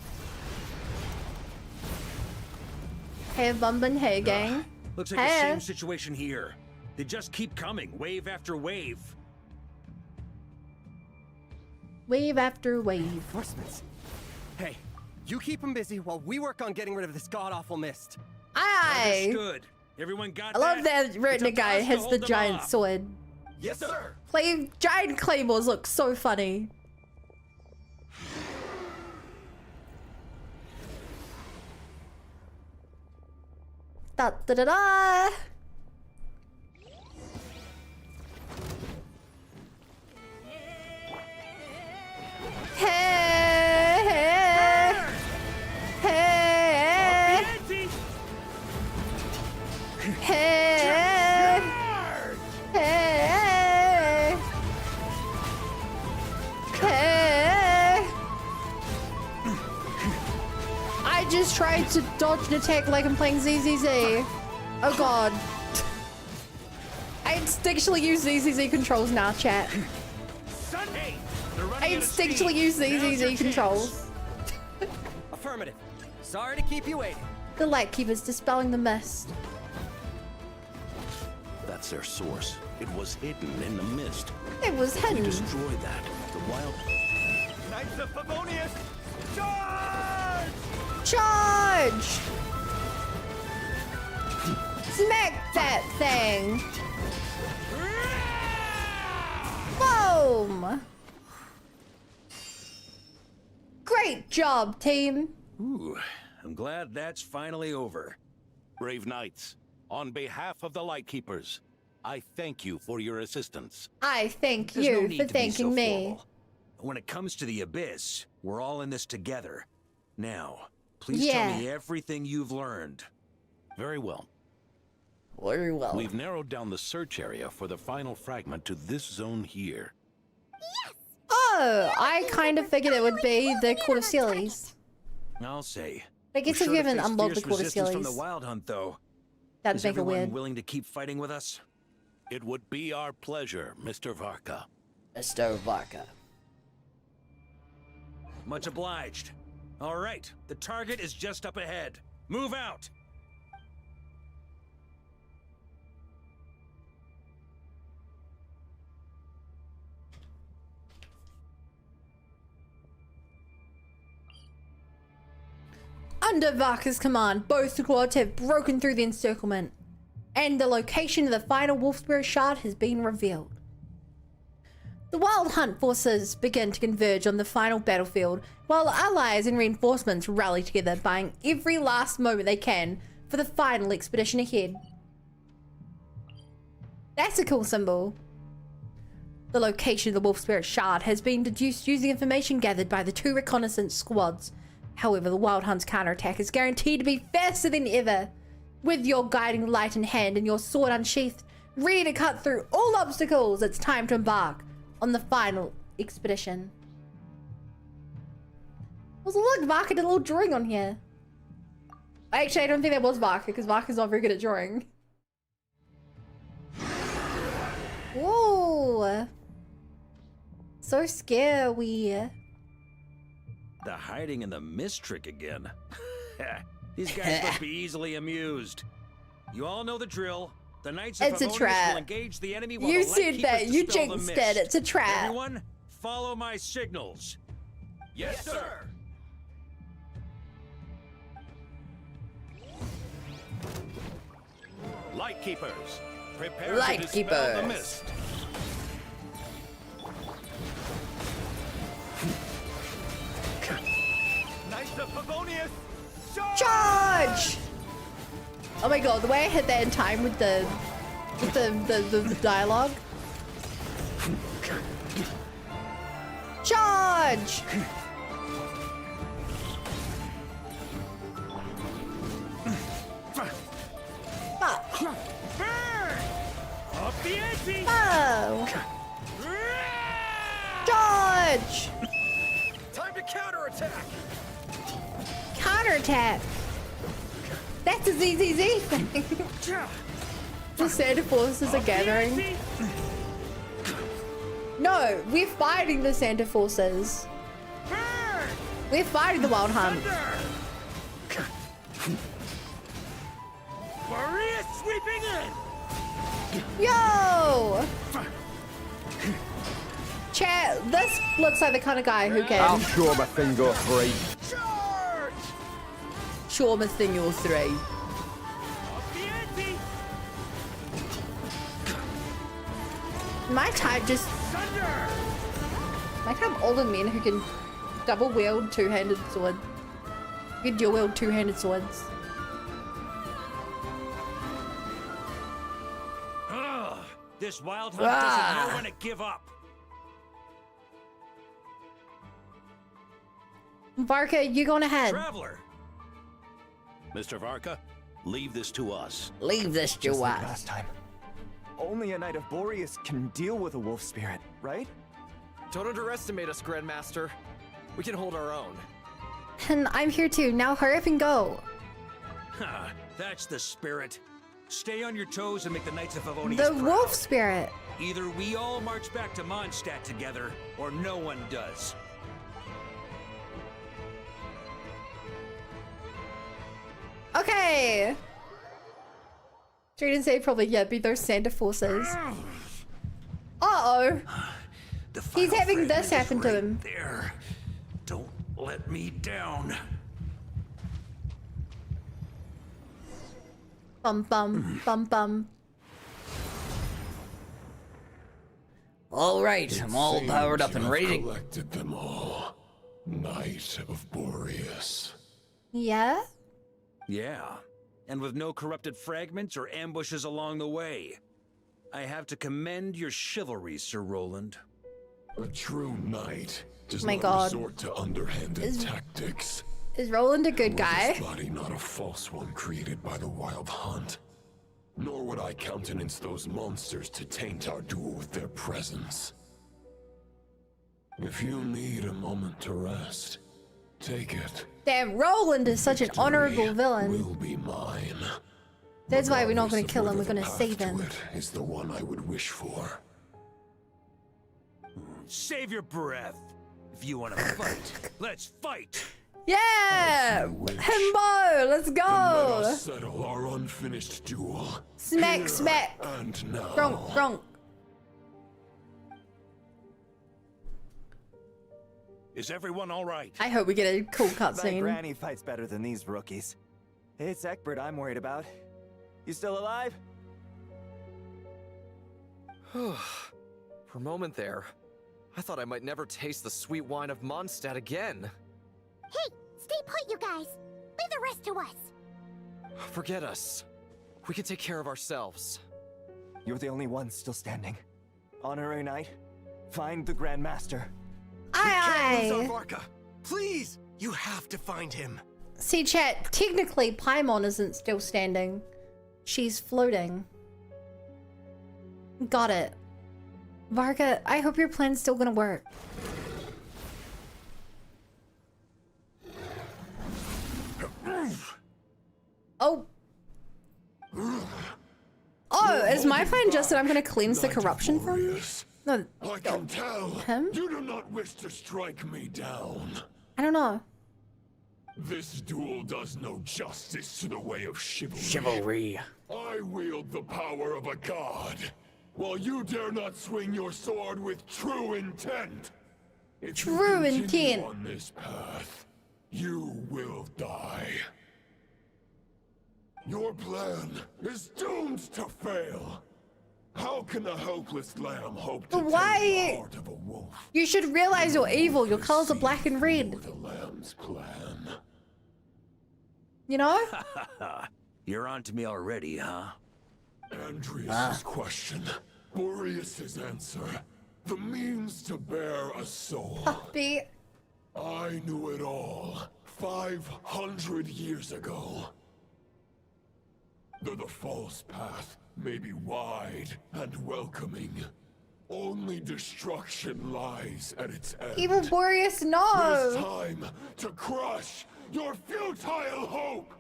Hey, Bumbin, hey, gang. Looks like the same situation here. They just keep coming, wave after wave. Wave after wave. Reinforcements. Hey, you keep them busy while we work on getting rid of this god-awful mist. Aye. Understood. Everyone got I love that Retna guy has the giant sword. Yes, sir. Giant claymores look so funny. Da da da da. Hey, hey, hey, hey, hey, hey. I just tried to dodge an attack like I'm playing ZZZ. Oh god. I instinctually use ZZZ controls now, chat. I instinctually use ZZZ controls. Affirmative. Sorry to keep you waiting. The Lightkeeper's dispelling the mist. That's their source. It was hidden in the mist. It was hidden. We destroyed that. The wild Knights of Favonius, charge! Charge! Smack that thing! Boom! Great job, team! Ooh, I'm glad that's finally over. Brave knights, on behalf of the Lightkeepers, I thank you for your assistance. I thank There's no you need for to be thanking so me. formal. When it comes to the Abyss, we're all in this together. Now, please Yeah. tell me everything you've learned. Very well. Very well. We've narrowed down the search area for the final fragment to this zone here. Oh, I kind of figured it would be the Cordyceles. I'll say. I guess We're if you sure to haven't face unlocked the fierce resistance from the Cordyceles. Wild Hunt, though. That'd Is make it everyone weird. willing to keep fighting with us? It would be our pleasure, Mr. Varka. Mr. Varka. Much obliged. All right, the target is just up ahead. Move out! Under Varka's command, both squads have broken through the encirclement, and the location of the final Wolf Spirit shard has been revealed. The Wild Hunt forces begin to converge on the final battlefield, while allies and reinforcements rally together, buying every last moment they can for the final expedition ahead. That's a cool symbol. The location of the Wolf Spirit shard has been deduced using information gathered by the two reconnaissance squads. However, the Wild Hunt's counterattack is guaranteed to be faster than ever. With your guiding light in hand and your sword unsheathed, ready to cut through all obstacles, it's time to embark on the final expedition. Also, look, Varka did a little drawing on here. Actually, I don't think that was Varka, because Varka's not very good at drawing. Whoa! So scary. The hiding in the mist trick again. These guys must be easily amused. You all know the drill. The Knights of It's a Favonius trap. will engage the enemy while You the said Lightkeepers that. You dispel the jinxed mist. it. It's a trap. Everyone, follow my signals. Yes, sir. Lightkeepers, prepare to dispel the mist. Knights of Favonius, Charge! Oh my god, the way I hit that in time with the dialogue. Charge! Up the ante! Oh! Charge! Time to counterattack! Counterattack! That's a ZZZ thing. The Santa forces are gathering. No, we're fighting the Santa forces. We're fighting the Wild Hunt. Maria sweeping in! Yo! Chat, this looks like the kind of guy who I'm can. sure my thing goes free. Sure, my thing you're three. My type just. My type older men who can double wield two-handed sword. You can dual wield two-handed swords. Ugh, this Wild Hunt doesn't know when to give up. Varka, you going ahead. Traveler. Mr. Varka, leave this to us. Leave this to Just like us. last time. Only a Knight of Boreas can deal with a wolf spirit, right? Don't underestimate us, Grandmaster. We can hold our own. And I'm here too. Now hurry up and go. Ha, that's the spirit. Stay on your toes and make the Knights of Favonius The proud. wolf spirit. Either we all march back to Mondstadt together, or no one does. Okay. Straight and say probably, yeah, be those Santa forces. Uh-oh. He's having this happen to him. There. Don't let me down. Bum bum bum bum. All right, I'm all powered up and ready. Collected them all, Knight of Boreas. Yeah? Yeah, and with no corrupted fragments or ambushes along the way. I have to commend your chivalry, Sir Roland. A true knight does My not God. resort to underhanded tactics. Is Roland a good guy? This body not a false one created by the Wild Hunt. Nor would I countenance those monsters to taint our duel with their presence. If you need a moment to rest, take it. Damn, Roland is such an honorable villain. Will be mine. That's why we're not going Regardless to kill of him, we're whether going the to path save to him. it is the one I would wish for. Save your breath. If you want to fight, let's fight. Yeah! Himbo! Let's Let go! us settle our unfinished duel. Smack, Here smack. And now. Grunk, grunk. Is everyone all right? I hope we get a cool My cutscene. granny fights better than these rookies. It's Egbert I'm worried about. You still alive? For a moment there, I thought I might never taste the sweet wine of Mondstadt again. Hey, stay put, you guys. Leave the rest to us. Forget us. We can take care of ourselves. You're the only one still standing. Honorary Knight, find the Grand Master. Aye, aye. Varka. Please, you have to find him. See, chat, technically Paimon isn't still standing. She's floating. Got it. Varga, I hope your plan's still gonna work. Oh. Oh, is my plan just that I'm gonna cleanse the corruption from? No. I can tell Him? you do not wish to strike me down. I don't know. This duel does no justice to the way of chivalry. Chivalry. I wield the power of a god, while you dare not swing your sword with true intent. If True you continue intent. on this path, you will die. Your plan is doomed to fail. How can a helpless lamb hope to But why? tame the heart of a wolf? You should realize you're evil. Your colors are black and red. The lamb's plan. You know? You're on to me already, huh? Andreas' question, Boreas' answer, the means to bear a soul. Puppy. I knew it all 500 years ago. Though the false path may be wide and welcoming, only destruction lies at its end. Evil Boreas, It is no! time to crush your futile hope!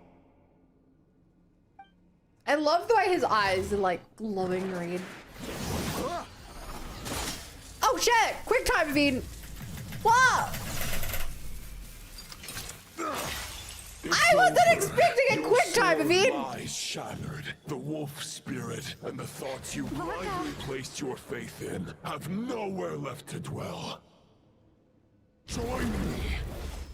I love the way his eyes are like glowing red. Oh shit! Quick time event! What? I wasn't expecting a quick time event! Lies shattered. The wolf spirit and the thoughts you blindly placed your faith in have nowhere left to dwell. Join me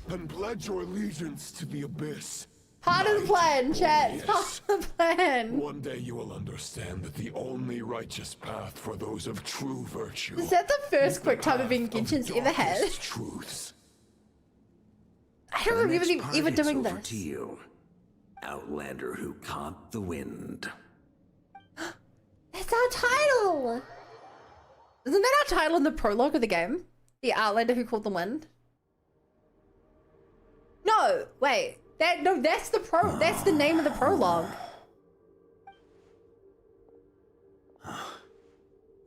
and pledge your allegiance to the abyss. Part of the plan, chat. Part of the plan. One day you will understand that the only righteous path for those of true virtue Is that the first quick time event Genshin's ever had? truths. I don't remember them even doing over this. to you, Outlander who caught the wind. That's our title! Isn't that our title in the prologue of the game? The Outlander who called the wind? No, wait. That's the name of the prologue.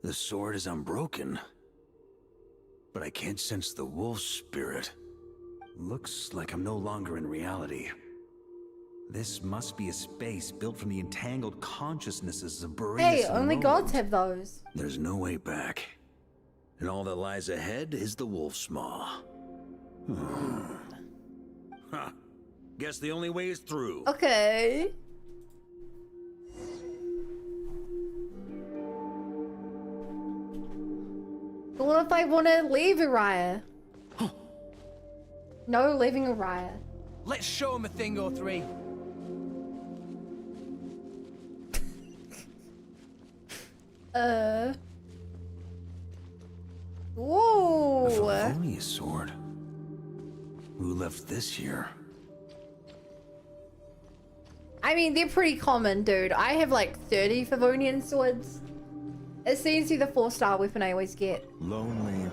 The sword is unbroken, but I can't sense the wolf spirit. Looks like I'm no longer in reality. This must be a space built from the entangled consciousnesses of Boreas Hey, and only Roland. gods have those. There's no way back. And all that lies ahead is the wolf's maw. Huh. Guess the only way is through. Okay. But what if I want to leave Uriah? No leaving Uriah. Let's show him a thing or three. Whoa. A Favonius sword. Who left this here? I mean, they're pretty common, dude. I have like 30 Favonian swords. It seems to be the 4-star weapon I always get. Lonely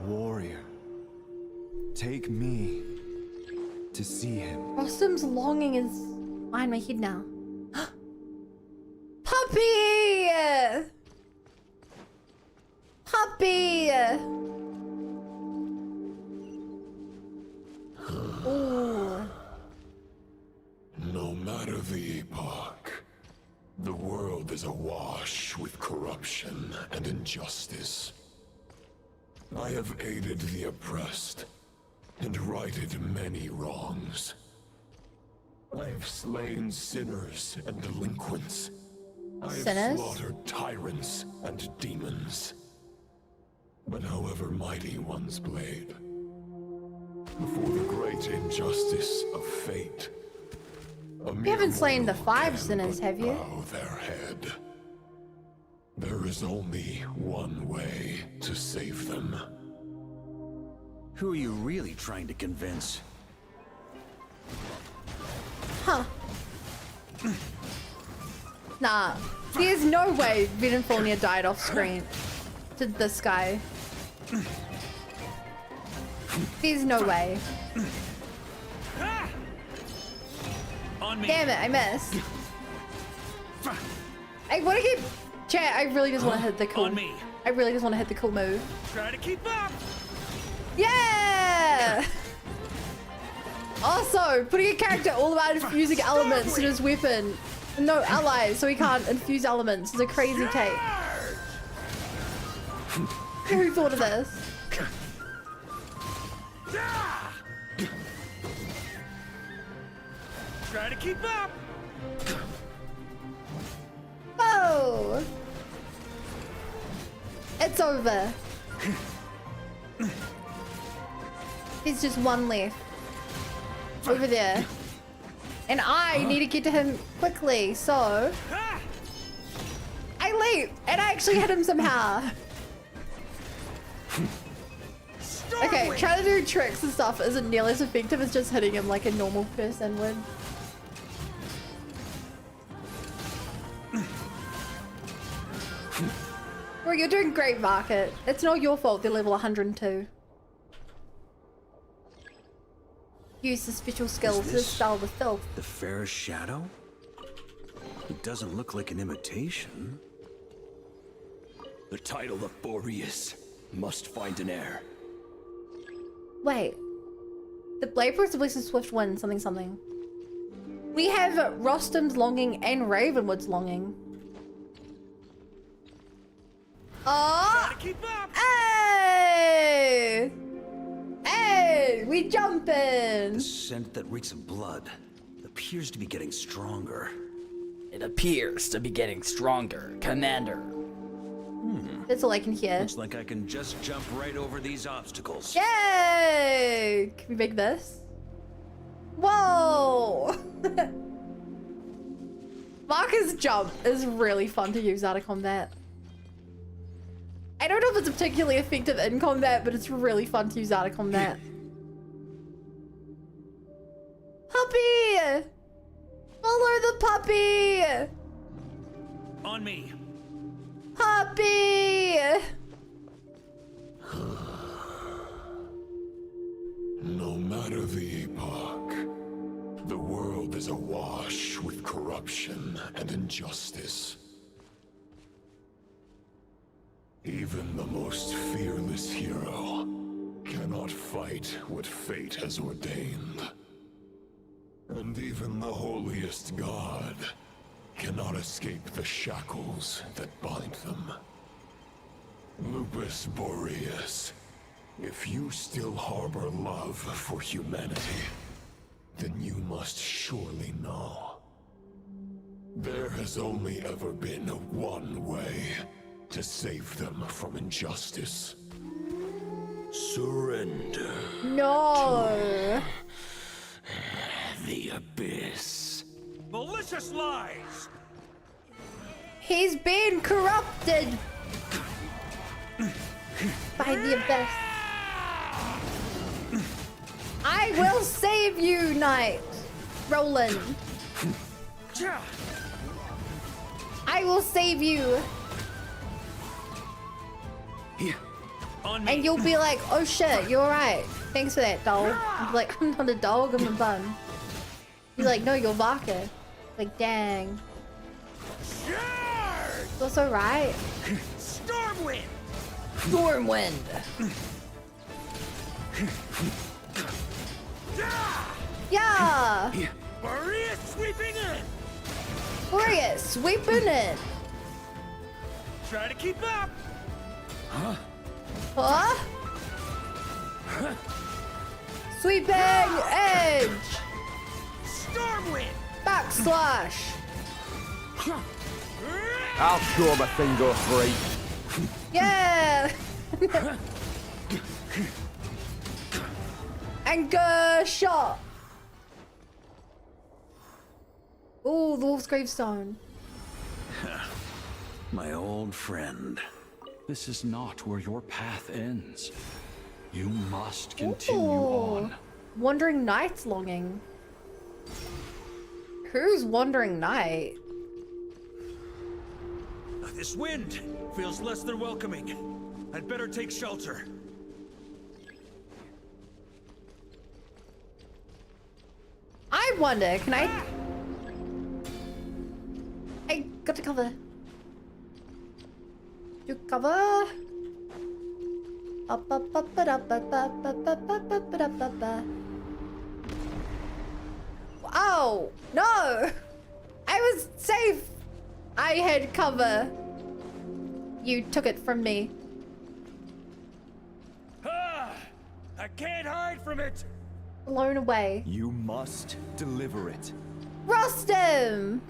warrior, take me to see him. Rostam's longing is behind my head now. Puppy! Puppy! Ooh. No matter the epoch, the world is awash with corruption and injustice. I have aided the oppressed and righted many wrongs. I have slain sinners and delinquents. I have slaughtered tyrants and demons. But however mighty one's blade, before the great injustice of fate, You haven't slain the 5 sinners, have you? bow their head. There is only one way to save them. Who are you really trying to convince? Huh. Nah. There's no way Venonfornia died off screen to this guy. There's no way. On me. Damn it, I missed. I want to keep... Chat, I really just want to hit the cool... On me. I really just want to hit the cool move. Try to keep up. Yeah! Also, putting a character all about infusing elements in his weapon. No allies, so he can't infuse elements. Is a crazy take. Who thought of this? Try to keep up. Oh! It's over. There's just one left. Over there. And I need to get to him quickly, so... I leap! And I actually hit him somehow. Okay, trying to do tricks and stuff isn't nearly as effective as just hitting him like a normal person would. Well, you're doing great, Market. It's not your fault they're level 102. Use the special skills to dispel the filth. The fairest shadow? It doesn't look like an imitation. The title of Boreas must find an heir. Wait. The Blade Force releases Swift Wind, something something. We have Rostam's Longing and Ravenwood's Longing. Oh! Hey! Hey! We jumping! The scent that reeks of blood appears to be getting stronger. It appears to be getting stronger, Commander. That's all I can hear. Looks like I can just jump right over these obstacles. Yay! Can we make this? Whoa! Marcus' jump is really fun to use out of combat. I don't know if it's particularly effective in combat, but it's really fun to use out of combat. Puppy! Follow the puppy! On me. Puppy! No matter the epoch, the world is awash with corruption and injustice. Even the most fearless hero cannot fight what fate has ordained. And even the holiest god cannot escape the shackles that bind them. Lupus Boreas, if you still harbor love for humanity, then you must surely know. There has only ever been one way to save them from injustice. Surrender. No. The abyss. Malicious lies! He's been corrupted by the abyss. I will save you, Knight Roland. I will save you. And you'll be like, oh shit, you're right. Thanks for that, dog. I'll be like, I'm not a dog, I'm a bum. He's like, no, you're vodka. Like, dang. It's also right. Stormwind! Stormwind. Yeah! Maria sweeping in! Maria sweeping in! Try to keep up! Huh? Sweeping edge! Stormwind! Backslash! I'll show my thing goes free. Yeah! Anchor shot! Ooh, the wolf's gravestone. My old friend. This is not where your path ends. You must continue on. Wandering Knight's longing. Who's Wandering Knight? This wind feels less than welcoming. I'd better take shelter. I wonder, can I got to cover. To cover. Oh, no! I was safe! I had cover. You took it from me. I can't hide from it! Blown away. You must deliver it. Rostam!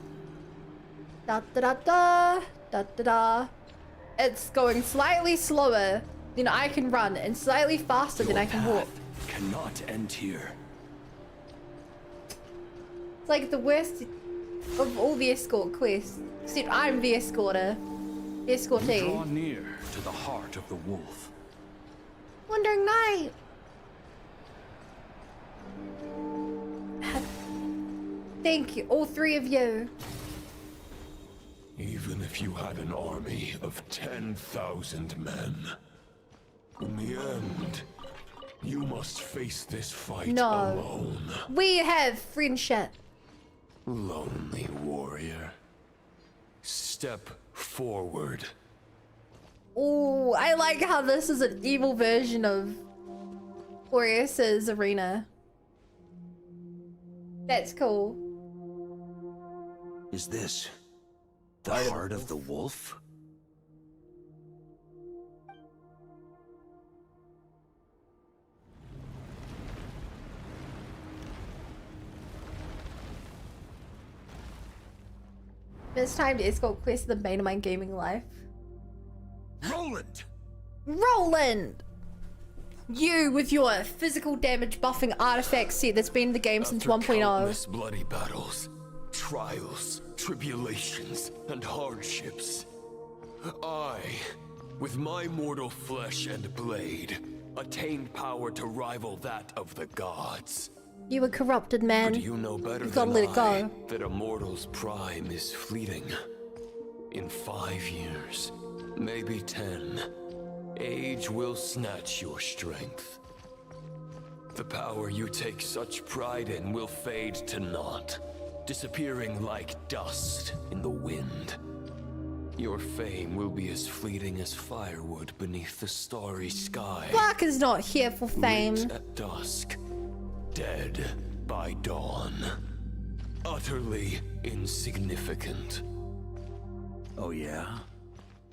Da da da da da da da. It's going slightly slower than I can run and slightly faster than I can walk. Cannot end here. It's like the worst of all the escort quests. Except I'm the escorter. The escortee. You draw near to the heart of the wolf. Wandering Knight! Thank you, all three of you. Even if you had an army of 10,000 men, in the end, you must face this fight alone. We have friendship. Lonely warrior. Step forward. Oh, I like how this is an evil version of Boreas's arena. That's cool. Is this the heart of the wolf? It's time to escort quest the bane of my gaming life. Roland! Roland! You with your physical damage buffing artifact set that's been in the game since 1.0. Countless bloody battles, trials, tribulations, and hardships, I, with my mortal flesh and blade, attained power to rival that of the gods. You were corrupted, man. But you know better You've got to than let it go. that a mortal's prime is fleeting. In 5 years, maybe 10, age will snatch your strength. The power you take such pride in will fade to naught, disappearing like dust in the wind. Your fame will be as fleeting as firewood beneath the starry sky. Fuck is not here for fame. Lit at dusk, dead by dawn. Utterly insignificant. Oh yeah?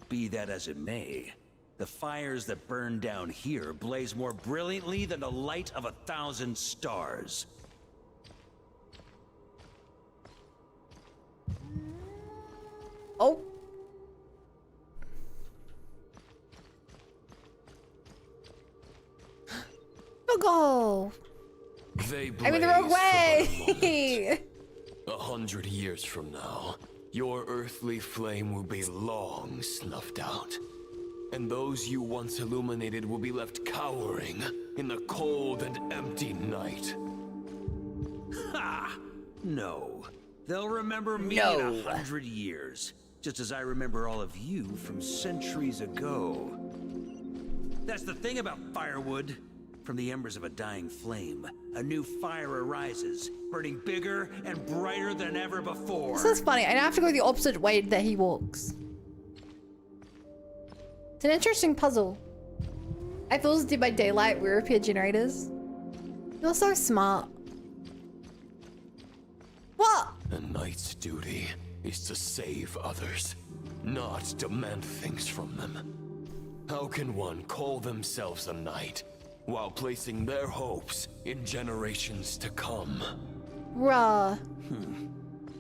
Be that as it may, the fires that burn down here blaze more brilliantly than the light of 1,000 stars. Oh. Go. They I'm in the wrong blaze for way. a moment. 100 years from now, your earthly flame will be long snuffed out. And those you once illuminated will be left cowering in the cold and empty night. Ha! No. They'll remember me in 100 years, just as I remember all of you from centuries ago. That's the thing about firewood. From the embers of a dying flame, a new fire arises, burning bigger and brighter than ever before. This is funny. I have to go the opposite way that he walks. It's an interesting puzzle. I thought it was Dead by Daylight, we repair generators. You're so smart. What? A knight's duty is to save others, not demand things from them. How can one call themselves a knight while placing their hopes in generations to come? Bruh.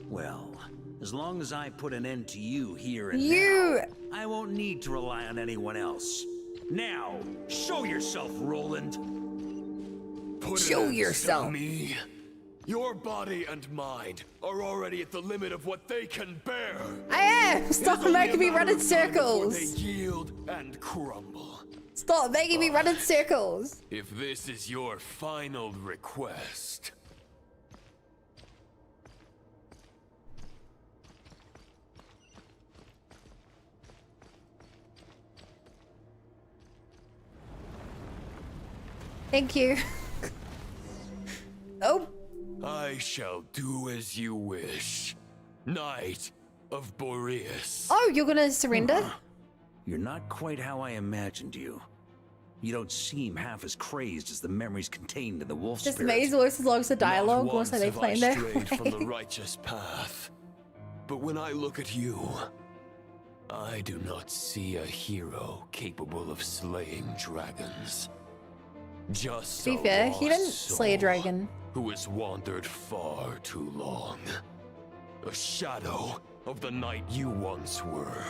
Well, as long as I put an end to you here and now, I won't need to rely on anyone else. Now, show yourself, Roland. Show yourself. Me. Your body and mind are already at the limit of what they can bear. I am. Stop making me run in circles. They yield and crumble. Stop making me run in circles. If this is your final request. Thank you. Oh. I shall do as you wish. Knight of Boreas. Oh, you're gonna surrender? You're not quite how I imagined you. You don't seem half as crazed as the memories contained in the wolf Just spirit. amazing voices along the dialogue. Once they claim their strayed from the righteous path. But when I look at you, I do not see a hero capable of slaying dragons. Just to be fair, he didn't slay a dragon. Who has wandered far too long. A shadow of the knight you once were.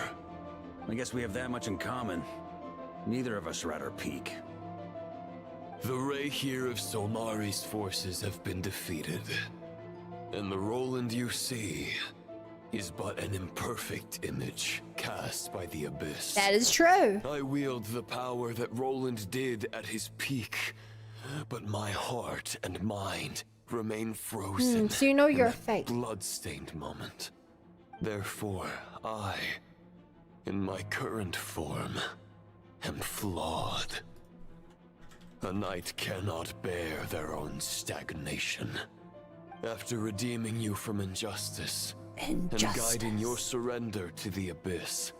I guess we have that much in common. Neither of us are at our peak. The Rayhir of Solmari's forces have been defeated. And the Roland you see is but an imperfect image cast by the Abyss. That is true. I wield the power that Roland did at his peak, but my heart and mind remain frozen. So you know in your that fate. blood-stained moment. Therefore, I, in my current form, am flawed. A knight cannot bear their own stagnation. After redeeming you from injustice, and guiding your surrender to the Abyss,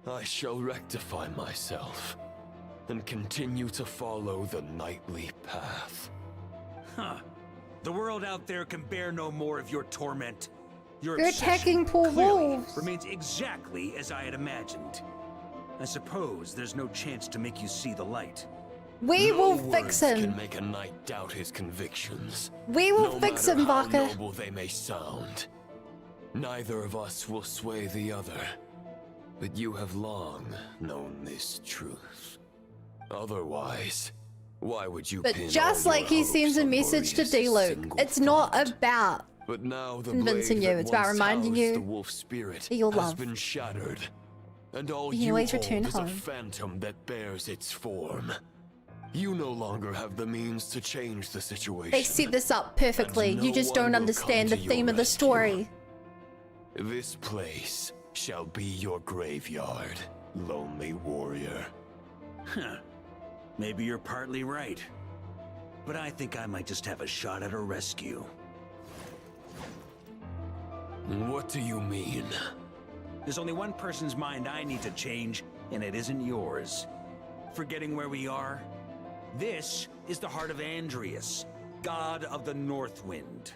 I shall rectify myself and continue to follow the knightly path. Huh. The world out there can bear no more of your torment. Your You're attacking poor wolves. Remains exactly as I had imagined. I suppose there's no chance to make you see the light. We No will words fix him. Can make a knight doubt his convictions. We will fix him, How Baka. noble they may sound. Neither of us will sway the other. But you have long known this truth. Otherwise, why would you But pin just all like your he sends a hopes on message to Boreas' D-Luke, single it's not thought? about But now the convincing blade you, that it's about once reminding housed you the wolf spirit that you'll has love. been shattered, and all You can you always hold return is a home. phantom that bears its form. You no longer have the means to change the situation. They set this up perfectly. and You no just one don't will understand the come to theme your of the rescue. story. This place shall be your graveyard, lonely warrior. Huh. Maybe you're partly right. But I think I might just have a shot at a rescue. What do you mean? There's only one person's mind I need to change, and it isn't yours. Forgetting where we are? This is the heart of Andreas, god of the North Wind.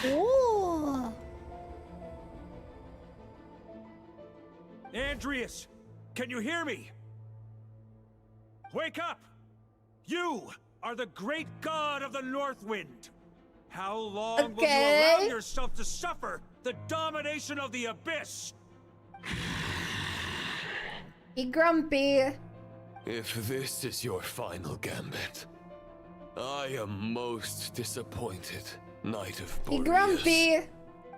Ooh. Andreas, can you hear me? Wake up! You are the great god of the North Wind. How long will you allow yourself to suffer the domination of the Abyss? He grumpy. If this is your final gambit, I am most disappointed, Knight of He Boreas. grumpy.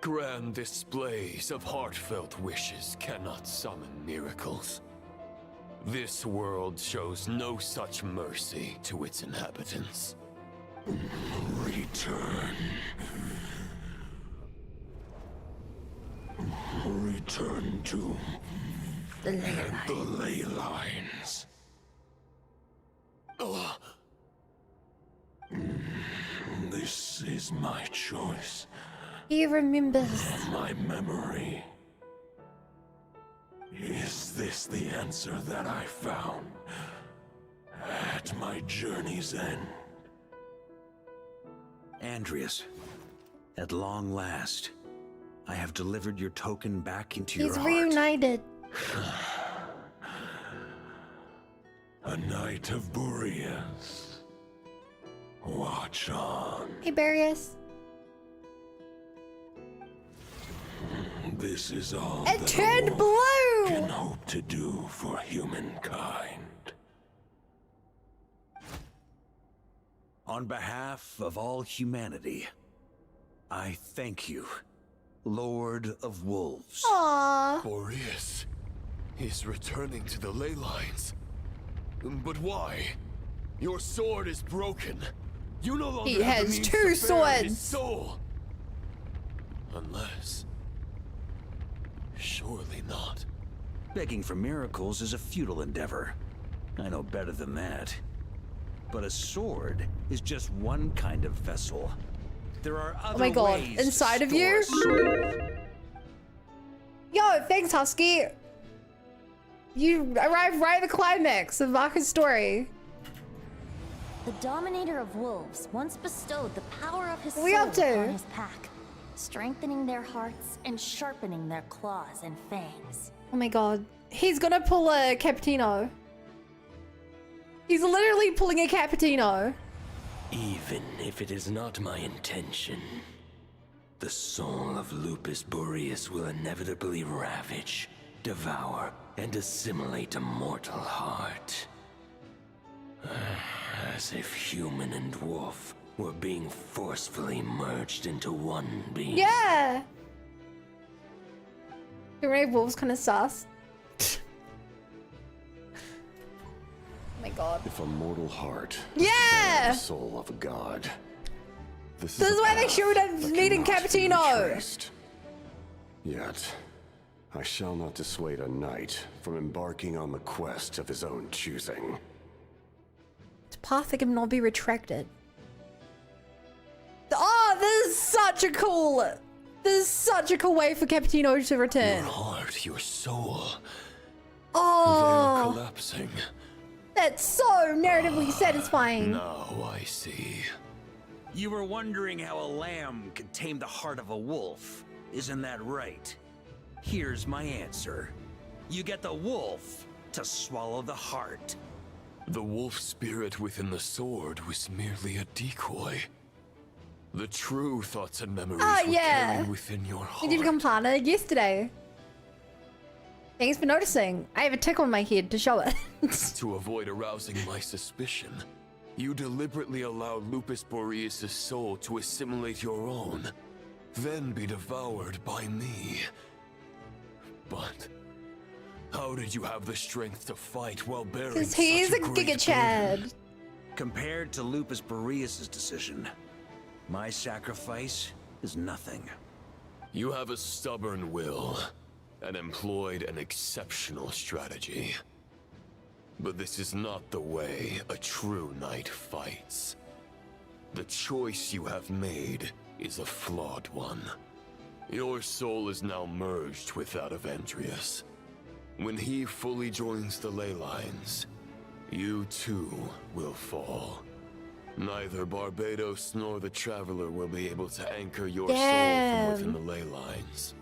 Grand displays of heartfelt wishes cannot summon miracles. This world shows no such mercy to its inhabitants. Return. Return to the ley lines. This is my choice. He remembers. My memory. Is this the answer that I found at my journey's end? Andreas, at long last, I have delivered your token back into your He's heart. reunited. A knight of Boreas. Watch on. Hey, Boreas. This is all it that turned a wolf blue. can hope to do for humankind. On behalf of all humanity, I thank you, Lord of Wolves. Aww. Boreas is returning to the ley lines. But why? Your sword is broken. You no longer He have has the means two to bear his swords. soul. Unless... surely not. Begging for miracles is a futile endeavor. I know better than that. But a sword is just one kind of vessel. There are other Oh my god, ways inside to of you? store a soul. Yo, thanks, Husky. You arrived right at the climax of Vaka's story. The Dominator of Wolves once bestowed the power of his What are we soul up to? upon his pack, strengthening their hearts and sharpening their claws and fangs. Oh my god. He's gonna pull a Cappuccino. He's literally pulling a Cappuccino. Even if it is not my intention, the soul of Lupus Boreas will inevitably ravage, devour, and assimilate a mortal heart. As if human and wolf were being forcefully merged into one being. Yeah! The Ray Wolf's kind of sus. Oh my god. If a mortal heart Yeah! the soul of a god. This is why they showed us needing Cappuccino. Yet, I shall not dissuade a knight from embarking on the quest of his own choosing. It's path that can not be retracted. Oh, this is such a cool... This is such a cool way for Cappuccino to return. Your heart, your soul. Oh! They're collapsing. That's so narratively satisfying. Now I see. You were wondering how a lamb could tame the heart of a wolf. Isn't that right? Here's my answer. You get the wolf to swallow the heart. The wolf spirit within the sword was merely a decoy. The true thoughts and memories were carried within your heart. He did become partner yesterday. Thanks for noticing. I have a tick on my head to show it. To avoid arousing my suspicion, you deliberately allowed Lupus Boreas' soul to assimilate your own, then be devoured by me. But how did you have the strength to fight while bearing Because such he's a great Giga Chad. burden? Compared to Lupus Boreas' decision, my sacrifice is nothing. You have a stubborn will and employed an exceptional strategy. But this is not the way a true knight fights. The choice you have made is a flawed one. Your soul is now merged with that of Andreas. When he fully joins the ley lines, you too will fall. Neither Barbados nor the Traveler will be able to anchor your soul from within the ley lines,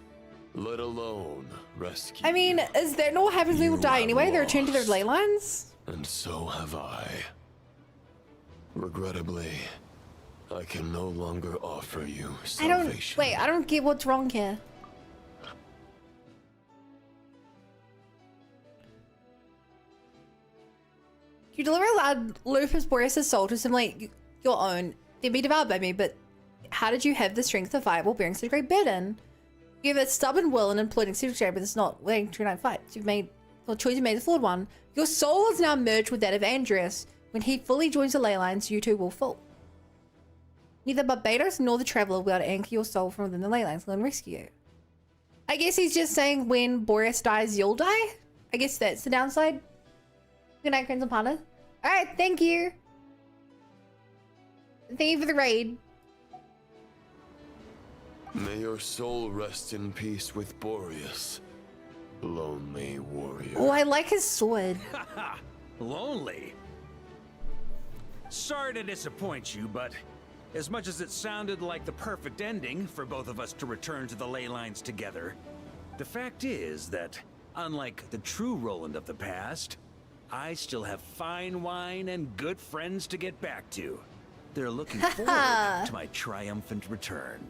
let alone rescue. I mean, is there no happens we will die anyway? They return to their ley lines? And so have I. Regrettably, I can no longer offer you salvation. I don't get what's wrong here. You deliver allowed Lupus Boreas' soul to assimilate your own, then be devoured by me, but how did you have the strength to fight while bearing such a great burden? You have a stubborn will and employed exceedingly, but it's not letting true night fights. You've made the choice you made is a flawed one. Your soul is now merged with that of Andreas. When he fully joins the ley lines, you two will fall. Neither Barbados nor the Traveler will be able to anchor your soul from within the ley lines and rescue you. I guess he's just saying when Boreas dies, you'll die? I guess that's the downside. Good night, Crimson Panda. Alright, thank you. Thank you for the raid. May your soul rest in peace with Boreas, lonely warrior. Oh, I like his sword. Lonely? Sorry to disappoint you, but as much as it sounded like the perfect ending for both of us to return to the ley lines together, the fact is that, unlike the true Roland of the past, I still have fine wine and good friends to get back to. They're looking forward to my triumphant return.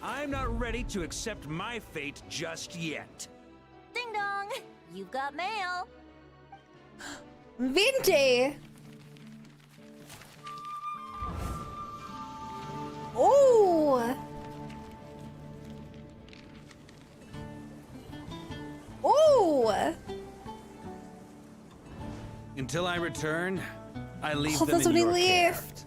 I'm not ready to accept my fate just yet. Ding dong! You've got mail. Vinte! Oh! Oh! Until I return, I leave Oh, them that's in when he your care. left.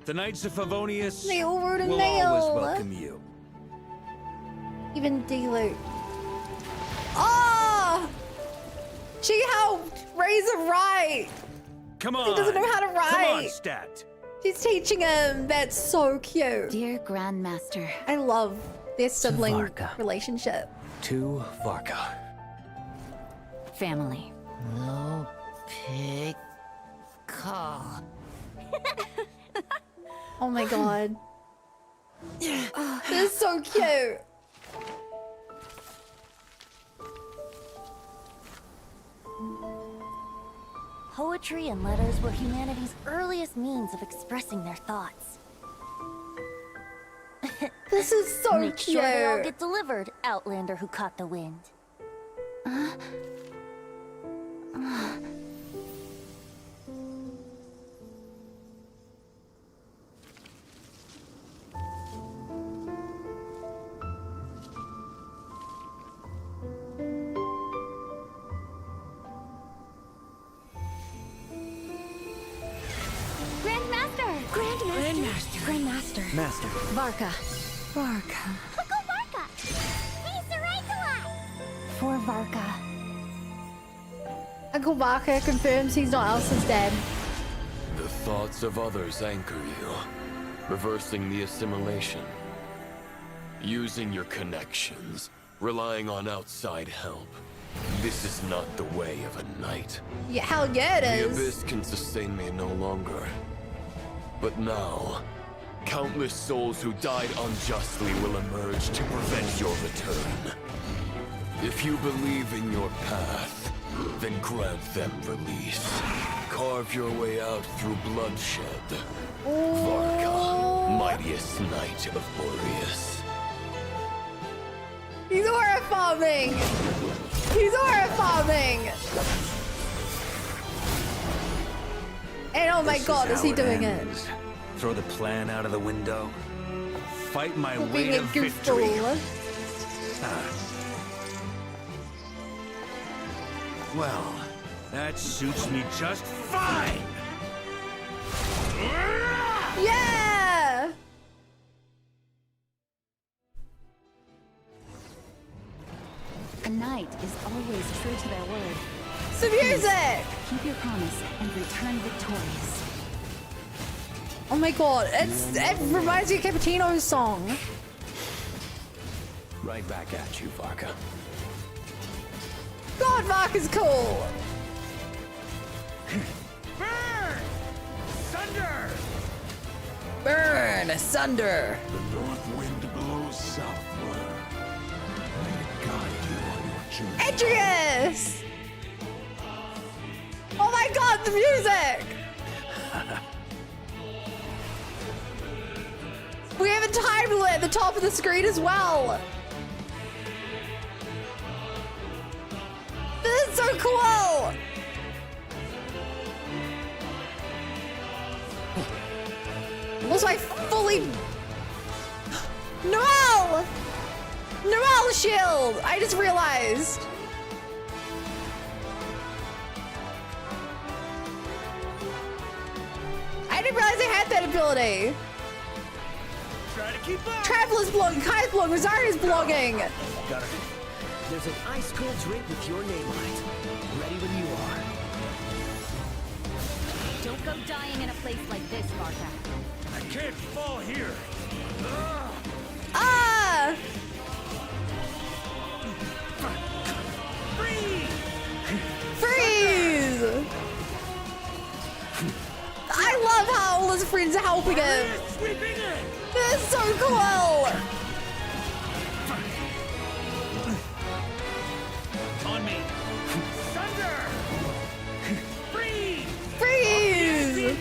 The Knights of Favonius They all wrote a will mail. always welcome you. Even D-Loot. Oh! She helped raise him right. Come on. He doesn't know how to write. Come on, Stat. She's teaching him. That's so cute. Dear Grandmaster. I love their sibling Varka. relationship. To Varka. Family. No pig call. Oh my god. Oh, this is so cute. Poetry and letters were humanity's earliest means of expressing their thoughts. This is so Make cute. sure they all get delivered, Outlander who caught the wind. Grandmaster. Master. Varka. Uncle Varka! He's the right to us! For Varka. Uncle Varka confirms he's not Elsa's dad. The thoughts of others anchor you, reversing the assimilation. Using your connections, relying on outside help. This is not the way of a knight. Yeah, hell yeah it The is. abyss can sustain me no longer. But now, countless souls who died unjustly will emerge to prevent your return. If you believe in your path, then grant them release. Carve your way out through bloodshed. Varka, mightiest knight of Boreas. He's horrifying. He's horrifying. And oh my This god, is how he doing it? ends. Throw the plan out of the window. Fight my For way being to a victory. goofball. Well, that suits me just fine. Yeah! A knight is always true to their word. Some music! Keep your promise and return victorious. Oh my god, it reminds me of Cappuccino's song. Right back at you, Varka. God, Varka's cool! Burn! Thunder! Burn asunder! The north wind blows southward. May it guide you on your journey. Adrius! Oh my god, the music! We have a time limit at the top of the screen as well. This is so cool! Also, I fully... No! No shield! I just realized. I didn't realize I had that ability. Try to keep up. Traveler's blogging, Kai's blogging, Rosaria's blogging. Got it. There's an ice cold drink with your name on it. Ready when you are. Don't go dying in a place like this, Barca. I can't fall here. Ah! Freeze! I love how all his friends are helping him. This is so cool. On me. Thunder! Freeze! Freeze!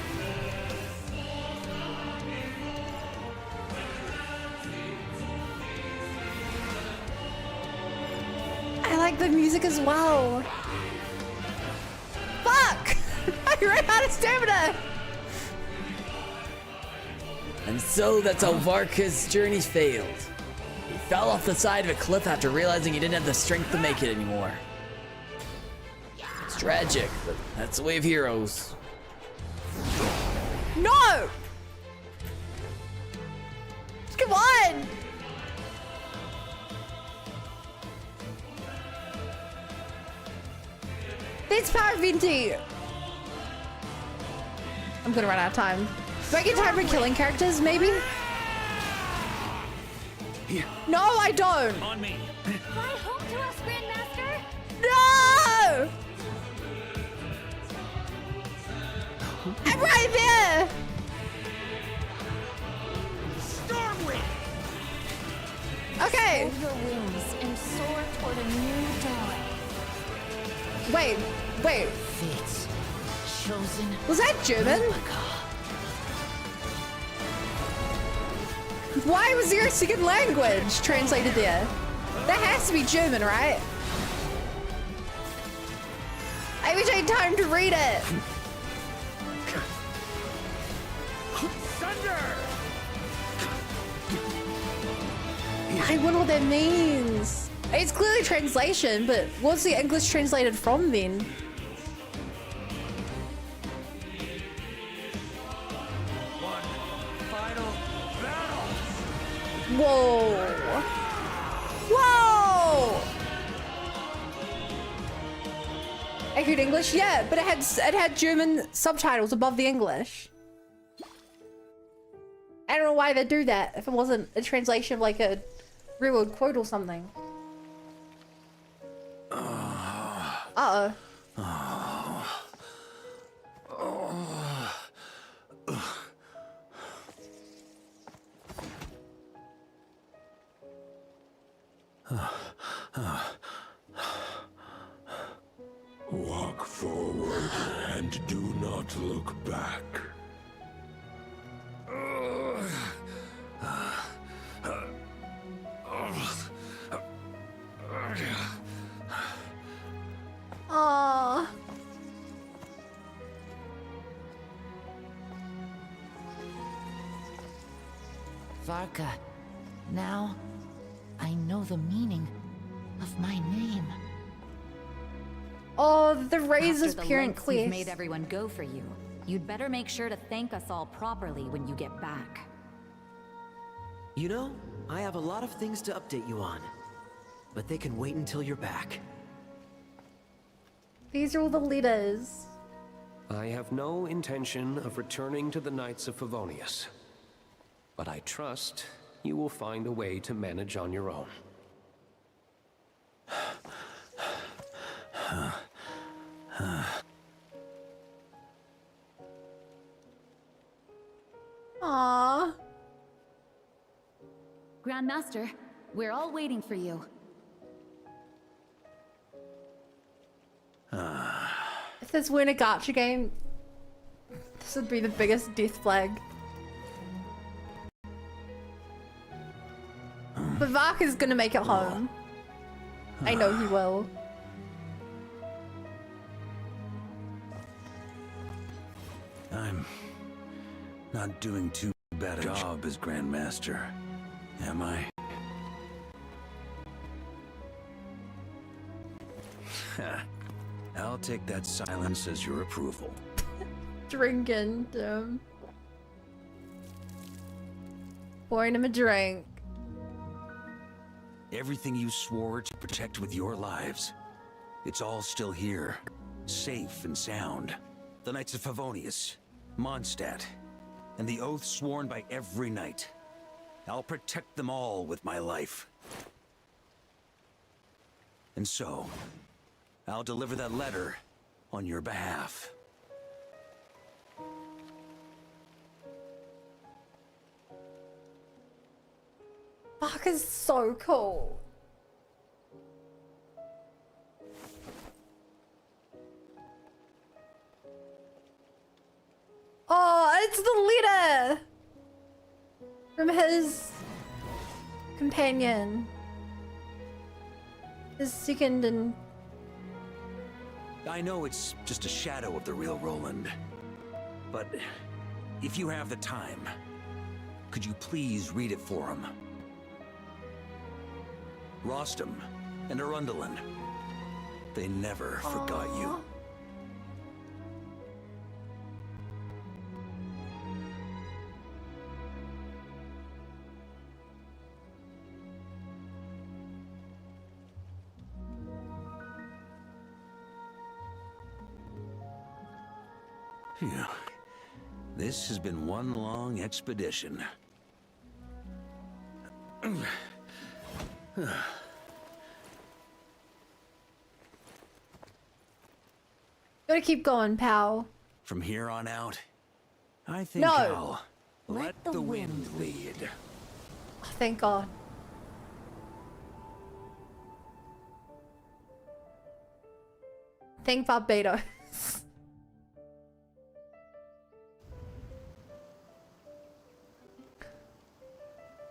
I like the music as well. Fuck! I ran out of stamina! And so that's how Varka's journey failed. He fell off the side of a cliff after realizing he didn't have the strength to make it anymore. It's tragic, but that's the way of heroes. No! Come on! It's power Vinti! I'm gonna run out of time. Do I get time for killing characters, maybe? No, I don't! On me. Fly home to us, Grandmaster! No! I'm right there! Stormwind! Okay. Fold your wings and soar toward a new dawn. Wait. Fits. Chosen. Was that German? Why was there a second language translated there? That has to be German, right? I wish I had time to read it. Thunder! I wonder what that means. It's clearly translation, but what's the English translated from then? One final battle! Whoa! Whoa! I heard English, yeah, but it had German subtitles above the English. I don't know why they do that if it wasn't a translation of like a real world quote or something. Uh-oh. Walk forward and do not look back. Aww. Varka, now I know the meaning of my name. Oh, the Razor's After the parent lengths you've quest. made everyone go for you, you'd better make sure to thank us all properly when you get back. You know, I have a lot of things to update you on, but they can wait until you're back. These are all the letters. I have no intention of returning to the Knights of Favonius, but I trust you will find a way to manage on your own. Aww. Grandmaster, we're all waiting for you. If this weren't a gacha game, this would be the biggest death flag. But Varka's gonna make it home. I know he will. I'm not doing too bad a job as Grandmaster, am I? I'll take that silence as your approval. Drinking, pouring him a drink. Everything you swore to protect with your lives, it's all still here, safe and sound. The Knights of Favonius, Mondstadt, and the oath sworn by every knight. I'll protect them all with my life. And so, I'll deliver that letter on your behalf. Fuck is so cool. Oh, it's the letter from his companion. His second and... I know it's just a shadow of the real Roland, but if you have the time, could you please read it for him? Rostam and Arundelen, they never forgot you. Phew. This has been one long expedition. Gotta keep going, pal. From here on out, I think No. I'll let the wind lead. Oh, thank God. Thank Barbados.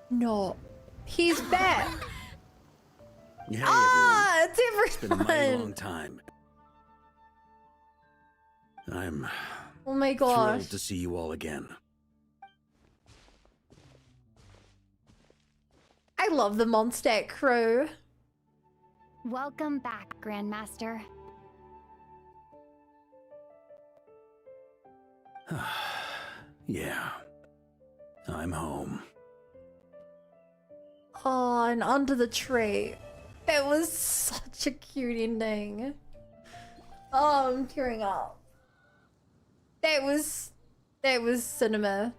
No. He's back. Hey, Ah, everyone. it's It's been a mighty everyone. long time. I'm Oh my gosh. thrilled to see you all again. I love the Mondstadt crew. Welcome back, Grandmaster. Yeah, I'm home. Oh, and under the tree. It was such a cute ending. Oh, I'm tearing up. That was cinema.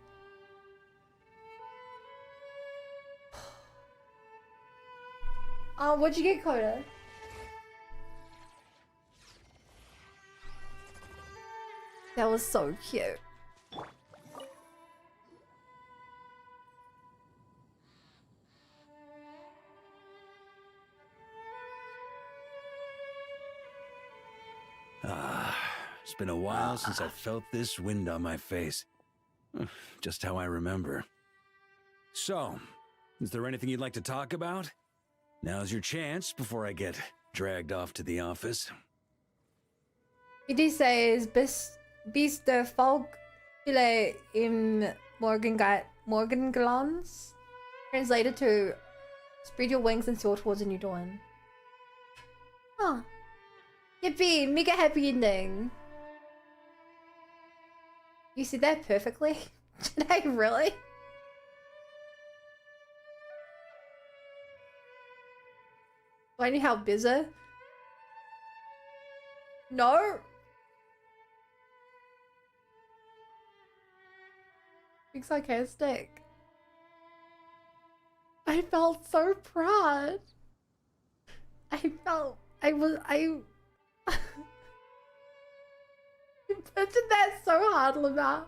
Oh, what'd you get, Coda? That was so cute. It's been a while since I felt this wind on my face. Just how I remember. So, is there anything you'd like to talk about? Now's your chance before I get dragged off to the office. He says, bist der Volk viele im Morgenglanz? Translated to, spread your wings and soar towards a new dawn. Oh. Yippee! Mega happy ending! You said that perfectly? Did I really? Do I need help, Bizza? No? Being sarcastic. I felt so proud. I imagine that so hard, Lamar.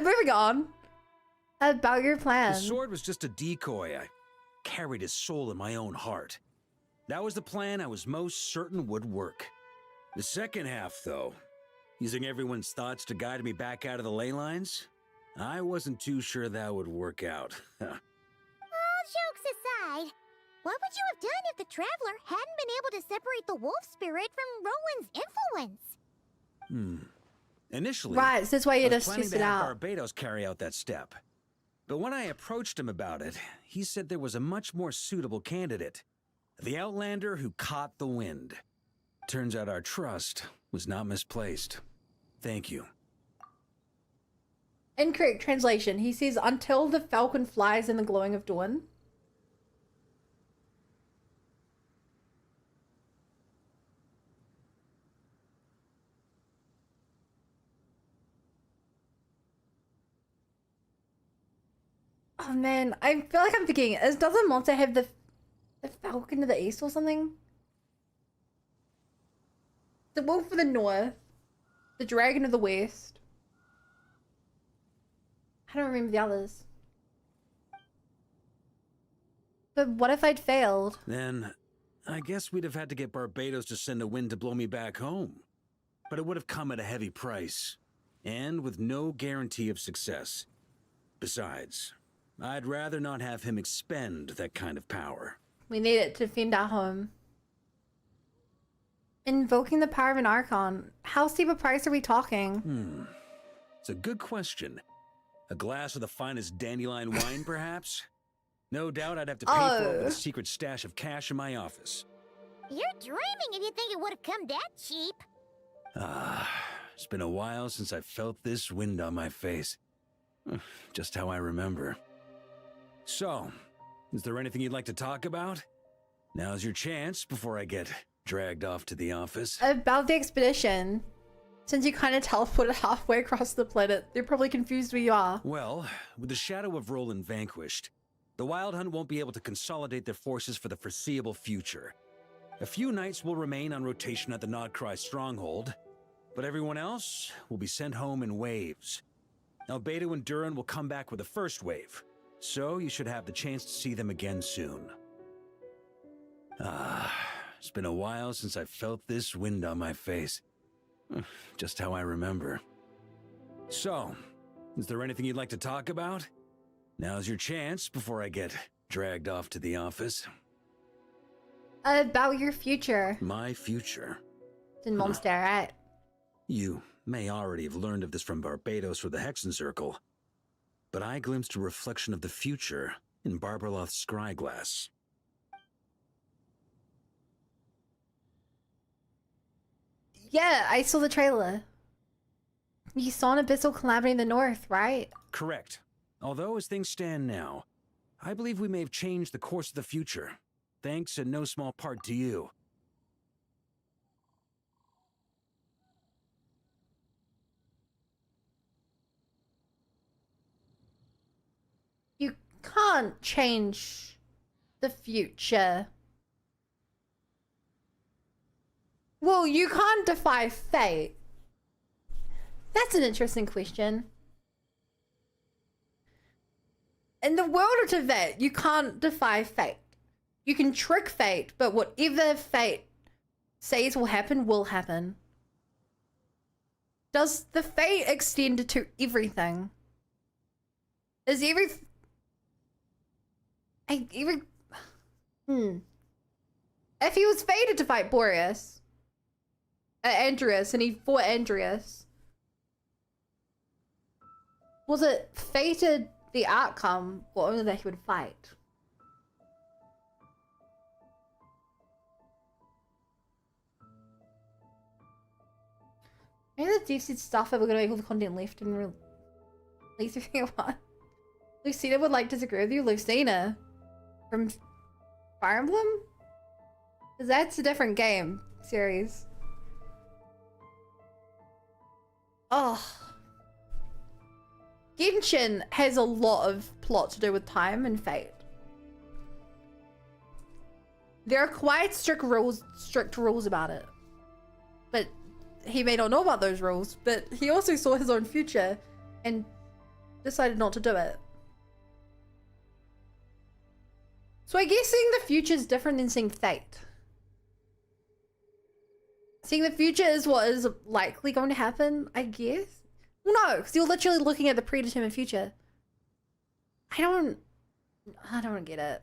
Moving on. About your plan. The sword was just a decoy. I carried his soul in my own heart. That was the plan I was most certain would work. The second half, though, using everyone's thoughts to guide me back out of the ley lines, I wasn't too sure that would work out. All jokes aside, What would you have done if the Traveler hadn't been able to separate the wolf spirit from Roland's influence? Initially, Right, so that's why you I was just planning twist to it have out. Barbados carry out that step. But when I approached him about it, he said there was a much more suitable candidate. The Outlander who caught the wind. Turns out our trust was not misplaced. Thank you. Incorrect translation. He says, until the falcon flies in the glowing of dawn. Oh man, I feel like I'm forgetting. Doesn't Monster have the falcon to the east or something? The wolf of the north. The dragon of the west. I don't remember the others. But what if I'd failed? Then, I guess we'd have had to get Barbados to send a wind to blow me back home. But it would have come at a heavy price. And with no guarantee of success. Besides, I'd rather not have him expend that kind of power. We need it to defend our home. Invoking the power of an Archon. How steep a price are we talking? It's a good question. A glass of the finest dandelion wine, perhaps? No doubt I'd have to pay for it with a secret stash of cash in my office. You're dreaming if you think it would have come that cheap. It's been a while since I felt this wind on my face. Just how I remember. So, is there anything you'd like to talk about? Now's your chance before I get dragged off to the office. About the expedition. Since you kind of teleported halfway across the planet, they're probably confused where you are. Well, with the shadow of Roland vanquished, the Wild Hunt won't be able to consolidate their forces for the foreseeable future. A few knights will remain on rotation at the Nodcry stronghold, but everyone else will be sent home in waves. Albedo and Duran will come back with the first wave, so you should have the chance to see them again soon. It's been a while since I felt this wind on my face. Just how I remember. So, is there anything you'd like to talk about? Now's your chance before I get dragged off to the office. About your future. My future? It's in Monster, right? You may already have learned of this from Barbados or the Hexen Circle, but I glimpsed a reflection of the future in Barbarloth's scryglass. Yeah, I saw the trailer. You saw an abyssal calamity in the north, right? Correct. Although as things stand now, I believe we may have changed the course of the future, thanks in no small part to you. You can't change the future. Well, you can't defy fate. That's an interesting question. In the world of Tibet, you can't defy fate. You can trick fate, but whatever fate says will happen. Does the fate extend to everything? Is If he was fated to fight Boreas, Andreas, and he fought Andreas, was it fated the outcome, or only that he would fight? Maybe the deep said stuff that we're gonna make all the content left and release everything at once. Lucina would like to disagree with you. Lucina from Fire Emblem? Because that's a different game series. Oh. Genshin has a lot of plot to do with time and fate. There are quite strict rules about it. But he may not know about those rules, but he also saw his own future and decided not to do it. So I guess seeing the future is different than seeing fate. Seeing the future is what is likely going to happen, I guess. Well, no, because you're literally looking at the predetermined future. I don't get it.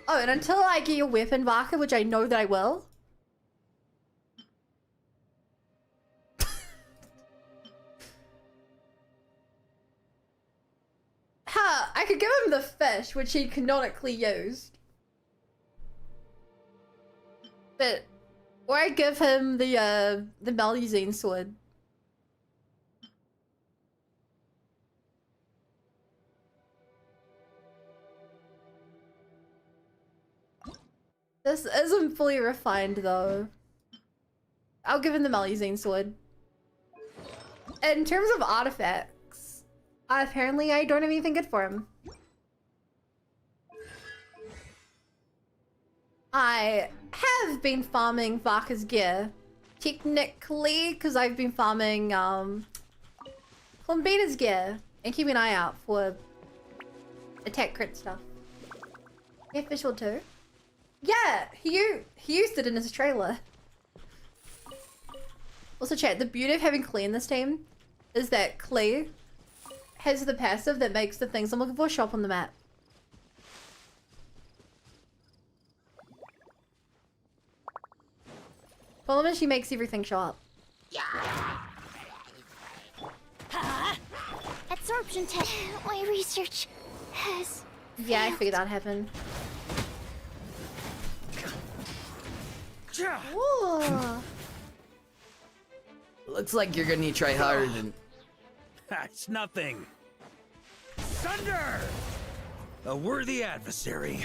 Oh, and until I get your weapon, Varka, which I know that I will. Ha! I could give him the fish, which he canonically used. But, or I give him the Maluzine sword. This isn't fully refined though. I'll give him the Maluzine sword. In terms of artifacts, apparently I don't have anything good for him. I have been farming Varka's gear. Technically, because I've been farming Clombina's gear and keeping an eye out for attack crit stuff. Yeah, Fishel too. Yeah, he used it in his trailer. Also chat, the beauty of having Klee in this team is that Klee has the passive that makes the things I'm looking for show up on the map. Problem is she makes everything show up. Absorption test. My research has... Yeah, I figured that'd happen. Ooh. Looks like you're gonna need to try harder than... That's nothing. Thunder! A worthy adversary.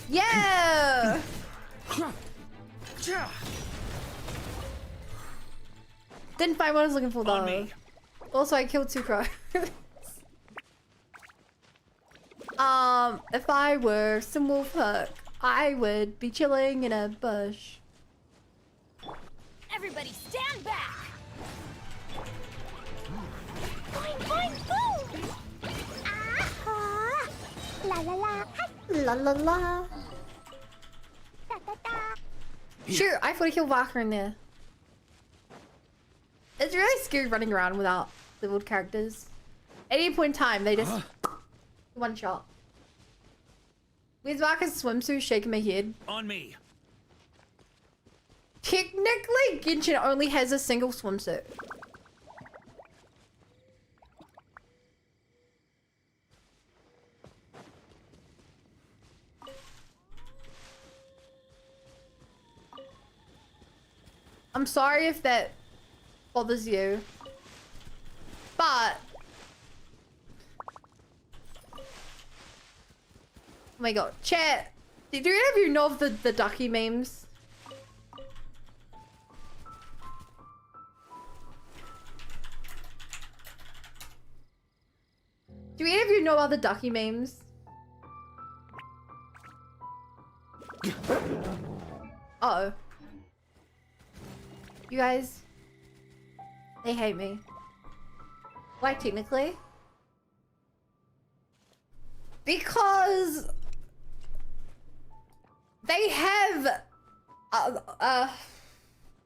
Yeah! Didn't find what I was looking for though. Also, I killed two crows. If I were some wolf hook, I would be chilling in a bush. Everybody stand back! Boing, boing, boom! Ah! La la la! La la la! Da da da! Sure, I thought I killed Varka in there. It's really scary running around without leveled characters. At any point in time, they just one shot. Where's Varka's swimsuit shaking my head? On me. Technically, Genshin only has a single swimsuit. I'm sorry if that bothers you, but oh my god, chat, do any of you know of the ducky memes? Do any of you know about the ducky memes? Uh-oh. You guys, they hate me. Why technically? Because they have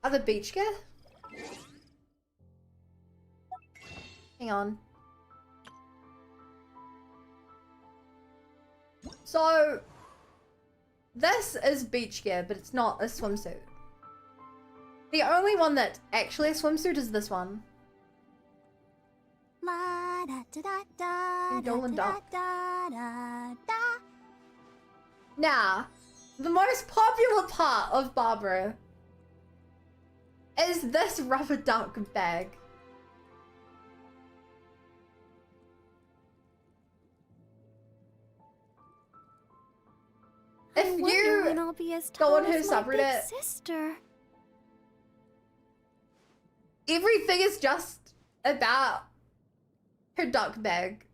other beach gear. Hang on. So this is beach gear, but it's not a swimsuit. The only one that actually a swimsuit is this one. Dolan Duck. Now, the most popular part of Barbara is this rubber duck bag. If you go on her subreddit, sister. Everything is just about her duck bag.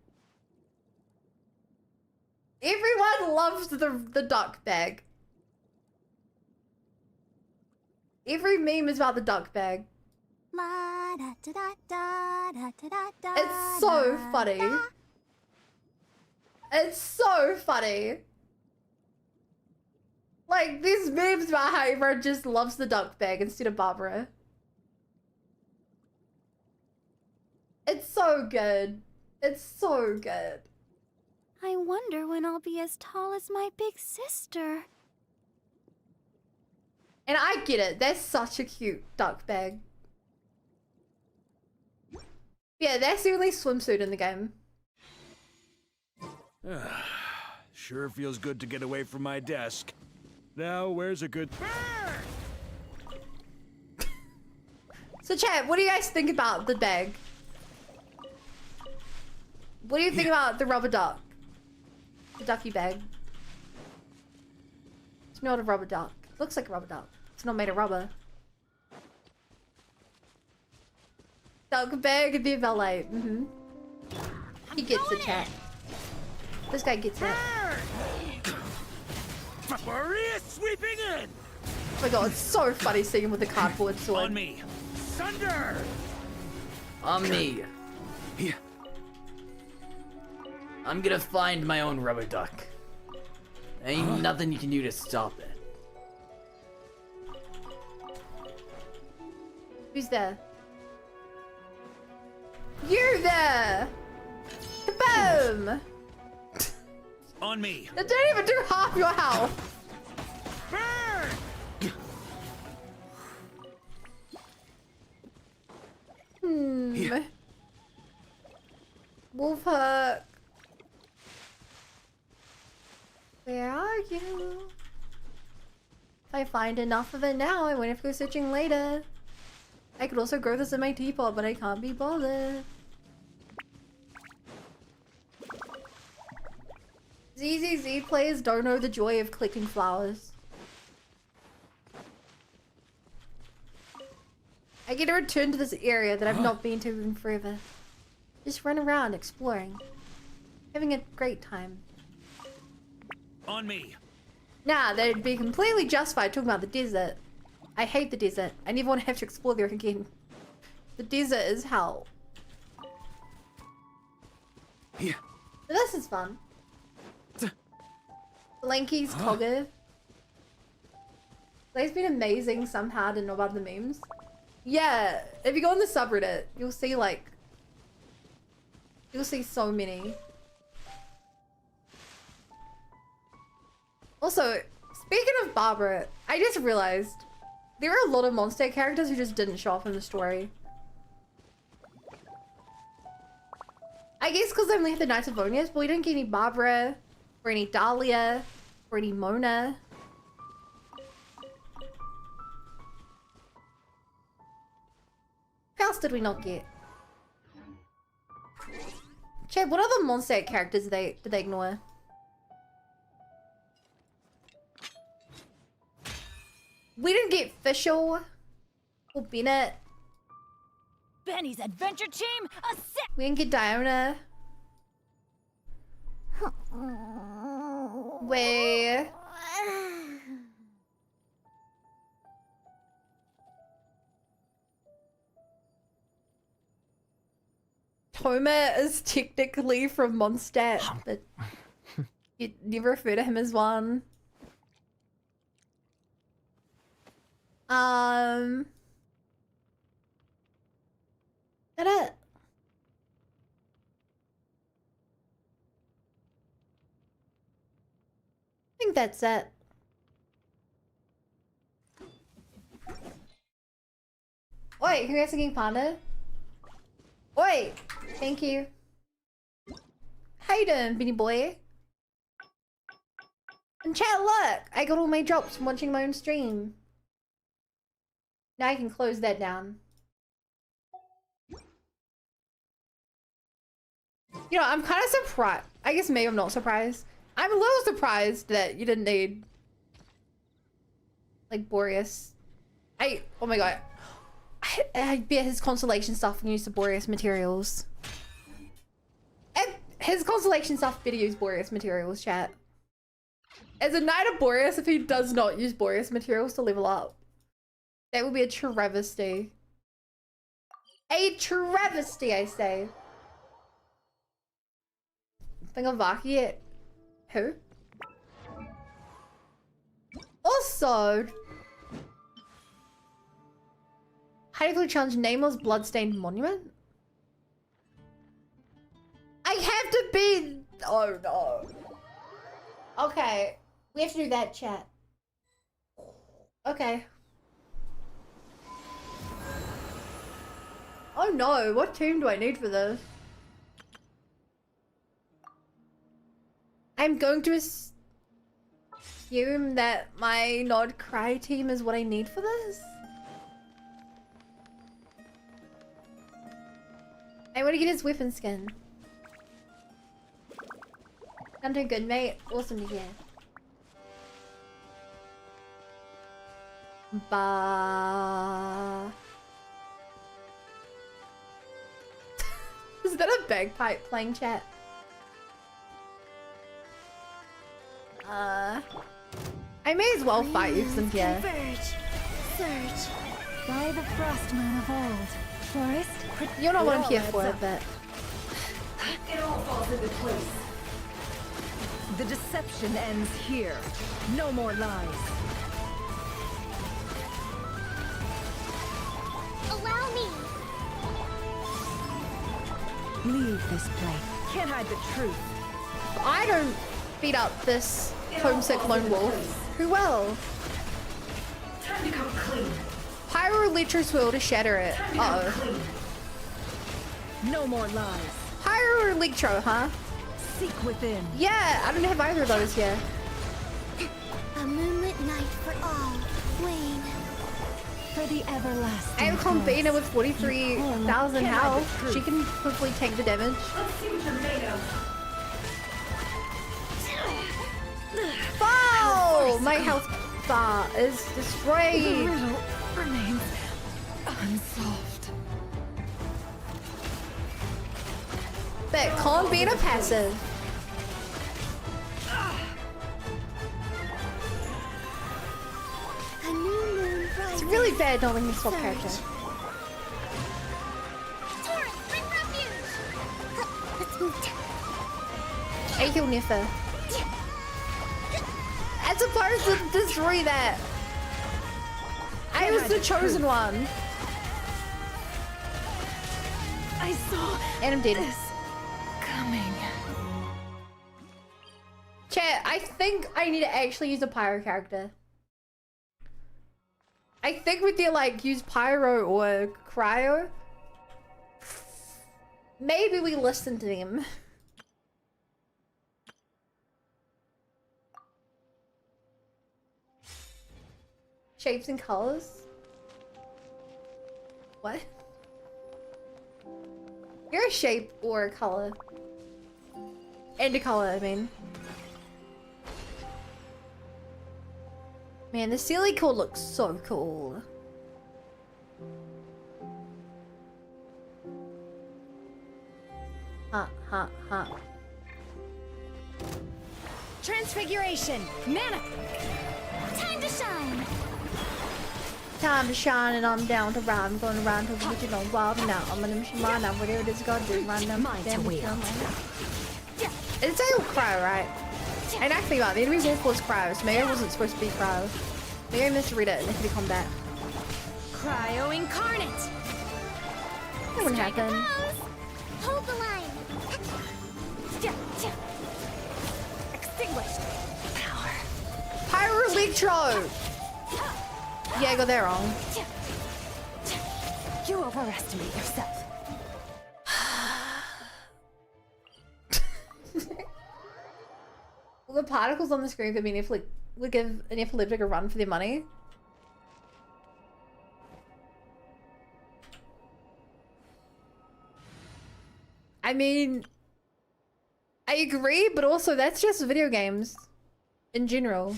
Everyone loves the duck bag. Every meme is about the duck bag. It's so funny. It's so funny. Like, there's memes about how everyone just loves the duck bag instead of Barbara. It's so good. It's so good. I wonder when I'll be as tall as my big sister. And I get it. That's such a cute duck bag. Yeah, that's the only swimsuit in the game. Sure feels good to get away from my desk. Now, where's a good... So chat, what do you guys think about the bag? What do you think about the rubber duck? The ducky bag. It's not a rubber duck. It looks like a rubber duck. It's not made of rubber. Duck bag and the valet. Mm-hmm. He gets the chat. This guy gets it. Maria sweeping in! Oh my god, it's so funny seeing him with the cardboard sword. On me! Thunder! On me. I'm gonna find my own rubber duck. Ain't nothing you can do to stop it. Who's there? You there! Kaboom! On me! That didn't even do half your health! Wolfhook. Where are you? If I find enough of it now, I won't have to go searching later. I could also grow this in my teapot, but I can't be bothered. ZZZ players don't know the joy of collecting flowers. I get to return to this area that I've not been to in forever. Just run around exploring. Having a great time. On me. Nah, that'd be completely justified talking about the desert. I hate the desert. I never want to have to explore there again. The desert is hell. Yeah. This is fun. Blanky's Cogger. They've been amazing somehow to know about the memes. Yeah, if you go on the subreddit, you'll see like... You'll see so many. Also, speaking of Barbara, I just realized there are a lot of Monster characters who just didn't show up in the story. I guess because they only had the Knights of Vonius, but we didn't get any Barbara, or any Dahlia, or any Mona. Who else did we not get? Chad, what other Monster characters did they ignore? We didn't get Fischl or Bennett. Benny's adventure team, a set. We didn't get Diona. Wait. Toma is technically from Mondstadt, but you never refer to him as one. That it? I think that's it. Oi, who has a King Panda? Oi! Thank you. How you doing, Beanie Boy? And chat, look! I got all my drops from watching my own stream. Now I can close that down. You know, I'm kind of surprised. I guess maybe I'm not surprised. I'm a little surprised that you didn't need... like, Boreas. Oh my god. I bet his constellation stuff can use the Boreas materials. And his constellation stuff better use Boreas materials, chat. As a Knight of Boreas, if he does not use Boreas materials to level up, that would be a travesty. A travesty, I say. Think of Vaki. Who? Also, how do you challenge Nameless Bloodstained Monument? I have to be Oh no. Okay. We have to do that, chat. Okay. Oh no, what tomb do I need for this? I'm going to assume that my Nod Cry team is what I need for this? I want to get his weapon skin. I'm doing good, mate. Awesome to hear. Bah. Is that a bagpipe playing, chat? I may as well fight you some here. Surge by the frost moon of old. Forest. You're not what I'm here for, but it all falls into place. The deception ends here. No more lies. Allow me. Leave this place. Can't hide the truth. if I don't beat up this homesick lone wolf, who will? Time to come clean. Pyro Electro's will to shatter it. Uh-oh. No more lies. Pyro Electro, huh? Seek within. Yeah, I don't have either of those yet. A moonlit night for all. Wayne. For the everlasting. I have Combina with 43,000 health. She can quickly take the damage. Let's see what you're made of. Oh, my health bar is The destroyed. riddle remains unsolved. But Combina passive. A new moon rises. It's really bad not letting me swap character. Torrent, bring refuge. Let's move down. I kill Niffa. As opposed to destroy that. I was the chosen one. I saw and I'm dead. This coming. Chat, I think I need to actually use a pyro character. I think with the like use pyro or cryo, maybe we listen to them. Shapes and colors. What? You're a shape or a color. And a color, I mean. Man, the Sealy cord looks so cool. Transfiguration. Mana. Time to shine. Time to shine and I'm down to ride. I'm going to ride till the wicked on wild and out. I'm gonna mission mine now. Whatever it is God do, run them. Mine to wield. It's a cryo, right? And actually, right, the enemy wolf was cryo, so Mayo wasn't supposed to be cryo. Mayo misread it and it could combat. Cryo incarnate. That wouldn't happen. Hold the line. Extinguished. Power. Pyro Electro! Yeah, I got that wrong. You overestimate yourself. Will the particles on the screen give me would give an epileptic a run for their money? I mean, I agree, but also that's just video games in general.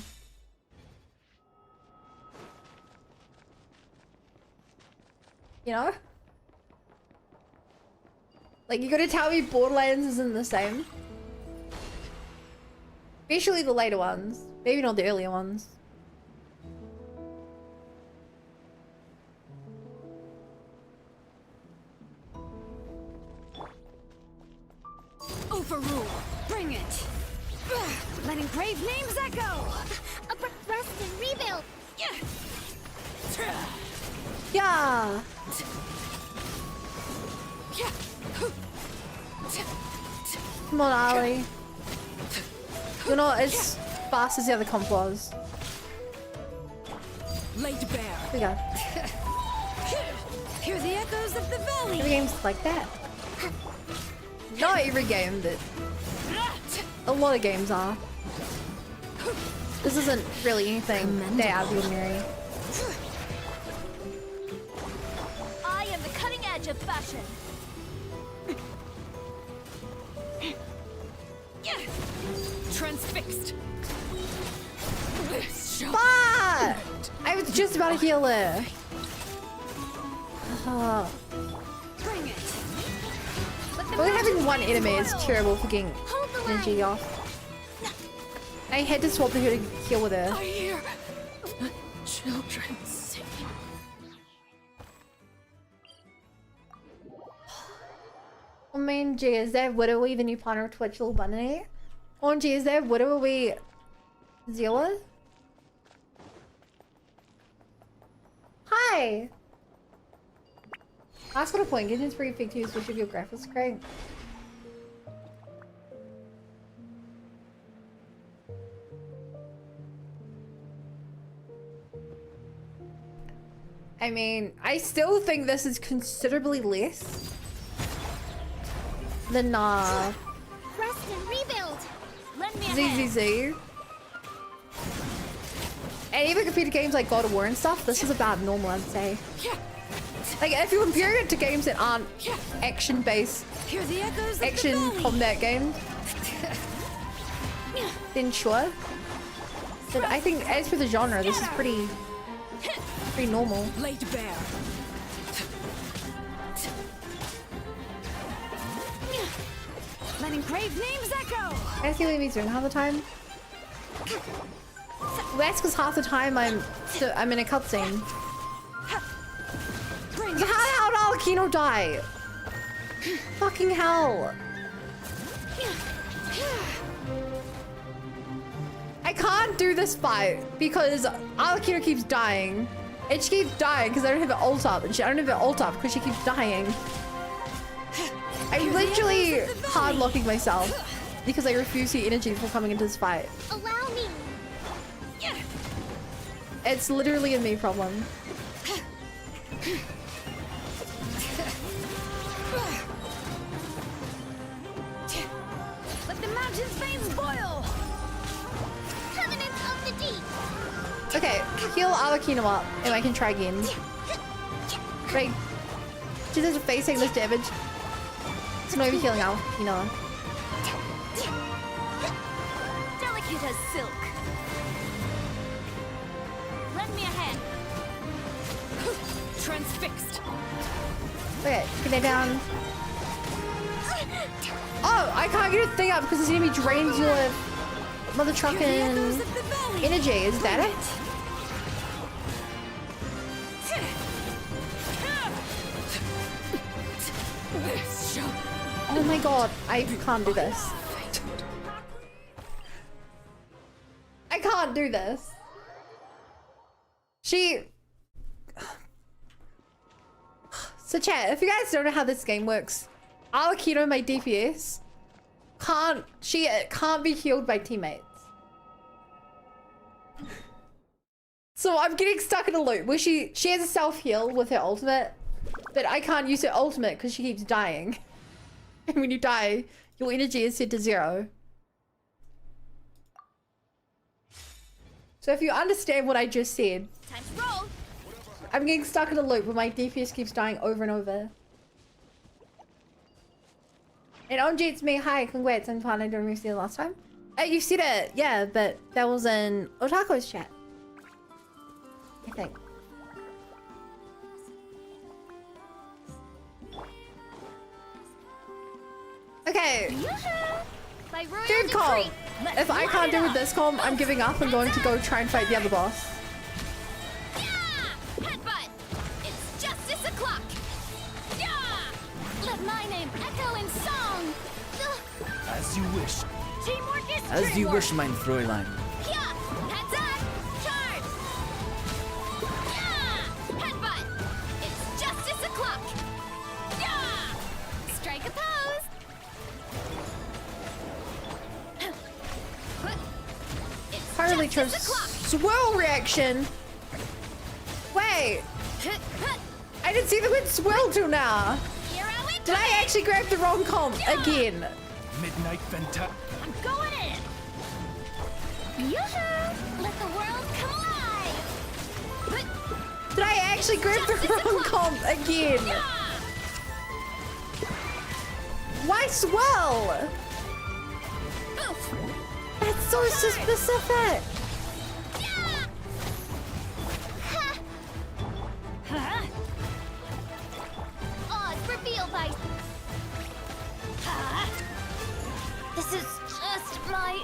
You know? Like, you gotta tell me Borderlands isn't the same. Especially the later ones. Maybe not the earlier ones. Overrule. Bring it. Letting brave names echo. Abrupt rest and rebuild. Yeah. Come on, Ollie. You're not as fast as the other comp was. Laid bare. Here we go. Hear the echoes of the valley. Every game's like that. Not every game, but a lot of games are. This isn't really anything that out of the ordinary. I am the cutting edge of fashion. Transfixed. Fuck! I was just about to heal her. Bring it. Only having one enemy is terrible for getting energy off. I had to swap her to heal with her. I hear children singing. I mean, gee, is that Widowy the new partner of Twitch Little Bunny? Oh, gee, is that Widowy Zilla? Hi! Ask what a point. Get pretty fake too, especially if your graphics great. I mean, I still think this is considerably less than Rest and rebuild. Lend me a hand. ZZZ. And even compared to games like God of War and stuff, this is about normal, I'd say. Like, if you compare it to games that aren't action-based, action combat games, then sure. But I think as for the genre, this is pretty normal. Laid bare. Let engraved names echo. I see what he's doing half the time. Well, that's because half the time I'm in a cutscene. How did Alakino die? Fucking hell. I can't do this fight because Alakino keeps dying. And she keeps dying because I don't have an ult up. And I don't have an ult up because she keeps dying. I'm literally hard locking myself because I refuse the energy before coming into this fight. Allow me. It's literally a me problem. Let the mountain's veins boil. Covenant of the deep. Okay, heal Alakino up and I can try again. Right. She does facing this damage. It's not even healing Alakino. Delicate as silk. Lend me a hand. Transfixed. Okay, get it down. Oh, I can't get a thing up because this enemy drains your mother trucking energy. Is that it? Oh my god, I can't do this. I can't do this. So chat, if you guys don't know how this game works, Alakino, my DPS, can't be healed by teammates. So I'm getting stuck in a loop where she has a self-heal with her ultimate, but I can't use her ultimate because she keeps dying. And when you die, your energy is set to 0. So if you understand what I just said, Time to roll. I'm getting stuck in a loop where my DPS keeps dying over and over. And OMG, it's me. Hi, congrats. I'm fine. I don't remember seeing it last time. You said it, yeah, but that was in Otako's chat, I think. Okay. Third Third comp. If I can't do with this comp, I'm giving up and going to go try and fight the other boss. Headbutt! It's justice o'clock! Yeah! Let my name echo in song! As you wish. Teamwork is As you dreamwork. wish, mein Fräulein. Yeah! Heads up! Charge! Yeah! Headbutt! It's justice o'clock! Yeah! Strike a pose! electro swirl reaction. Wait. I didn't see the word swirl till now. Did I actually grab the wrong comp again? Midnight Venta. I'm going in. Yoo-hoo! Let the world come alive. Did I actually grab the wrong comp again? Why swirl? That's so specific. Odds revealed by. This is just my.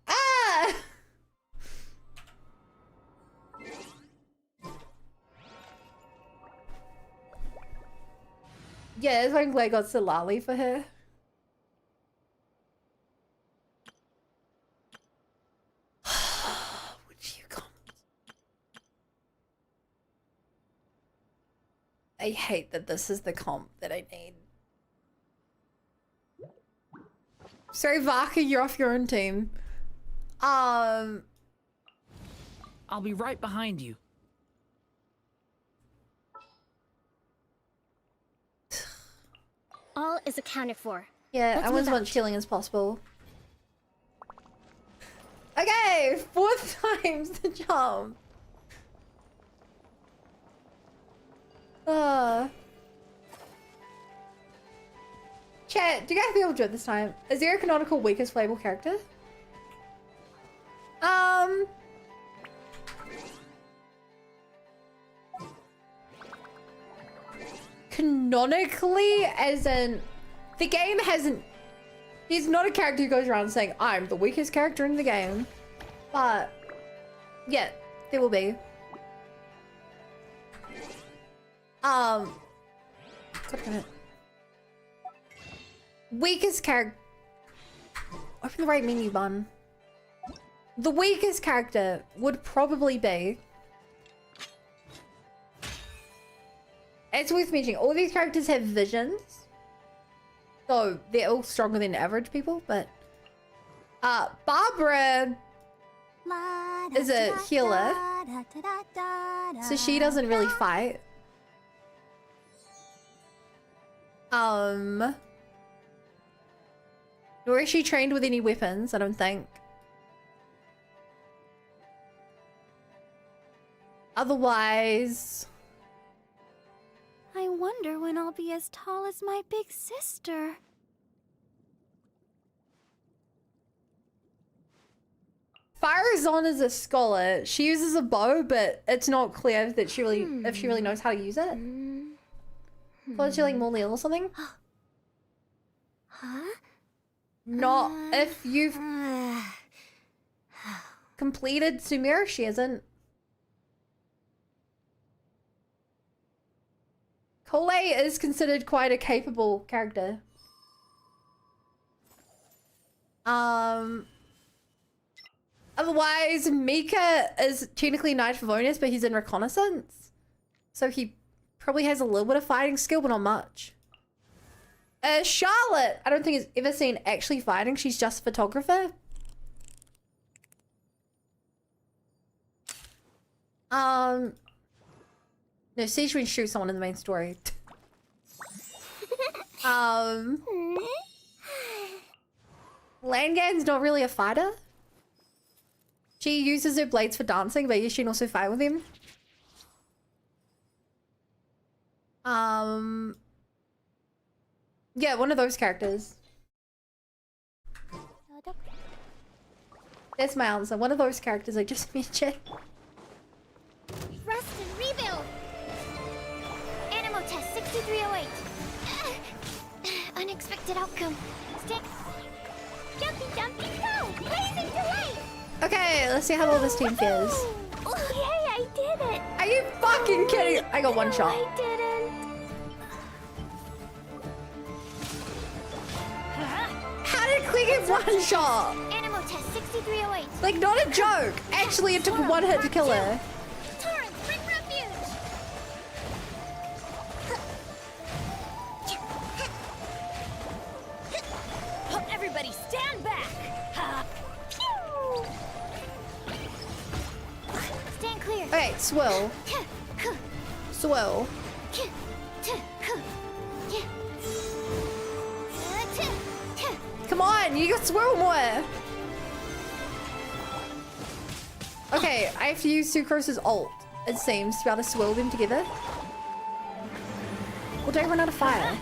Ah! Yeah, that's why I'm glad I got Silali for her. Would you come? I hate that this is the comp that I need. Sorry, Vaka, you're off your own team. I'll be right behind you. All is accounted for. Yeah, Let's I want as move much healing as possible. Okay, 4th time's the jump. Chat, do you guys feel good this time? Is there a canonical weakest playable character? Canonically, as in, the game hasn't. He's not a character who goes around saying, I'm the weakest character in the game. But, yeah, there will be. Weakest character. Open the right menu button. The weakest character would probably be. It's worth mentioning, all these characters have visions. So they're all stronger than average people, but Barbara is a healer. So she doesn't really fight. Nor is she trained with any weapons, I don't think. Otherwise, I wonder when I'll be as tall as my big sister. Firazon is a scholar. She uses a bow, but it's not clear that she really, if she really knows how to use it. Was she like more ill or something? Huh? Not if you've completed Sumer, she isn't. Cole is considered quite a capable character. Otherwise, Mika is technically Knight of Favonius, but he's in Reconnaissance. So he probably has a little bit of fighting skill, but not much. Charlotte, I don't think has ever seen actually fighting. She's just a photographer. No, Siegewin shoots someone in the main story. Langan's not really a fighter. She uses her blades for dancing, but she can also fight with him. Yeah, one of those characters. That's my answer. One of those characters I just mentioned. Rest and rebuild. Animo test 6308. Unexpected outcome. Stick. Jumpy, jumpy, go! Blazing delight! Okay, let's see how well this team fares. Oh, yay, I did it! Are you fucking kidding? I got one shot. I didn't. How did Quick get one shot? Animo test 6308. Like, not a joke. Actually, it took one hit to kill her. Torrent, bring refuge! Okay, swirl. Swirl. Come on, you got swirl more. Okay, I have to use Sucrose's ult, it seems, to be able to swirl them together. Or do I run out of fire?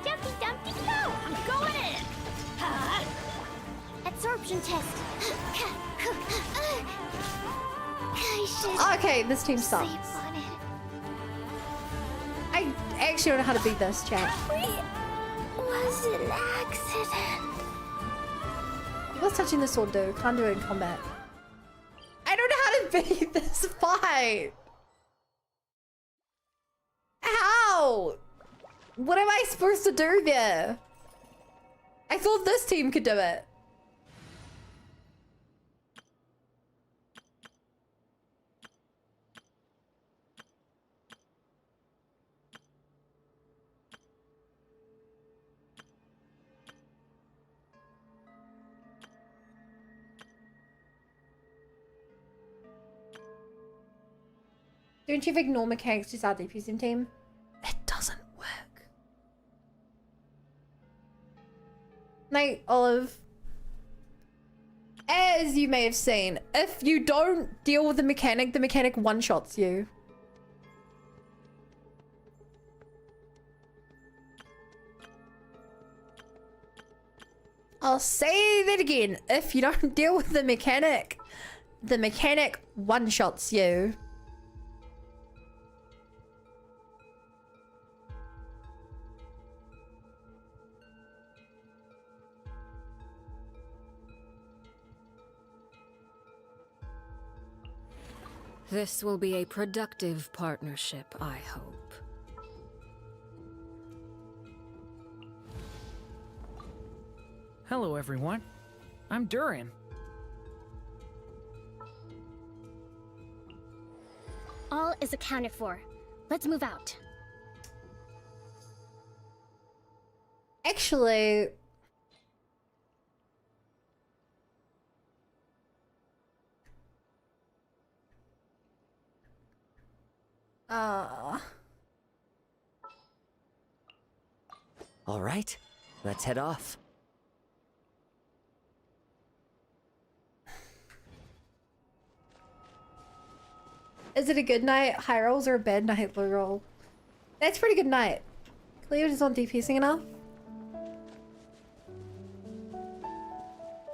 Dumpty Dumpty go! I'm going in! Absorption test. Okay, this team sucks. I actually don't know how to beat this, chat. Was it an accident? What's touching the sword do? Can't do it in combat. I don't know how to beat this fight. How? What am I supposed to do there? I thought this team could do it. Don't you ignore mechanics to start defusing team? It doesn't work. Night, Olive. As you may have seen, if you don't deal with the mechanic one-shots you. I'll say that again. If you don't deal with the mechanic one-shots you. This will be a productive partnership, I hope. Hello, everyone. I'm Durin. All is accounted for. Let's move out. Actually... All right, let's head off. Is it a good night, high rolls, or a bad night, low roll? That's pretty good night. Cleo is not defusing enough.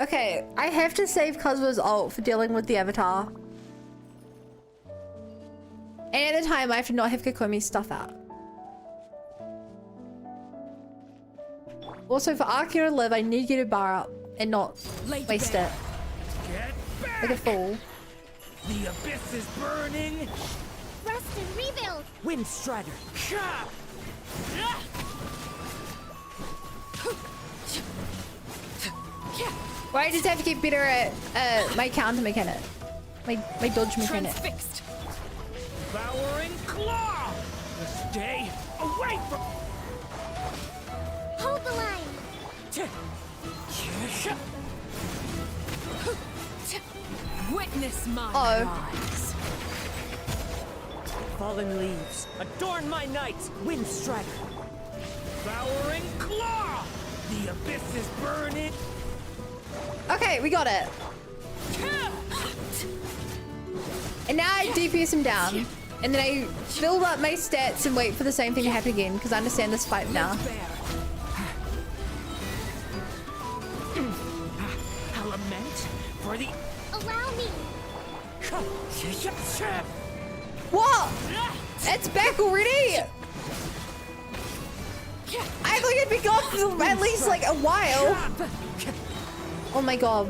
Okay, I have to save Kazua's ult for dealing with the avatar. And at the time, I have to not have Kokomi's stuff out. Also, for Akira to live, I need to get a bar up and not waste it. Like a fool. The abyss is burning. Rest and rebuild. Wind Strider. Why does I have to get better at my counter mechanic? My dodge mechanic. Transfixed. Devouring claw. Stay away from. Hold the line. Witness my rise. Fallen leaves, adorn my night, Wind Strider. Devouring claw. The abyss is burning. Okay, we got it. And now I DPS him down. And then I build up my stats and wait for the same thing to happen again, because I understand this fight now. I'll lament for the. Allow me. What? It's back already? I thought you'd be gone for at least like a while. Oh my god.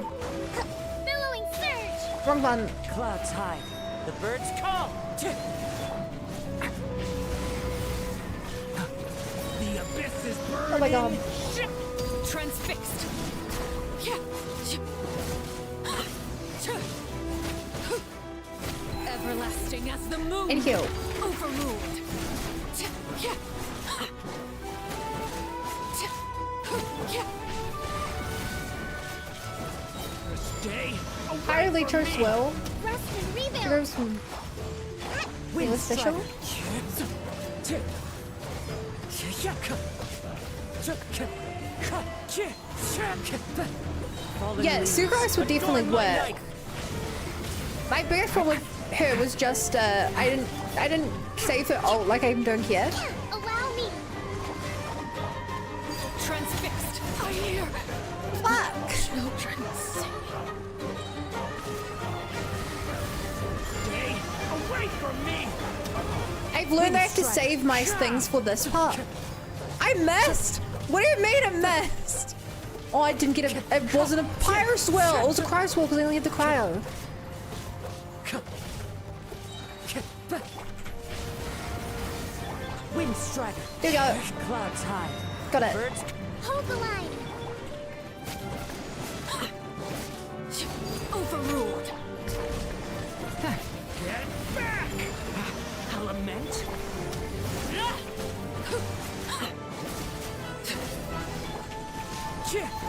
Billowing surge. Wrong button. Clouds high. The birds call. The abyss is burning. Oh my god. Transfixed. Everlasting as the moon. And heal. Overruled. Stay away Higher from Leecher me. Swell. Rest and rebuild. Should we have some anything special? Yeah, Sucrose would definitely work. My biggest problem with her was just I didn't save her ult like I'm doing here. Allow me. Transfixed. I hear. Fuck. Children singing. Stay away from me. I've learned I have to save my things for this part. I missed. What do you mean I missed? Oh, I didn't get a. It wasn't a pyro swirl. It was a cryo swirl because I only had the cryo. Wind strider. There you go. Clouds high. Got it. Birds. Hold the line. Overruled. Get back. Element.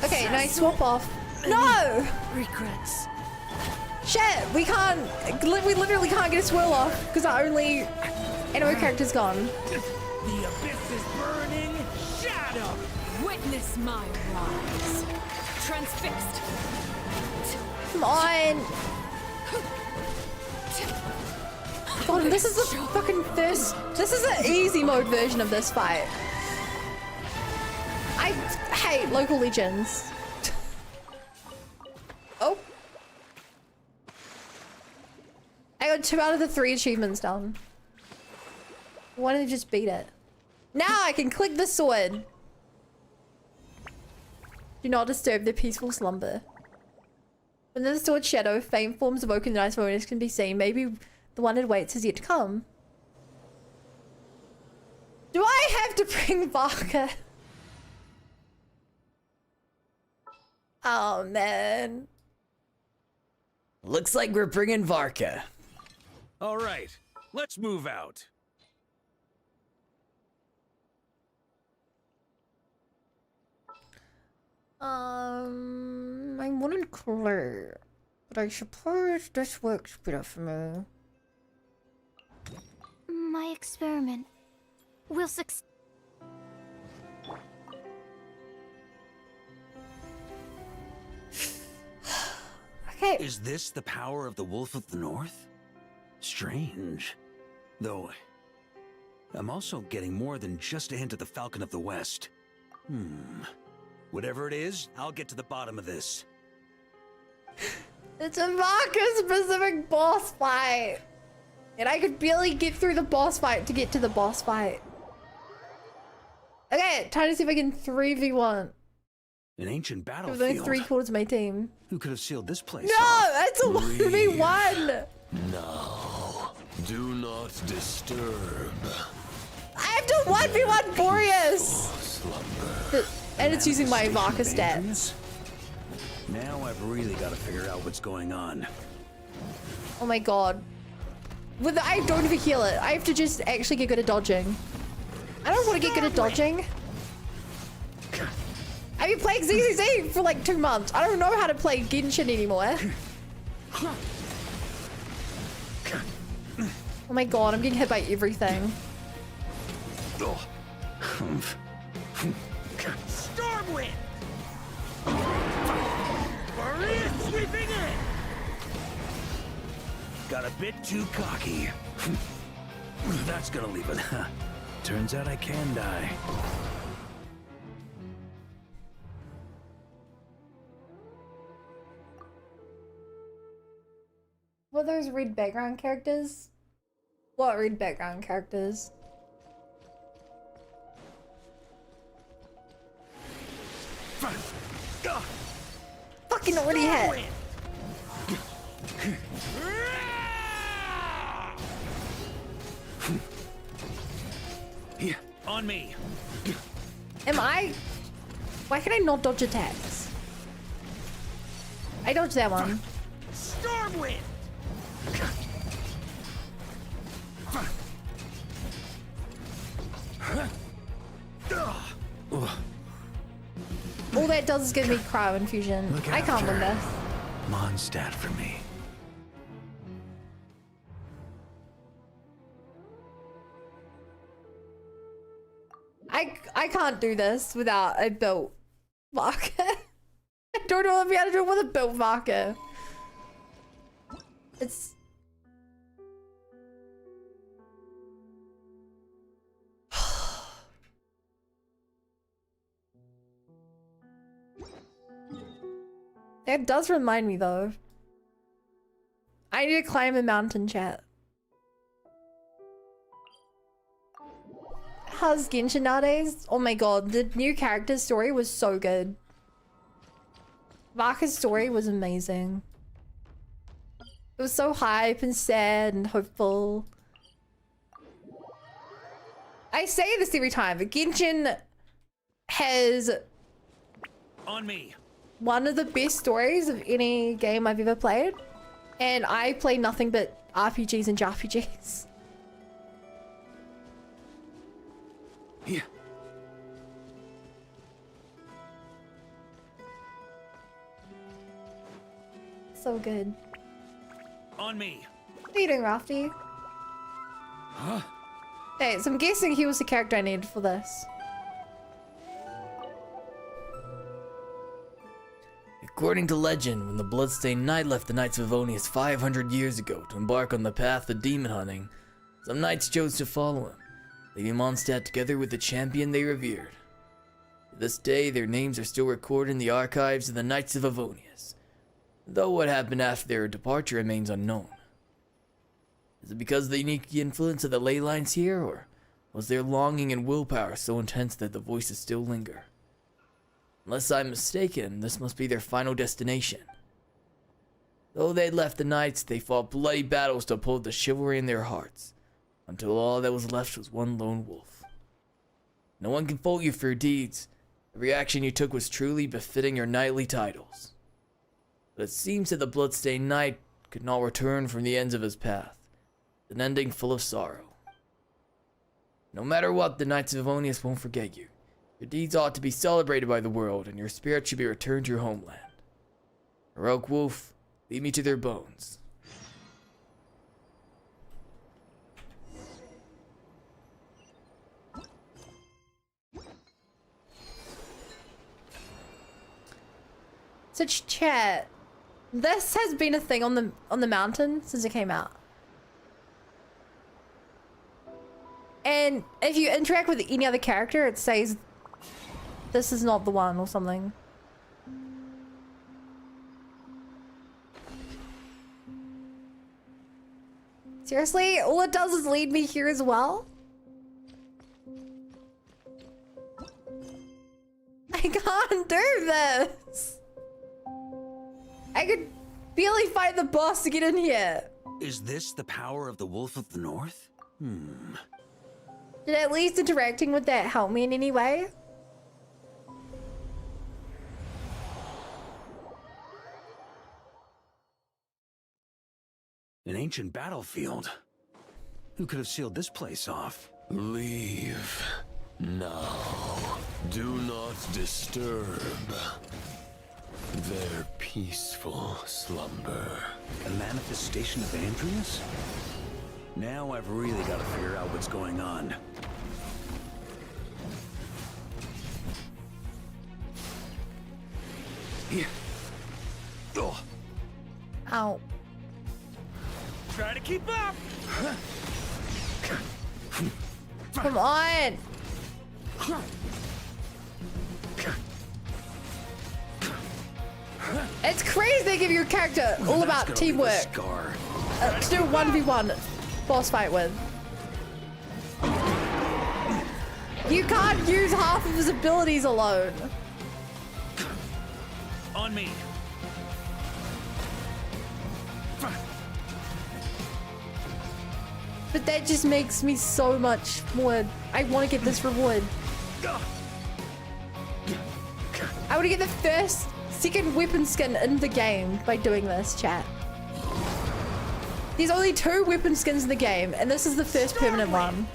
Okay, nice swap off. No! Regrets. Shit, we can't. We literally can't get a swirl off because our only anime character's gone. The abyss is burning. Shadow. Witness my rise. Transfixed. Come on. God, this is the fucking first. This is an easy mode version of this fight. I hate local legends. Oh. I got 2 out of the 3 achievements done. Why didn't I just beat it? Now I can click the sword. Do not disturb their peaceful slumber. When the sword shadow, faint forms of oaken night bonus can be seen. Maybe the one it waits is yet to come. Do I have to bring Barker? Oh man. Looks like we're bringing Varka. All right, let's move out. I wouldn't clear, but I suppose this works better for me. My experiment will succeed. Okay. Is this the power of the Wolf of the North? Strange. Though, I'm also getting more than just a hint of the Falcon of the West. Whatever it is, I'll get to the bottom of this. It's a Varka-specific boss fight! And I could barely get through the boss fight to get to the boss fight. Okay, time to see if I can 3v1. An ancient There's battlefield. only 3/4 of my team. Who could have sealed this place No, off? that's a 1v1! Now, do not disturb. I have to 1v1 Boreas! And it's using my Varka stats. Now I've really got to figure out what's going on. Oh my god. I don't even heal it. I have to just actually get good at dodging. I don't want to get good at dodging. I've been playing ZZZ for like 2 months. I don't know how to play Genshin anymore. Oh my god, I'm getting hit by everything. Stormwind. Maria sweeping in. Got a bit too cocky. That's gonna leave it. Turns out I can die. What are those red background characters? What red background characters? Fucking already hit. Yeah, on me. Am I? Why can I not dodge attacks? I dodged that one. Stormwind. All that does is give me cryo infusion. I can't win this. Mondstadt for me. I can't do this without a built marker. I don't know if you how to do it with a built marker. It's... That does remind me though. I need to climb a mountain, chat. How's Genshin nowadays? Oh my god, the new character's story was so good. Vaka's story was amazing. It was so hype and sad and hopeful. I say this every time, but Genshin has On me. one of the best stories of any game I've ever played. And I play nothing but RPGs and JRPGs. Yeah. So good. On me. What are you doing, Rafty? Huh? Hey, so I'm guessing he was the character I needed for this. According to legend, when the Bloodstained Knight left the Knights of Avonius 500 years ago to embark on the path of demon hunting, some knights chose to follow him, leaving Mondstadt together with the champion they revered. To this day, their names are still recorded in the archives of the Knights of Avonius, though what happened after their departure remains unknown. Is it because of the unique influence of the ley lines here, or was their longing and willpower so intense that the voices still linger? Unless I'm mistaken, this must be their final destination. Though they'd left the knights, they fought bloody battles to uphold the chivalry in their hearts, until all that was left was one lone wolf. No one can fault you for your deeds. Every action you took was truly befitting your knightly titles. But it seems that the Bloodstained Knight could not return from the ends of his path, an ending full of sorrow. No matter what, the Knights of Avonius won't forget you. Your deeds ought to be celebrated by the world, and your spirit should be returned to your homeland. Heroic wolf, lead me to their bones. So chat, this has been a thing on the mountain since it came out. And if you interact with any other character, it says this is not the one or something. Seriously? All it does is lead me here as well? I can't do this! I could barely fight the boss to get in here. Is this the power of the Wolf of the North? Did at least interacting with that help me in any way? An ancient battlefield. Who could have sealed this place off? Leave now. Do not disturb their peaceful slumber. A manifestation of Andreas? Now I've really got to figure out what's going on. Yeah. Oh. Ow. Try to keep up. Come on. It's crazy they give your character all about teamwork. To do a 1v1 boss fight with. You can't use half of his abilities alone. On me. But that just makes me so much more... I want to get this reward. I want to get the second weapon skin in the game by doing this, chat. There's only 2 weapon skins in the game, and this is the first permanent one.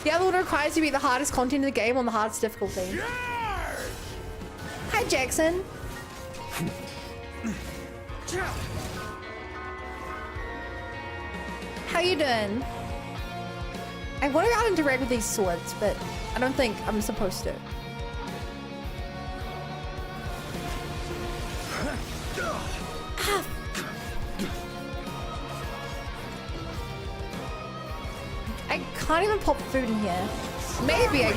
The other one requires you to beat the hardest content in the game on the hardest difficulty. Hi, Jackson. How you doing? I want to out interact with these swords, but I don't think I'm supposed to. I can't even pop food in here. Maybe I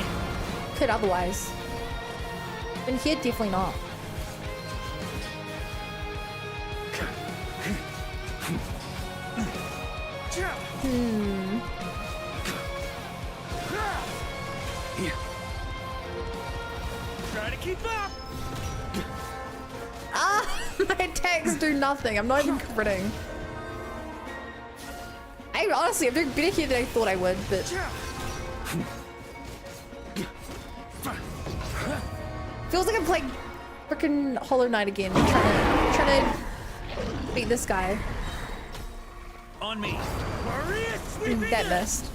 could otherwise. In here, definitely not. Try to keep up. Ah, my attacks do nothing. I'm not even critting. Honestly, I'm doing better here than I thought I would, but feels like I'm playing freaking Hollow Knight again. Trying to beat this guy. On me. That missed.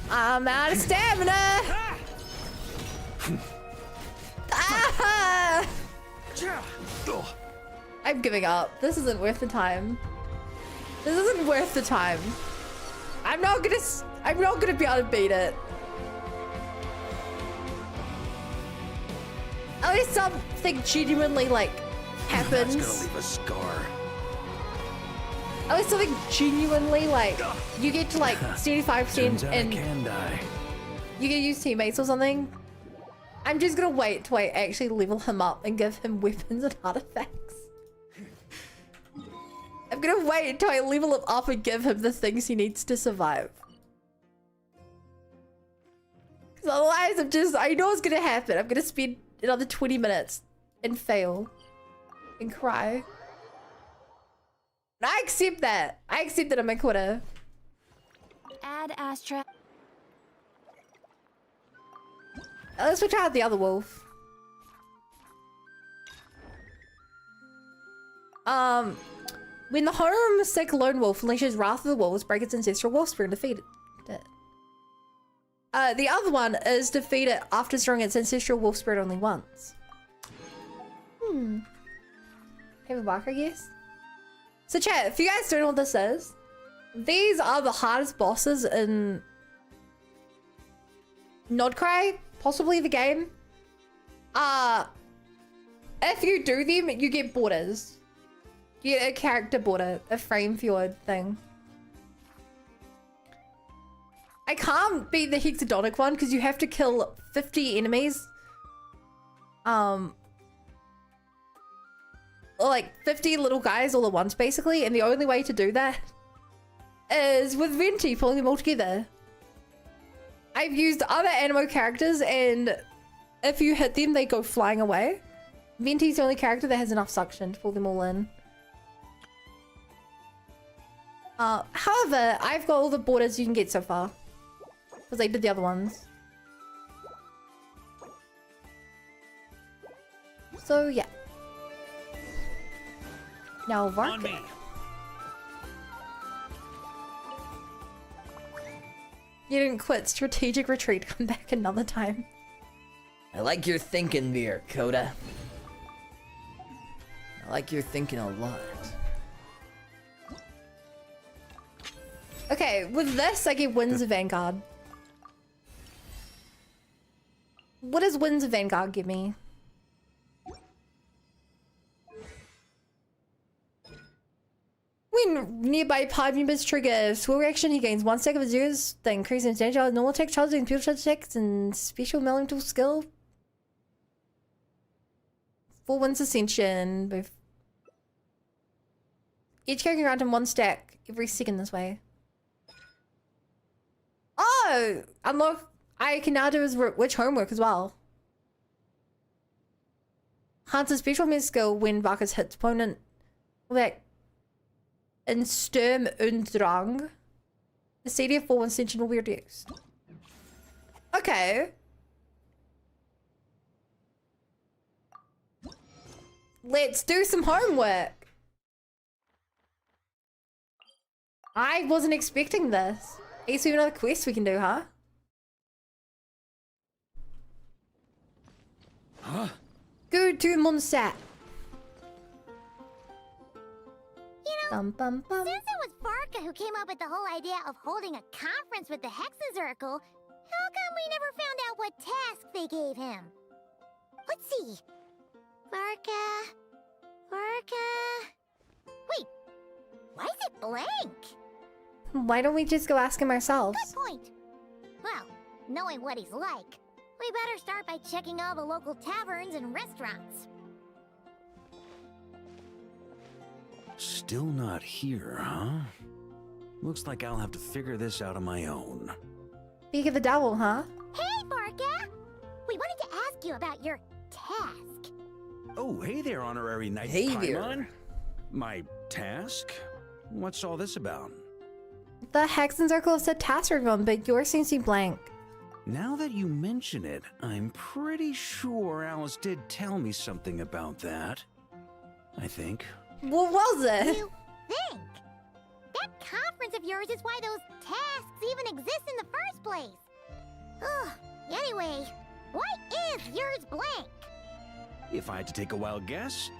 I'm out of stamina. Ah! I'm giving up. This isn't worth the time. This isn't worth the time. I'm not gonna be able to beat it. At least something genuinely like happens. That's gonna leave a scar. At least something genuinely like you get to like 75% and can die. you get to use teammates or something. I'm just gonna wait till I actually level him up and give him weapons and artifacts. I'm gonna wait until I level him up and give him the things he needs to survive. Because otherwise I know what's gonna happen. I'm gonna spend another 20 minutes and fail and cry. And I accept that. I accept that I'm a quitter. Add Astra. Let's try out the other wolf. When the homesick lone wolf unleashes Wrath of the Wolves, break its ancestral wolf spirit and defeat it. The other one is defeat it after destroying its ancestral wolf spirit only once. Have a bark, I guess. So chat, if you guys don't know what this is, these are the hardest bosses in Nodcry, possibly the game. If you do them, you get borders. You get a character border, a frame for your thing. I can't beat the hexadonic one because you have to kill 50 enemies. Or like 50 little guys all at once basically, and the only way to do that is with Venti, pulling them all together. I've used other animo characters and if you hit them, they go flying away. Venti's the only character that has enough suction to pull them all in. However, I've got all the borders you can get so far. Because I did the other ones. So, yeah. Now, Vark. You didn't quit. Strategic retreat. Come back another time. I like your thinking, Veer, Coda. I like your thinking a lot. Okay, with this, I get Winds of Vanguard. What does Winds of Vanguard give me? When nearby party members trigger a swirl reaction, he gains 1 stack of zeros that increase in danger, normal attack, charges, and pure charge attacks, and special elemental skill. 4 Winds Ascension. Both. Each character can grant him 1 stack every second this way. Oh! Unlock. I can now do his witch homework as well. Hunter's special move skill when Varkas hits opponent. Like. In Sturm und Drang. The CD of 4 Ascension will be reduced. Okay. Let's do some homework. I wasn't expecting this. Is there another quest we can do, huh? Go to Mondstadt. Since it was Farka who came up with the whole idea of holding a conference with the Hexazircle, how come we never found out what task they gave him? Let's see. Farka... Wait, why is it blank? Why don't we just go ask him ourselves? Good point. Well, knowing what he's like, we better start by checking all the local taverns and restaurants. Still not here, huh? Looks like I'll have to figure this out on my own. Speak of the devil, huh? Hey, Farka! We wanted to ask you about your task. Oh, hey there, honorary knight Paimon. My task? What's all this about? The Hexazircle said task everyone, but yours seems to be blank. Now that you mention it, I'm pretty sure Alice did tell me something about that. I think. What was it? You think? That conference of yours is why those tasks even exist in the first place. Ugh. Anyway, why is yours blank? If I had to take a wild guess,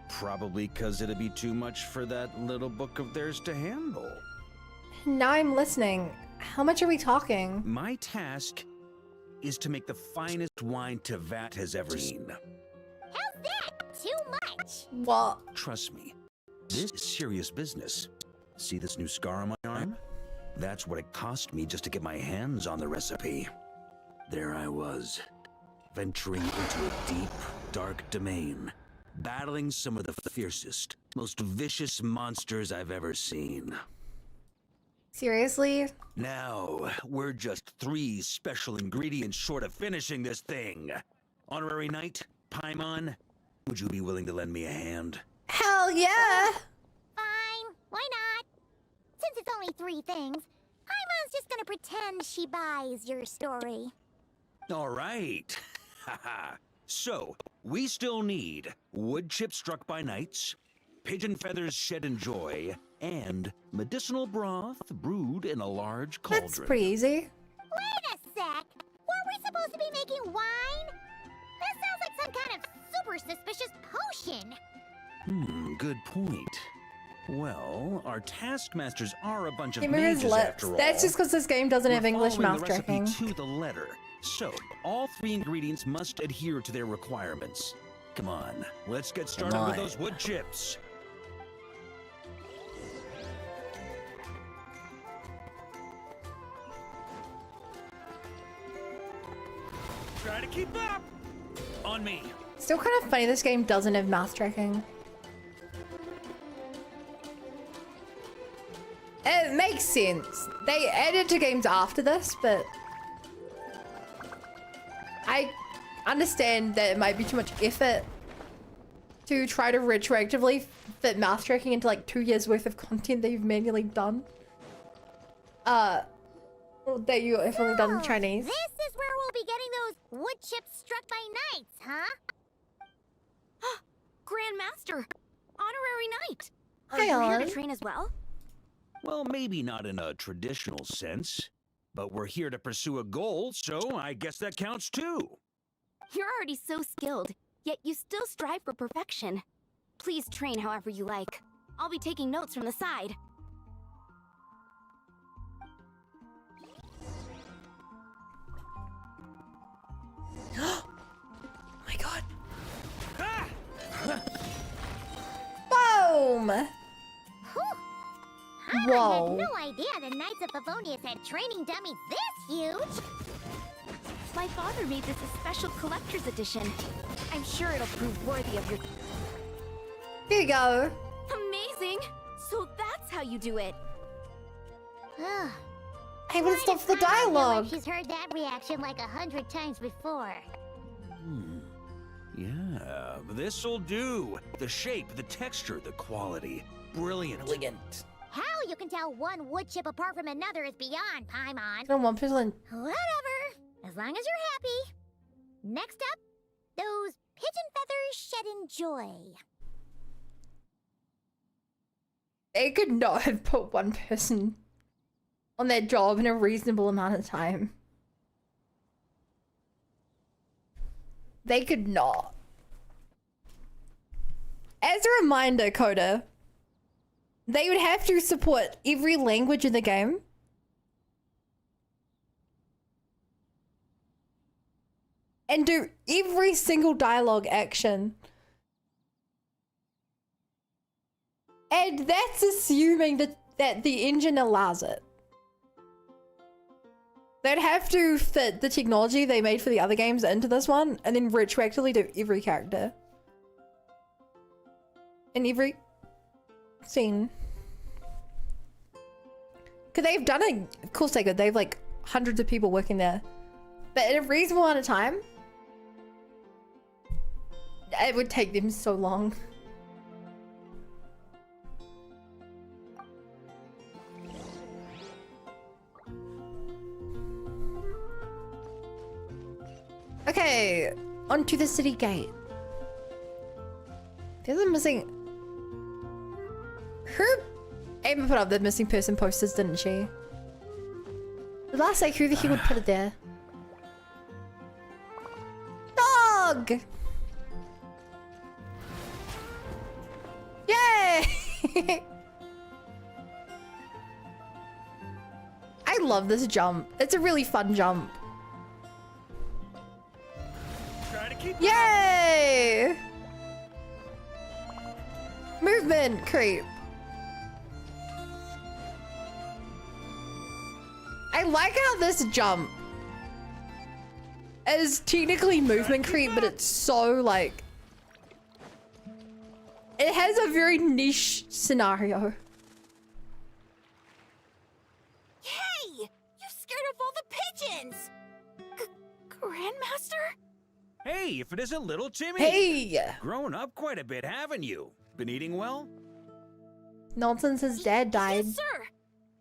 probably because it'd be too much for that little book of theirs to handle. Now I'm listening. How much are we talking? My task is to make the finest wine Tevat has ever seen. How's that? Too much? What? Trust me, this is serious business. See this new scar on my arm? That's what it cost me just to get my hands on the recipe. There I was, venturing into a deep, dark domain, battling some of the fiercest, most vicious monsters I've ever seen. Seriously? Now, we're just 3 special ingredients short of finishing this thing. Honorary Knight, Paimon, would you be willing to lend me a hand? Hell yeah! Fine, why not? Since it's only 3 things, Paimon's just gonna pretend she buys your story. All right. Haha. So, we still need wood chips struck by knights, pigeon feathers shed in joy, and medicinal broth brewed in a large cauldron. That's pretty easy. Wait a sec! Were we supposed to be making wine? That sounds like some kind of super suspicious potion. Good point. Well, our taskmasters are a bunch of Give me his mages lips. after all. That's just because this game doesn't have English Following mouth the recipe tracking. to the letter. So, all 3 ingredients must adhere to their requirements. Come on, let's get started with those wood chips. Try to keep up! On me. Still kind of funny this game doesn't have mouth tracking. It makes sense. They added to games after this, but I understand that it might be too much effort to try to retroactively fit mouth tracking into like 2 years worth of content that you've manually done. That you have only done in Chinese. This is where we'll be getting those wood chips struck by knights, huh? Grandmaster! Honorary Knight! Are Hi, you here Alan. to train as well? Well, maybe not in a traditional sense, but we're here to pursue a goal, so I guess that counts too. You're already so skilled, yet you still strive for perfection. Please train however you like. I'll be taking notes from the side. Oh my god. Boom! Whoa. I had no idea the Knights of Favonius had training dummies this huge. My father made this a special collector's edition. I'm sure it'll prove worthy of your... Here you go. Amazing! So that's how you do it. Hey, but it stops the dialogue. She's heard that reaction like 100 times before. Yeah, this'll do. The shape, the texture, the quality. Brilliant. Elegant. How you can tell one wood chip apart from another is beyond, Paimon. From 1%. Whatever, as long as you're happy. Next up, those pigeon feathers shed in joy. They could not have put 1 person on their job in a reasonable amount of time. They could not. As a reminder, Coda, they would have to support every language in the game. And do every single dialogue action. And that's assuming that the engine allows it. They'd have to fit the technology they made for the other games into this one, and then retroactively do every character. In every scene. Because they've done it, of course they could. They have like hundreds of people working there. But in a reasonable amount of time, it would take them so long. Okay, onto the city gate. There's a missing... Ava put up the missing person posters, didn't she? The last like, who the hell would put it there? Dog! Yay! I love this jump. It's a really fun jump. Yay! Movement creep. I like how this jump is technically movement creep, but it's so like... It has a very niche scenario. Hey! You scared off all the pigeons! Grandmaster? Hey, if it isn't little Timmy! Hey! Grown up quite a bit, haven't you? Been eating well? Not since his dad died. Yes, sir!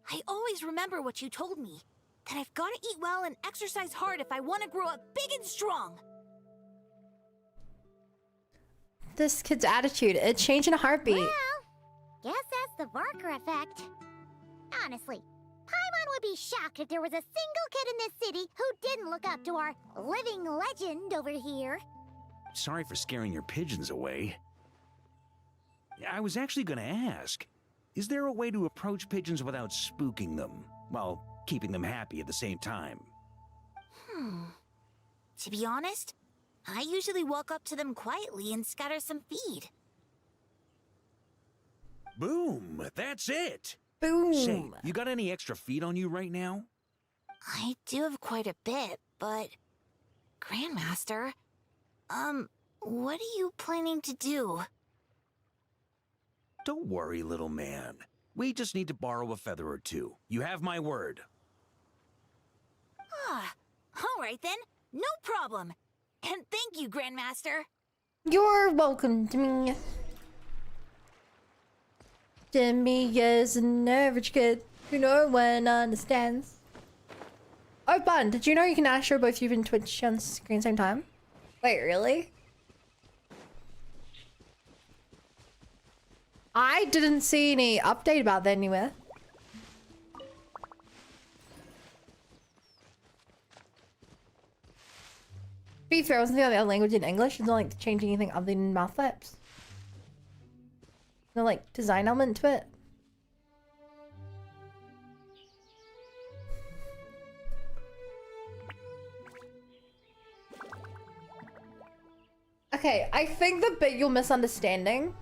I always remember what you told me. That I've got to eat well and exercise hard if I want to grow up big and strong. This kid's attitude, it changed in a heartbeat. Well, guess that's the Barker effect. Honestly, Paimon would be shocked if there was a single kid in this city who didn't look up to our living legend over here. Sorry for scaring your pigeons away. I was actually gonna ask, is there a way to approach pigeons without spooking them, while keeping them happy at the same time? To be honest, I usually walk up to them quietly and scatter some feed. Boom! That's it! Boom! Say, you got any extra feed on you right now? I do have quite a bit, but... Grandmaster, what are you planning to do? Don't worry, little man. We just need to borrow a feather or two. You have my word. Ah, all right then. No problem. And thank you, Grandmaster. You're welcome, Timmy. Timmy is an average kid who no one understands. Oh, Bun, did you know you can now show both you and Twitch on screen at the same time? Wait, really? I didn't see any update about that anywhere. To be fair, I wasn't thinking about the other language in English. It's not like changing anything other than mouth flaps. No like design element to it. Okay, I think the bit you're misunderstanding,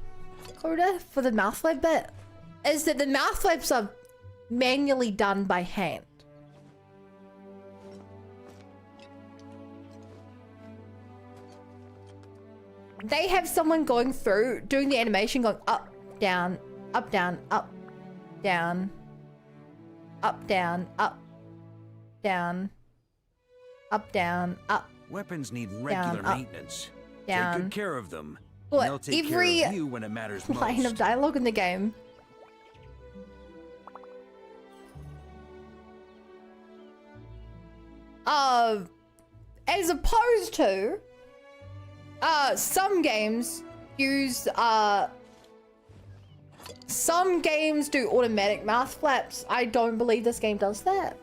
Coda, for the mouth flap bit, is that the mouth flaps are manually done by hand. They have someone going through, doing the animation, going up, down, up, down, up, down, up, down, up, down, up, down, up. Weapons need regular down, maintenance. down. Take good care of them. What, And they'll take every care of you when it matters most. line of dialogue in the game. As opposed to, some games use, some games do automatic mouth flaps. I don't believe this game does that.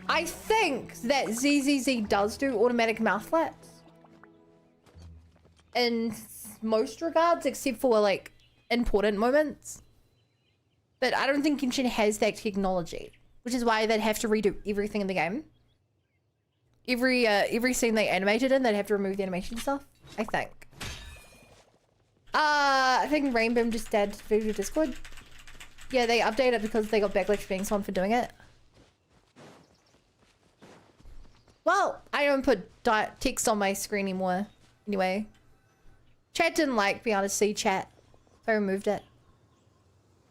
I think that ZZZ does do automatic mouth flaps. in most regards, except for like important moments. But I don't think Genshin has that technology, which is why they'd have to redo everything in the game. Every scene they animated in, they'd have to remove the animation stuff, I think. I think Rainbow just added Visual Discord. Yeah, they updated because they got backlash being someone for doing it. Well, I don't put text on my screen anymore. Anyway. Chat didn't like being able to see chat, so I removed it.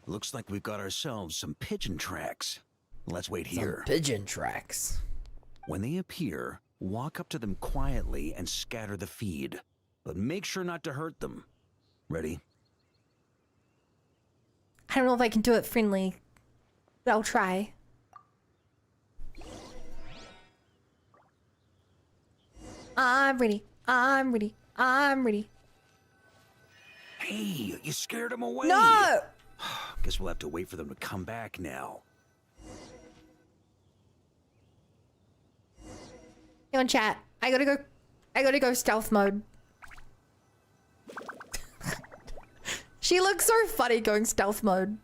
Looks like we've got ourselves some pigeon tracks. Let's wait here. Some pigeon tracks. When they appear, walk up to them quietly and scatter the feed. But make sure not to hurt them. Ready? I don't know if I can do it friendly, but I'll try. I'm ready. I'm ready. I'm ready. Hey, you scared them away. No! Guess we'll have to wait for them to come back now. Hey, on chat. I gotta go stealth mode. She looks so funny going stealth mode.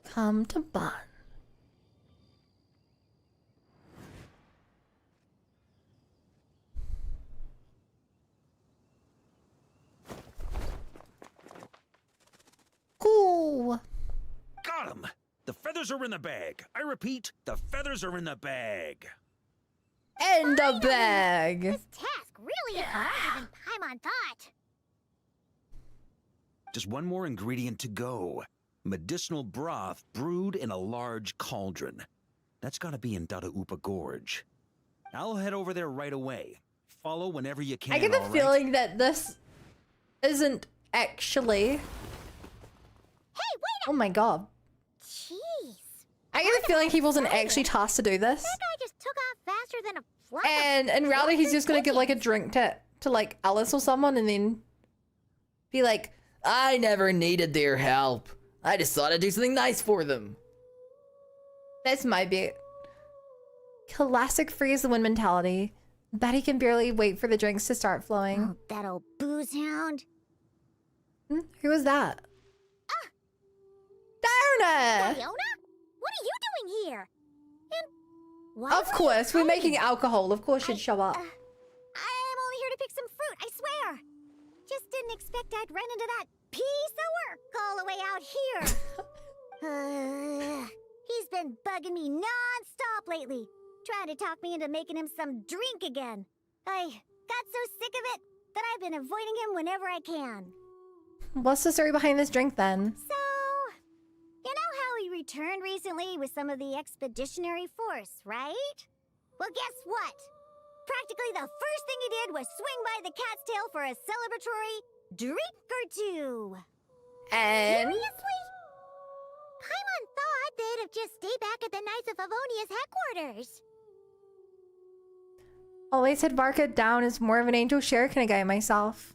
Come to Bon. Cool. Got him! The feathers are in the bag. I repeat, the feathers are in the bag. And the bag. This task really is harder than Paimon thought. Just one more ingredient to go. Medicinal broth brewed in a large cauldron. That's gotta be in Dada Upa Gorge. I'll head over there right away. Follow whenever you can. I get the feeling that this isn't actually. Hey, wait! Oh my god. Jeez. I get the feeling he wasn't actually tasked to do this. That guy just took off faster than a fly. And in reality, he's just gonna get like a drink to like Alice or someone, and then be like, I never needed their help. I just thought I'd do something nice for them. That's my bet. Classic freeze the wind mentality. Bet he can barely wait for the drinks to start flowing. Oh, that old booze hound. Who was that? Diona! Diona? What are you doing here? And why Of course, we're making alcohol. Of course she'd show up. I'm only here to pick some fruit, I swear. Just didn't expect I'd run into that piece of work all the way out here. He's been bugging me non-stop lately, trying to talk me into making him some drink again. I got so sick of it that I've been avoiding him whenever I can. What's the story behind this drink then? So, you know how he returned recently with some of the expeditionary force, right? Well, guess what? Practically the first thing he did was swing by the cat's tail for a celebratory drink or two. And? Seriously? Paimon thought they'd have just stayed back at the Knights of Favonia's headquarters. Always had Varka down as more of an Angel Shuriken guy myself.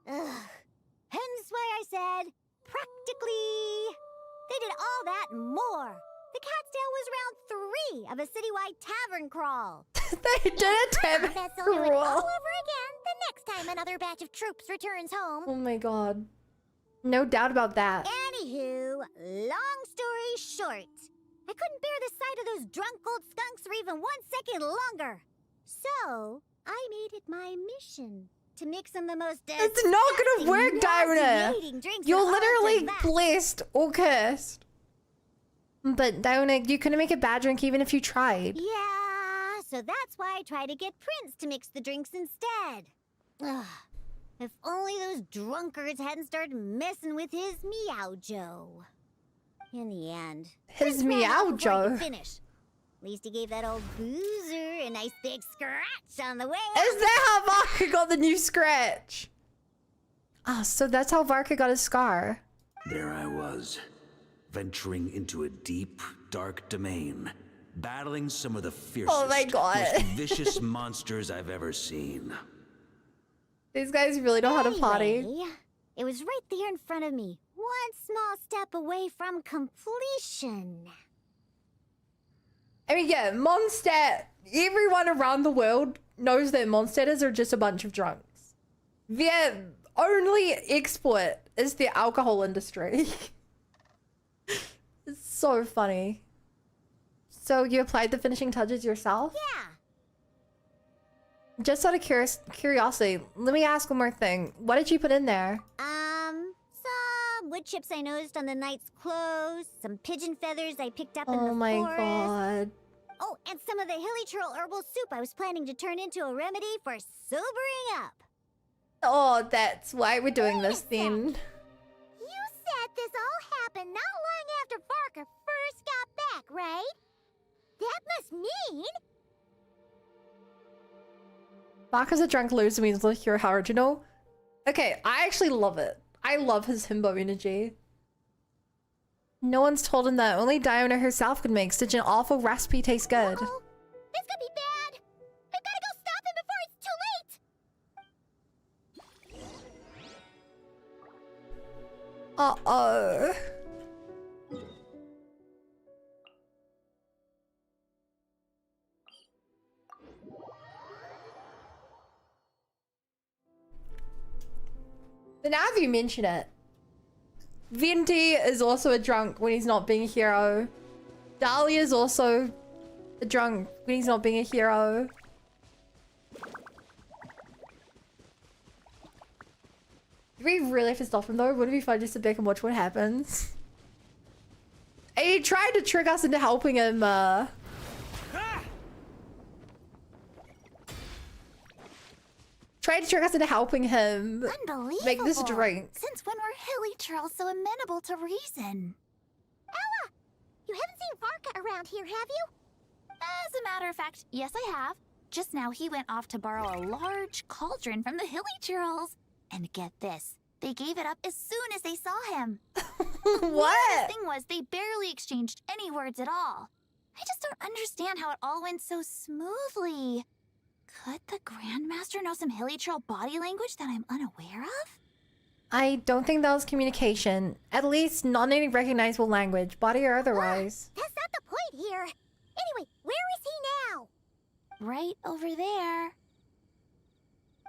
Ugh. Hence why I said, practically. They did all that and more. The cat's tail was round 3 of a citywide tavern crawl. They did a tavern bet they'll do it all crawl. over again the next time another batch of troops returns home. Oh my god. No doubt about that. Anywho, long story short, I couldn't bear the sight of those drunk old skunks for even 1 second longer. So, I made it my mission to mix them the most It's not gonna work, Diona. drinks You're in all literally that. blessed or cursed. But Diona, you couldn't make a bad drink even if you tried. Yeah, so that's why I try to get Prince to mix the drinks instead. Ugh. If only those drunkards hadn't started messing with his Meow-Jo. In the end, His Prince ran off before he Meow-Jo. could finish. At least he gave that old boozer a nice big scratch on the way. Is that how Varka got the new scratch? Oh, so that's how Varka got his scar. There I was, venturing into a deep, dark domain, battling some of the fiercest, Oh my God. most vicious monsters I've ever seen. These guys really know how to potty. Anyway, it was right there in front of me, one small step away from completion. I mean, yeah, Mondstadt, everyone around the world knows that Mondstadters are just a bunch of drunks. Their only export is the alcohol industry. It's so funny. So you applied the finishing touches yourself? Yeah. Just out of curiosity, let me ask one more thing. What did you put in there? Some wood chips I noticed on the knight's clothes, some pigeon feathers I picked up in the Oh my forest. god. Oh, and some of the hilly churl herbal soup I was planning to turn into a remedy for sobering up. Oh, that's why we're doing this then. You said this all happened not long after Barker first got back, right? That must mean... Barker's a drunk loser means look, you're original. Okay, I actually love it. I love his himbo energy. No one's told him that only Diana herself could make such an awful recipe taste good. Uh-oh. This could be bad. I've got to go stop him before it's too late. Uh-oh. But now that you mention it, Venti is also a drunk when he's not being a hero. Dahlia is also a drunk when he's not being a hero. Do we really have to stop him though? Wouldn't it be fun just to back and watch what happens? He tried to trick us into helping him, tried to trick us into helping him make this drink. Since when were hilly churls so amenable to reason? Ella! You haven't seen Varka around here, have you? As a matter of fact, yes I have. Just now he went off to borrow a large cauldron from the hilly churls. And get this, they gave it up as soon as they saw him. What? The thing was, they barely exchanged any words at all. I just don't understand how it all went so smoothly. Could the Grandmaster know some hilly churl body language that I'm unaware of? I don't think that was communication. At least not any recognizable language, body or otherwise. That's not the point here. Anyway, where is he now? Right over there.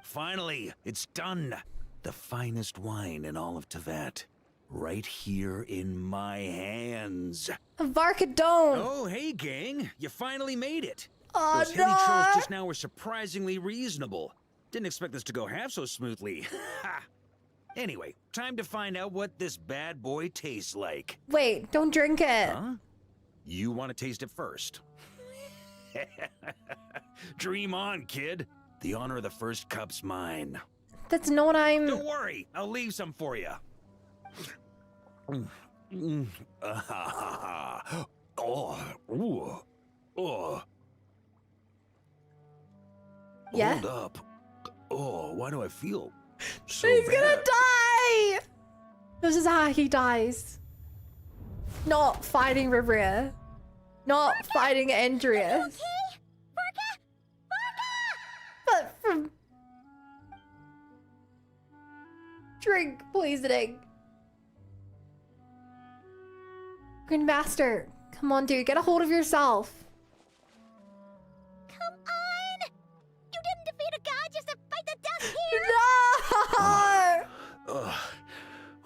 Finally, it's done. The finest wine in all of Tevat. Right here in my hands. Varka, don't! Oh, hey gang, you finally made it. Oh, Those hilly trolls just now were surprisingly reasonable. Didn't expect this to go half so smoothly. Anyway, time to find out what this bad boy tastes like. Wait, don't drink it. Huh? You want to taste it first? Dream on, kid. The honor of the first cup's mine. That's not what I'm... Don't worry, I'll leave some for you. Yeah? Hold up. Oh, why do I feel so He's bad? gonna die! This is how he dies. Not fighting Rivera. Not fighting Andreas. But from... Drink, please, egg. Grandmaster, come on, dude, get a hold of yourself. Come on! You didn't defeat a god just to fight the dust here!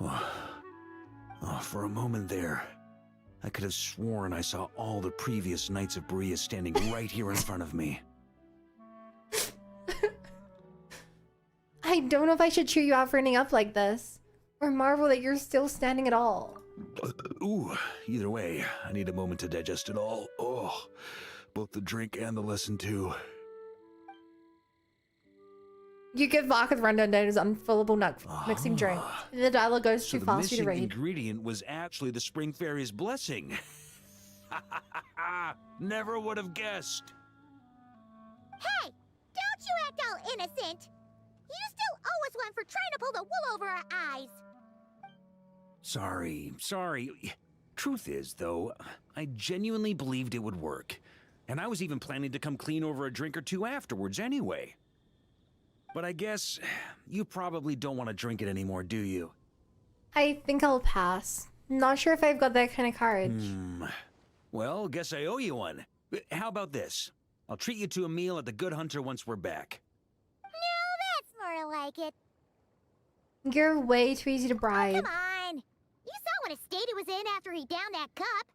No! For a moment there, I could have sworn I saw all the previous Knights of Berea standing right here in front of me. I don't know if I should cheer you out for ending up like this, or marvel that you're still standing at all. Ooh, either way, I need a moment to digest it all. Oh, both the drink and the lesson too. You give vodka the rundown down his unfillable nut mixing drink. And the dialogue goes too fast for you to The missing read. ingredient was actually the Spring Fairy's blessing. Never would have guessed. Hey! Don't you act all innocent! You still owe us one for trying to pull the wool over our eyes! Sorry. Truth is, though, I genuinely believed it would work. And I was even planning to come clean over a drink or two afterwards anyway. But I guess you probably don't want to drink it anymore, do you? I think I'll pass. Not sure if I've got that kind of courage. Well, guess I owe you one. How about this? I'll treat you to a meal at the Good Hunter once we're back. No, that's more like it. You're way too easy to bribe. Come on. You saw what a state he was in after he downed that cup.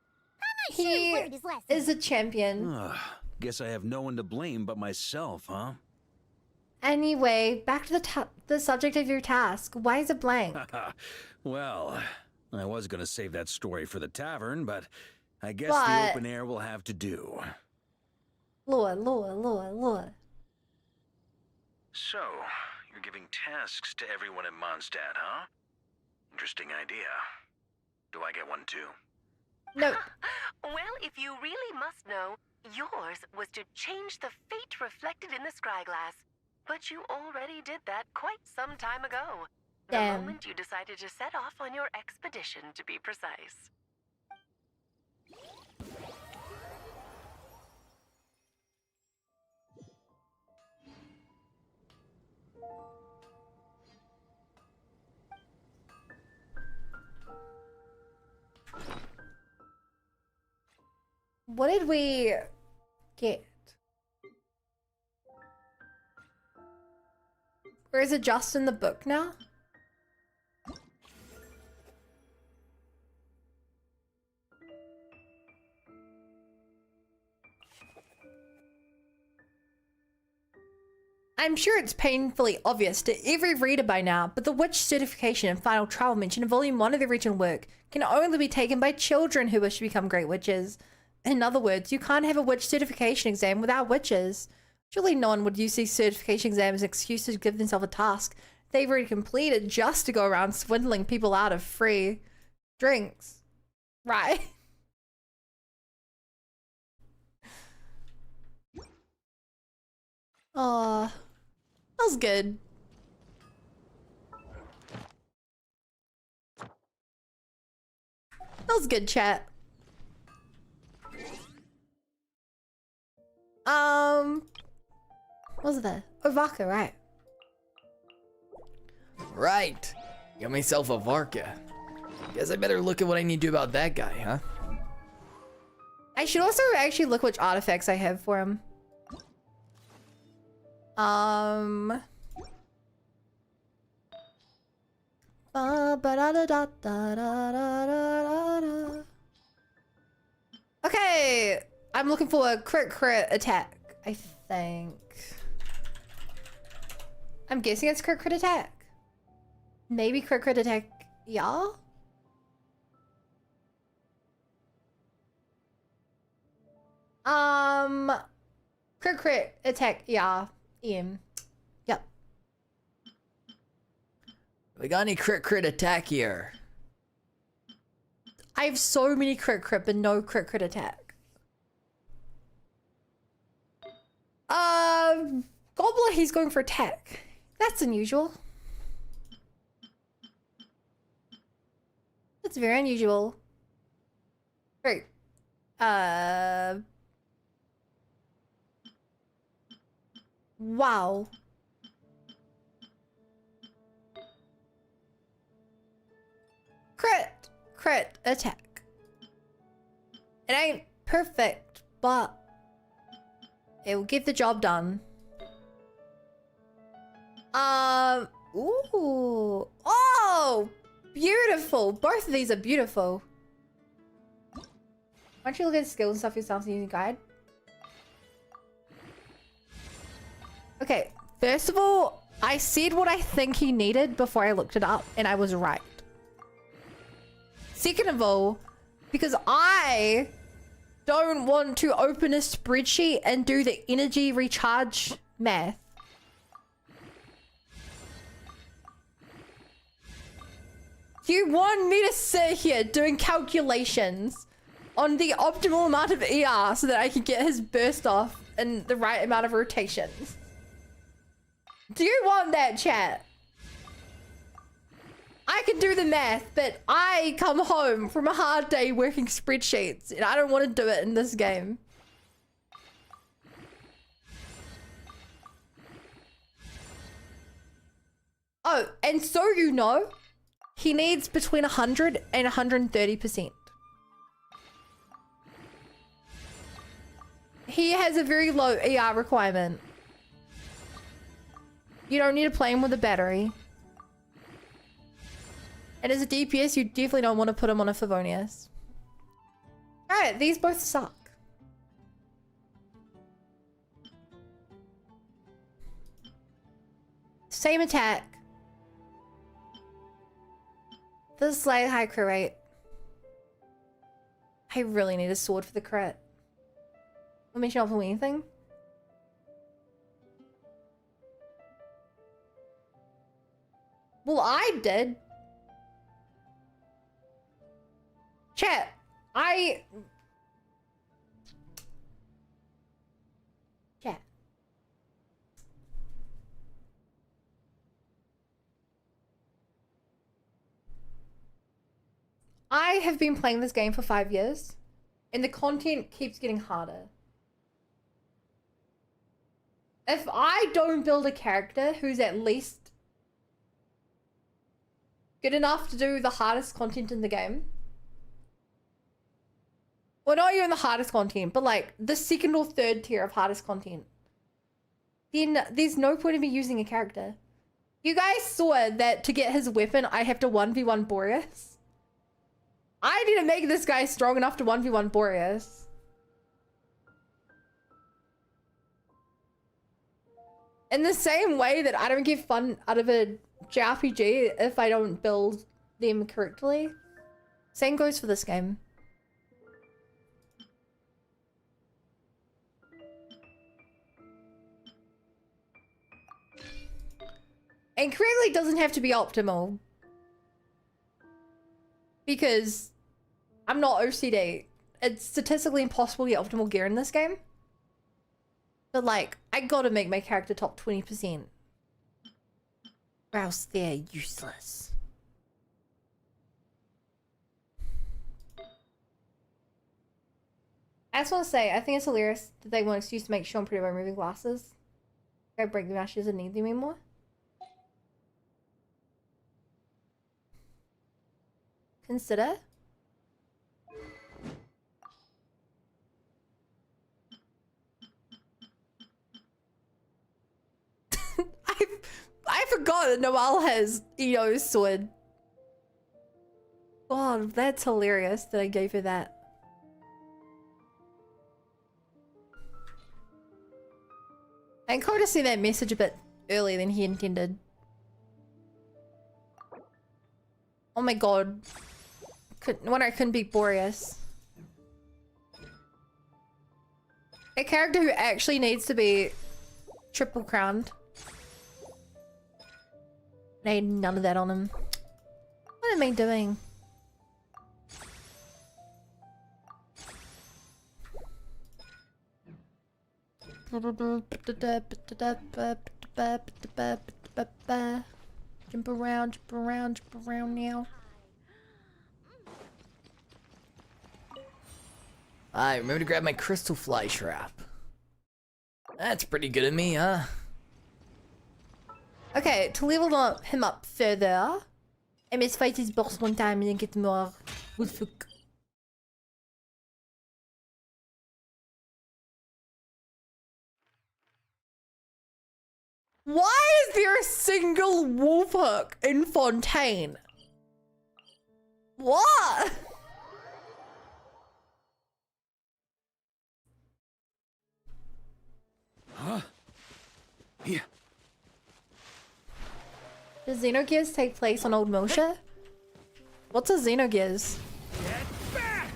I'm not sure he learned his lesson. Is a champion. Guess I have no one to blame but myself, huh? Anyway, back to the subject of your task. Why is it blank? Well, I was gonna save that story for the tavern, but I guess the open air will have to do. Lord. So, you're giving tasks to everyone in Mondstadt, huh? Interesting idea. Do I get one too? No. Well, if you really must know, yours was to change the fate reflected in the scryglass. But you already did that quite some time ago. The moment you decided to set off on your expedition, to be precise. What did we get? Or is it just in the book now? I'm sure it's painfully obvious to every reader by now, but the witch certification and final trial mentioned in volume 1 of the original work can only be taken by children who wish to become great witches. In other words, you can't have a witch certification exam without witches. Surely no one would use these certification exams as an excuse to give themselves a task they've already completed just to go around swindling people out of free drinks. Right? Oh, that was good. That was good, chat. What was that? Oh, Varka, right. Right. Got myself a Varka. Guess I better look at what I need to do about that guy, huh? I should also actually look which artifacts I have for him. Okay, I'm looking for a crit attack, I think. I'm guessing it's crit attack. Maybe crit attack, yeah? Crit attack, yeah. Yep. We got any crit attack here? I have so many crit but no crit attack. Gobbler, he's going for attack. That's unusual. That's very unusual. Great. Wow. Crit attack. It ain't perfect, but it will get the job done. Ooh. Oh, beautiful. Both of these are beautiful. Why don't you look at skills and stuff yourself using guide? Okay, first of all, I said what I think he needed before I looked it up, and I was right. Second of all, because I don't want to open a spreadsheet and do the energy recharge math. You want me to sit here doing calculations on the optimal amount of ER so that I can get his burst off and the right amount of rotations? Do you want that, chat? I can do the math, but I come home from a hard day working spreadsheets, and I don't want to do it in this game. Oh, and so you know, he needs between 100 and 130%. he has a very low ER requirement. You don't need to play him with a battery. And as a DPS, you definitely don't want to put him on a Favonius. Alright, these both suck. Same attack. This is like high crit rate. I really need a sword for the crit. Let me show off anything. Well, I did. Chat. Chat. I have been playing this game for 5 years, and the content keeps getting harder. If I don't build a character who's at least good enough to do the hardest content in the game, well, not even the hardest content, but like the second or third tier of hardest content, then there's no point in me using a character. You guys saw that to get his weapon, I have to 1v1 Boreas. I need to make this guy strong enough to 1v1 Boreas. In the same way that I don't get fun out of a JRPG if I don't build them correctly, same goes for this game. And correctly doesn't have to be optimal. Because I'm not OCD. It's statistically impossible to get optimal gear in this game. But like, I gotta make my character top 20%. Or else they're useless. I just want to say, I think it's hilarious that they want an excuse to make Sean pretty by removing glasses. I break the match, doesn't need them anymore. Consider. I forgot that Noelle has EO's sword. God, that's hilarious that I gave her that. And Coda sent that message a bit earlier than he intended. Oh my god. When I couldn't beat Boreas. A character who actually needs to be triple crowned. I need none of that on him. What am I doing? Jump around now. I remember to grab my crystal fly wrap. That's pretty good of me, huh? Okay, to level him up further, I must fight his boss one time and then get more woodfuck. Why is there a single wolf hook in Fontaine? What? Huh? Yeah. Does Xenogears take place on Old Miltia? What's a Xenogears? Get back!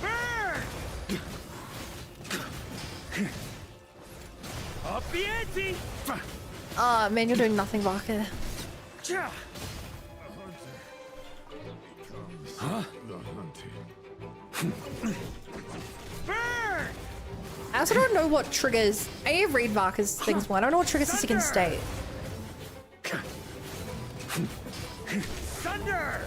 Burn! Up the ante! Ah, man, you're doing nothing, Barker. Huh? Burn! I also don't know what triggers. I have read Varka's things one. I don't know what triggers the second state. Thunder!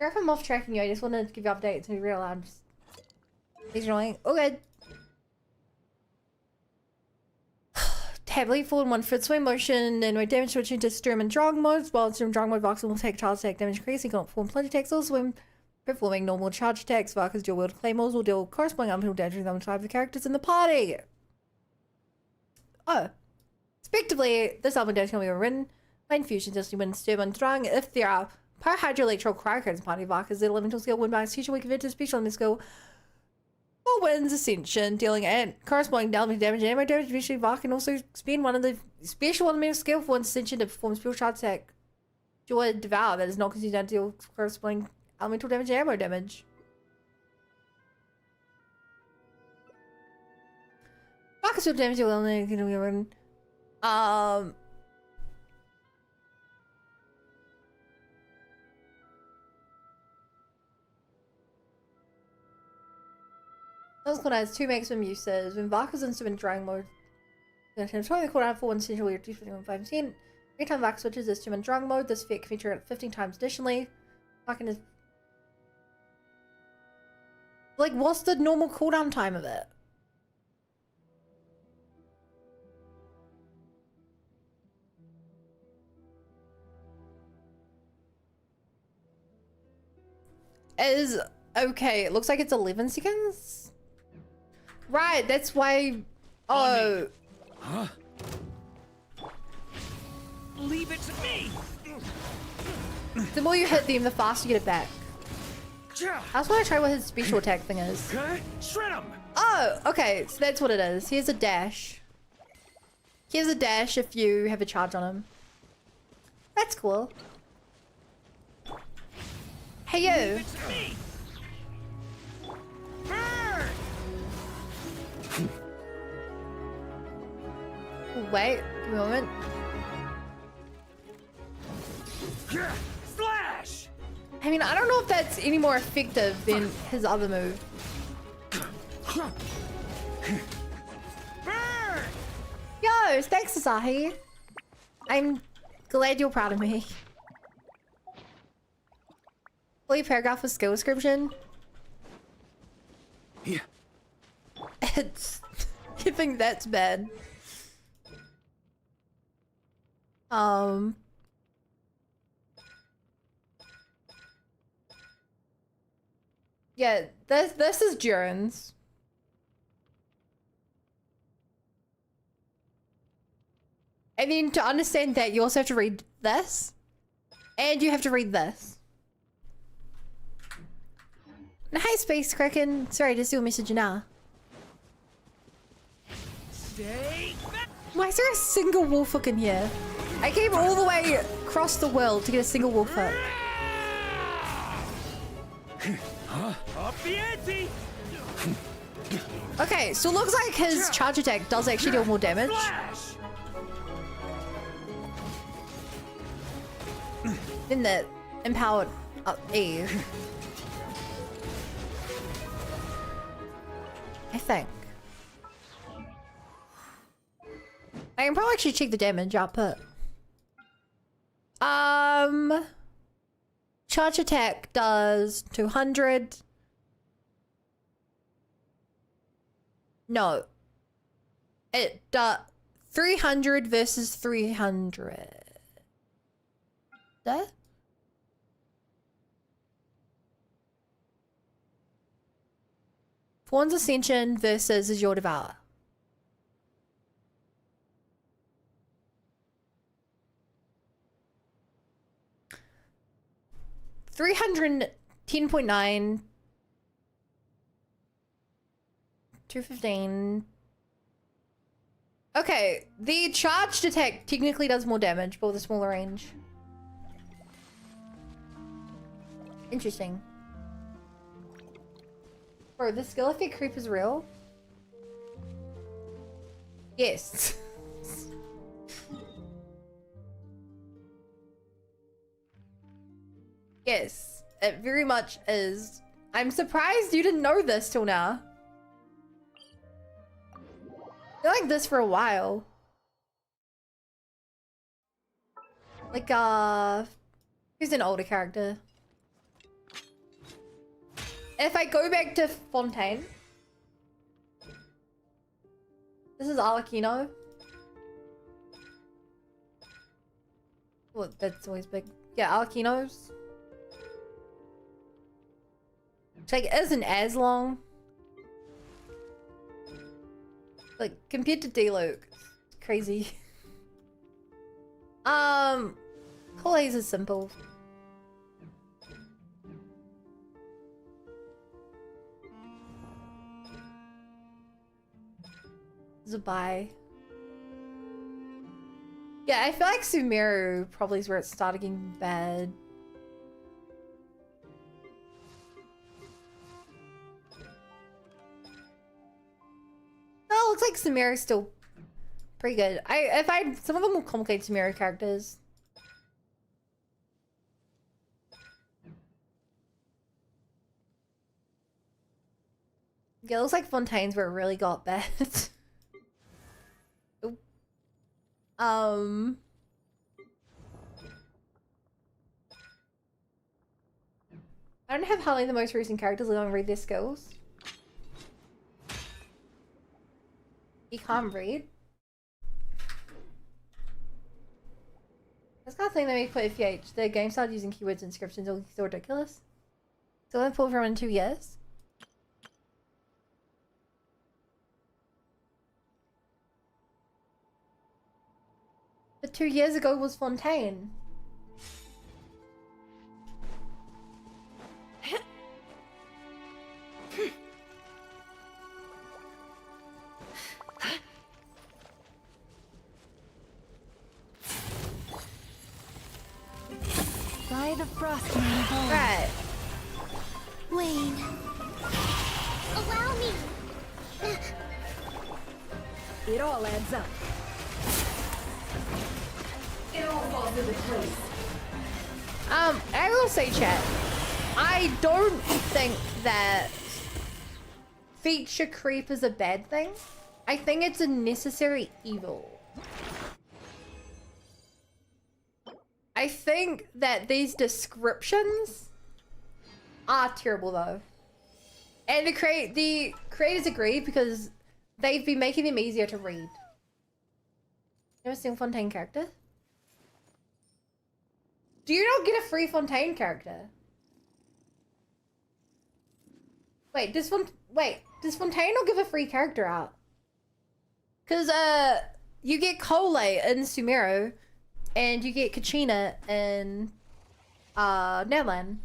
If I'm off tracking you, I just wanted to give you updates and be real. I'm just. He's annoying. Oh, good. heavily forward 1 foot swing motion and with damage switching to Sturm and Drang modes. While in Sturm and Drang mode, Voxel will take charge attack damage increase. He can perform plunge attacks also when performing normal charge attacks. Varka's dual wield claymores will deal corresponding elemental damage to the type of the characters in the party. Oh. Respectively, this element damage can be written by infusion just when Sturm and Drang. If there are Pyrohydroelectro Cryocrates in party, Varka's elemental skill win by his future weak event to special element skill. Or wins Ascension, dealing and corresponding element damage and ammo damage. Eventually, Vark can also spend one of the special elemental skill for one Ascension to perform special charge attack. Joy Devour that is not considered to deal corresponding elemental damage and ammo damage. Varka's field damage will only be written. This cooldown has 2 maximum uses. When Varka's in Drang mode, the cooldown for 1 essential weird 5%. Every time Varka switches this to Drang mode, this effect can be triggered 15 times additionally. Varka is. Like, what's the normal cooldown time of it? Okay, it looks like it's 11 seconds. Right, that's why. Oh. Huh? Leave it to me. The more you hit them, the faster you get it back. I just want to try what his special attack thing is. Shred him. Oh, okay, so that's what it is. Here's a dash. Here's a dash if you have a charge on him. That's cool. Hey, you. Leave it to me. Wait, give me a moment. Slash! I mean, I don't know if that's any more effective than his other move. Yo, thanks, Asahi. I'm glad you're proud of me. Fully paragraph with skill description. Yeah. It's. I think that's bad. Yeah, this is Durin's. And then to understand that, you also have to read this. And you have to read this. Hi, Space Kraken. Sorry, just do a message now. Why is there a single wolf hook in here? I came all the way across the world to get a single wolf hook. Up the ante. Okay, so it looks like his charge attack does actually deal more damage. Than the empowered E. I think. I can probably actually check the damage output. Charge attack does 200. No. It does 300 versus 300. Duh? Fawn's Ascension versus Azure Devour. $310.9 $215. Okay, the charged attack technically does more damage, but with a smaller range. Interesting. Bro, the skill effect creep is real? Yes. Yes, it very much is. I'm surprised you didn't know this till now. They're like this for a while. Like, who's an older character? If I go back to Fontaine. This is Arlecchino. Well, that's always big. Yeah, Alkinos. It's like, it isn't as long. Like, compared to D-Luke, it's crazy. Kool-Aid's is simple. Zubai. Yeah, I feel like Sumeru probably is where it started getting bad. Oh, looks like Sumeru's still pretty good. I find some of them will complicate Sumeru characters. Yeah, it looks like Fontaine's where it really got bad. I don't have hardly the most recent characters. I don't read their skills. You can't read. That's kind of thing that made me put FPH. The game started using keywords and descriptions. It was so ridiculous. So I'm pulled from in 2 years. But 2 years ago was Fontaine. By the frost man of old. Right. Wayne. Allow me. It all adds up. It all falls into place. I will say, chat, I don't think that feature creep is a bad thing. I think it's a necessary evil. I think that these descriptions are terrible though. And the creators agree because they've been making them easier to read. Never seen Fontaine character? Do you not get a free Fontaine character? Wait, does Fontaine not give a free character out? Cause you get Cole in Sumeru, and you get Kachina in Netherland.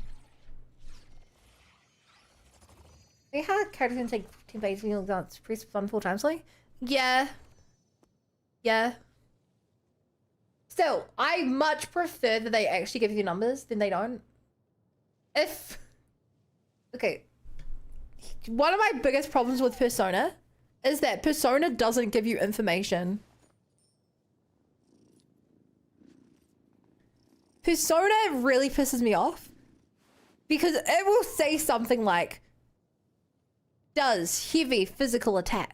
Hey, how characters can take 10 pages when you dance press fun 4 times like? Yeah. Yeah. Still, I much prefer that they actually give you numbers than they don't. Okay. One of my biggest problems with Persona is that Persona doesn't give you information. Persona really pisses me off because it will say something like, does heavy physical attack.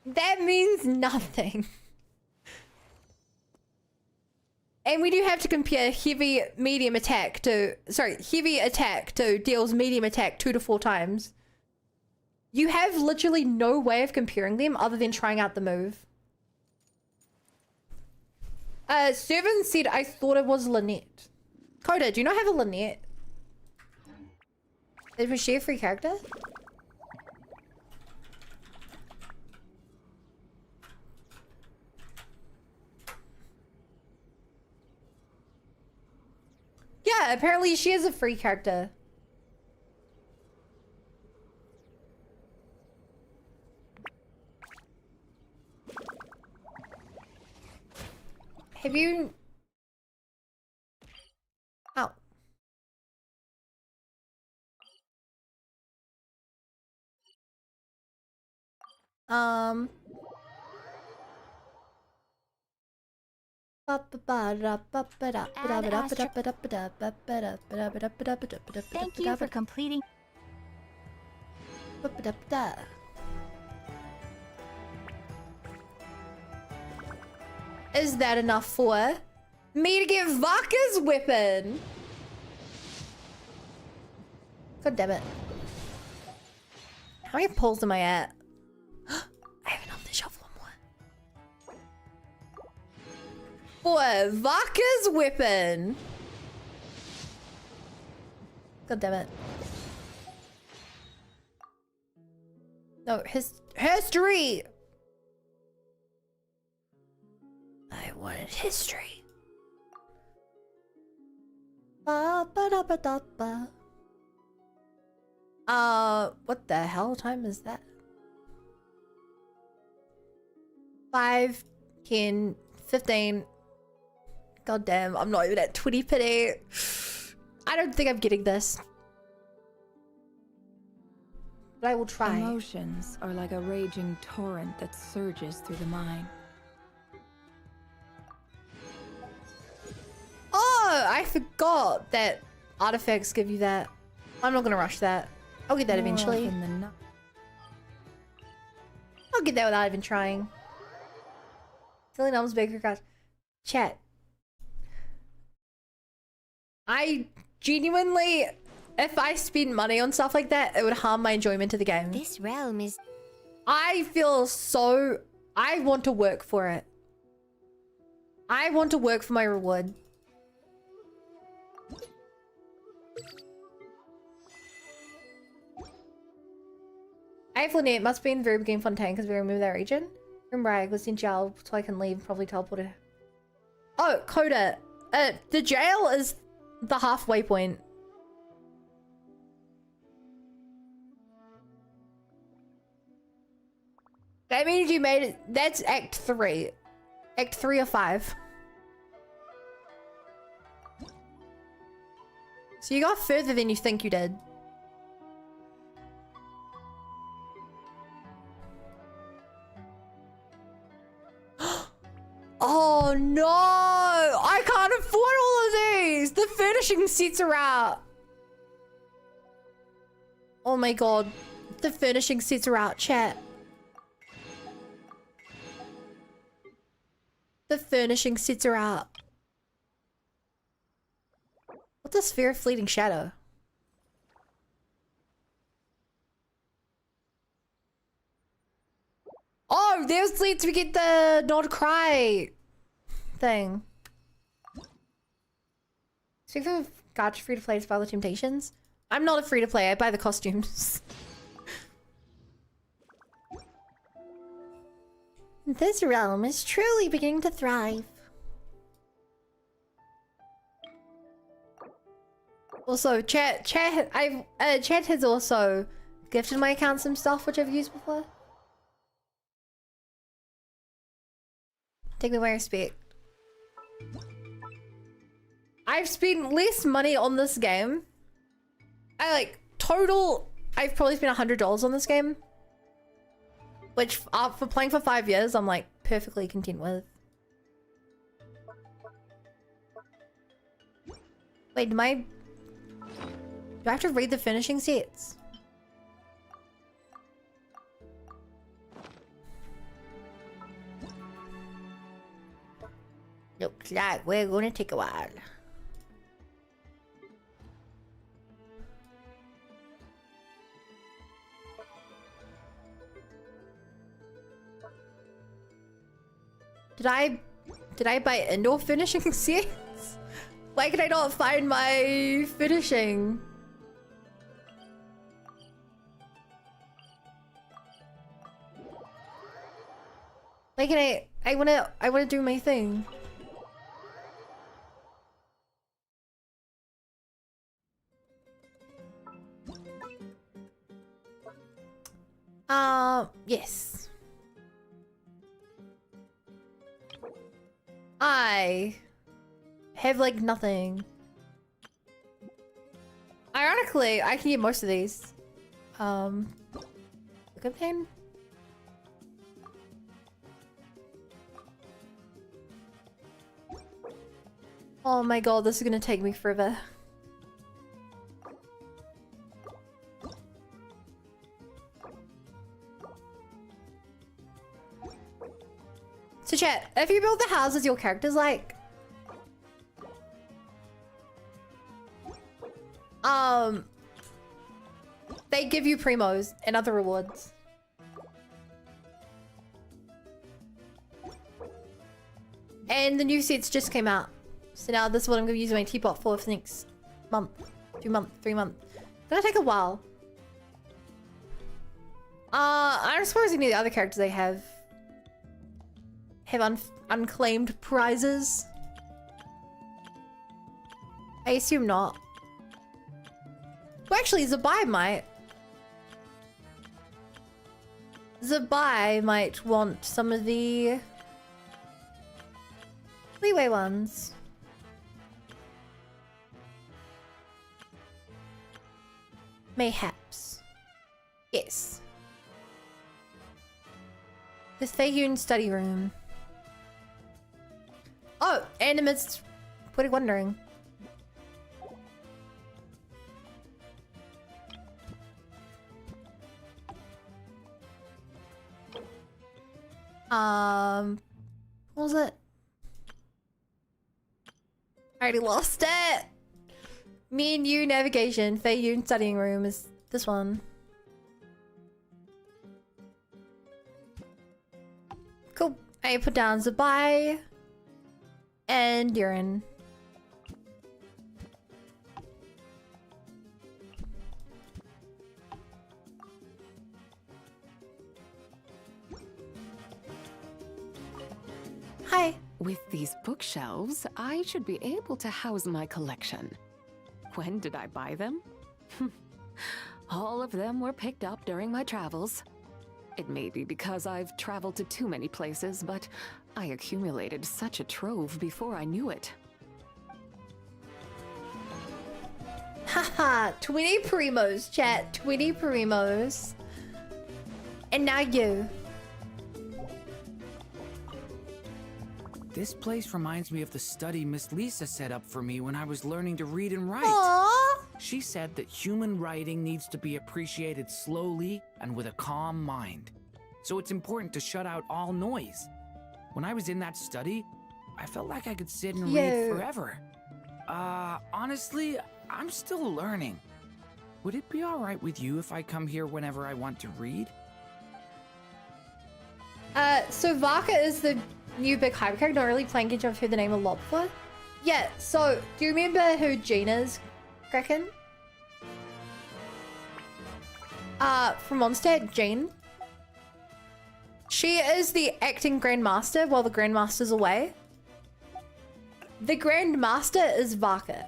That means nothing. And we do have to compare heavy attack to deals medium attack 2 to 4 times. You have literally no way of comparing them other than trying out the move. Servant said I thought it was Lynette. Coda, do you not have a Lynette? Was she a free character? Yeah, apparently she is a free character. Have you... Oh. Thank you for completing. Is that enough for me to get Vaka's weapon? God damn it. How many pulls am I at? I have enough to shuffle more. Boy, Vaka's whipping. God damn it. No, history. I wanted history. Ba ba da ba da ba. What the hell time is that? 5, 10, 15. God damn, I'm not even at 20 pity. I don't think I'm getting this. But I will try. Emotions are like a raging torrent that surges through the mind. Oh, I forgot that artifacts give you that. I'm not gonna rush that. I'll get that eventually. I'll get that without even trying. Silly Noms Baker Crash. Chat. I genuinely, if I spend money on stuff like that, it would harm my enjoyment of the game. This realm is... I feel so... I want to work for it. I want to work for my reward. It must be in the very beginning Fontaine because we removed that region. Remember, I was in jail so I can leave, probably teleport her. Oh, Coda. The jail is the halfway point. That means you made it. That's Act 3. Act 3 of 5. So you got further than you think you did. Oh no! I can't afford all of these! The furnishing sets are out! Oh my god. The furnishing sets are out, chat. The furnishing sets are out. What's a sphere of fleeting shadow? Oh, there's leads we get the not cry thing. Speaking of gacha free to play to follow Temptations, I'm not a free to play, I buy the costumes. This realm is truly beginning to thrive. Also, chat has also gifted my account some stuff which I've used before. Take me my respect. I've spent less money on this game. I've probably spent $100 on this game. Which, for playing for 5 years, I'm like perfectly content with. Wait, do I have to read the finishing sets? Looks like we're gonna take a while. Did I buy indoor finishing sets? Why can I not find my finishing? Why can I wanna do my thing. Yes. I have like nothing. Ironically, I can get most of these. Campaign. Oh my god, this is gonna take me forever. So chat, if you build the houses your characters like, They give you primos and other rewards. And the new sets just came out. So now this is what I'm going to use my teapot for the next month, 2 months, 3 months. Gonna take a while. I suppose any of the other characters they have unclaimed prizes. I assume not. Well, actually, Zabai might. Zabai might want some of the leeway ones. Mayhaps. Yes. The Feiyun study room. Oh, and amidst what are you wondering? What was it? I already lost it. Me and you navigation, Feiyun studying room is this one. Cool. I put down Zabai and Durin. Hi. With these bookshelves, I should be able to house my collection. When did I buy them? All of them were picked up during my travels. It may be because I've traveled to too many places, but I accumulated such a trove before I knew it. Haha, 20 primos, chat. 20 primos. And now you. This place reminds me of the study Miss Lisa set up for me when I was learning to read and write. Aww. She said that human writing needs to be appreciated slowly and with a calm mind. So it's important to shut out all noise. When I was in that study, I felt like I could sit and read forever. Honestly, I'm still learning. Would it be all right with you if I come here whenever I want to read? So Varka is the new big hyper character, not really playing Genshin. I've heard the name a lot before. Yeah, so do you remember who Jean is, Kraken? From Mondstadt, Jean. She is the acting Grandmaster while the Grandmaster's away. The Grandmaster is Varka.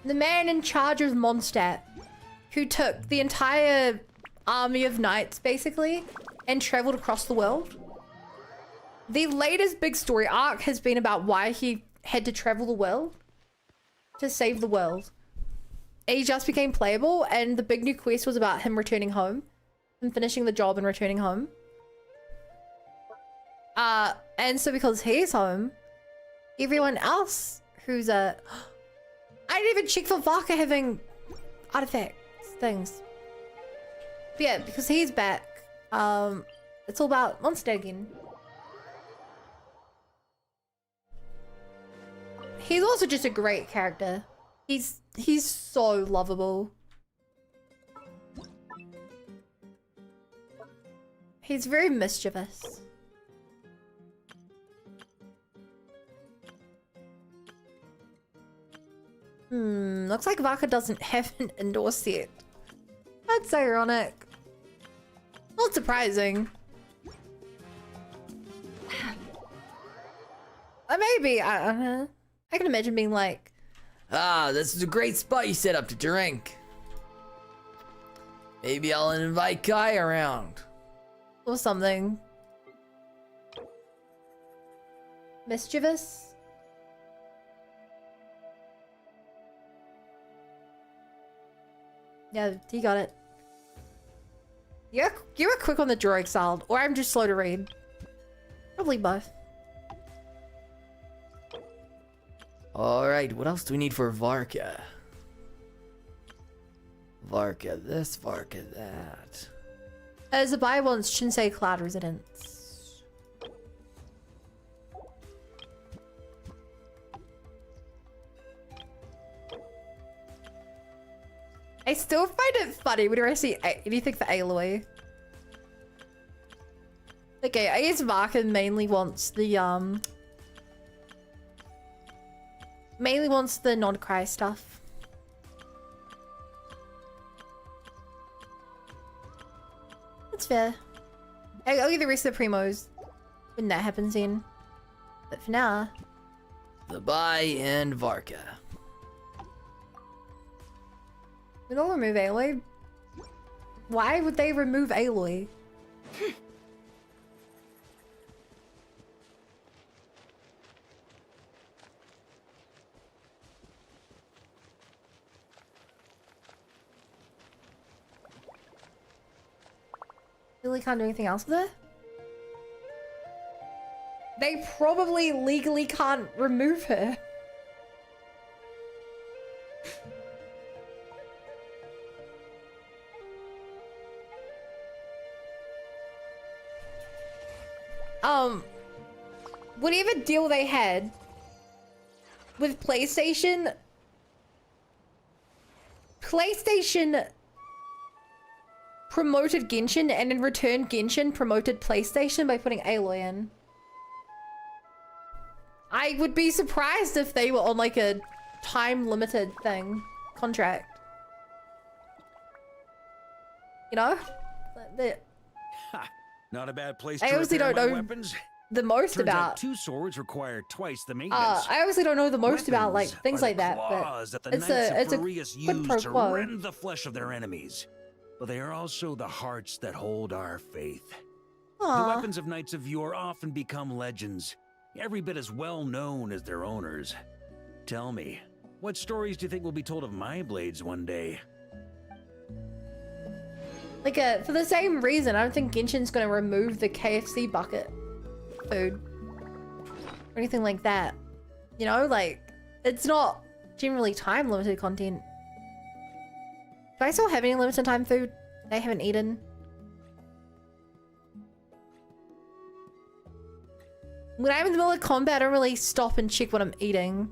The man in charge of Mondstadt, who took the entire army of knights, basically, and traveled across the world. The latest big story arc has been about why he had to travel the world to save the world. He just became playable, and the big new quest was about him returning home and finishing the job and returning home. And so because he's home, everyone else who's I didn't even check for Varka having artifacts, things. But yeah, because he's back, it's all about Mondstadt again. He's also just a great character. He's so lovable. He's very mischievous. Looks like Varka doesn't have an indoor set. That's ironic. Not surprising. Maybe, I can imagine being like, this is a great spot you set up to drink. Maybe I'll invite Kai around. or something. Mischievous? Yeah, he got it. You were quick on the drawing style, or I'm just slow to read. Probably both. Alright, what else do we need for Varka? Varka this, Varka that. As a buy wants Shinsei Cloud Residence. I still find it funny whenever I see anything for Aloy. Okay, I guess Varka mainly wants the non-cry stuff. That's fair. I'll get the rest of the primos when that happens in. But for now... The Bai and Varka. Did they remove Aloy? Why would they remove Aloy? Really can't do anything else with it? They probably legally can't remove her. Whatever deal they had with PlayStation promoted Genshin, and in return Genshin promoted PlayStation by putting Aloy in. I would be surprised if they were on like a time limited contract. You know? Not a bad place I to obviously repair don't my know weapons. the most Turns out about 2 swords require twice the maintenance. I obviously don't know the most about like Weapons things are like the that, claws but that the it's Knights a of Boreas quid use pro to quo. rend the flesh of their enemies. But they are also the hearts that hold our faith. The Aw. weapons of Knights of Yore often become legends, every bit as well known as their owners. Tell me, what stories do you think will be told of my blades one day? Like for the same reason, I don't think Genshin's gonna remove the KFC bucket food or anything like that. You know, like it's not generally time limited content. Do I still have any limited time food they haven't eaten? When I'm in the middle of combat, I don't really stop and check what I'm eating.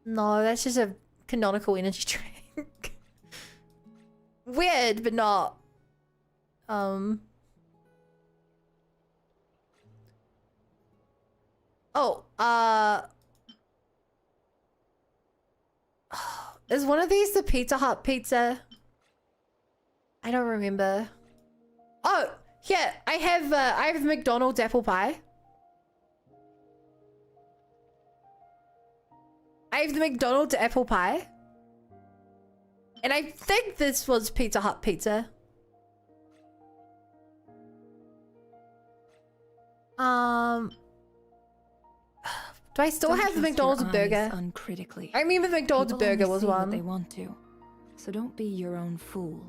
No, that's just a canonical energy drink. Weird, but not. Is one of these the Pizza Hut pizza? I don't remember. Oh, yeah, I have McDonald's apple pie. I have the McDonald's apple pie. And I think this was Pizza Hut pizza. Do I still have the McDonald's burger? Uncritically. I remember the McDonald's People burger only was see what one. they want to, so don't be your own fool.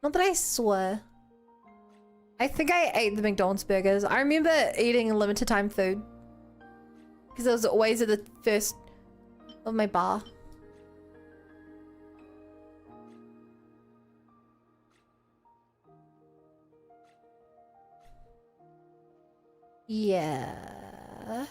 Not that I saw. I think I ate the McDonald's burgers. I remember eating limited time food. Because it was always at the first of my bar. Yeah.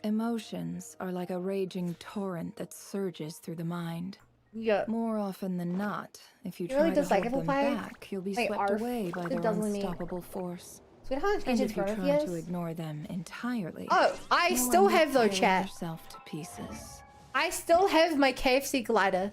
Emotions are like a raging torrent that surges through the mind. Yeah. More often than not, if you You try really to dislike hold them apple pie? back, you'll be Like swept arf. away by It their doesn't mean- unstoppable force. Sweetheart, And can if you you try to ignore them entirely, Oh, I no still one will have though, tear chat. yourself to pieces. I still have my KFC glider.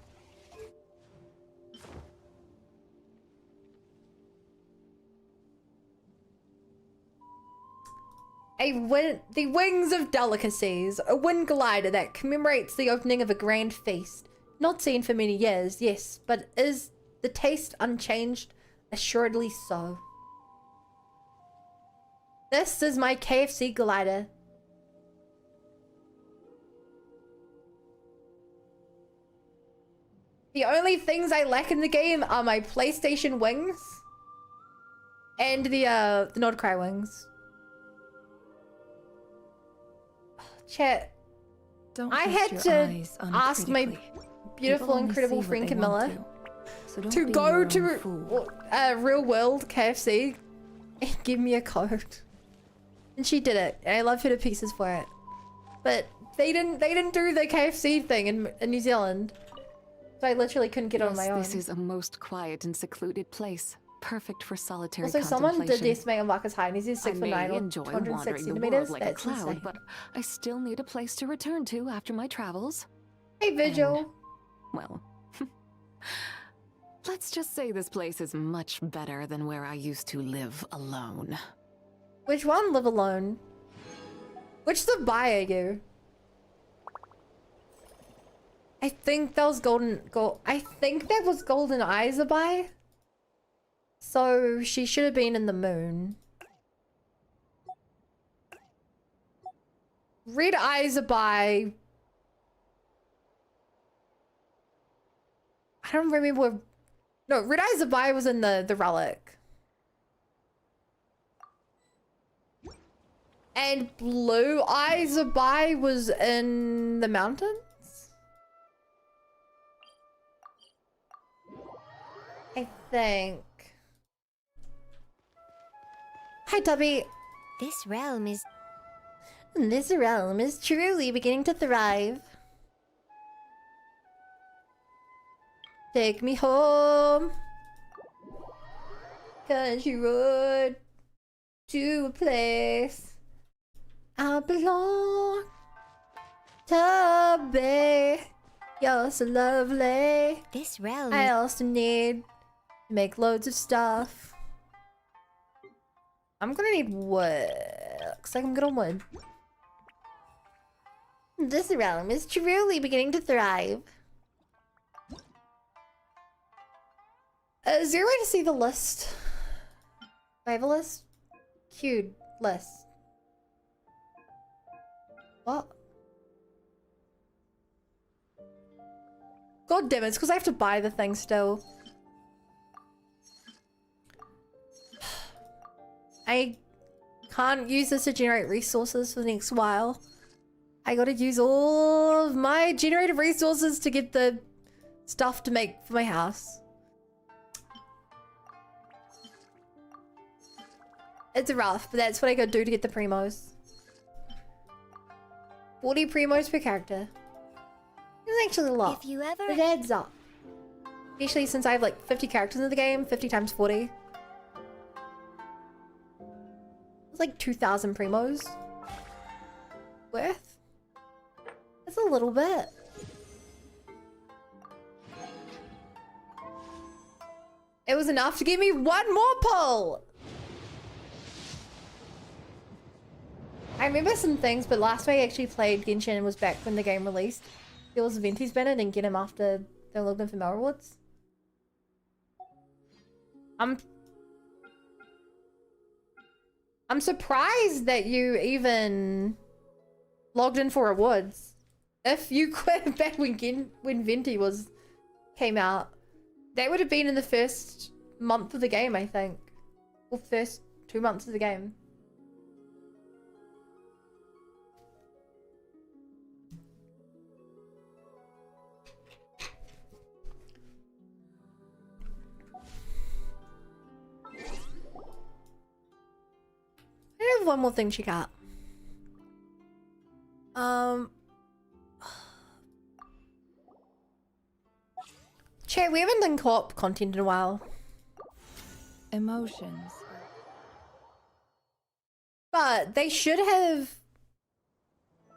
The Wings of Delicacies, a wind glider that commemorates the opening of a grand feast. Not seen for many years, yes, but is the taste unchanged? Assuredly so. This is my KFC glider. The only things I lack in the game are my PlayStation wings and the Not Cry wings. Chat. Don't I rest had your to eyes ask my uncritically. beautiful, only incredible see what friend they want Camilla so don't to be go your own to fool. real world KFC and give me a code. And she did it. And I love her to pieces for it. But they didn't do the KFC thing in New Zealand. So I literally couldn't get on my own. This is a most quiet and secluded place. Perfect for solitary Also, someone did contemplation. estimate on Marcus height and he's I 6'9" may or enjoy 206 wandering the centimeters. world like a That's cloud, insane. but I still need a place to return to after my travels. Hey, Vigil. Well, let's just say this place is much better than where I used to live alone. Which one live alone? Which the buy are you? I think that was I think that was Golden Eyes a buy. So she should have been in the moon. Red Eyes a buy. I don't remember. No, Red Eyes a buy was in the relic. And Blue Eyes a buy was in the mountains. I think. Hi, Tubby. This realm is truly beginning to thrive. Take me home. Country road to a place I belong. Tubby, you're so lovely. This realm I also need to make loads of stuff. I'm gonna need wood. Looks like I'm good on wood. This realm is truly beginning to thrive. Is there a way to see the list? Do I have a list? Queued list. What? God damn it, it's because I have to buy the thing still. I can't use this to generate resources for the next while. I gotta use all of my generated resources to get the stuff to make for my house. It's rough, but that's what I gotta do to get the primos. 40 primos per character. It's actually a lot. If you ever... It adds up. Especially since I have like 50 characters in the game, 50 times 40. It's like 2,000 primos worth. That's a little bit. It was enough to give me one more pull. I remember some things, but last time I actually played Genshin was back when the game released. There was Venti's banner and didn't get him after they logged in for Mail Rewards. I'm surprised that you even logged in for rewards. If you quit back when Venti came out, that would have been in the first month of the game, I think. Or first 2 months of the game. I have one more thing she got. Chat, we haven't done co-op content in a while. Emotions. But they should have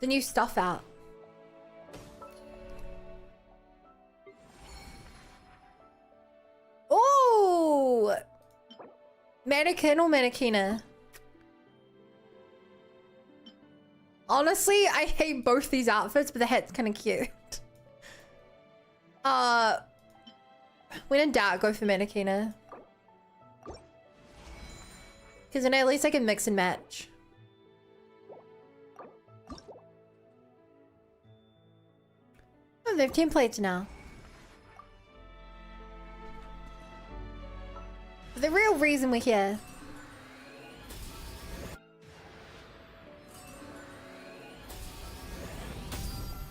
the new stuff out. Oh! Mannequin or mannequina? Honestly, I hate both these outfits, but the hat's kind of cute. When in doubt, go for mannequina. Because then at least I can mix and match. Oh, they have templates now. The real reason we're here.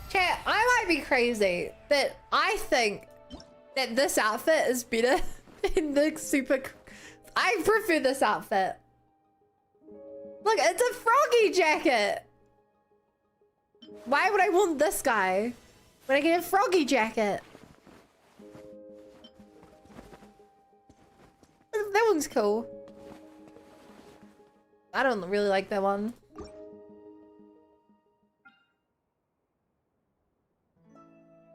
Chat, I might be crazy, but I think that this outfit is better than the super... I prefer this outfit. Look, it's a froggy jacket. Why would I want this guy when I get a froggy jacket? That one's cool. I don't really like that one.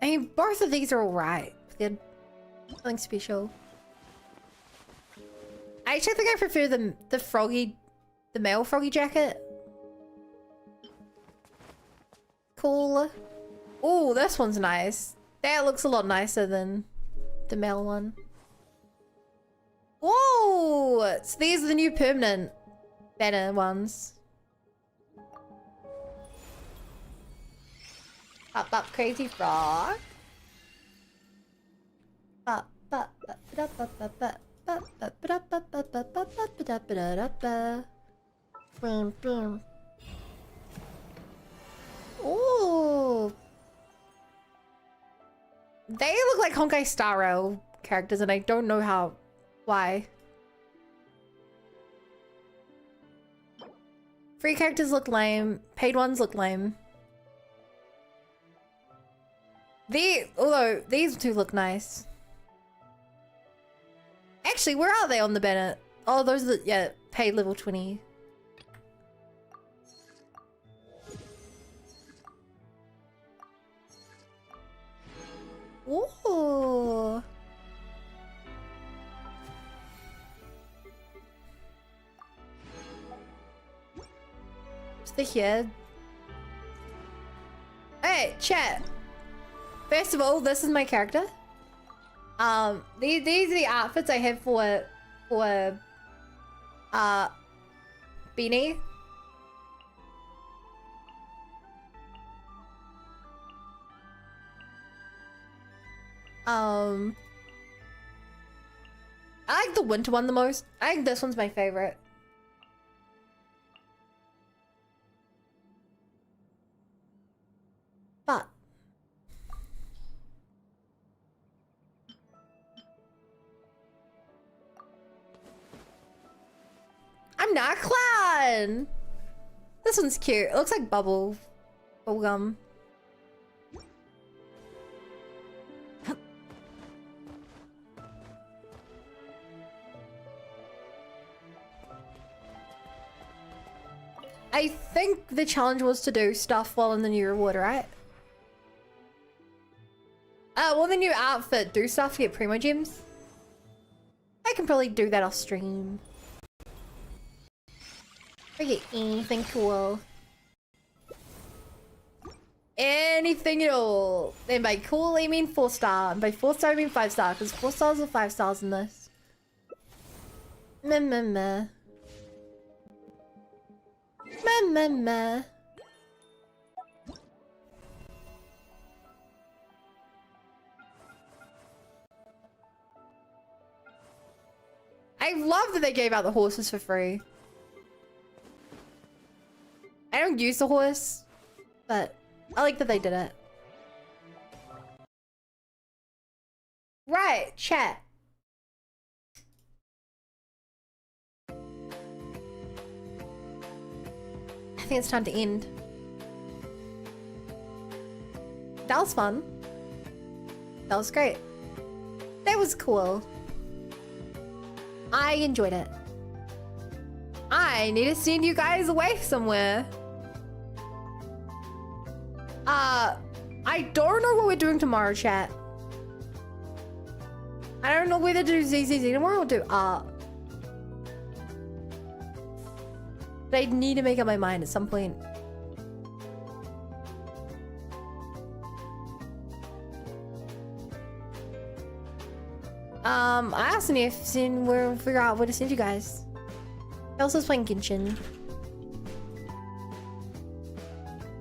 I mean, both of these are alright. They're nothing special. I actually think I prefer the male froggy jacket. Cool. Oh, this one's nice. That looks a lot nicer than the male one. Whoa! So these are the new permanent banner ones. Up, up, crazy frog. Up, up, up, up, up, up, up. Ooh. They look like Honkai Star Rail characters and I don't know why. Free characters look lame. Paid ones look lame. Although these two look nice. Actually, where are they on the banner? Oh, those are yeah, paid level 20. Ooh. What's the head? Hey, chat. First of all, this is my character. These are the outfits I have for Beanie. I like the winter one the most. I think this one's my favorite. But I'm not Clown. This one's cute. It looks like bubblegum. I think the challenge was to do stuff while in the new reward, right? Well, the new outfit, do stuff to get Primo Gems. I can probably do that off stream. I get anything cool. Anything at all. And by cool, I mean 4-star. And by 4-star, I mean 5-star. Because 4 stars or 5 stars in this. Meh, meh, meh. Meh, meh, meh. I love that they gave out the horses for free. I don't use the horse, but I like that they did it. Right, chat. I think it's time to end. That was fun. That was great. That was cool. I enjoyed it. I need to send you guys away somewhere. I don't know what we're doing tomorrow, chat. I don't know whether to do ZZZ tomorrow or do art. But I need to make up my mind at some point. I also need to figure out where to send you guys. I also was playing Genshin.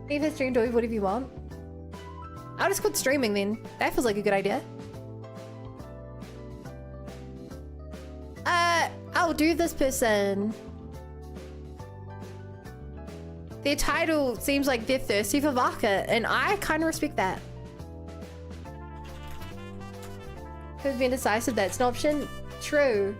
Leave a stream, do whatever you want. I'll just quit streaming then. That feels like a good idea. I'll do this person. Their title seems like they're thirsty for vodka, and I kind of respect that. Could be indecisive, that's an option. True.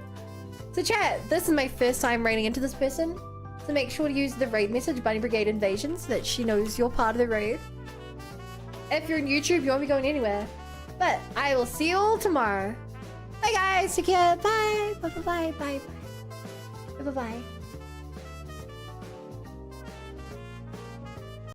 So chat, this is my first time raiding into this person. So make sure to use the raid message, Bunny Brigade Invasion, so that she knows you're part of the raid. If you're on YouTube, you won't be going anywhere. But I will see you all tomorrow. Bye guys, take care, bye. Bye bye bye bye bye. Bye bye bye.